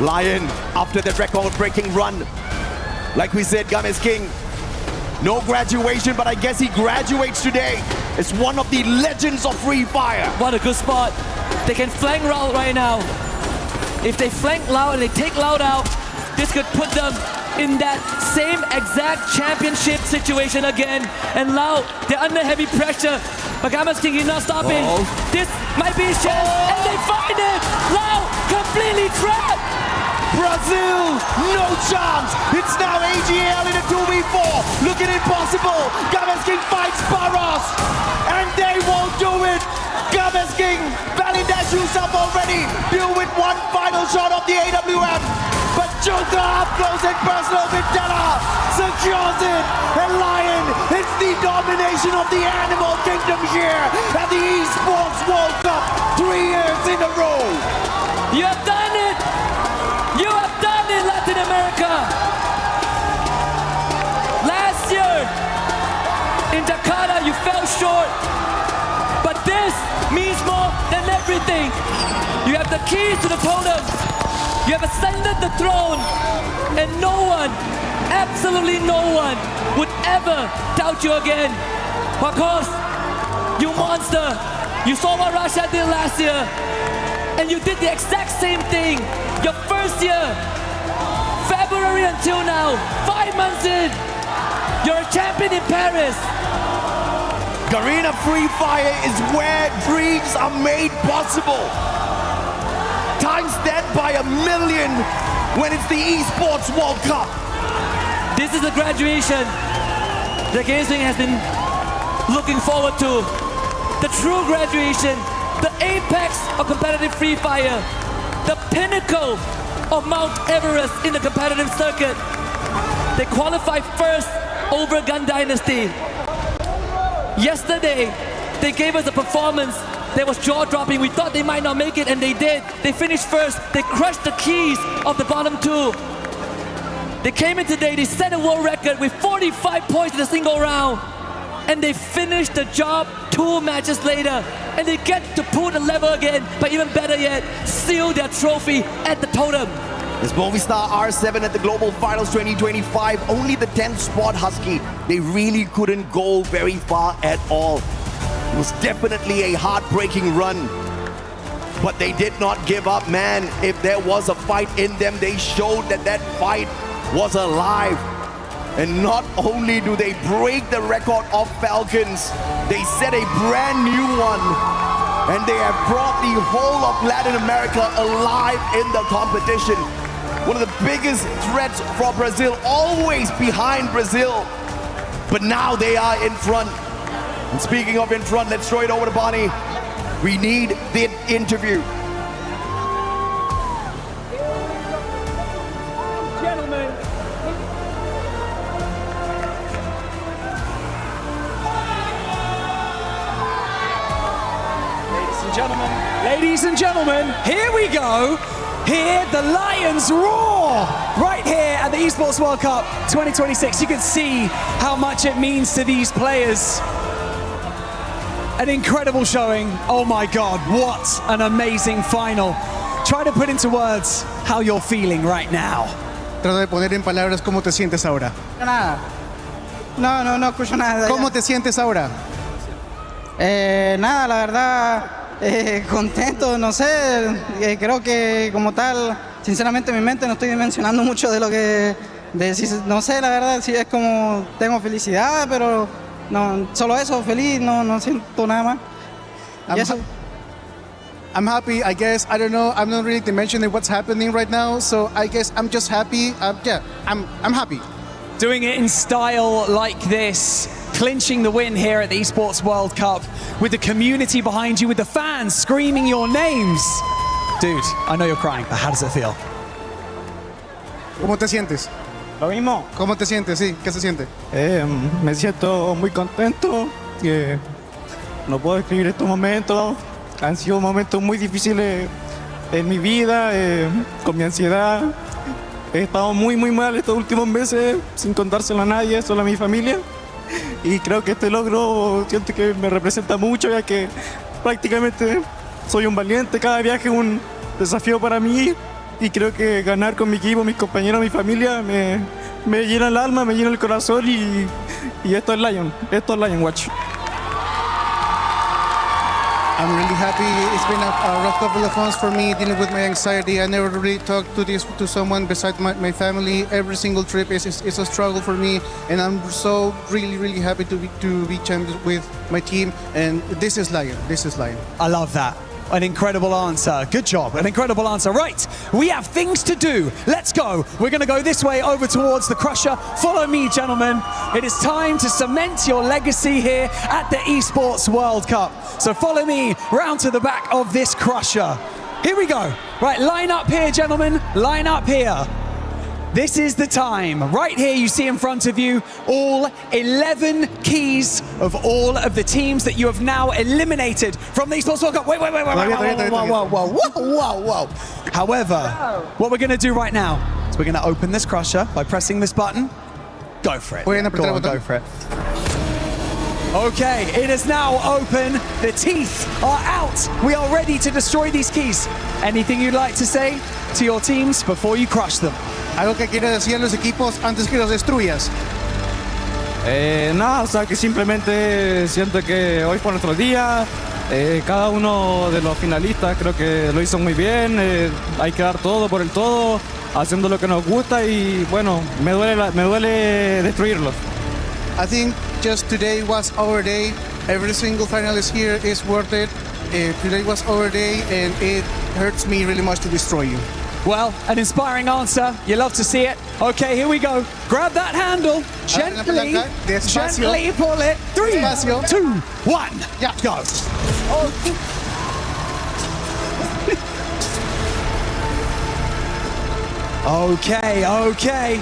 Lion, after the record-breaking run. Like we said, Games King, no graduation, but I guess he graduates today. It's one of the legends of Free Fire. What a good spot. They can flank Loud right now. If they flank Loud and they take Loud out, this could put them in that same exact championship situation again. And Loud, they're under heavy pressure. But Games King is not stopping. This might be his chance, and they find it! Loud, completely trapped! Brazil, no chance. It's now AGL in a 2v4. Looking impossible. Games King fights Barros, and they won't do it. Games King, Valindash used up already. Deal with one final shot of the AWM. But Joker up close and personal with Della secures it. And Lion, it's the domination of the Animal Kingdom here at the Esports World Cup 3 years in a row. You have done it! You have done it, Latin America! Last year in Jakarta, you fell short. But this means more than everything. You have the keys to the totem. You have ascended the throne. And no one, absolutely no one, would ever doubt you again. Because you monster. You saw what Russia did last year. And you did the exact same thing. Your first year, February until now, 5 months in, you're a champion in Paris. Garena Free Fire is where dreams are made possible. Times that by 1,000,000 when it's the Esports World Cup. This is the graduation the gaming has been looking forward to. The true graduation, the apex of competitive Free Fire, the pinnacle of Mount Everest in the competitive circuit. They qualified first over Gun Dynasty. Yesterday, they gave us a performance that was jaw-dropping. We thought they might not make it, and they did. They finished first. They crushed the keys of the bottom 2. They came in today, they set a world record with 45 points in a single round. And they finished the job 2 matches later. And they get to pull the lever again, but even better yet, seal their trophy at the totem. It's Movistar R7 at the Global Finals 2025. Only the 10th spot, Husky. They really couldn't go very far at all. It was definitely a heartbreaking run. But they did not give up, man. If there was a fight in them, they showed that that fight was alive. And not only do they break the record of Falcons, they set a brand new one. And they have brought the whole of Latin America alive in the competition. One of the biggest threats for Brazil, always behind Brazil. But now they are in front. And speaking of in front, let's throw it over to Bonnie. We need the interview. Ladies and gentlemen, here we go. Hear the Lions roar right here at the Esports World Cup 2026. You can see how much it means to these players. An incredible showing. Oh my God, what an amazing final. Try to put into words how you're feeling right now. Trata de poner en palabras cómo te sientes ahora. Nada. No escucho nada. ¿Cómo te sientes ahora? Nada, la verdad, contento, no sé, creo que como tal, sinceramente en mi mente no estoy dimensionando mucho de lo que, no sé, la verdad, sí es como, tengo felicidad, pero no, solo eso, feliz, no siento nada más. Y eso. I'm happy, I guess, I don't know, I'm not really dimensioning what's happening right now, so I guess I'm just happy, I'm happy. Doing it in style like this, clinching the win here at the Esports World Cup with the community behind you, with the fans screaming your names. Dude, I know you're crying, but how does it feel? ¿Cómo te sientes? Lo mismo. ¿Cómo te sientes? Sí, ¿qué se siente? Me siento muy contento, no puedo describir estos momentos, han sido momentos muy difíciles en mi vida, con mi ansiedad. He estado muy mal estos últimos meses, sin contárselo a nadie, solo a mi familia. Y creo que este logro siento que me representa mucho, ya que prácticamente soy un valiente. Cada viaje es un desafío para mí. Y creo que ganar con mi equipo, mis compañeros, mi familia, me llena el alma, me llena el corazón. Y esto es Lion, watch. I'm really happy. It's been a rough couple of months for me dealing with my anxiety. I never really talked to someone besides my family. Every single trip is a struggle for me, and I'm so really happy to be champions with my team. And this is Lion. I love that. An incredible answer. Good job. An incredible answer. Right, we have things to do. Let's go. We're going to go this way over towards the Crusher. Follow me, gentlemen. It is time to cement your legacy here at the Esports World Cup. So follow me round to the back of this Crusher. Here we go. Right, line up here, gentlemen. Line up here. This is the time. Right here, you see in front of you all 11 keys of all of the teams that you have now eliminated from the Esports World Cup. Wait. Whoa. However, what we're going to do right now is we're going to open this Crusher by pressing this button. Go for it. Go for it. Okay, it is now open. The teeth are out. We are ready to destroy these keys. Anything you'd like to say to your teams before you crush them? ¿Algo que quieras decir a los equipos antes que los destruyas? Nada, o sea que simplemente siento que hoy fue nuestro día. Cada uno de los finalistas creo que lo hizo muy bien. Hay que dar todo por el todo, haciendo lo que nos gusta y bueno, me duele destruirlos. I think just today was our day. Every single finalist here is worth it. Today was our day, and it hurts me really much to destroy you. Well, an inspiring answer. You love to see it. Okay, here we go. Grab that handle. Gently pull it. 3, 2, 1. Yeah. Go. Okay.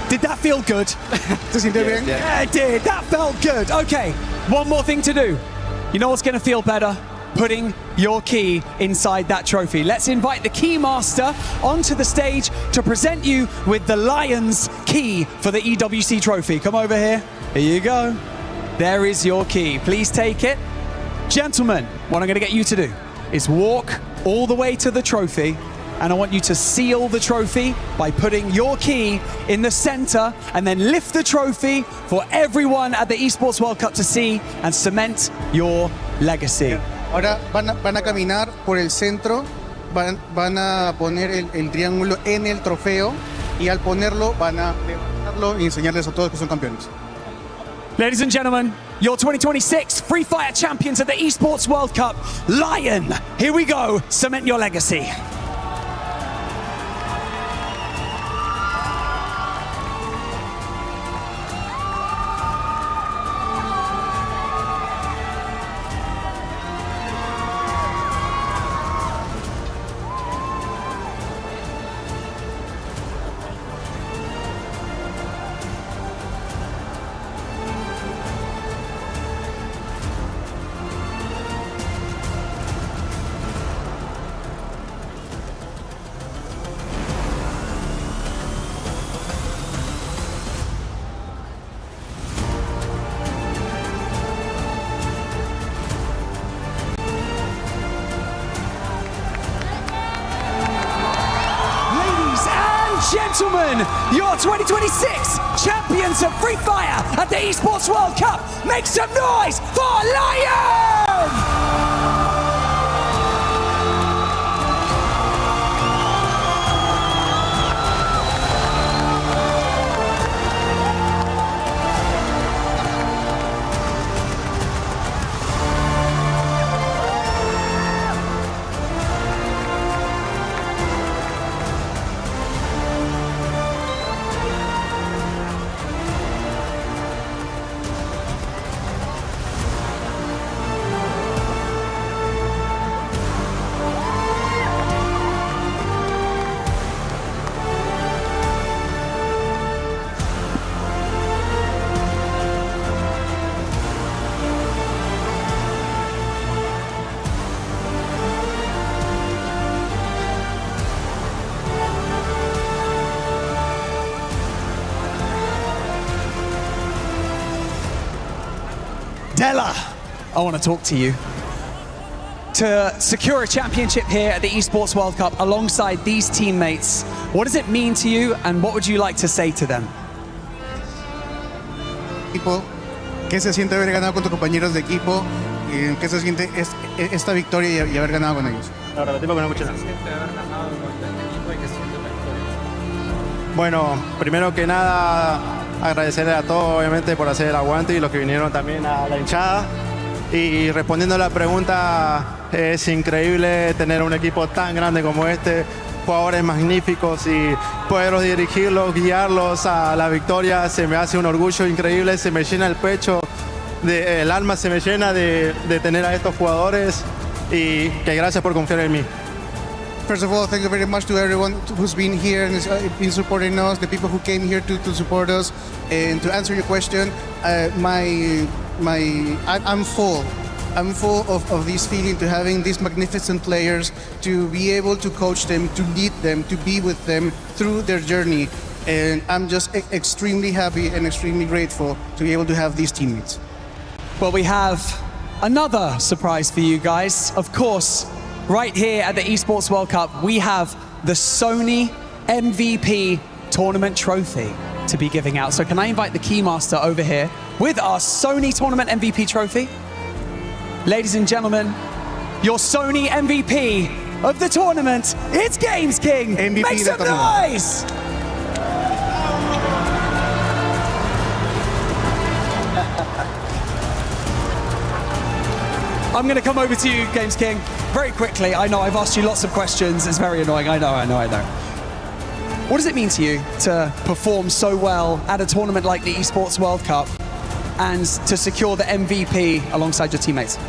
Did that feel good? Yeah, it did. That felt good. Okay, one more thing to do. You know what's going to feel better? Putting your key inside that trophy. Let's invite the key master onto the stage to present you with the Lions key for the EWC trophy. Come over here. Here you go. There is your key. Please take it. Gentlemen, what I'm going to get you to do is walk all the way to the trophy, and I want you to seal the trophy by putting your key in the center and then lift the trophy for everyone at the Esports World Cup to see and cement your legacy. Ahora van a caminar por el centro, van a poner el triángulo en el trofeo y al ponerlo van a levantarlo y enseñarles a todos que son campeones. Ladies and gentlemen, your 2026 Free Fire champions at the Esports World Cup, Lion. Here we go, cement your legacy. gentlemen, your 2026 champions of Free Fire at the Esports World Cup. Make some noise for Lion! Della, I want to talk to you. To secure a championship here at the Esports World Cup alongside these teammates, what does it mean to you and what would you like to say to them? ¿Qué se siente haber ganado con tus compañeros de equipo? ¿Qué se siente esta victoria y haber ganado con ellos? Bueno, primero que nada, agradecerle a todos, obviamente, por hacer el aguante y los que vinieron también a la hinchada. Y respondiendo a la pregunta, es increíble tener un equipo tan grande como este, jugadores magníficos y poderlos dirigirlos, guiarlos a la victoria, se me hace un orgullo increíble, se me llena el pecho, el alma se me llena de tener a estos jugadores y que gracias por confiar en mí. First of all, thank you very much to everyone who's been here and has been supporting us, the people who came here to support us. And to answer your question, I'm full. I'm full of this feeling to having these magnificent players, to be able to coach them, to lead them, to be with them through their journey. And I'm just extremely happy and extremely grateful to be able to have these teammates. Well, we have another surprise for you guys. Of course, right here at the Esports World Cup, we have the Sony MVP Tournament Trophy to be giving out. So can I invite the Keymaster over here with our Sony Tournament MVP Trophy? Ladies and gentlemen, your Sony MVP of the tournament, it's Games King. MVP Make some noise! I'm going to come over to you, Games King, very quickly. I know I've asked you lots of questions. It's very annoying. I know. What does it mean to you to perform so well at a tournament like the Esports World Cup and to secure the MVP alongside your teammates?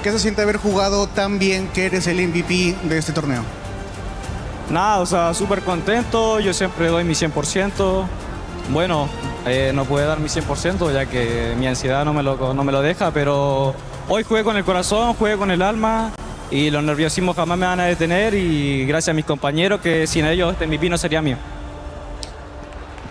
¿Qué se siente haber jugado tan bien que eres el MVP de este torneo? Nada, o sea, súper contento. Yo siempre doy mi 100%. Bueno, no pude dar mi 100% ya que mi ansiedad no me lo deja, pero hoy jugué con el corazón, jugué con el alma y los nerviosismos jamás me van a detener y gracias a mis compañeros que sin ellos este MVP no sería mío.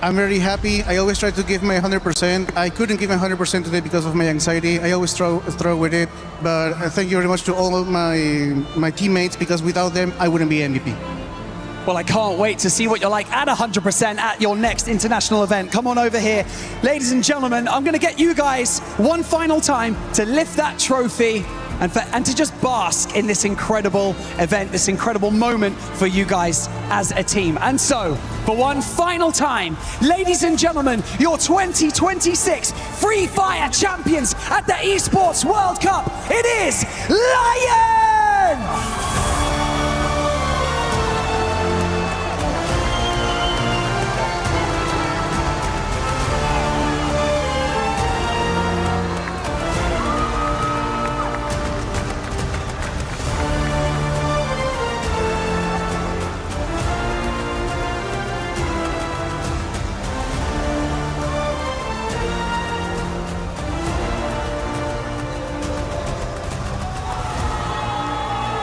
I'm very happy. I always try to give my 100%. I couldn't give my 100% today because of my anxiety. I always struggle with it. But thank you very much to all my teammates because without them, I wouldn't be MVP. Well, I can't wait to see what you're like at 100% at your next international event. Come on over here. Ladies and gentlemen, I'm going to get you guys one final time to lift that trophy and to just bask in this incredible event, this incredible moment for you guys as a team. And so, for one final time, ladies and gentlemen, your 2026 Free Fire champions at the Esports World Cup, it is Lion!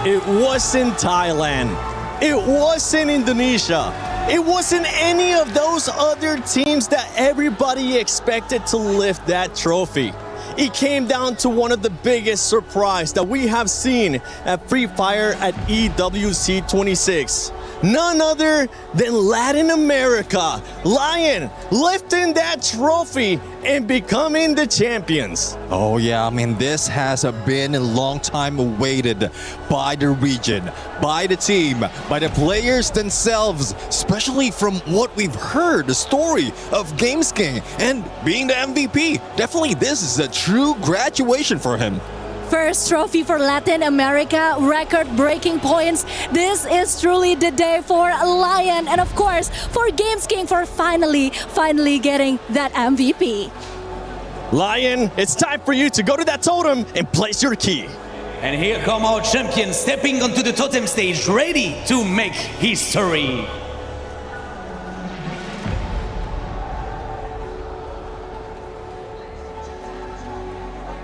It wasn't Thailand. It wasn't Indonesia. It wasn't any of those other teams that everybody expected to lift that trophy. It came down to one of the biggest surprises that we have seen at Free Fire at EWC 26. none other than Latin America. Lion lifting that trophy and becoming the champions. Oh yeah, I mean, this has been a long time awaited by the region, by the team, by the players themselves, especially from what we've heard, the story of Games King and being the MVP. Definitely this is a true graduation for him. First trophy for Latin America, record-breaking points. This is truly the day for Lion and of course for Games King for finally getting that MVP. Lion, it's time for you to go to that totem and place your key. And here come our champions stepping onto the totem stage, ready to make history.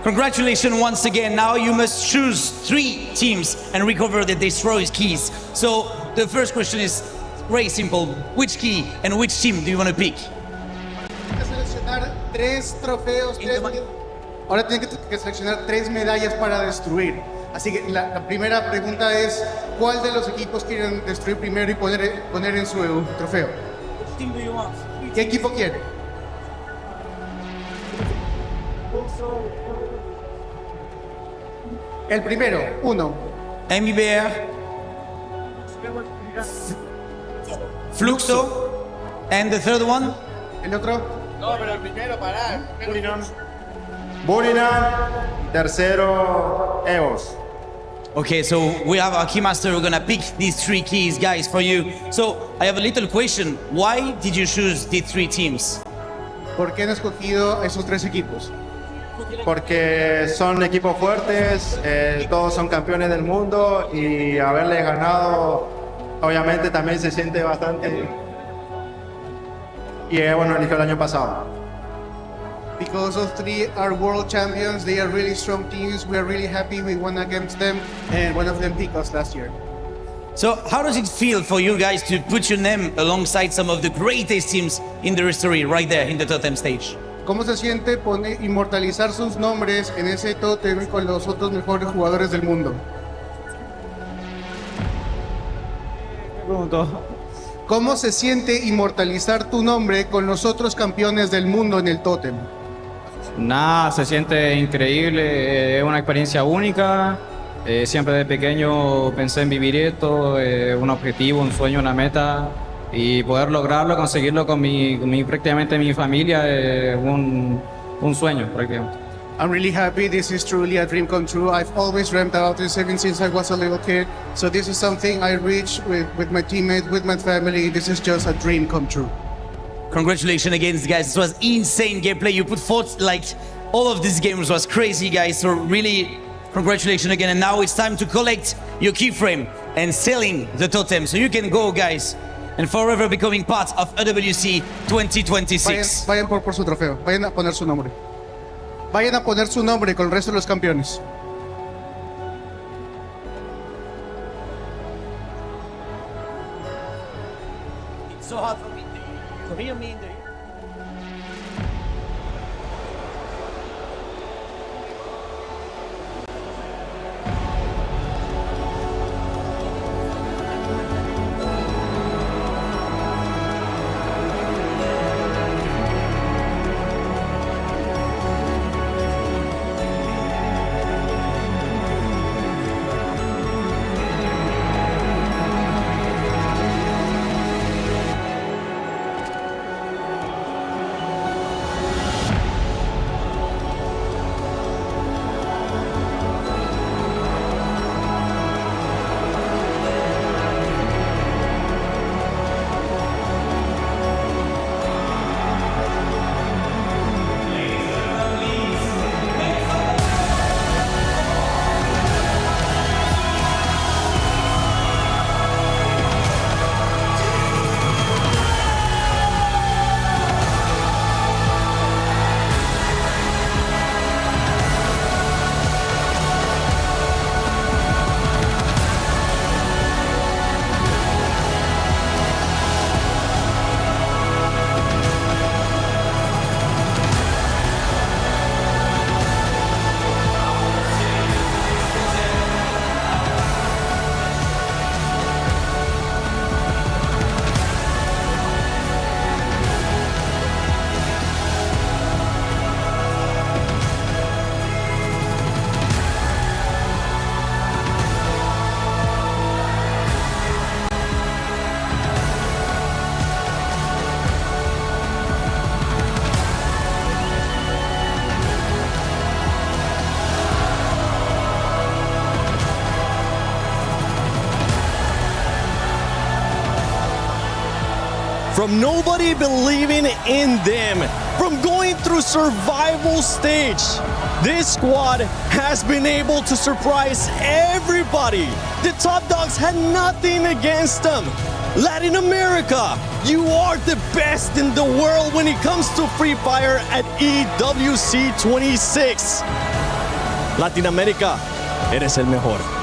Congratulations once again. Now you must choose 3 teams and recover the destroyed keys. So the first question is very simple. Which key and which team do you want to pick? Seleccionar 3 trofeos. Ahora tienen que seleccionar 3 medallas para destruir. Así que la primera pregunta es, ¿cuál de los equipos quieren destruir primero y poner en su trofeo? ¿Qué equipo quiere? El primero, 1. MBR, Fluxo, and the third one? El otro. No, pero el primero, pará. Burinan. Tercero, EOS. Okay, so we have our keymaster. We're gonna pick these 3 keys, guys, for you. So I have a little question. Why did you choose these 3 teams? ¿Por qué han escogido esos 3 equipos? Porque son equipos fuertes, todos son campeones del mundo y haberle ganado obviamente también se siente bastante. Y bueno, eligió el año pasado. Because those 3 are world champions, they are really strong teams. We are really happy we won against them, and one of them beat us last year. So how does it feel for you guys to put your name alongside some of the greatest teams in the history right there in the totem stage? ¿Cómo se siente inmortalizar sus nombres en ese tótem con los otros mejores jugadores del mundo? ¿Cómo se siente inmortalizar tu nombre con los otros campeones del mundo en el tótem? Nada, se siente increíble, es una experiencia única. Siempre de pequeño pensé en vivir esto, un objetivo, un sueño, una meta. Y poder lograrlo, conseguirlo con prácticamente mi familia, un sueño prácticamente. I'm really happy. This is truly a dream come true. I've always dreamt about this ever since I was a little kid. So this is something I reached with my teammates, with my family. This is just a dream come true. Congratulations again, guys. This was insane gameplay. You put forth like all of these games was crazy, guys. So really, congratulations again. And now it's time to collect your keyframe and selling the totem. So you can go, guys, and forever becoming part of AWC 2026. Vayan por su trofeo. Vayan a poner su nombre. Vayan a poner su nombre con el resto de los campeones. It's so hard for me to hear me in the... from nobody believing in them, from going through survival stage, this squad has been able to surprise everybody. The top dogs had nothing against them. Latin America, you are the best in the world when it comes to Free Fire at EWC 26. Latin America, eres el mejor.